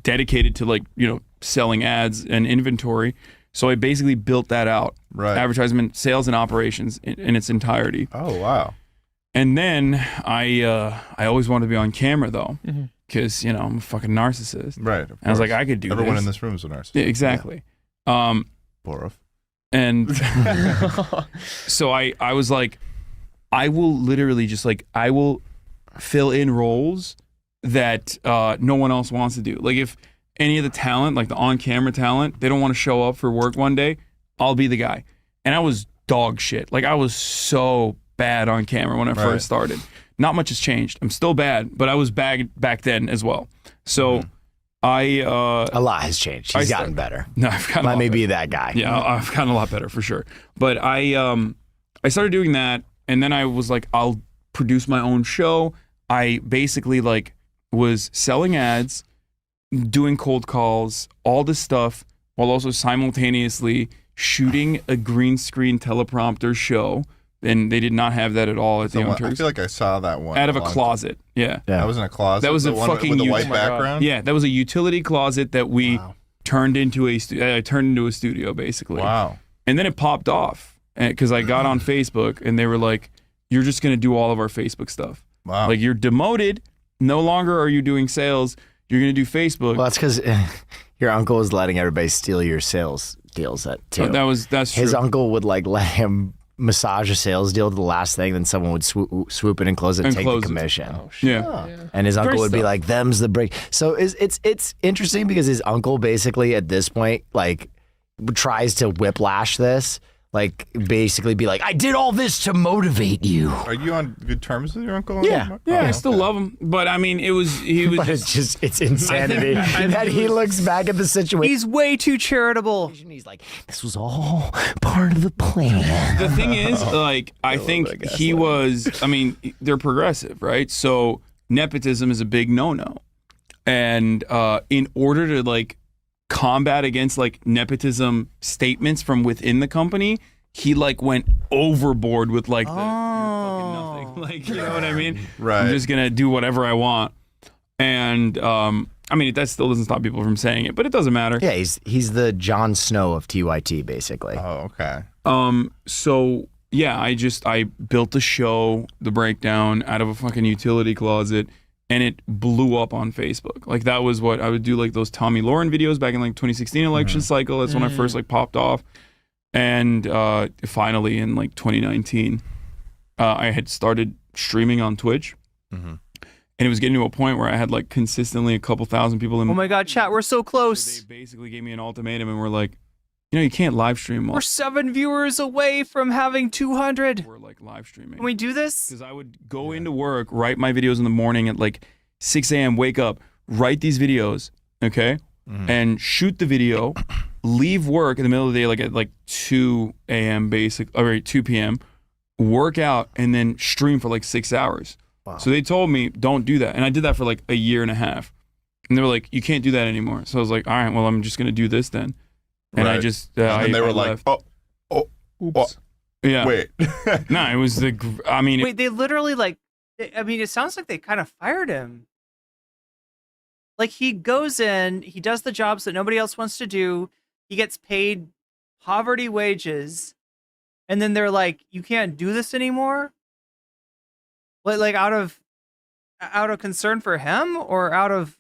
dedicated to like, you know, selling ads and inventory. So I basically built that out. Right. Advertisement, sales, and operations in its entirety. Oh wow. And then I always wanted to be on camera though. Because, you know, I'm a fucking narcissist. Right. And I was like, I could do Everyone this. in this room is a narcissist. Yeah, exactly. Borov. And so I was like, I will literally just like, I will fill in roles that no one else wants to do. Like if any of the talent, like the on-camera talent, they don't want to show up for work one day, I'll be the guy. And I was dog shit. Like I was so bad on camera when I first started. Not much has changed. I'm still bad, but I was bad back then as well. So a lot has changed. He's gotten better. No, I've gotten. Let me be that guy. Yeah, I've gotten a lot better for sure. But I started doing that, and then I was like, I'll produce my own show. I basically like was selling ads, doing cold calls, all this stuff, while also simultaneously shooting a green screen teleprompter show. And they did not have that at all at the Young Turks. I feel like I saw that one. Out of a closet, yeah. That was in a closet? That was the a one fucking with the white background? Yeah, that was a utility closet that we turned into a studio, basically. Wow. And then it popped off because I got on Facebook and they were like, you're just going to do all of our Facebook stuff. Wow. Like, you're demoted. No longer are you doing sales. You're going to do Facebook. Well, that's because your uncle was letting everybody steal your sales deals too. That's true. His uncle would like let him massage a sales deal to the last thing, then someone would swoop in and close it and take the commission. Oh, yeah. And his uncle would be like, them's the break. So it's interesting because his uncle basically at this point like tries to whiplash this, like basically be like, I did all this to motivate you. Are you on good terms with your uncle? Yeah, I still love him. But I mean, he was but it's insanity that he looks back at the situation. He's way too charitable. He's like, this was all part of the plan. The thing is, like, I think he was, I mean, they're progressive, right? So nepotism is a big no-no. And in order to like combat against like nepotism statements from within the company, he like went overboard with like the fucking nothing. Like, you know what I mean? Right. I'm just gonna do whatever I want. And I mean, that still doesn't stop people from saying it, but it doesn't matter. Yeah, he's the Jon Snow of TYT, basically. Oh, okay. So yeah, I built a show, The Breakdown, out of a fucking utility closet, and it blew up on Facebook. Like that was what I would do, like those Tommy Lauren videos back in like 2016 election cycle. That's when I first like popped off, and finally in like 2019, I had started streaming on Twitch. And it was getting to a point where I had like consistently a couple thousand people in. Oh my God, chat, we're so close. So they basically gave me an ultimatum and were like, you know, you can't live stream. We're 7 viewers away from having 200. We're like live streaming. Can we do this? Because I would go into work, write my videos in the morning at like 6 a.m., wake up, write these videos, okay? And shoot the video, leave work in the middle of the day, like at like 2 a.m. or 2 p.m., work out, and then stream for like 6 hours. Wow. So they told me, don't do that. And I did that for like a year and a half. And they were like, you can't do that anymore. So I was like, all right, well, I'm just going to do this then. And I just, and they were like, left. oops. Yeah. Wait. No, it was Wait, they literally like, I mean, it sounds like they kind of fired him. Like he goes in, he does the jobs that nobody else wants to do. He gets paid poverty wages. And then they're like, you can't do this anymore? Like out of concern for him or out of...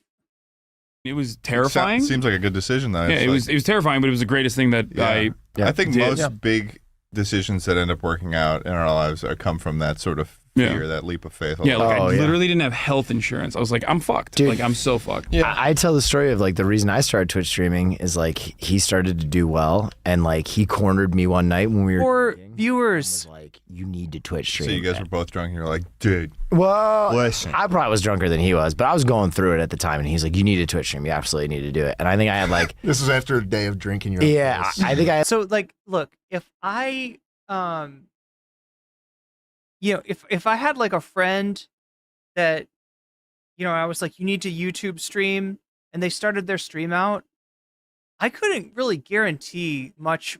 It was terrifying. Seems like a good decision, though. Yeah, it was terrifying, but it was the greatest thing that I think did. most big decisions that end up working out in our lives come from that sort of fear, that leap of faith. Yeah, like I literally didn't have health insurance. I was like, I'm fucked. Dude, like I'm so fucked. Yeah. I tell the story of like the reason I started Twitch streaming is like he started to do well, and like he cornered me one night when we were for viewers. Was like, you need to Twitch stream. So you guys were both drunk, and you're like, dude. Well, listen. I probably was drunker than he was, but I was going through it at the time, and he's like, you need to Twitch stream. You absolutely need to do it. And I think I had like this was after a day of drinking. Your I think I had, so like look, if I you know, if I had like a friend that, you know, I was like, you need to YouTube stream, and they started their stream out, I couldn't really guarantee much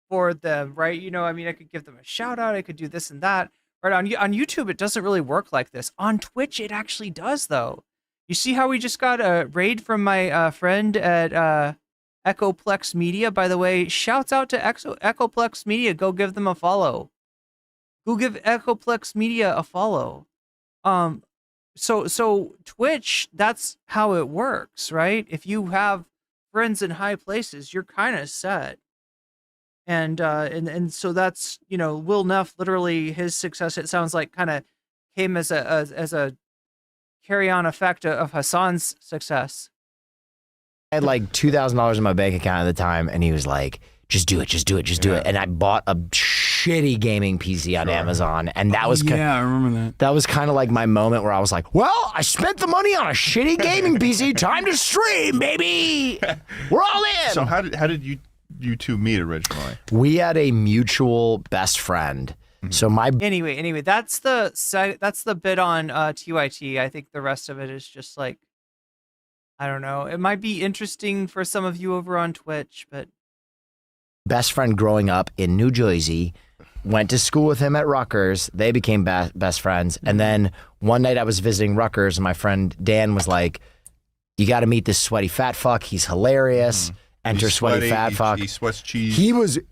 for them, right? You know, I mean, I could give them a shout out, I could do this and that. Right, on YouTube, it doesn't really work like this. On Twitch, it actually does, though. You see how we just got a raid from my friend at Echoplex Media? By the way, shouts out to Echoplex Media. Go give them a follow. Go give Echoplex Media a follow. So Twitch, that's how it works, right? If you have friends in high places, you're kind of set. And so that's, you know, Will Neff, literally his success, it sounds like, kind of came as a carry-on effect of Hassan's success. I had like $2,000 in my bank account at the time, and he was like, just do it. And I bought a shitty gaming PC on Amazon, and that was I remember that. That was kind of like my moment where I was like, well, I spent the money on a shitty gaming PC. Time to stream, baby. We're all in. So how did you two meet originally? We had a mutual best friend. So anyway, that's the bit on TYT. I think the rest of it is just like, I don't know. It might be interesting for some of you over on Twitch, but best friend growing up in New Jersey, went to school with him at Rutgers. They became best friends. And then one night I was visiting Rutgers, and my friend Dan was like, you got to meet this sweaty fat fuck. He's hilarious. Enter sweaty fat fuck. He sweats cheese. He was a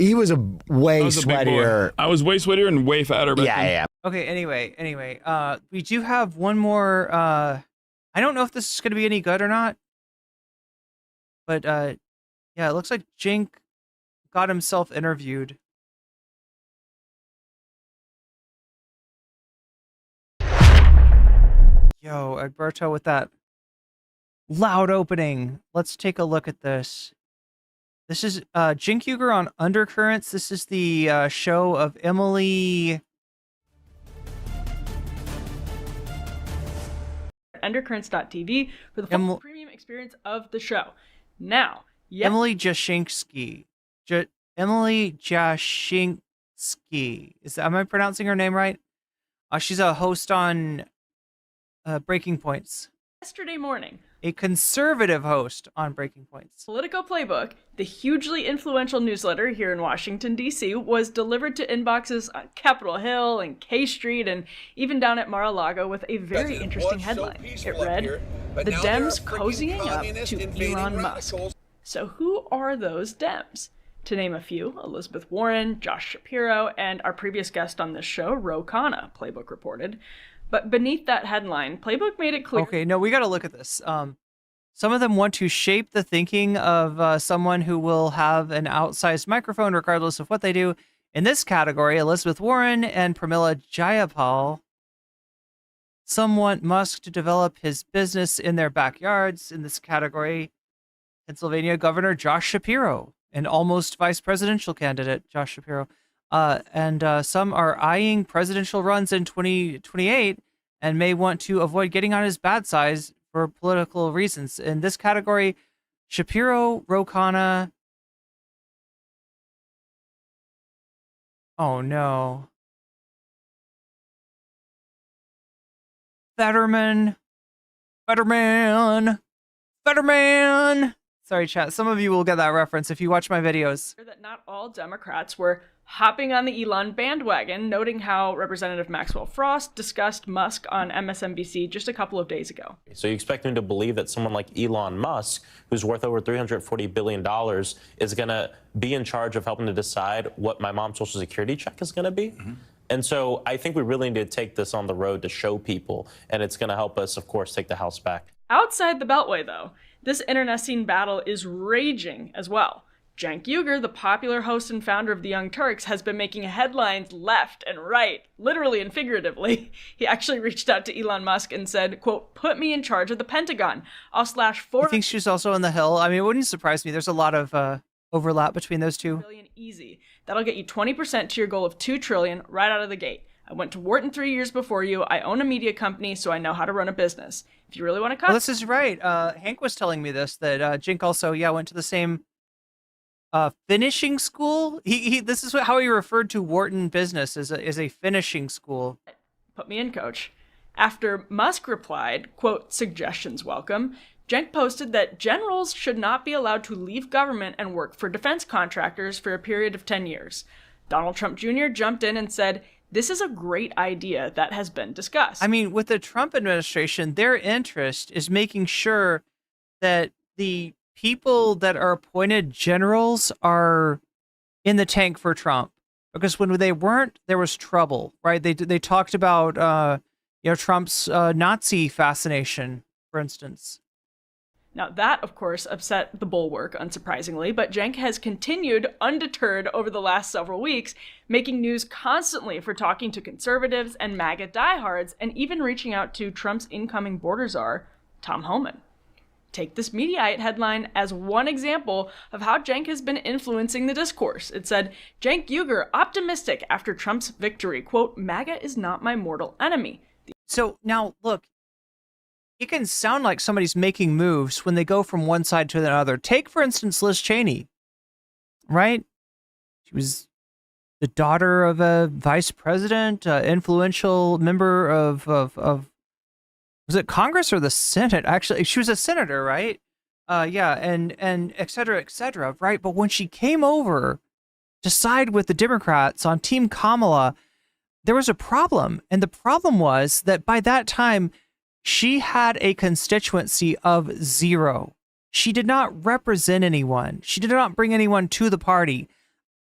way sweatier. I was way sweatier and way fatter. Yeah. Okay. Anyway. We do have one more. I don't know if this is going to be any good or not, but yeah, it looks like Cenk got himself interviewed. Yo, Alberto, with that loud opening, let's take a look at this. This is Cenk Uygur on Undercurrents. This is the show of Emily. Undercurrents.tv for the full premium experience of the show. Now, Emily Jashinsky. Emily Jashinsky. Am I pronouncing her name right? She's a host on Breaking Points. Yesterday morning, a conservative host on Breaking Points. Politico Playbook, the hugely influential newsletter here in Washington, D.C., was delivered to inboxes on Capitol Hill and K Street and even down at Mar-a-Lago with a very interesting headline. It read, But the now there are Dems freaking cozying up communist to invading Elon Musk. radicals. So who are those Dems? To name a few, Elizabeth Warren, Josh Shapiro, and our previous guest on this show, Ro Khanna, Playbook reported. But beneath that headline, Playbook made it clear. Okay, no, we got to look at this. Some of them want to shape the thinking of someone who will have an outsized microphone regardless of what they do. In this category, Elizabeth Warren and Pramila Jayapal. Some want Musk to develop his business in their backyards. In this category, Pennsylvania Governor Josh Shapiro, an almost vice presidential candidate, Josh Shapiro. And some are eyeing presidential runs in 2028 and may want to avoid getting on his bad side for political reasons. In this category, Shapiro, Ro Khanna. Oh no. Fetterman. Sorry, chat. Some of you will get that reference if you watch my videos. That not all Democrats were hopping on the Elon bandwagon, noting how Representative Maxwell Frost discussed Musk on MSNBC just a couple of days ago. So you expect me to believe that someone like Elon Musk, who's worth over $340 billion, is going to be in charge of helping to decide what my mom's Social Security check is going to be? Mm-hmm. And so I think we really need to take this on the road to show people, and it's going to help us, of course, take the House back. Outside the Beltway, though, this internecine battle is raging as well. Cenk Uygur, the popular host and founder of the Young Turks, has been making headlines left and right, literally and figuratively. He actually reached out to Elon Musk and said, quote, "Put me in charge of the Pentagon. I'll slash I think she's also on the Hill. I mean, it wouldn't surprise me. There's a lot of overlap between those two. Easy. That'll get you 20% to your goal of $2 trillion right out of the gate. I went to Wharton 3 years before you. I own a media company, so I know how to run a business. If you really want to cut..." Well, this is right. Hank was telling me this, that Cenk also, went to the same finishing school. This is how he referred to Wharton Business, as a finishing school. Put me in, coach. After Musk replied, quote, "Suggestions welcome," Cenk posted that generals should not be allowed to leave government and work for defense contractors for a period of 10 years. Donald Trump Jr. jumped in and said, "This is a great idea that has been discussed." I mean, with the Trump administration, their interest is making sure that the people that are appointed generals are in the tank for Trump. Because when they weren't, there was trouble, right? They talked about, Trump's Nazi fascination, for instance. Now that, of course, upset the bulwark, unsurprisingly, but Cenk has continued undeterred over the last several weeks, making news constantly for talking to conservatives and MAGA diehards, and even reaching out to Trump's incoming border czar, Tom Homan. Take this Mediaite headline as one example of how Cenk has been influencing the discourse. It said, "Cenk Uygur optimistic after Trump's victory. Quote, MAGA is not my mortal enemy." So now, look, it can sound like somebody's making moves when they go from one side to the other. Take, for instance, Liz Cheney, right? She was the daughter of a vice president, influential member of was it Congress or the Senate? Actually, she was a senator, right? And et cetera, right? But when she came over to side with the Democrats on Team Kamala, there was a problem. And the problem was that by that time, she had a constituency of 0. She did not represent anyone. She did not bring anyone to the party.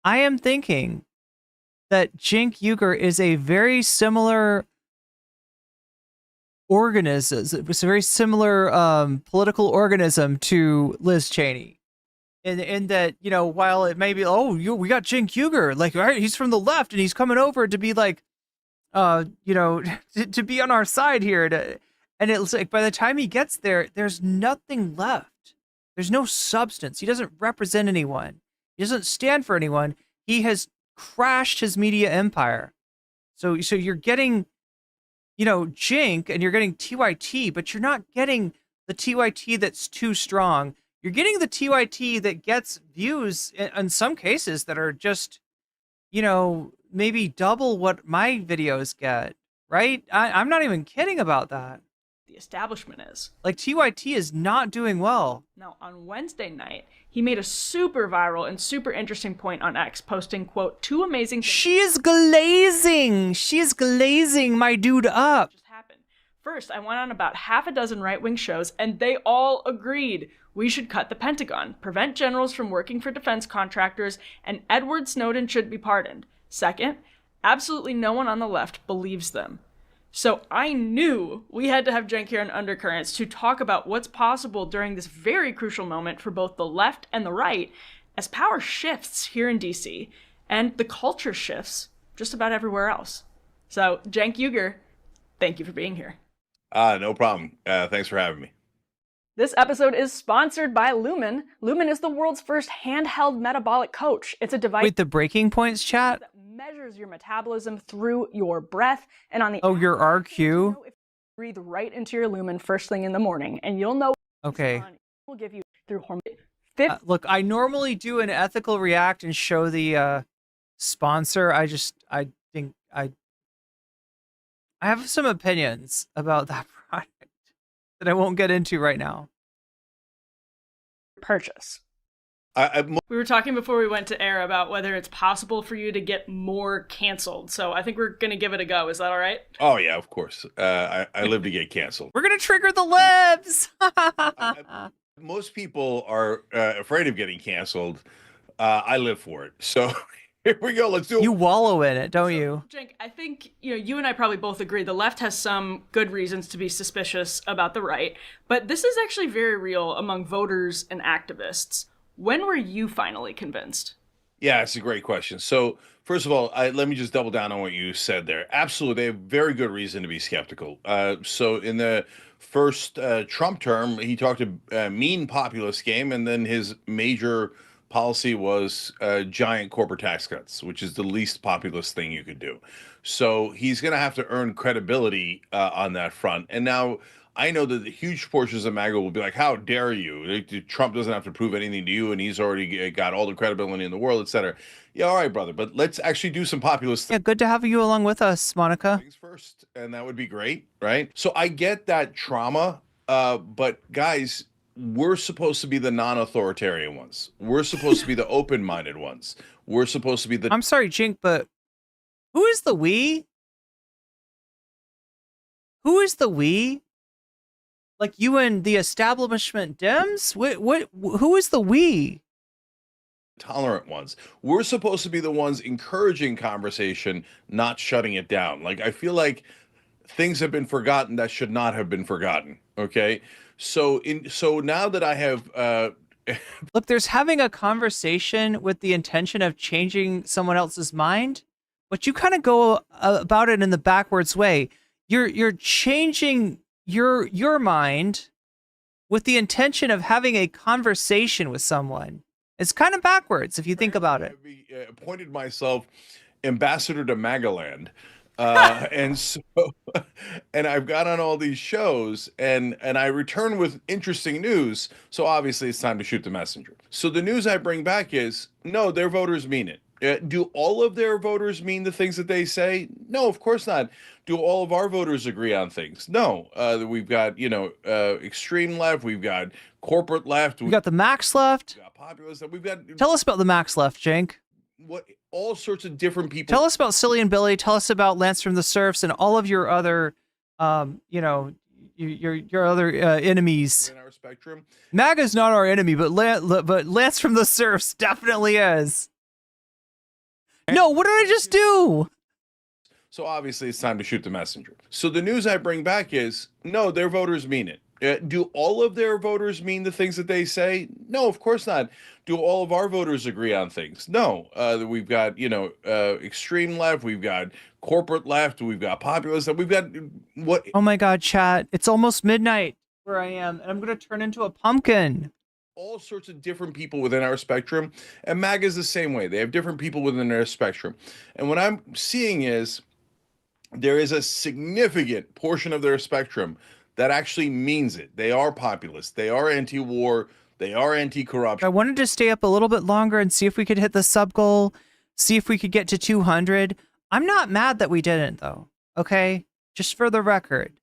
I am thinking that Cenk Uygur is a very similar organism. It's a very similar political organism to Liz Cheney. In that, while it may be, we got Cenk Uygur, like, all right, he's from the left and he's coming over to be like, to be on our side here. And it's like, by the time he gets there, there's nothing left. There's no substance. He doesn't represent anyone. He doesn't stand for anyone. He has crashed his media empire. So you're getting, Cenk, and you're getting TYT, but you're not getting the TYT that's too strong. You're getting the TYT that gets views in some cases that are just, maybe double what my videos get, right? I'm not even kidding about that. The establishment is. Like, TYT is not doing well. Now, on Wednesday night, he made a super viral and super interesting point on X, posting, quote, 2 amazing things. She is glazing my dude up. Just happened. First, I went on about half a dozen right-wing shows, and they all agreed we should cut the Pentagon, prevent generals from working for defense contractors, and Edward Snowden should be pardoned. Second, absolutely no one on the left believes them. So I knew we had to have Cenk here on Undercurrents to talk about what's possible during this very crucial moment for both the left and the right as power shifts here in DC and the culture shifts just about everywhere else. So Cenk Uygur, thank you for being here. No problem. Thanks for having me. This episode is sponsored by Lumen. Lumen is the world's first handheld metabolic coach. It's a device Wait, the breaking points chat? that measures your metabolism through your breath. And on the Oh, your RQ? breathe right into your Lumen first thing in the morning, and you'll know Okay. we'll give you through hormone. Look, I normally do an ethical react and show the sponsor. I think I have some opinions about that product that I won't get into right now. Purchase. We were talking before we went to air about whether it's possible for you to get more canceled. So I think we're going to give it a go. Is that all right? Oh, yeah, of course. I live to get canceled. We're going to trigger the libs. Most people are afraid of getting canceled. I live for it. So here we go. Let's do it. You wallow in it, don't you? Cenk, I think you and I probably both agree the left has some good reasons to be suspicious about the right, but this is actually very real among voters and activists. When were you finally convinced? Yeah, it's a great question. So first of all, let me just double down on what you said there. Absolutely, they have very good reason to be skeptical. So in the first Trump term, he talked a mean populist game, and then his major policy was giant corporate tax cuts, which is the least populist thing you could do. So he's going to have to earn credibility on that front. And now I know that the huge portions of MAGA will be like, how dare you? Trump doesn't have to prove anything to you, and he's already got all the credibility in the world, et cetera. Yeah, all right, brother, but let's actually do some populist Yeah, good to have you along with us, Monica. things first, and that would be great, right? So I get that trauma, but guys, we're supposed to be the non-authoritarian ones. We're supposed to be the open-minded ones. We're supposed to be the... I'm sorry, Cenk, but who is the we? Who is the we? Like you and the establishment Dems? Who is the we? tolerant ones. We're supposed to be the ones encouraging conversation, not shutting it down. Like, I feel like things have been forgotten that should not have been forgotten. Okay. So now that I have, look, there's having a conversation with the intention of changing someone else's mind, but you kind of go about it in the backwards way. You're changing your mind with the intention of having a conversation with someone. It's kind of backwards if you think about it. I appointed myself ambassador to Magaland. And so, and I've got on all these shows and I return with interesting news. So obviously it's time to shoot the messenger. So the news I bring back is, no, their voters mean it. Do all of their voters mean the things that they say? No, of course not. Do all of our voters agree on things? No. We've got, extreme left. We've got corporate left. We got the max left. We've got populist left. We've got... Tell us about the max left, Cenk. What? All sorts of different people. Tell us about Silly and Billy. Tell us about Lance from the Surfs and all of your other, your other enemies. In our spectrum. MAGA's not our enemy, but Lance from the Surfs definitely is. No, what did I just do? So obviously it's time to shoot the messenger. So the news I bring back is, no, their voters mean it. Do all of their voters mean the things that they say? No, of course not. Do all of our voters agree on things? No. We've got, extreme left. We've got corporate left. We've got populist left. We've got what? Oh my God, chat. It's almost midnight where I am, and I'm going to turn into a pumpkin. All sorts of different people within our spectrum. And MAGA is the same way. They have different people within their spectrum. And what I'm seeing is there is a significant portion of their spectrum that actually means it. They are populist. They are anti-war. They are anti-corruption. I wanted to stay up a little bit longer and see if we could hit the sub goal, see if we could get to 200. I'm not mad that we didn't, though. Okay? Just for the record.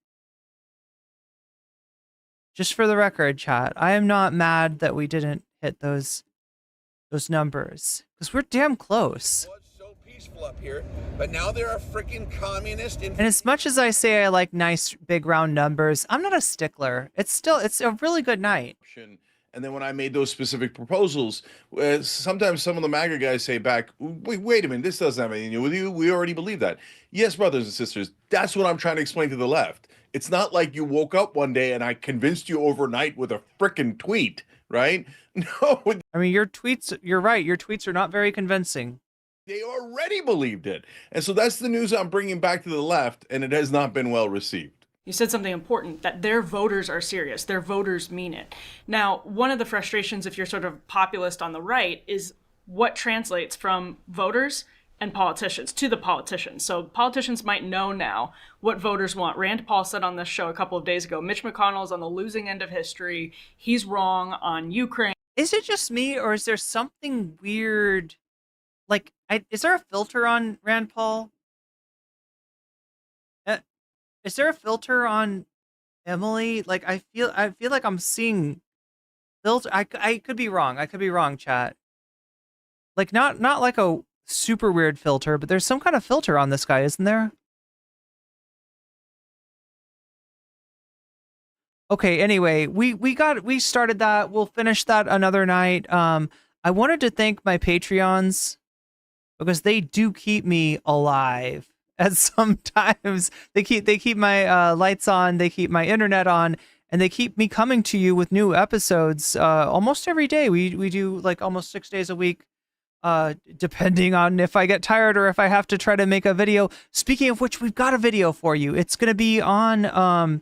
Just for the record, chat. I am not mad that we didn't hit those numbers. Because we're damn close. Was so peaceful up here, but now there are freaking communist. And as much as I say I like nice big round numbers, I'm not a stickler. It's a really good night. And then when I made those specific proposals, sometimes some of the MAGA guys say back, wait a minute, this doesn't have anything to do with you. We already believe that. Yes, brothers and sisters, that's what I'm trying to explain to the left. It's not like you woke up one day and I convinced you overnight with a frickin' tweet, right? No. I mean, your tweets, you're right. Your tweets are not very convincing. They already believed it. And so that's the news I'm bringing back to the left, and it has not been well received. You said something important, that their voters are serious. Their voters mean it. Now, one of the frustrations, if you're sort of populist on the right, is what translates from voters and politicians to the politicians. So politicians might know now what voters want. Rand Paul said on this show a couple of days ago, Mitch McConnell is on the losing end of history. He's wrong on Ukraine. Is it just me, or is there something weird? Like, is there a filter on Rand Paul? Is there a filter on Emily? Like, I feel like I'm seeing filter. I could be wrong. I could be wrong, chat. Like, not like a super weird filter, but there's some kind of filter on this guy, isn't there? Okay, anyway, we started that. We'll finish that another night. I wanted to thank my Patreons because they do keep me alive. And sometimes they keep my lights on, they keep my internet on, and they keep me coming to you with new episodes almost every day. We do like almost 6 days a week, depending on if I get tired or if I have to try to make a video. Speaking of which, we've got a video for you. It's going to be on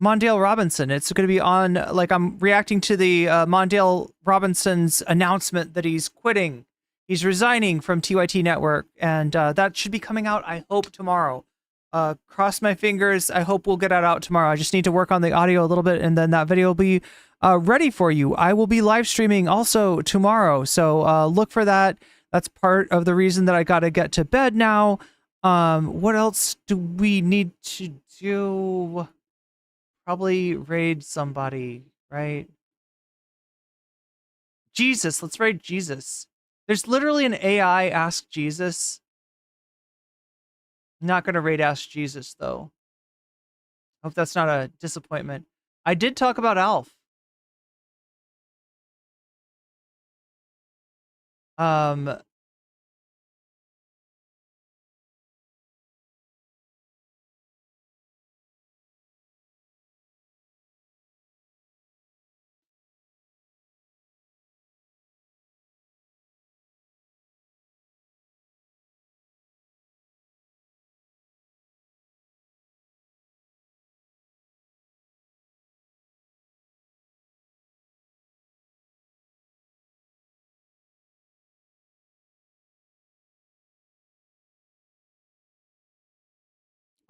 Mondale Robinson. It's going to be on, like, I'm reacting to the Mondale Robinson's announcement that he's quitting. He's resigning from TYT Network, and that should be coming out, I hope, tomorrow. Cross my fingers. I hope we'll get it out tomorrow. I just need to work on the audio a little bit, and then that video will be ready for you. I will be live streaming also tomorrow, so look for that. That's part of the reason that I got to get to bed now. What else do we need to do? Probably raid somebody, right? Jesus, let's raid Jesus. There's literally an AI Ask Jesus. I'm not going to raid Ask Jesus, though. Hope that's not a disappointment. I did talk about Alf.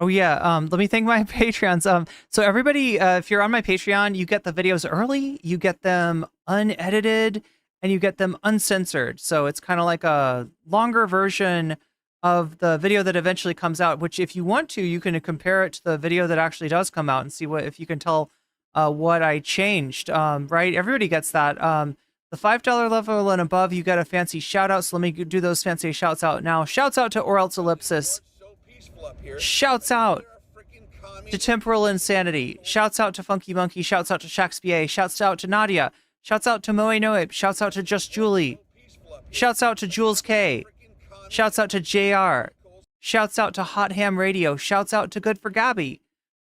Oh yeah, let me thank my Patreons. So everybody, if you're on my Patreon, you get the videos early, you get them unedited, and you get them uncensored. So it's kind of like a longer version of the video that eventually comes out, which if you want to, you can compare it to the video that actually does come out and see if you can tell what I changed, right? Everybody gets that. The $5 level and above, you get a fancy shout out. So let me do those fancy shouts out now. Shouts out to Or Else Ellipsis. Shouts out to Temporal Insanity. Shouts out to Funky Monkey. Shouts out to Shakespeare. Shouts out to Nadia. Shouts out to Moe Noeb. Shouts out to Just Julie. Shouts out to Jules K. Shouts out to JR. Shouts out to Hot Ham Radio. Shouts out to Good for Gabby.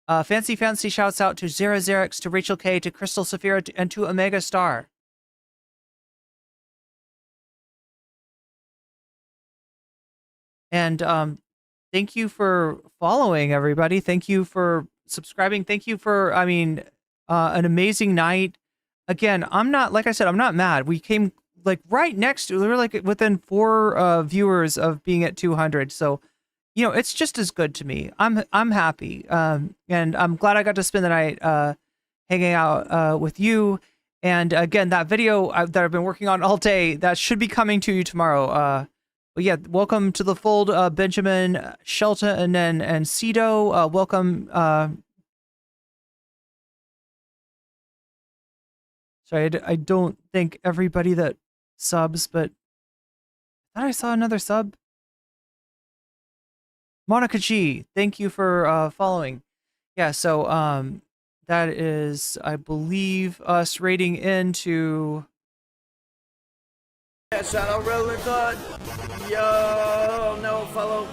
Fancy shouts out to Zara Xerix, to Rachel K, to Crystal Saphira, and to Omega Star. And thank you for following, everybody. Thank you for subscribing. Thank you for, an amazing night. Again, I'm not, like I said, I'm not mad. We came like right next to, we were like within 4 viewers of being at 200. So, it's just as good to me. I'm happy. And I'm glad I got to spend the night hanging out with you. And again, that video that I've been working on all day, that should be coming to you tomorrow. But yeah, welcome to the fold, Benjamin, Shelton, and Cedo. Welcome. Sorry, I don't think everybody that subs, but I thought I saw another sub. Monica G, thank you for following. Yeah, so that is, I believe, us raiding into. Yeah, shout out Rolling Thought. Yo, no follow.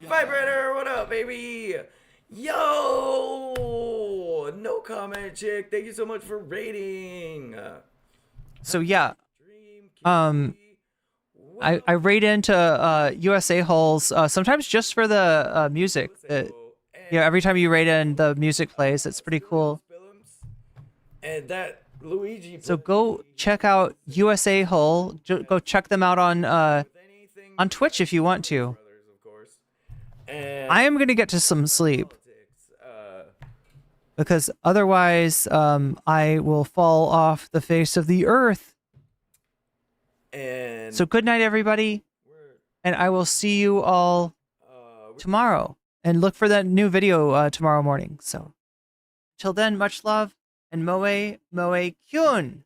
Vibrator, what up, baby? Yo, no comment, chick. Thank you so much for raiding. So yeah, I raid into USA holes sometimes just for the music. Every time you raid in, the music plays. It's pretty cool. And that Luigi. So go check out USA Hole. Go check them out on Twitch if you want to. I am gonna get to some sleep because otherwise I will fall off the face of the earth. So good night, everybody, and I will see you all tomorrow. And look for that new video tomorrow morning. So till then, much love and moe kyun.